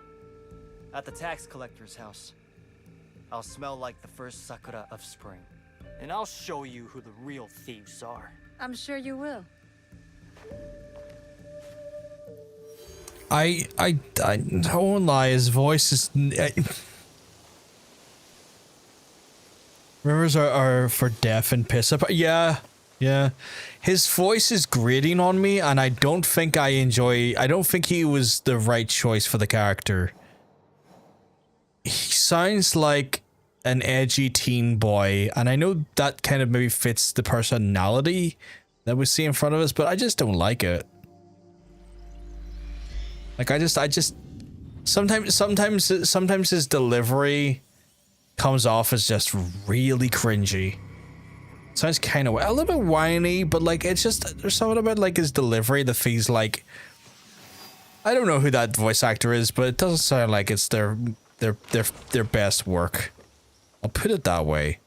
At the tax collector's house. I'll smell like the first sakura of spring. And I'll show you who the real thieves are. I'm sure you will. I won't lie, his voice is... Rivers are for deaf and piss up. Yeah. His voice is grating on me, and I don't think he was the right choice for the character. He sounds like an edgy teen boy, and I know that kind of maybe fits the personality that we see in front of us, but I just don't like it. Like I just sometimes his delivery comes off as just really cringy. Sounds kind of a little bit whiny, but like it's just there's something about like his delivery that feels like I don't know who that voice actor is, but it doesn't sound like it's their best work. I'll put it that way.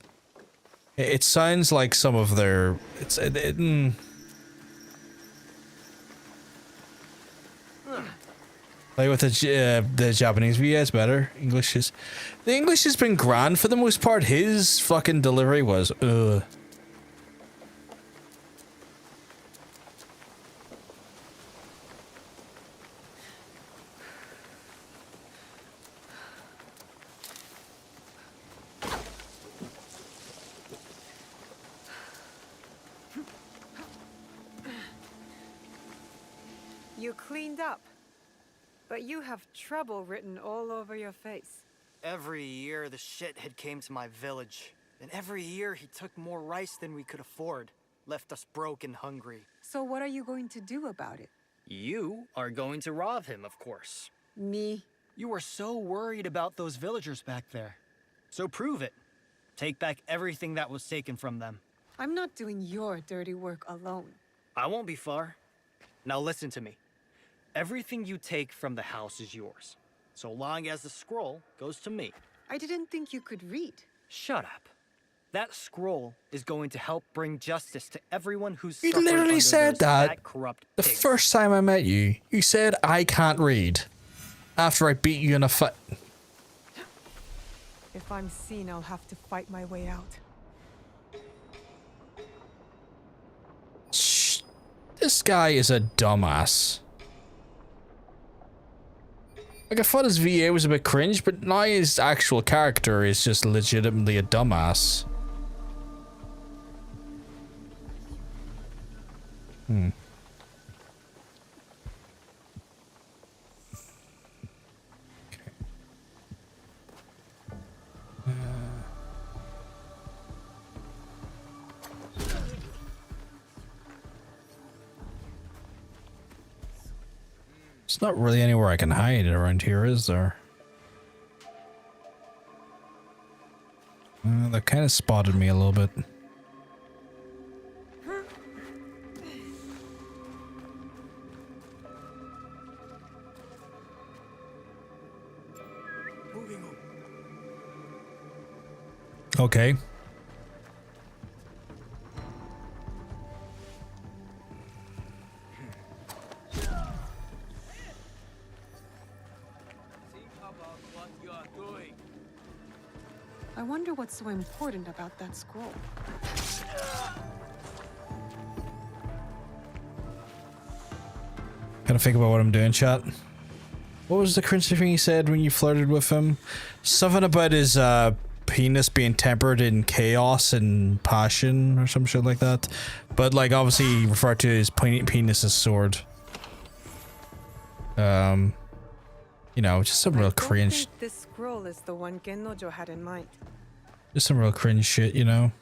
It sounds like some of their Play with the Japanese, yeah, it's better. The English has been grand for the most part. His fucking delivery was You cleaned up, but you have trouble written all over your face. Every year the shithead came to my village. And every year he took more rice than we could afford. Left us broke and hungry. So what are you going to do about it? You are going to rob him, of course. Me? You were so worried about those villagers back there. So prove it. Take back everything that was taken from them. I'm not doing your dirty work alone. I won't be far. Now listen to me. Everything you take from the house is yours. So long as the scroll goes to me. I didn't think you could read. Shut up. That scroll is going to help bring justice to everyone who's You literally said that the first time I met you. You said I can't read after I beat you in a fight. If I'm seen, I'll have to fight my way out. This guy is a dumbass. Like, I thought his VA was a bit cringe, but now his actual character is just legitimately a dumbass. Hmm. There's not really anywhere I can hide around here, is there? That kind of spotted me a little bit. Okay. I wonder what's so important about that scroll. Gotta think about what I'm doing, chat. What was the cringy thing he said when you flirted with him? Something about his penis being tempered in chaos and passion or some shit like that. But like obviously he referred to his penis as sword. You know, just some real cringe. I think this scroll is the one Gennojo had in mind. Just some real cringe shit, you know.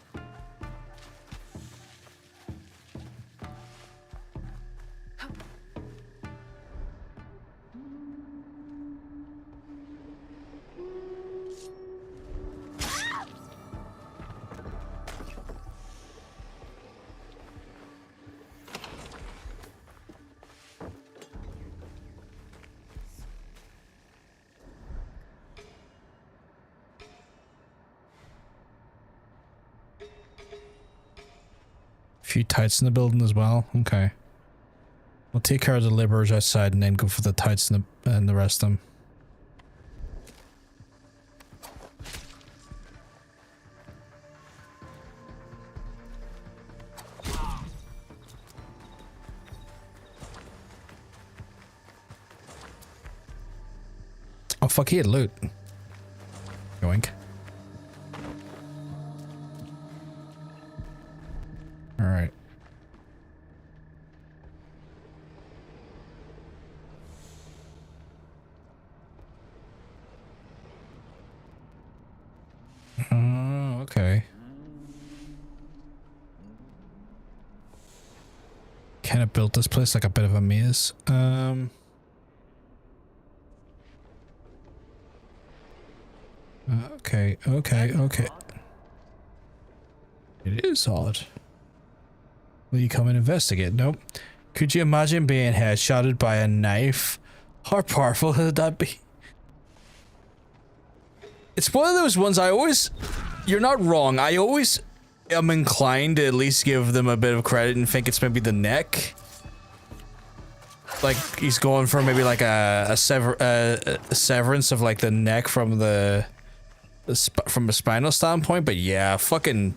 Few tights in the building as well. Okay. We'll take care of the laborers outside and then go for the tights and the rest of them. Oh fuck, he had loot. Yoink. Alright. Okay. Kind of built this place like a bit of a maze. Okay. It is odd. Will you come and investigate? Nope. Could you imagine being headshotted by a knife? How powerful would that be? It's one of those ones I always... You're not wrong. I always am inclined to at least give them a bit of credit and think it's maybe the neck. Like, he's going for maybe like a severance of like the neck from from a spinal standpoint, but yeah, fucking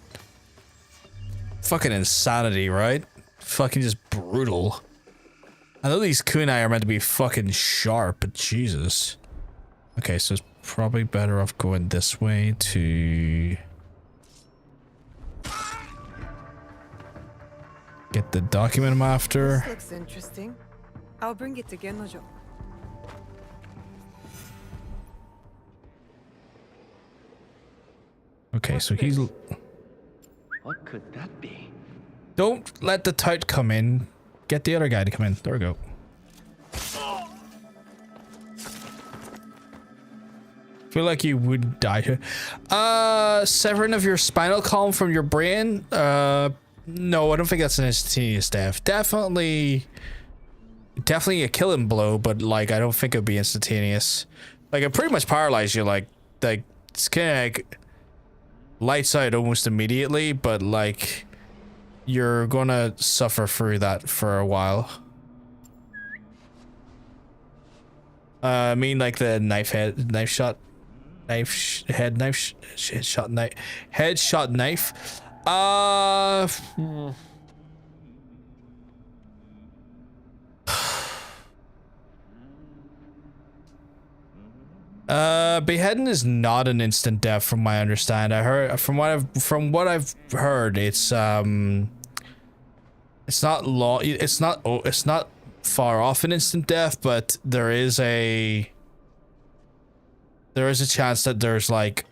insanity, right? Fucking just brutal. I know these kunai are meant to be fucking sharp, but Jesus. Okay, so it's probably better off going this way to get the document I'm after. This looks interesting. I'll bring it to Gennojo. Okay, so he's... What could that be? Don't let the tout come in. Get the other guy to come in. There we go. Feel like you would die here. Severing of your spinal column from your brain? No, I don't think that's an instantaneous death. Definitely a killing blow, but like I don't think it'd be instantaneous. Like it pretty much paralyzed you, like it's kind of like lights out almost immediately, but like you're gonna suffer through that for a while. I mean like the headshot knife. Beheading is not an instant death, from my understand. I heard from what I've heard, it's not it's not far off an instant death, but there is a chance that there's like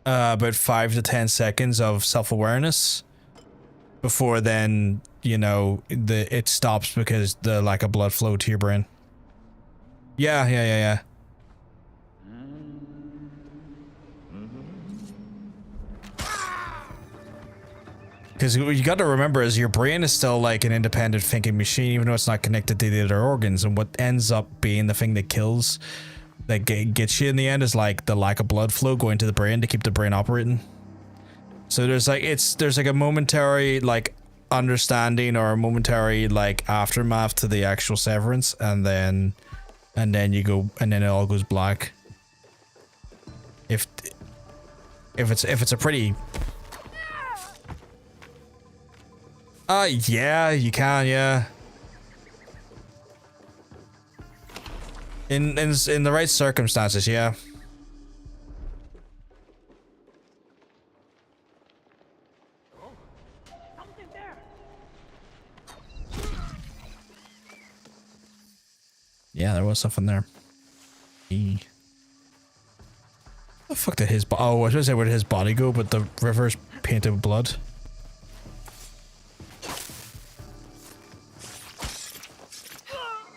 about 5 to 10 seconds of self-awareness before then, you know, it stops because the lack of blood flow to your brain. Yeah. Because you got to remember is your brain is still like an independent thinking machine, even though it's not connected to the other organs. And what ends up being the thing that kills, that gets you in the end, is like the lack of blood flow going to the brain to keep the brain operating. So there's like a momentary like understanding or a momentary like aftermath to the actual severance, and then it all goes black. If it's a pretty yeah, you can, yeah. In the right circumstances, yeah. Yeah, there was something there. Where the fuck did his I was gonna say where did his body go, but the river's painted with blood.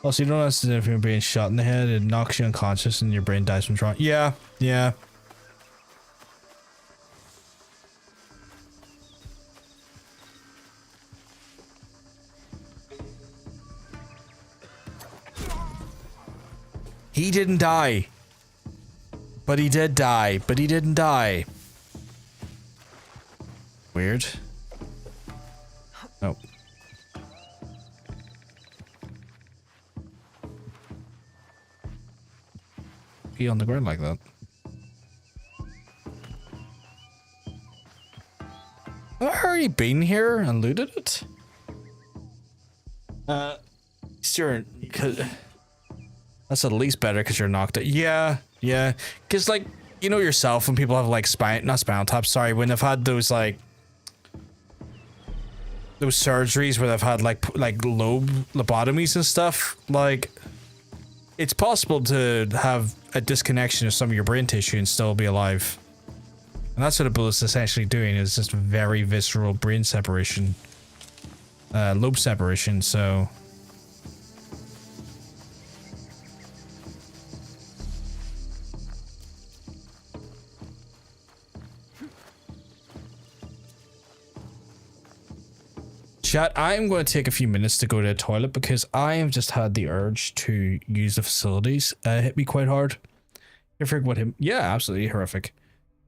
Also, you don't understand if you're being shot in the head, it knocks you unconscious and your brain dies from trauma. Yeah. He didn't die. But he did die. But he didn't die. Weird. Nope. He on the ground like that. Have I already been here and looted it? Sure, that's at least better because you're knocked out. Yeah. Because like, you know yourself when people have like not spinal taps, sorry, when they've had those like those surgeries where they've had like lobotomies and stuff, like it's possible to have a disconnection of some of your brain tissue and still be alive. And that's what a bullet's essentially doing, is just very visceral brain separation. Lobe separation, so... Chat, I'm going to take a few minutes to go to the toilet because I have just had the urge to use the facilities. Hit me quite hard. You forget what him? Yeah, absolutely horrific.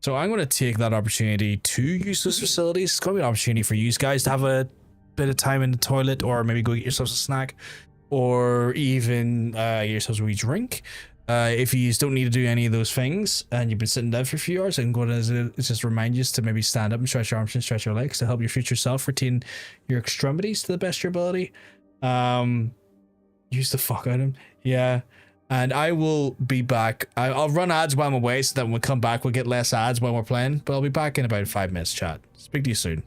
So I'm going to take that opportunity to use those facilities. It's going to be an opportunity for you guys to have a bit of time in the toilet, or maybe go get yourselves a snack, or even get yourselves a wee drink. If you don't need to do any of those things and you've been sitting down for a few hours, I'm going to just remind you to maybe stand up and stretch your arms and stretch your legs to help your future self retain your extremities to the best of your ability. Use the fuck out of them. Yeah. And I will be back. I'll run ads while I'm away so that when we come back, we'll get less ads while we're playing. But I'll be back in about 5 minutes, chat. Speak to you soon.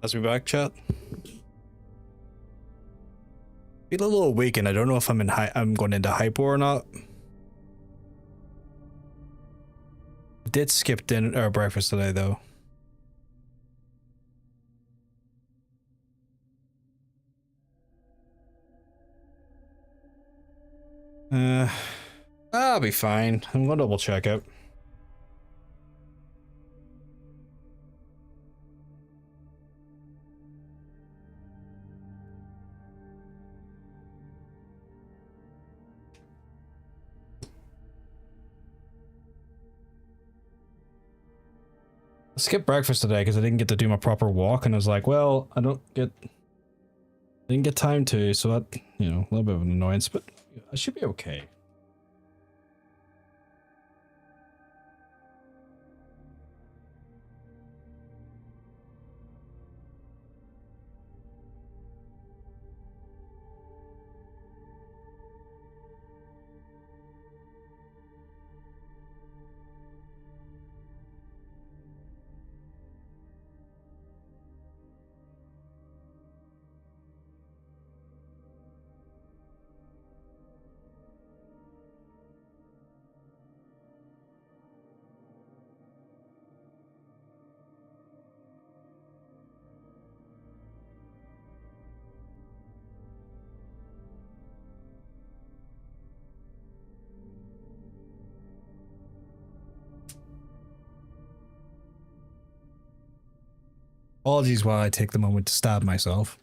Let's be back, chat. Feel a little weak, and I don't know if I'm going into hypo or not. I did skip dinner or breakfast today, though. I'll be fine. I'm gonna double check it. I skipped breakfast today because I didn't get to do my proper walk, and I was like, well, didn't get time to, so that, you know, a little bit of an annoyance, but I should be okay. Apologies while I take the moment to stab myself.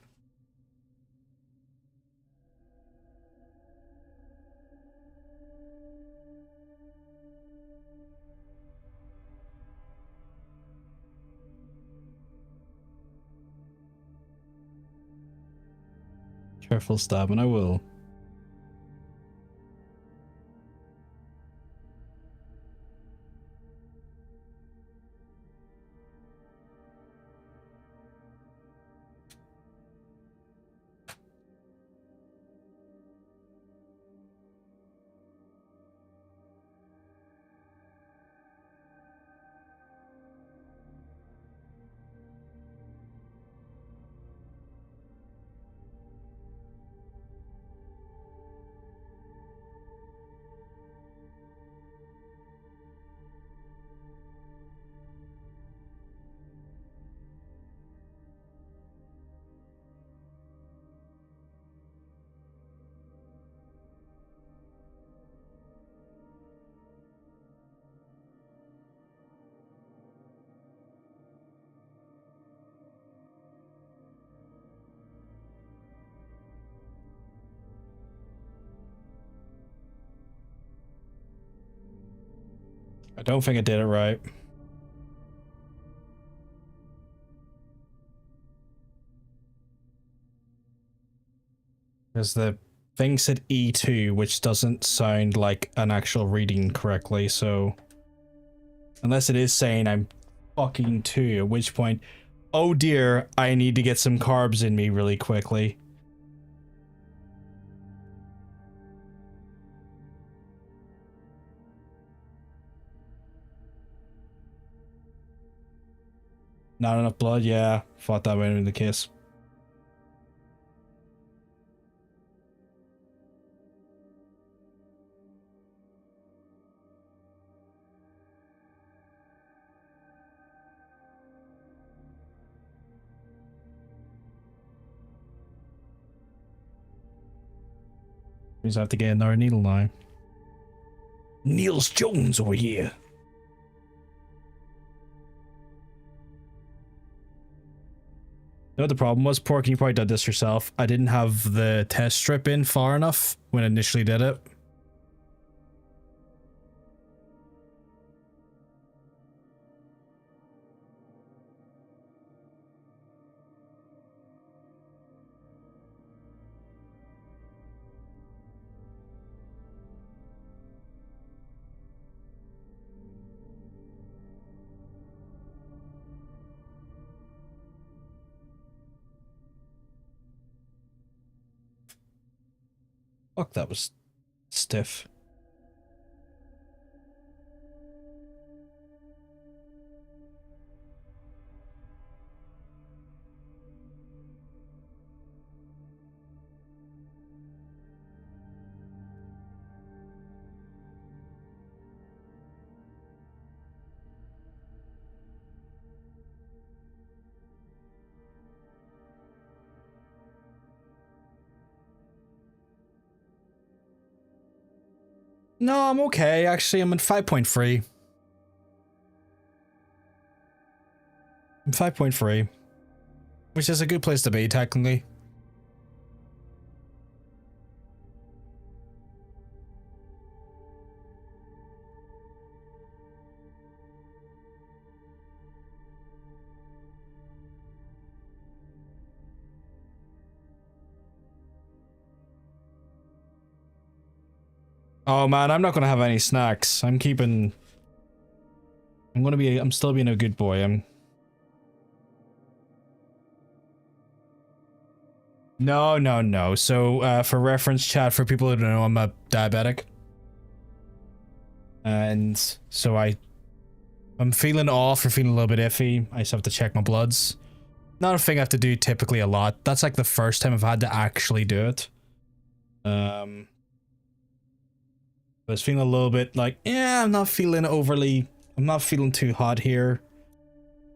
Careful stabbing, I will. I don't think I did it right. Because the thing said E2, which doesn't sound like an actual reading correctly, so... Unless it is saying I'm fucking 2, at which point, oh dear, I need to get some carbs in me really quickly. Not enough blood? Yeah, thought that might be the case. Means I have to get another needle now. Niels Jones over here. You know what the problem was, Pork? You probably did this yourself. I didn't have the test strip in far enough when I initially did it. Fuck, that was stiff. No, I'm okay. Actually, I'm at 5.3. I'm 5.3. Which is a good place to be, technically. Oh man, I'm not gonna have any snacks. I'm still being a good boy. No. So, for reference chat, for people who don't know, I'm a diabetic. And so I'm feeling off or feeling a little bit iffy. I just have to check my bloods. Not a thing I have to do typically a lot. That's like the first time I've had to actually do it. I was feeling a little bit like, yeah, I'm not feeling too hot here.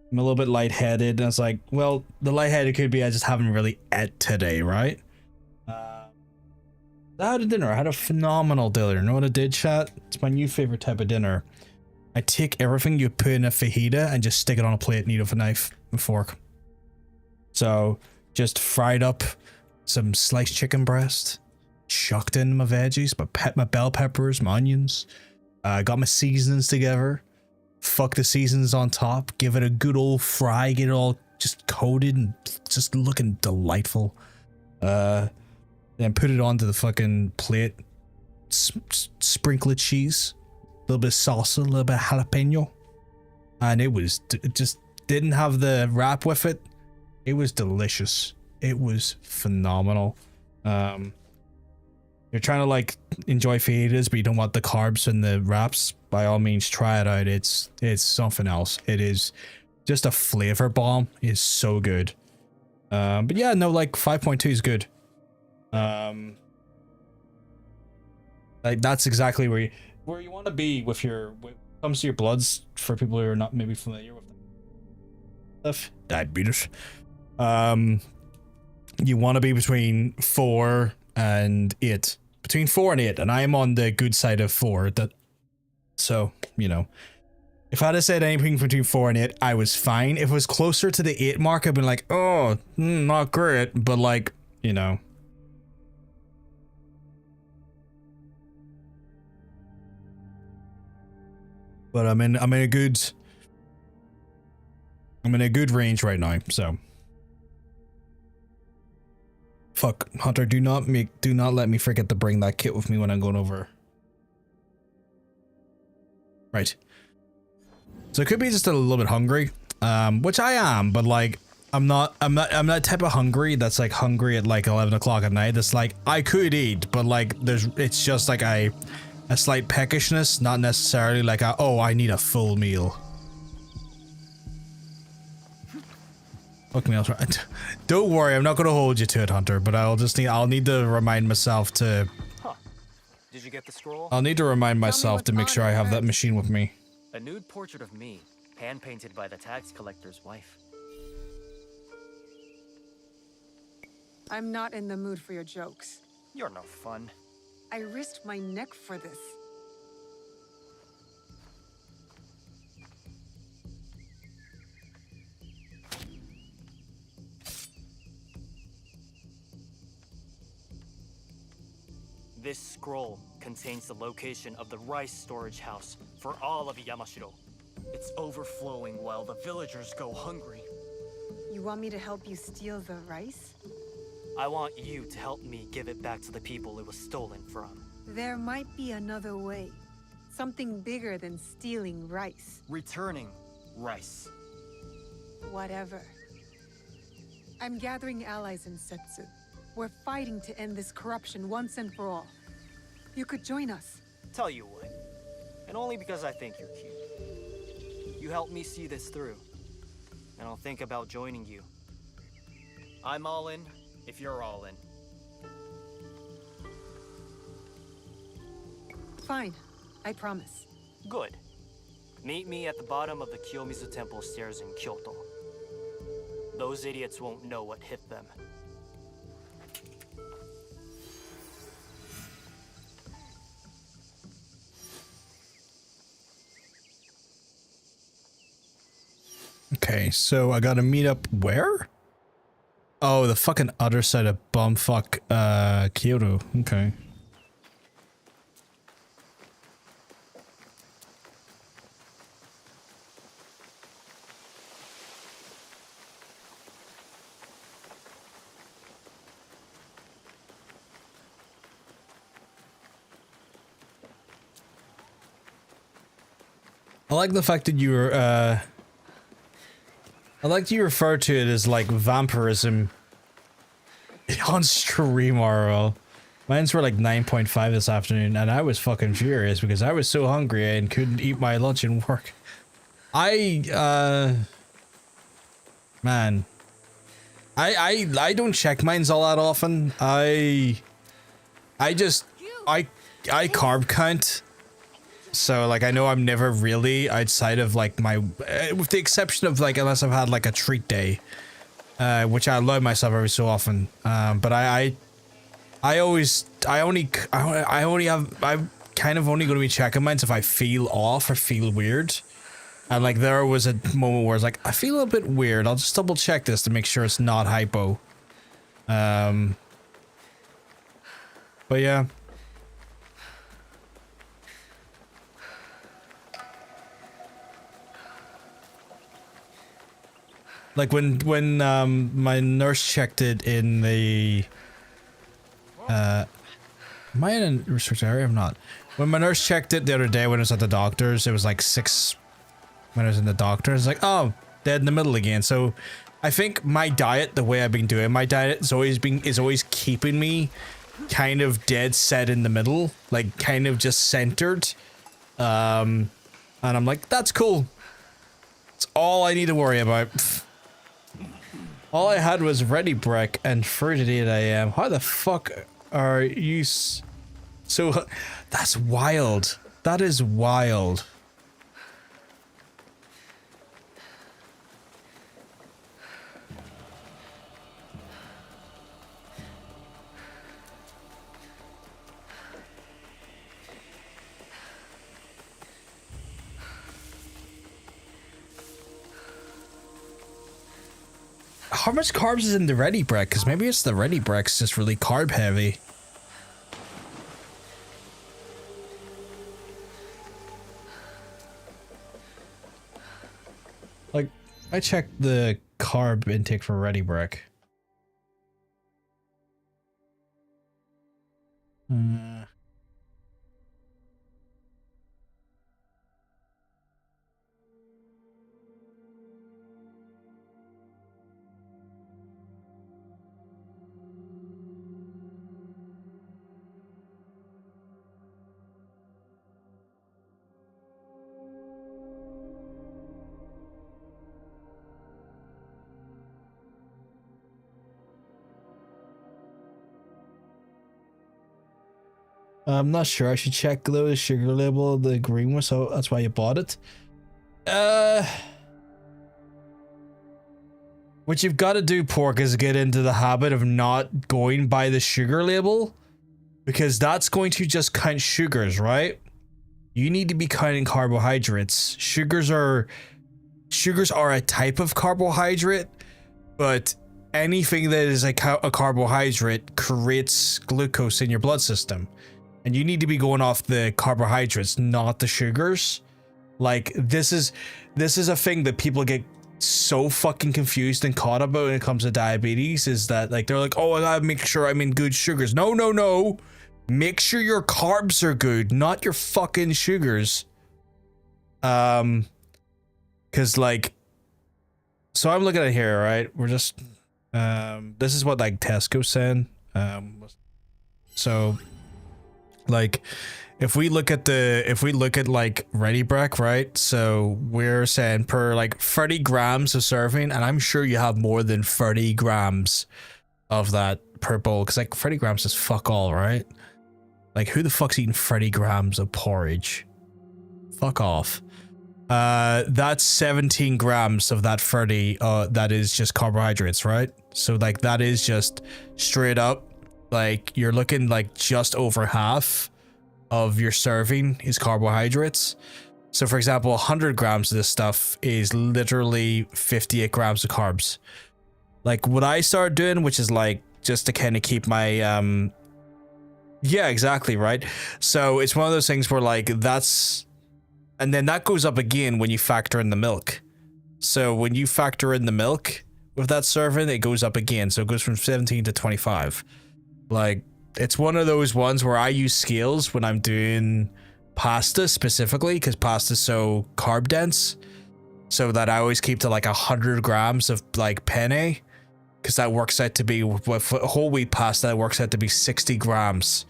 I'm a little bit lightheaded. And I was like, well, the lightheaded could be I just haven't really ate today, right? I had a dinner. I had a phenomenal dinner. You know what I did, chat? It's my new favorite type of dinner. I take everything you put in a fajita and just stick it on a plate and eat it with a knife and fork. So, just fried up some sliced chicken breast. Chucked in my veggies, my bell peppers, my onions. Got my seasonings together. Fuck the seasonings on top. Give it a good old fry. Get it all just coated and just looking delightful. Then put it onto the fucking plate. Sprinkle of cheese. A little bit of salsa, a little bit of jalapeno. And it just didn't have the wrap with it. It was delicious. It was phenomenal. You're trying to like enjoy fajitas, but you don't want the carbs and the wraps, by all means try it out. It's something else. It is just a flavor bomb. It's so good. But yeah, no, like 5.2 is good. Like that's exactly where you want to be when it comes to your bloods, for people who are not maybe familiar with stuff. Diabetes. You want to be between 4 and 8. Between 4 and 8, and I am on the good side of 4. So, you know, if I had said anything between 4 and 8, I was fine. If it was closer to the 8 mark, I'd been like, oh, not great, but like, you know. But I'm in a good range right now, so. Fuck, Hunter, do not let me forget to bring that kit with me when I'm going over. Right. So it could be just a little bit hungry, which I am, but like, I'm not that type of hungry that's like hungry at like 11 o'clock at night. That's like, I could eat, but like, it's just like a slight peckishness, not necessarily like I need a full meal. Fuck me, don't worry, I'm not gonna hold you to it, Hunter, but I'll need to remind myself to... Huh. Did you get the scroll? I'll need to remind myself to make sure I have that machine with me. A nude portrait of me, hand-painted by the tax collector's wife. I'm not in the mood for your jokes. You're no fun. I risked my neck for this. This scroll contains the location of the rice storage house for all of Yamashiro. It's overflowing while the villagers go hungry. You want me to help you steal the rice? I want you to help me give it back to the people it was stolen from. There might be another way. Something bigger than stealing rice. Returning rice. Whatever. I'm gathering allies in Setsu. We're fighting to end this corruption once and for all. You could join us. Tell you what, and only because I think you're cute. You help me see this through, and I'll think about joining you. I'm all in, if you're all in. Fine, I promise. Good. Meet me at the bottom of the Kiyomizu Temple stairs in Kyoto. Those idiots won't know what hit them. Okay, so I gotta meet up where? Oh, the fucking other side of bumfuck, Kyoto. Okay. I like the fact that you were, I like you refer to it as like vampirism on stream, RL. Mine's were like 9.5 this afternoon, and I was fucking furious because I was so hungry and couldn't eat my lunch and work. Man. I don't check mines all that often. I carb count. So, like, I know I'm never really outside of, like, my... with the exception of, like, unless I've had, like, a treat day. Which I allow myself every so often. But I kind of only going to be checking mines if I feel off or feel weird. And, like, there was a moment where I was like, I feel a bit weird. I'll just double check this to make sure it's not hypo. But, yeah. Like when my nurse checked it in the am I in a restricted area? I'm not. When my nurse checked it the other day when I was at the doctor's, it was like 6 when I was in the doctor's, like, oh, dead in the middle again. So I think my diet, the way I've been doing my diet, is always keeping me kind of dead set in the middle, like kind of just centered. And I'm like, that's cool. It's all I need to worry about. All I had was ready brick and fruit at 8 AM. How the fuck are you so... That's wild. That is wild. How much carbs is in the ready bread? Because maybe it's the ready bread's just really carb heavy. Like, I checked the carb intake for ready bread. I'm not sure. I should check the sugar label, the green one, so that's why you bought it. What you've got to do, Pork, is get into the habit of not going by the sugar label, because that's going to just count sugars, right? You need to be counting carbohydrates. Sugars are a type of carbohydrate, but anything that is a carbohydrate creates glucose in your blood system. And you need to be going off the carbohydrates, not the sugars. Like, this is a thing that people get so fucking confused and caught about when it comes to diabetes, is that, like, they're like, oh, I gotta make sure I'm in good sugars. No. Make sure your carbs are good, not your fucking sugars. Cause, like, so I'm looking at here, right? We're just, this is what, like, Tesco's saying. So, like, if we look at like Ready Breck, right? So we're saying per like 30 grams of serving, and I'm sure you have more than 30 grams of that per bowl, because like 30 grams is fuck all, right? Like, who the fuck's eating 30 grams of porridge? Fuck off. That's 17 grams of that 30, that is just carbohydrates, right? So like that is just straight up, like, you're looking like just over half of your serving is carbohydrates. So for example, 100 grams of this stuff is literally 58 grams of carbs. Like what I started doing, which is like just to kind of keep my yeah, exactly, right? So it's one of those things where like that's, and then that goes up again when you factor in the milk. So when you factor in the milk with that serving, it goes up again. So it goes from 17 to 25. Like it's one of those ones where I use scales when I'm doing pasta specifically, because pasta's so carb dense, so that I always keep to like 100 grams of like penne, because that works out to be, with whole wheat pasta, that works out to be 60 grams,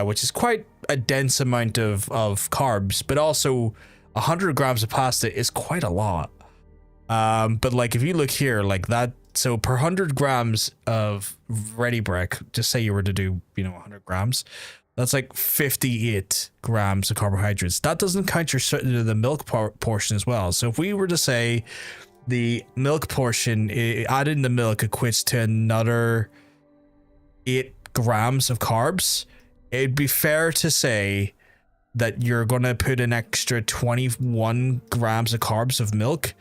which is quite a dense amount of carbs, but also 100 grams of pasta is quite a lot. But like if you look here, like that, so per 100 grams of ready break, just say you were to do, 100 grams, that's like 58 grams of carbohydrates. That doesn't count your the milk portion as well. So if we were to say the milk portion, adding the milk equates to another 8 grams of carbs, it'd be fair to say that you're going to put an extra 21 grams of carbs of milk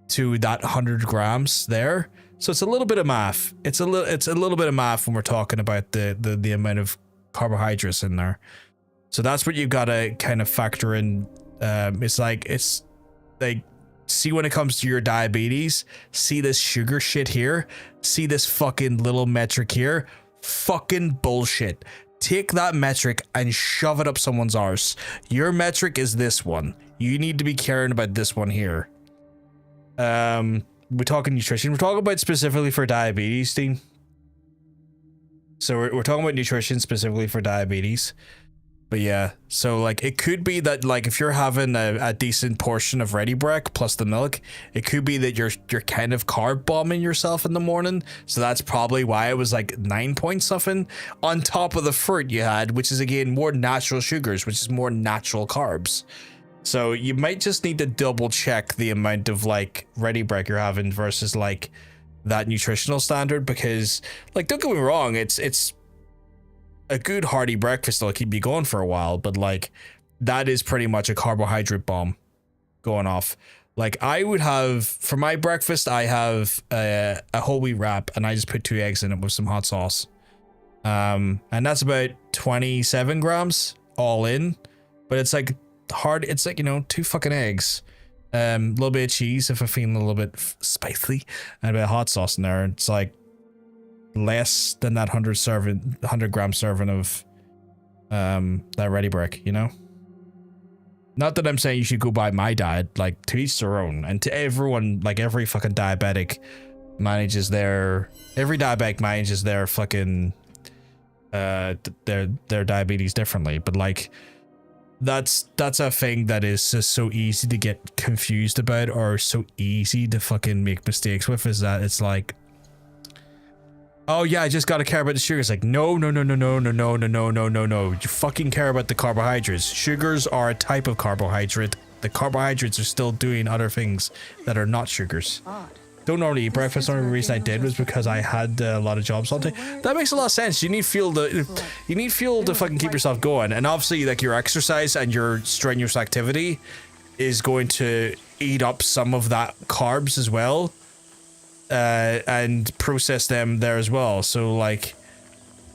to that 100 grams there. So it's a little bit of math. It's a little bit of math when we're talking about the amount of carbohydrates in there. So that's what you've got to kind of factor in. It's like see, when it comes to your diabetes, see this sugar shit here, see this fucking little metric here, fucking bullshit. Take that metric and shove it up someone's arse. Your metric is this one. You need to be caring about this one here. We're talking nutrition. We're talking about specifically for diabetes, Dean. So we're talking about nutrition specifically for diabetes. But yeah, so like it could be that like if you're having a decent portion of ready break plus the milk, it could be that you're kind of carb bombing yourself in the morning. So that's probably why it was like 9 point something on top of the fruit you had, which is again more natural sugars, which is more natural carbs. So you might just need to double check the amount of like ready break you're having versus like that nutritional standard, because like don't get me wrong, it's a good hearty breakfast that'll keep you going for a while, but like that is pretty much a carbohydrate bomb going off. Like I would have for my breakfast, I have a whole wheat wrap and I just put 2 eggs in it with some hot sauce, and that's about 27 grams all in, but it's like hard, it's like 2 fucking eggs, a little bit of cheese if I'm feeling a little bit spicy, and a bit of hot sauce in there. It's like less than that 100 gram serving of that ready break, Not that I'm saying you should go by my diet, like to each their own, and to everyone, like every fucking diabetic manages their fucking their diabetes differently, but like that's a thing that is just so easy to get confused about, or so easy to fucking make mistakes with, is that it's like, oh yeah, I just gotta care about the sugars. Like no. You fucking care about the carbohydrates. Sugars are a type of carbohydrate. The carbohydrates are still doing other things that are not sugars. Don't normally eat breakfast. The only reason I did was because I had a lot of jobs all day. That makes a lot of sense. You need fuel to fucking keep yourself going, and obviously like your exercise and your strenuous activity is going to eat up some of that carbs as well, and process them there as well. So like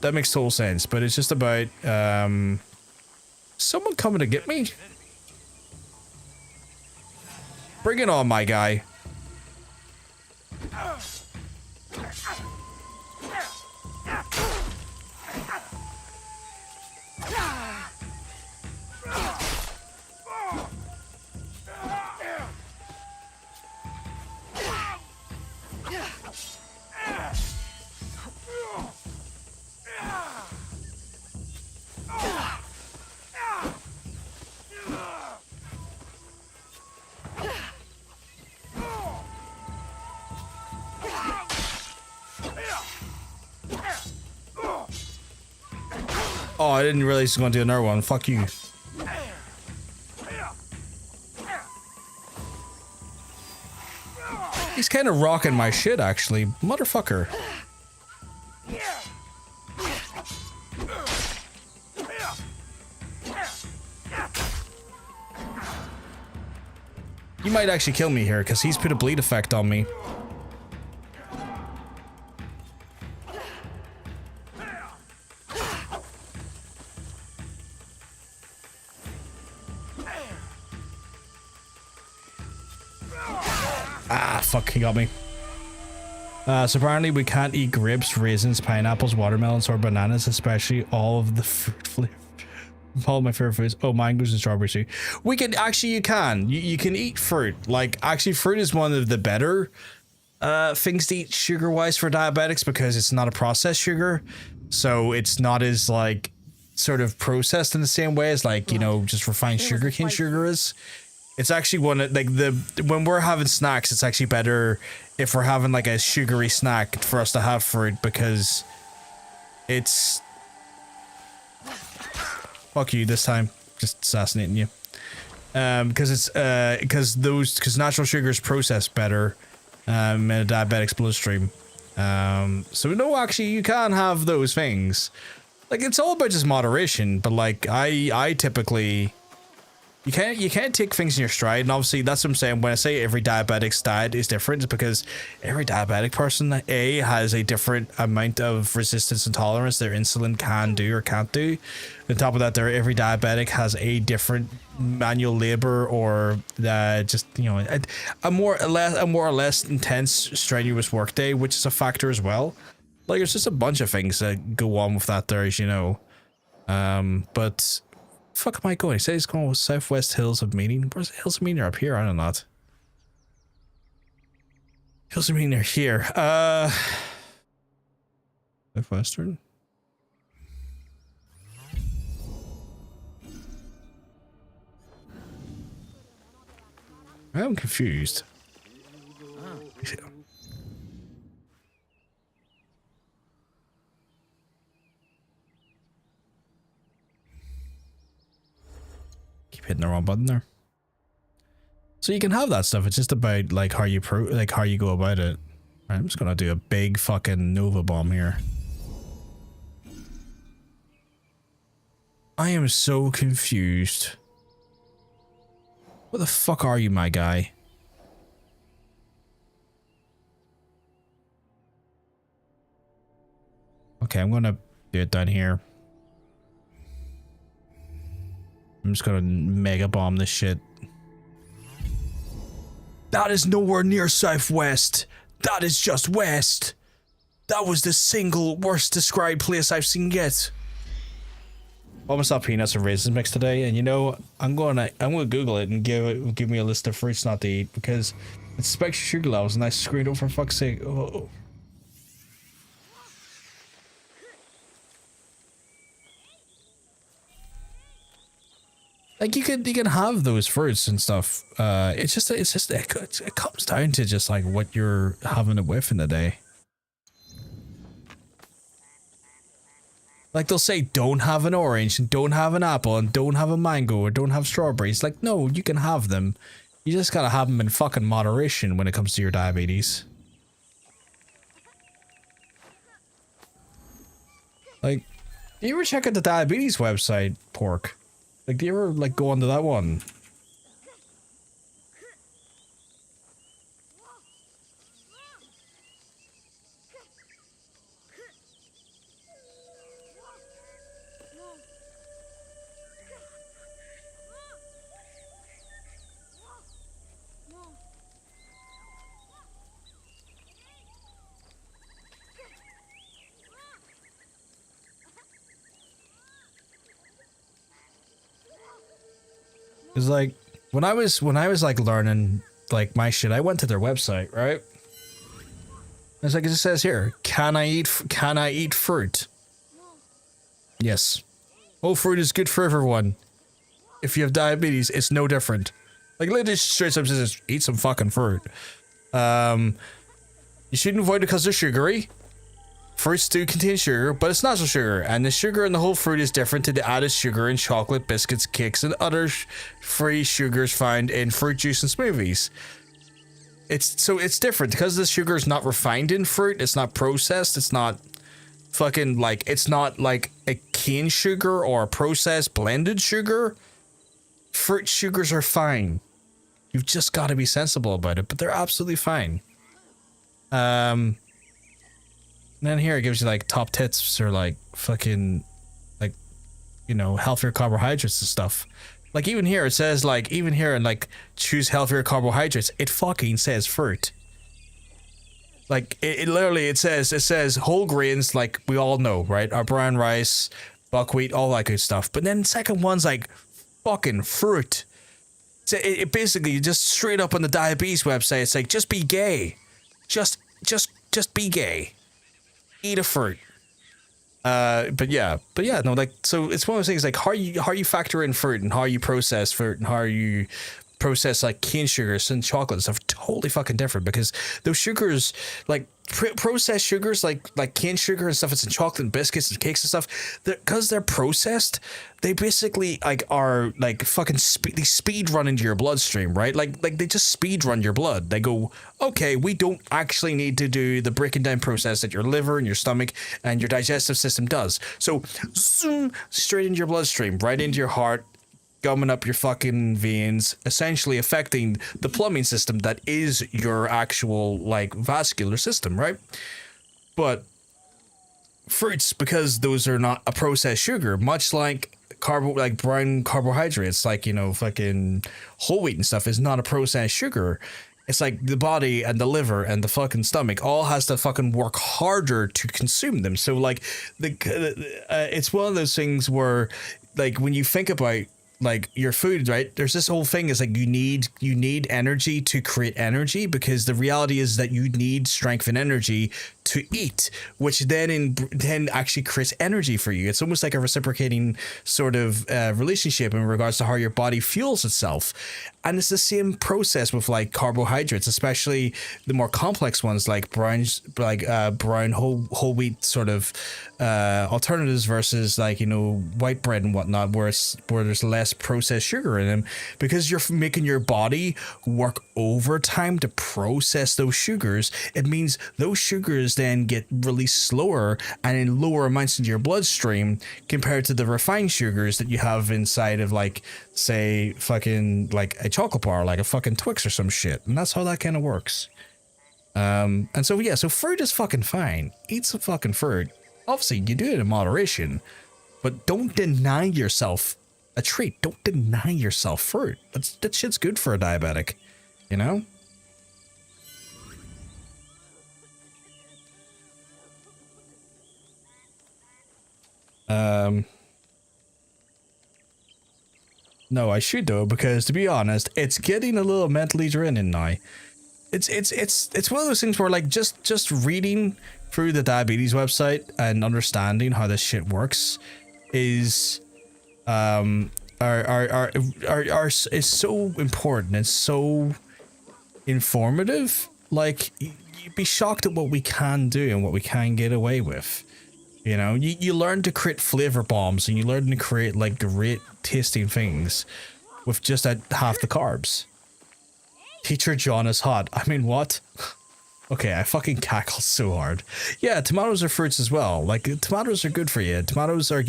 that makes total sense. But it's just about someone coming to get me. Bring it on, my guy. Oh, I didn't realize he was going to do another one. Fuck you. He's kind of rocking my shit, actually. Motherfucker. He might actually kill me here because he's put a bleed effect on me. Ah, fuck, he got me. So apparently we can't eat grapes, raisins, pineapples, watermelons, or bananas, especially all of the fruit flavor. All my favorite foods. Oh, mangoes and strawberries too. We can actually, you can eat fruit. Like, actually, fruit is one of the better things to eat sugar-wise for diabetics because it's not a processed sugar, so it's not as like sort of processed in the same way as like, you know, just refined sugarcane sugar is. It's actually one of like when we're having snacks, it's actually better if we're having like a sugary snack for us to have fruit because it's. Fuck you this time. Just assassinating you. Because it's because natural sugar is processed better in a diabetic's bloodstream. So no, actually you can have those things. Like it's all about just moderation, but like I typically you can't take things in your stride, and obviously that's what I'm saying when I say every diabetic's diet is different. It's because every diabetic person has a different amount of resistance and tolerance their insulin can do or can't do. On top of that, every diabetic has a different manual labor or just, you know, a more or less intense strenuous workday, which is a factor as well. Like there's just a bunch of things that go on with that there, as you know. But fuck am I going? He says he's going with Southwest Hills of Meaning. Where's the Hills of Meaning? Are up here? I don't know. Hills of Meaning are here. Southwestern. I'm confused. Keep hitting the wrong button there. So you can have that stuff. It's just about like how you go about it. Right, I'm just gonna do a big fucking Nova bomb here. I am so confused. What the fuck are you, my guy? Okay, I'm gonna do it down here. I'm just gonna mega bomb this shit. That is nowhere near Southwest. That is just west. That was the single worst described place I've seen yet. Almost saw peanuts and raisins mix today, and you know, I'm gonna Google it and give me a list of fruits not to eat because it spikes your sugar levels and I screwed up for fuck's sake. Oh. Like you can have those fruits and stuff. It comes down to just like what you're having it with in the day. Like they'll say don't have an orange and don't have an apple and don't have a mango or don't have strawberries. Like no, you can have them. You just gotta have them in fucking moderation when it comes to your diabetes. Like, do you ever check out the diabetes website, Pork? Like, do you ever like go onto that one? Cause like when I was like learning like my shit, I went to their website, right? It's like it says here, can I eat fruit? Yes. Oh, fruit is good for everyone. If you have diabetes, it's no different. Like literally straight up says eat some fucking fruit. You shouldn't avoid it because they're sugary. Fruits do contain sugar, but it's natural sugar, and the sugar in the whole fruit is different to the added sugar in chocolate, biscuits, cakes, and other free sugars found in fruit juice and smoothies. It's different because the sugar is not refined in fruit. It's not processed. It's not fucking like it's not like a cane sugar or a processed blended sugar. Fruit sugars are fine. You've just got to be sensible about it, but they're absolutely fine. And then here it gives you like top tips or like fucking like, you know, healthier carbohydrates and stuff. Like even here it says like, even here and like choose healthier carbohydrates, it fucking says fruit. Like it literally, it says whole grains, like we all know, right? Our brown rice, buckwheat, all that good stuff. But then second one's like fucking fruit. So it basically just straight up on the diabetes website, it's like, just be gay. Just be gay. Eat a fruit. But yeah, no, like, so it's one of those things like how you factor in fruit and how you process fruit and how you process like cane sugars and chocolate and stuff totally fucking different, because those sugars, like processed sugars like cane sugar and stuff, it's in chocolate and biscuits and cakes and stuff, because they're processed, they basically like are like fucking they speed run into your bloodstream, right? Like they just speed run your blood. They go, okay, we don't actually need to do the breaking down process that your liver and your stomach and your digestive system does. So zoom straight into your bloodstream, right into your heart, gumming up your fucking veins, essentially affecting the plumbing system that is your actual like vascular system, right? But fruits, because those are not a processed sugar, much like brown carbohydrates, like, you know, fucking whole wheat and stuff is not a processed sugar. It's like the body and the liver and the fucking stomach all has to fucking work harder to consume them. So like it's one of those things where like when you think about like your food, right, there's this whole thing is like you need energy to create energy, because the reality is that you need strength and energy to eat, which then actually creates energy for you. It's almost like a reciprocating sort of relationship in regards to how your body fuels itself. And it's the same process with like carbohydrates, especially the more complex ones like brown whole wheat sort of alternatives versus like, you know, white bread and whatnot, where there's less processed sugar in them, because you're making your body work overtime to process those sugars. It means those sugars then get released slower and in lower amounts into your bloodstream compared to the refined sugars that you have inside of like, say, fucking like a chocolate bar, like a fucking Twix or some shit. And that's how that kind of works. And so yeah, so fruit is fucking fine. Eat some fucking fruit. Obviously you do it in moderation, but don't deny yourself a treat. Don't deny yourself fruit. That shit's good for a diabetic, you know? No, I should though, because to be honest, it's getting a little mentally draining now. It's one of those things where like just reading through the diabetes website and understanding how this shit works is is so important. It's so informative. Like you'd be shocked at what we can do and what we can get away with. You know, you learn to create flavor bombs and you learn to create like great tasting things with just half the carbs. Teacher John is hot. I mean, what? Okay, I fucking cackled so hard. Yeah, tomatoes are fruits as well. Like tomatoes are good for you. Tomatoes are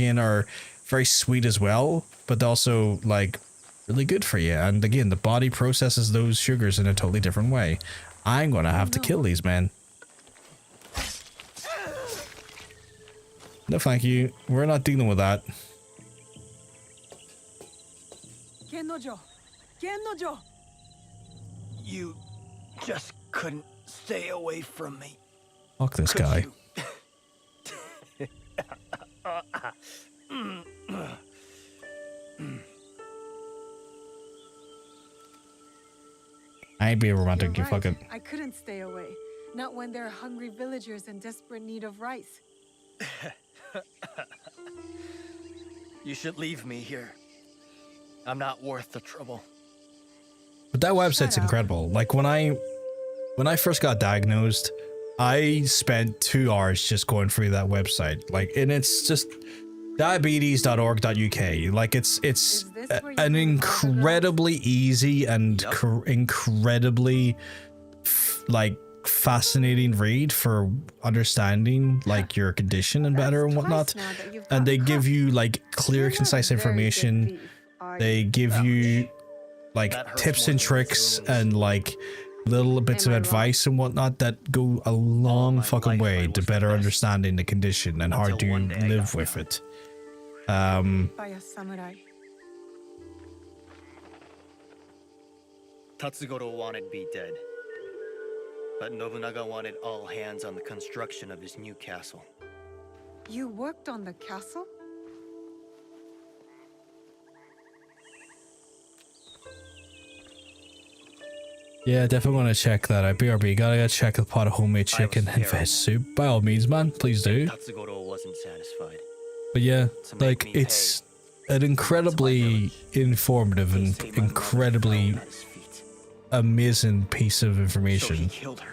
very sweet as well, but also like really good for you. And again, the body processes those sugars in a totally different way. I'm gonna have to kill these, man. No, thank you. We're not dealing with that. You just couldn't stay away from me. Fuck this guy. I ain't being romantic, you fucking. I couldn't stay away. Not when there are hungry villagers in desperate need of rice. You should leave me here. I'm not worth the trouble. But that website's incredible. Like when I first got diagnosed, I spent 2 hours just going through that website. Like, and it's just diabetes.org.uk. Like it's an incredibly easy and incredibly like fascinating read for understanding like your condition and better and whatnot. And they give you like clear, concise information. They give you like That hurts tips more and than tricks wounds. and like little bits of Am I wrong? advice and whatnot that go a long my fucking life, I way to was the better best. understanding the condition and how Until to one day I live got with found. it. By a samurai. Tatsugoro wanted me dead. But Nobunaga wanted all hands on the construction of his new castle. You worked on the castle? Yeah, definitely want to check that out. BRB, gotta check the pot of homemade chicken and veg soup. By all means, man, please do. Tatsugoro wasn't satisfied. But yeah, To make like me it's an incredibly informative and incredibly amazing piece of So he information. killed her.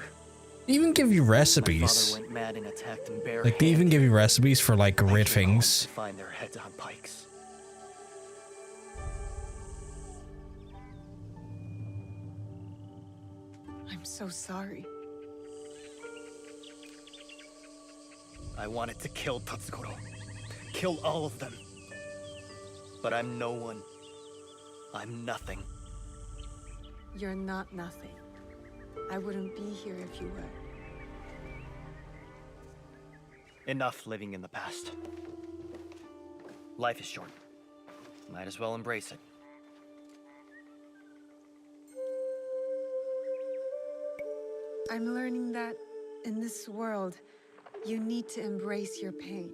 They even give you My recipes. father went mad and attacked him bare Like they even give you recipes for like great things. to find their heads on pikes. I'm so sorry. I wanted to kill Tatsugoro. Kill all of them. But I'm no one. I'm nothing. You're not nothing. I wouldn't be here if you were. Enough living in the past. Life is short. Might as well embrace it. I'm learning that in this world, you need to embrace your pain.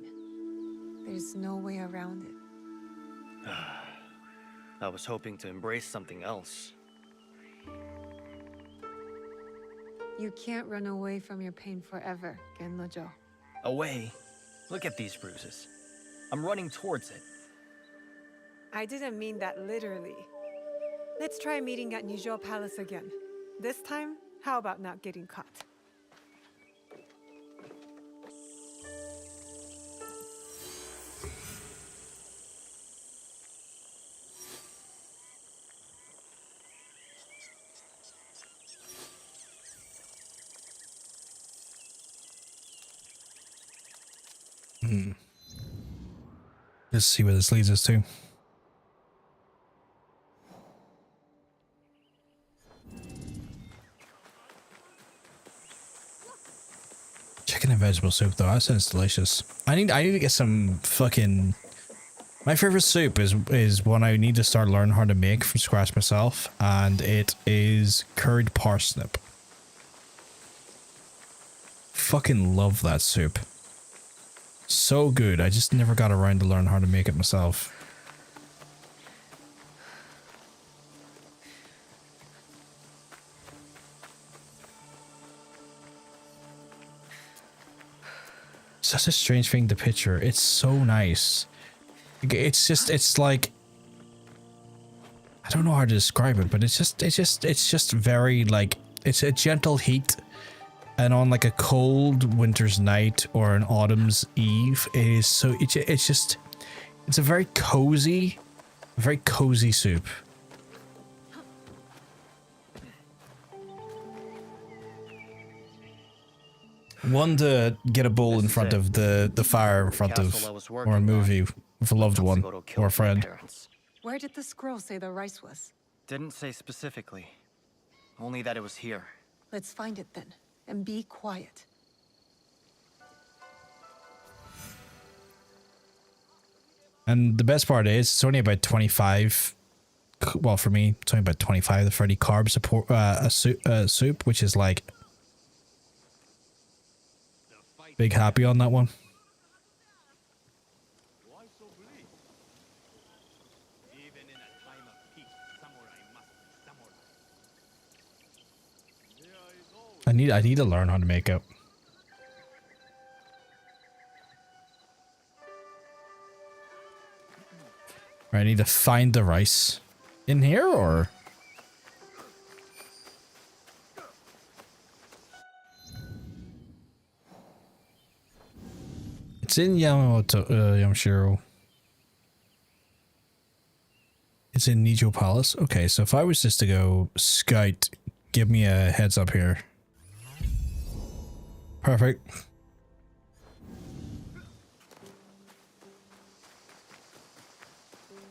There's no way around it. I was hoping to embrace something else. You can't run away from your pain forever, Gennojo. Away? Look at these bruises. I'm running towards it. I didn't mean that literally. Let's try meeting at Nijo Palace again. This time, how about not getting caught? Let's see where this leads us to. Chicken and vegetable soup though, that sounds delicious. I need to get some fucking. My favorite soup is one I need to start learning how to make from scratch myself, and it is curried parsnip. Fucking love that soup. So good. I just never got around to learn how to make it myself. Such a strange thing to picture. It's so nice. It's like, I don't know how to describe it, but it's just very like, it's a gentle heat, and on like a cold winter's night or an autumn's eve, it is so, it's a very cozy soup. One to get a bowl in front of the fire in front of, or a movie with a loved one or a friend. Where did the scroll say the rice was? Didn't say specifically. Only that it was here. Let's find it then, and be quiet. And the best part is, it's only about 25. Well, for me, it's only about 25 to 30 carbs a soup, which is like big happy on that one. I need to learn how to make it. I need to find the rice in here, or it's in Yamashiro. It's in Nijo Palace. Okay, so if I was just to go scout, give me a heads up here. Perfect.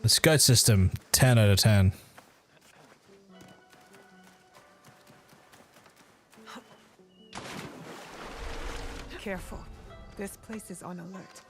The scout system, 10 out of 10. careful. This place is on alert.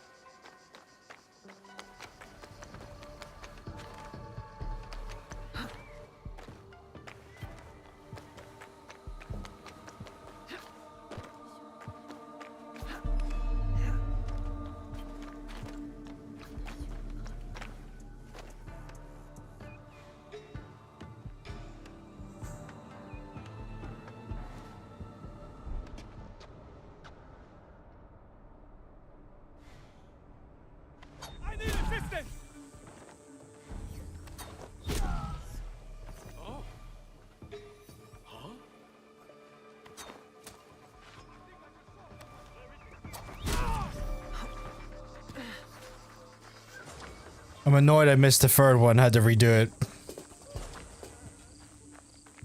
I'm annoyed I missed the third one, had to redo it.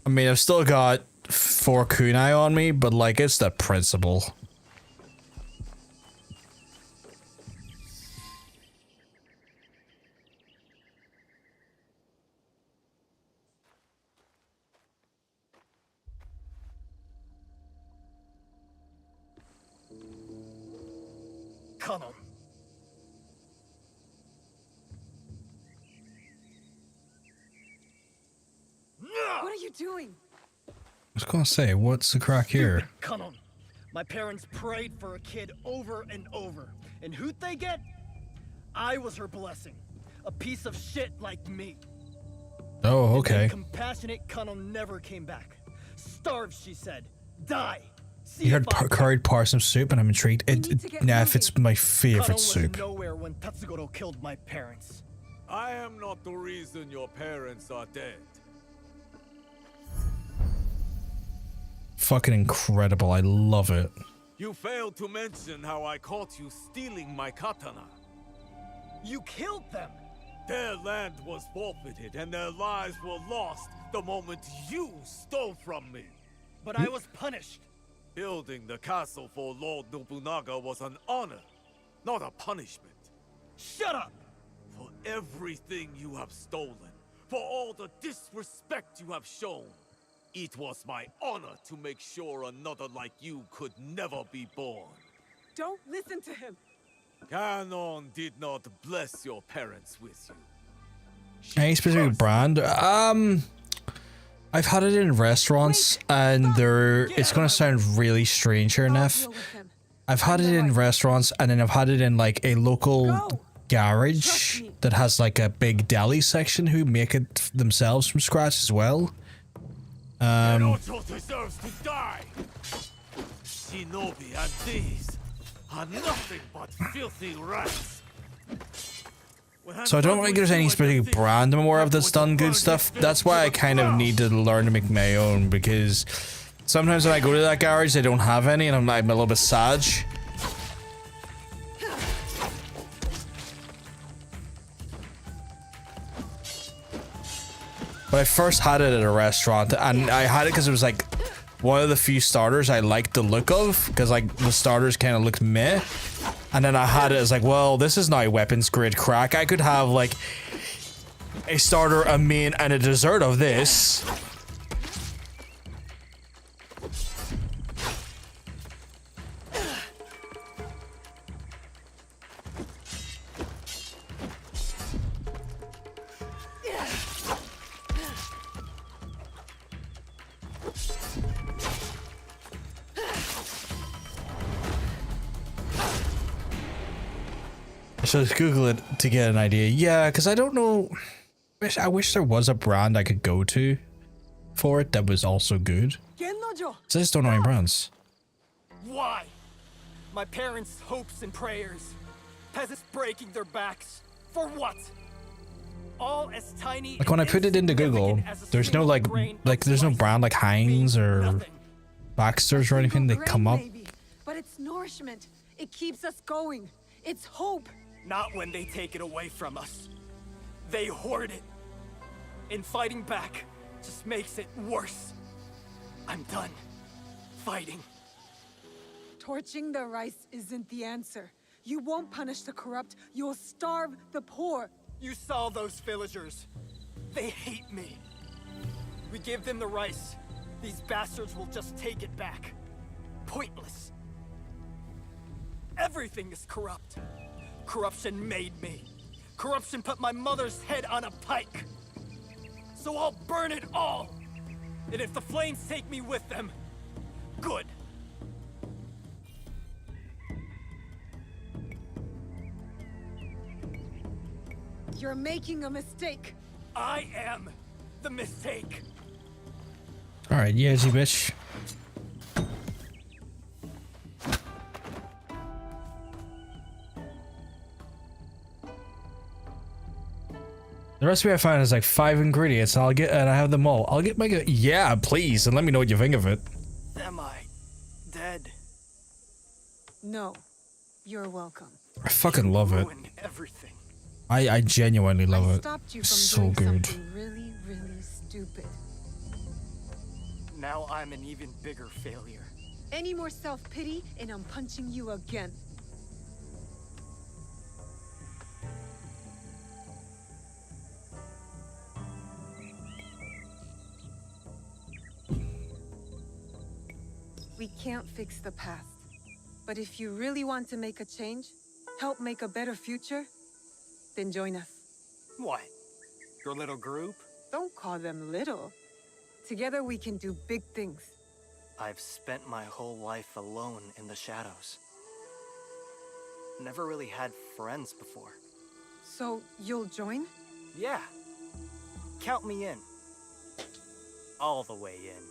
I mean, I've still got 4 kunai on me, but like, it's the principle. Kanon. What are you doing? I was gonna say, what's the crack here? Kanon. My parents prayed for a kid over and over. And who'd they get? I was her blessing. A piece of shit like me. Oh, okay. And compassionate Kanon never came back. Starve, she said. Die. You had curried parsnip soup, and I'm intrigued. If it's my favorite soup. Kanon was nowhere when Tatsugoro killed my parents. I am not the reason your parents are dead. Fucking incredible. I love it. You failed to mention how I caught you stealing my katana. You killed them! Their land was forfeited and their lives were lost the moment you stole from me. But I was punished. Building the castle for Lord Nobunaga was an honor, not a punishment. Shut up! For everything you have stolen, for all the disrespect you have shown, it was my honor to make sure another like you could never be born. Don't listen to him. Kanon did not bless your parents with you. Any specific brand? I've had it in restaurants, and it's gonna sound really strange here, Neff. I've had it in restaurants, and then I've had it in like a local garage that has like a big deli section who make it themselves from scratch as well. Naruto deserves to die. Shinobi and these are nothing but filthy rats. So I don't think there's any specific brand I'm aware of that's done good stuff. That's why I kind of need to learn to make my own, because sometimes when I go to that garage they don't have any, and I'm a little bit sad. But I first had it at a restaurant, and I had it because it was like one of the few starters I liked the look of, because like the starters kind of looked meh. And then I had it as like, well, this is now weapons grade crack. I could have like a starter, a main, and a dessert of this. So let's Google it to get an idea. Yeah, because I don't know. I wish there was a brand I could go to for it that was also good. So I just don't know any brands. Why? My parents' hopes and prayers. Peasants breaking their backs. For what? All as tiny. Like when I put it into Google, there's no there's no brand like Heinz or Baxter's or anything that come up. But it's nourishment. It keeps us going. It's hope. Not when they take it away from us. They hoard it. And fighting back just makes it worse. I'm done fighting. Torching the rice isn't the answer. You won't punish the corrupt. You'll starve the poor. You saw those villagers. They hate me. We give them the rice. These bastards will just take it back. Pointless. Everything is corrupt. Corruption made me. Corruption put my mother's head on a pike. So I'll burn it all. And if the flames take me with them, good. You're making a mistake. I am the mistake. All right, Yeezy bitch. The recipe I found is like 5 ingredients, and I have them all. I'll get my yeah, please, and let me know what you think of it. Am I dead? No, you're welcome. I fucking love it. Ruined everything. I genuinely love it. Stopped you It's from so doing good. something really, really stupid. Now I'm an even bigger failure. Any more self-pity, and I'm punching you again. We can't fix the past. But if you really want to make a change, help make a better future, then join us. What? Your little group? Don't call them little. Together we can do big things. I've spent my whole life alone in the shadows. Never really had friends before. So, you'll join? Yeah. Count me in. All the way in.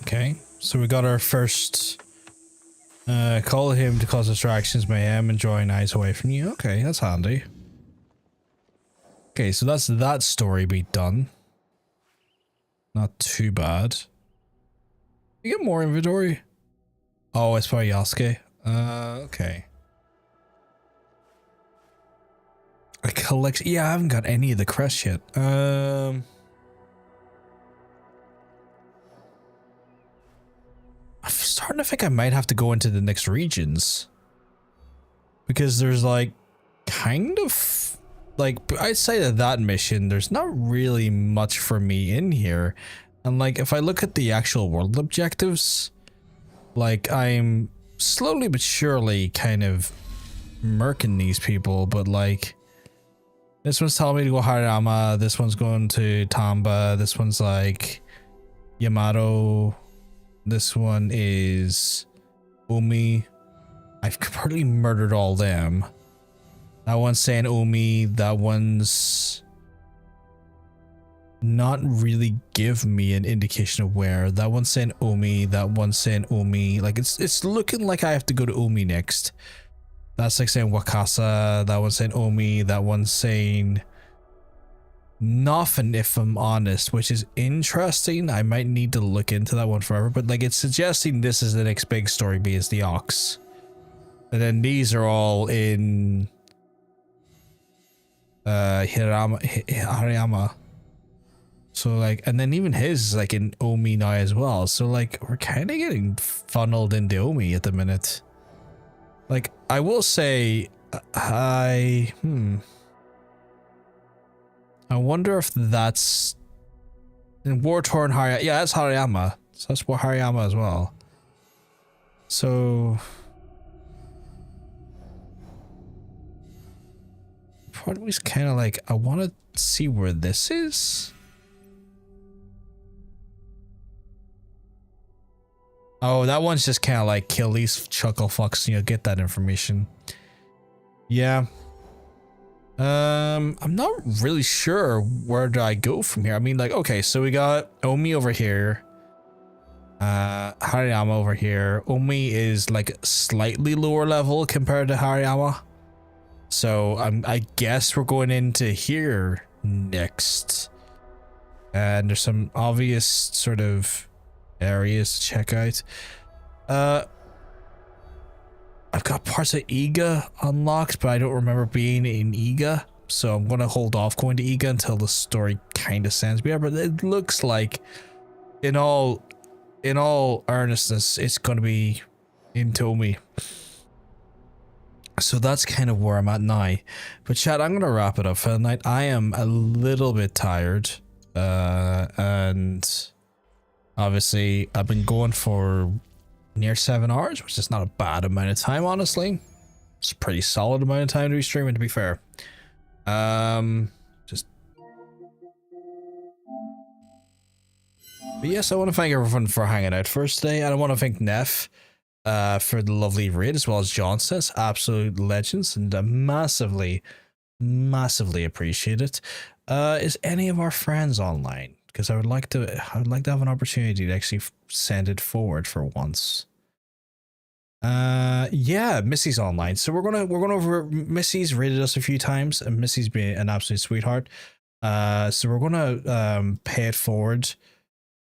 Okay, so we got our first call him to cause distractions, mayhem, and drawing eyes away from you. Okay, that's handy. Okay, so that's that story beat done. Not too bad. You get more inventory? Oh, it's probably Yasuke. Okay. I collect. Yeah, I haven't got any of the crests yet. I'm starting to think I might have to go into the next regions. Because there's like, kind of, like, I'd say that mission, there's not really much for me in here. And like, if I look at the actual world objectives, like, I'm slowly but surely kind of murking these people, but like, this one's telling me to go Hariyama, this one's going to Tamba, this one's like, Yamato. This one is Umi. I've completely murdered all them. That one's saying Umi. That one's not really give me an indication of where. That one's saying Umi. That one's saying Umi. Like it's looking like I have to go to Umi next. That's like saying Wakasa. That one's saying Umi. That one's saying nothing, if I'm honest, which is interesting. I might need to look into that one forever, but like it's suggesting this is the next big story B is the Ox. And then these are all in Hariyama. So like, and then even his is like in Omi now as well. So like we're kind of getting funneled into Omi at the minute. Like I will say I wonder if that's in War-Torn Hariyama. Yeah, that's Hariyama. So that's Hariyama as well. So part of me's kind of like, I want to see where this is. Oh, that one's just kind of like kill these chuckle fucks and you'll get that information. Yeah. I'm not really sure where do I go from here. I mean, like, okay, so we got Omi over here. Hariyama over here. Omi is like slightly lower level compared to Hariyama. So I guess we're going into here next. And there's some obvious sort of areas to check out. I've got parts of Iga unlocked, but I don't remember being in Iga. So I'm going to hold off going to Iga until the story kind of sends me. But it looks like in all earnestness, it's going to be in Tomi. So that's kind of where I'm at now. But chat, I'm going to wrap it up for the night. I am a little bit tired. And obviously I've been going for near 7 hours, which is not a bad amount of time, honestly. It's a pretty solid amount of time to be streaming, to be fair. Just. But yes, I want to thank everyone for hanging out for us today, and I want to thank Neff for the lovely raid, as well as John says, absolute legends, and massively appreciate it. Is any of our friends online? Because I would like to have an opportunity to actually send it forward for once. Yeah, Missy's online, so we're gonna over. Missy's raided us a few times, and Missy's been an absolute sweetheart. So we're gonna pay it forward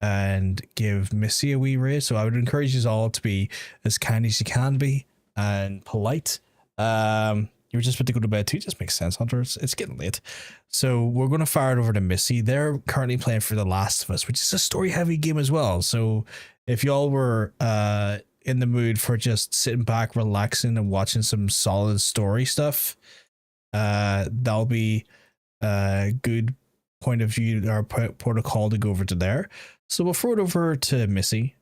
and give Missy a wee raid. So I would encourage you all to be as kind as you can be and polite. You were just about to go to bed too. Just makes sense, Hunter. It's getting late. So we're going to fire it over to Missy. They're currently playing for The Last of Us, which is a story-heavy game as well. So if y'all were in the mood for just sitting back, relaxing, and watching some solid story stuff, that'll be a good point of view or protocol to go over to there. So we'll throw it over to Missy.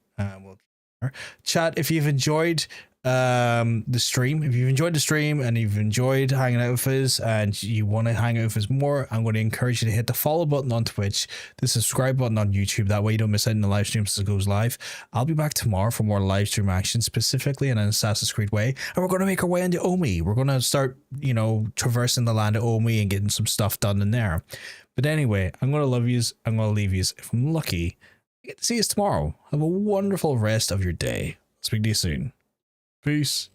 Chat, if you've enjoyed the stream, and you've enjoyed hanging out with us and you want to hang out with us more, I'm going to encourage you to hit the follow button on Twitch, the subscribe button on YouTube. That way you don't miss out on the live streams as it goes live. I'll be back tomorrow for more live stream action, specifically in an Assassin's Creed way, and we're going to make our way into Omi. We're going to start, traversing the land of Omi and getting some stuff done in there. But anyway, I'm going to love yous. I'm going to leave yous. If I'm lucky, I get to see you tomorrow. Have a wonderful rest of your day. Speak to you soon. Peace.